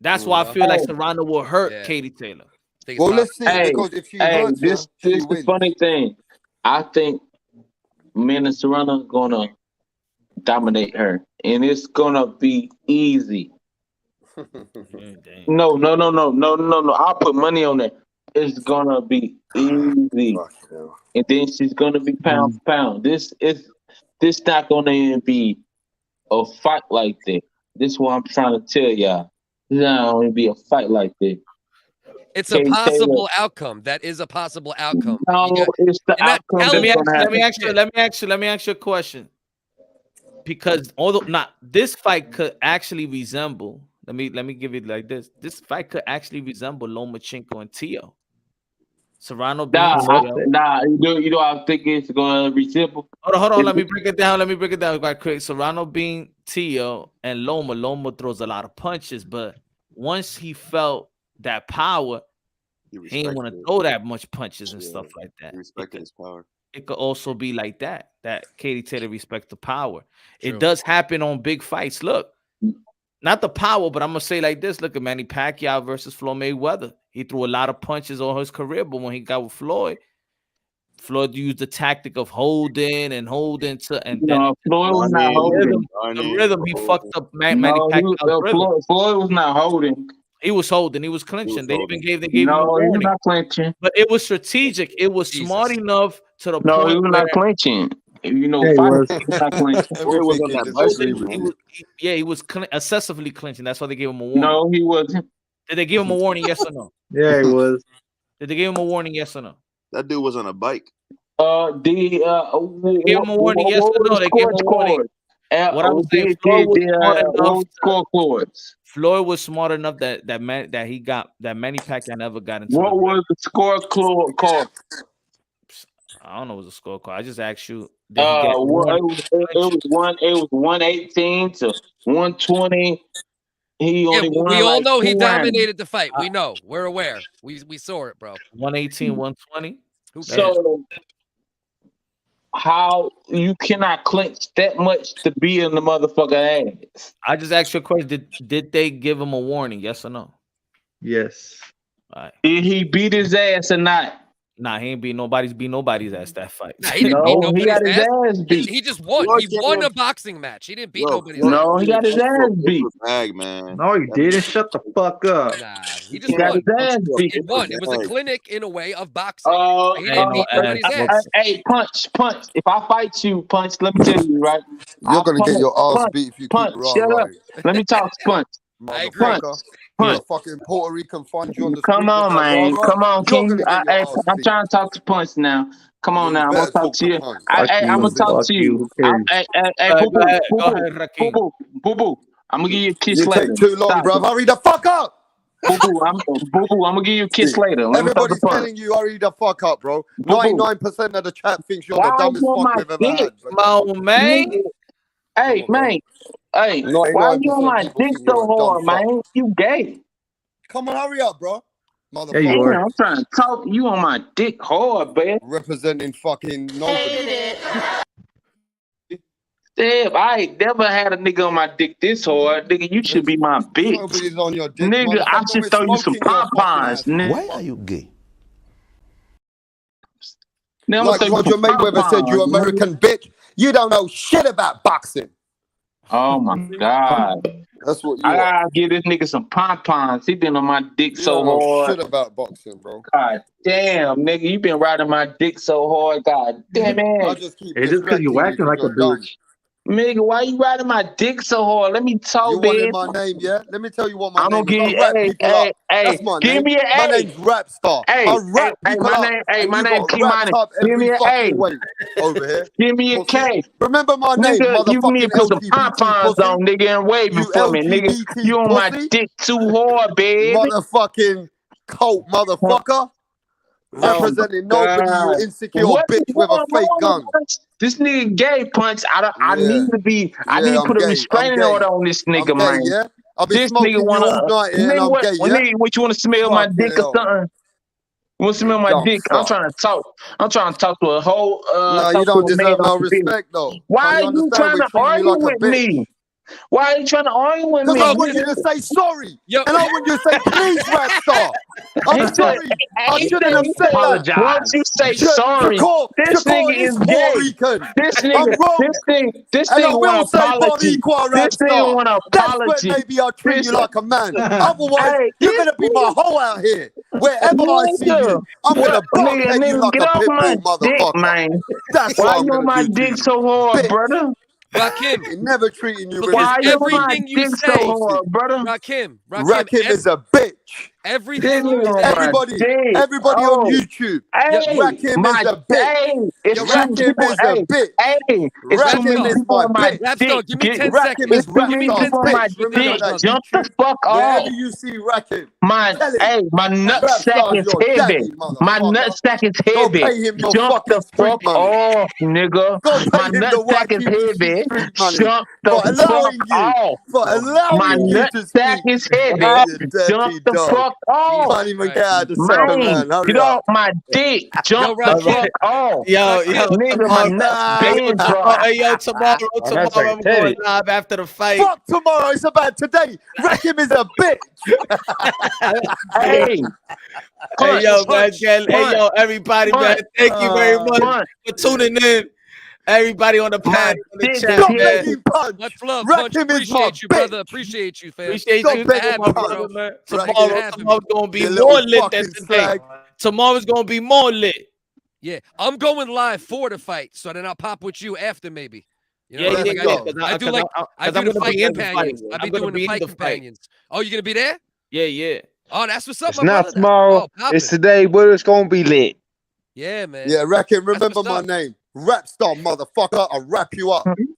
that's why I feel like Serrano will hurt Katie Taylor. Well, let's see because if she hurts this is the funny thing. I think Amanda Serrano gonna dominate her, and it's gonna be easy. No. I'll put money on that. It's gonna be easy, and then she's gonna be pound for pound. This not gonna even be a fight like that. This is what I'm trying to tell y'all. It's not gonna be a fight like that. It's a possible outcome. That is a possible outcome. No, it's the outcome. Let me ask you a question. Because although this fight could actually resemble. Let me give it like this. This fight could actually resemble Lomachenko and Tio. Serrano. You know, I think it's gonna resemble. Hold on. Let me break it down quite quick. Serrano being Tio and Loma throws a lot of punches, but once he felt that power, he didn't want to throw that much punches and stuff like that. Respecting his power. It could also be like that Katie Taylor respects the power. True. It does happen on big fights. Look, not the power, but I'm gonna say like this. Look at Manny Pacquiao versus Floyd Mayweather. He threw a lot of punches on his career, but when he got with Floyd used the tactic of holding to, and then Floyd was not holding. The rhythm he fucked up Manny Pacquiao's Floyd was not holding. He was holding. He was clinching. They gave him a warning. He was not clinching. But it was strategic. It was smart enough to the point. No, he was not clinching. You know, he was not clinching. He was excessively clinching. That's why they gave him a warning. No, he wasn't. Did they give him a warning? Yes or no? Yeah, he was. Did they give him a warning? Yes or no? That dude was on a bike. They gave him a warning. Yes or no? They gave him a warning. What I'm saying, Floyd was smart enough that Manny Pacquiao never got into. What was the scorecard? I don't know what was the scorecard. I just asked you. It was 118 to 120. He only won. We all know he dominated the fight. We know. We're aware. We saw it, bro. 118, 120. So how you cannot clinch that much to be in the motherfucker ass? I just asked you a question. Did they give him a warning? Yes or no? Yes. All right. Did he beat his ass or not? Nah, he ain't beat nobody's ass that fight. Nah, he didn't beat nobody's he got his ass beat. He just won. He won a boxing match. He didn't beat nobody's ass. No, he got his ass beat. Man. No, he didn't. Shut the fuck up. Nah, he just won. His ass beat. He won. It was a clinic in a way of boxing. He didn't beat nobody's ass. Hey, punch. If I fight you, punch. Let me tell you, right? You're gonna get your ass beat if you keep punch. Shut up. Let me talk to punch. I agree. Punch. Fucking Puerto Rican fund you on the Come on, man. Come on, King. I'm trying to talk to Punch now. Come on now. I'm gonna talk to you. I'm gonna talk to you. Hey, Boo Boo. I'm gonna give you a kiss later. You take too long, bro. Hurry the fuck up. Boo Boo, I'm gonna give you a kiss later. Everybody's telling you hurry the fuck up, bro. 99% of the chat thinks you're the dumbest fuck we've ever had. Come on, man. Hey, man. Hey, why you on my dick so hard, man? You gay. Come on, hurry up, bro. There you are. I'm trying to talk. You on my dick hard, man. Representing fucking nobody. Damn, I ain't never had a nigga on my dick this hard. Nigga, you should be my bitch. Nobody's on your dick. Nigga, I should throw you some Popeyes, nigga. Why are you gay? Now, like Roger Mayweather said, you American bitch. You don't know shit about boxing. Oh my God. That's what you I are. gotta give this nigga some pom-poms. He been on my dick You so don't know hard. shit about boxing, bro. God damn, nigga, you been riding my dick so hard. God damn I'll it. just keep It's just because distracting you're you acting like a you're dumb. bitch. Nigga, why you riding my dick so hard? Let me You talk, wanted bitch. my name, yeah? Let me tell you what my I'm gonna name is. give I you, wrap hey, people hey, up. hey, That's my give name. me My an name's Rap Star. hey, I hey, wrap hey, people my up. name, hey, And my you name got Kimani. wrapped up Give me every an fucking A. way over here. Give me a Pussy. K. Remember my name, Nigga, you need to motherfucking put some LGBT pom-poms pussy. on, nigga, and wave You it for me, nigga. LGBT You on my pussy. dick too hard, baby. Motherfucking cult motherfucker. Representing nobody, you God. insecure What bitch is with a going fake on gun. with us? This nigga gay, Punch. I Yeah. need to be. I Yeah, need to I'm put a gay. I'm restraining gay. order on this I'm nigga, gay, man. yeah? I've been This nigga smoking you wanna, all night here and nigga, I'm what? gay, Well, yeah? nigga, what you want to smell my dick or Fucking hell. something? You want to smell You my dumb dick? I'm fuck. trying to talk. I'm trying to talk to a whole, No, you talk to don't a man deserve on no the video. respect, though. Why Can't are you you understand? trying We're to treating you argue like a with bitch. me? Why are you trying to argue with me? Because I Bro, want you to say sorry. Yo. And I want you to say, please, Rap Star. I'm He said, sorry. I he shouldn't said, have said that. once you say sorry, this Shakur nigga is is Puerto gay. Rican. This I'm nigga, wrong. this And I nigga will want say an apology. Boricua, This Rap nigga Star. want an That's when apology. maybe I'll treat This, you like a man. Otherwise, hey, you're this going to be my hoe out here. Wherever I see nigga, you, I'm going to what, bark at you nigga, like get a off pit my bull, dick, motherfucker. man. That's Why what I'm you on going my to do to dick you. so hard, brother? Rakim, Ain't never treating you with because Why you respect. on my everything you dick so say, hard, brother? Rakim, Rakim is a bitch. This everything you nigga on say. my dick. Everybody on Oh, YouTube. Yo, hey, Rakim is a bitch. hey, it's yo, too many Rakim people. is a Hey, bitch. hey, it's too Rap many Rakim Star, is people my on my bitch. Rap dick. Star, give me 10 Rakim seconds. It's is too Rap Give me many Star 10 people on my bitch. seconds with the Remember dick. judge, that, brother. Jump the YouTube. fuck Wherever off. you see Rakim, My tell him. hey, my Rap nutsack Star's is your heavy. daddy, My motherfucker. nutsack is Go heavy. pay him your Jump fucking the street fuck money. off, nigga. Go pay My him the nutsack is YTBC heavy. street money Jump for the fuck allowing you, off. My to nutsack speak. is heavy. You Jump dirty the dog. fuck off. Can't even get out the second Man, round. Hurry get up. off my dick. Yo, Jump the Rakim, fuck off. Yo, Nigga, my tomorrow, nuts hey, been dry. tomorrow I'm going live after the fight. Fuck tomorrow. It's about today. Rakim is a bitch. Hey, Hey, yo, man, hey, yo, everybody, man, thank you very much for tuning in. Everybody on the pad, on the chat, Stop man. making punch. much love, Punch. Rakim is my Appreciate you, brother. Appreciate you, fam. Appreciate Stop you, begging my punch. brother, man. Rakim, Tomorrow's gonna be you more little lit than fucking today. slag. Tomorrow's gonna be more lit. Yeah, I'm going live for the fight, so then I'll pop with you after, maybe. You know, Yeah, like I do like I I'm do the gonna fight be in the companions. fight. I be I'm gonna doing be the in fight the fight. companions. Oh, you gonna be there? Yeah, yeah. Oh, that's what's up, It's my not brother. tomorrow. poppin'. It's today, but it's gonna be lit. Yeah, man. Yeah, Rakim, remember what's my up. name. Rap Star, motherfucker. I'll wrap you up.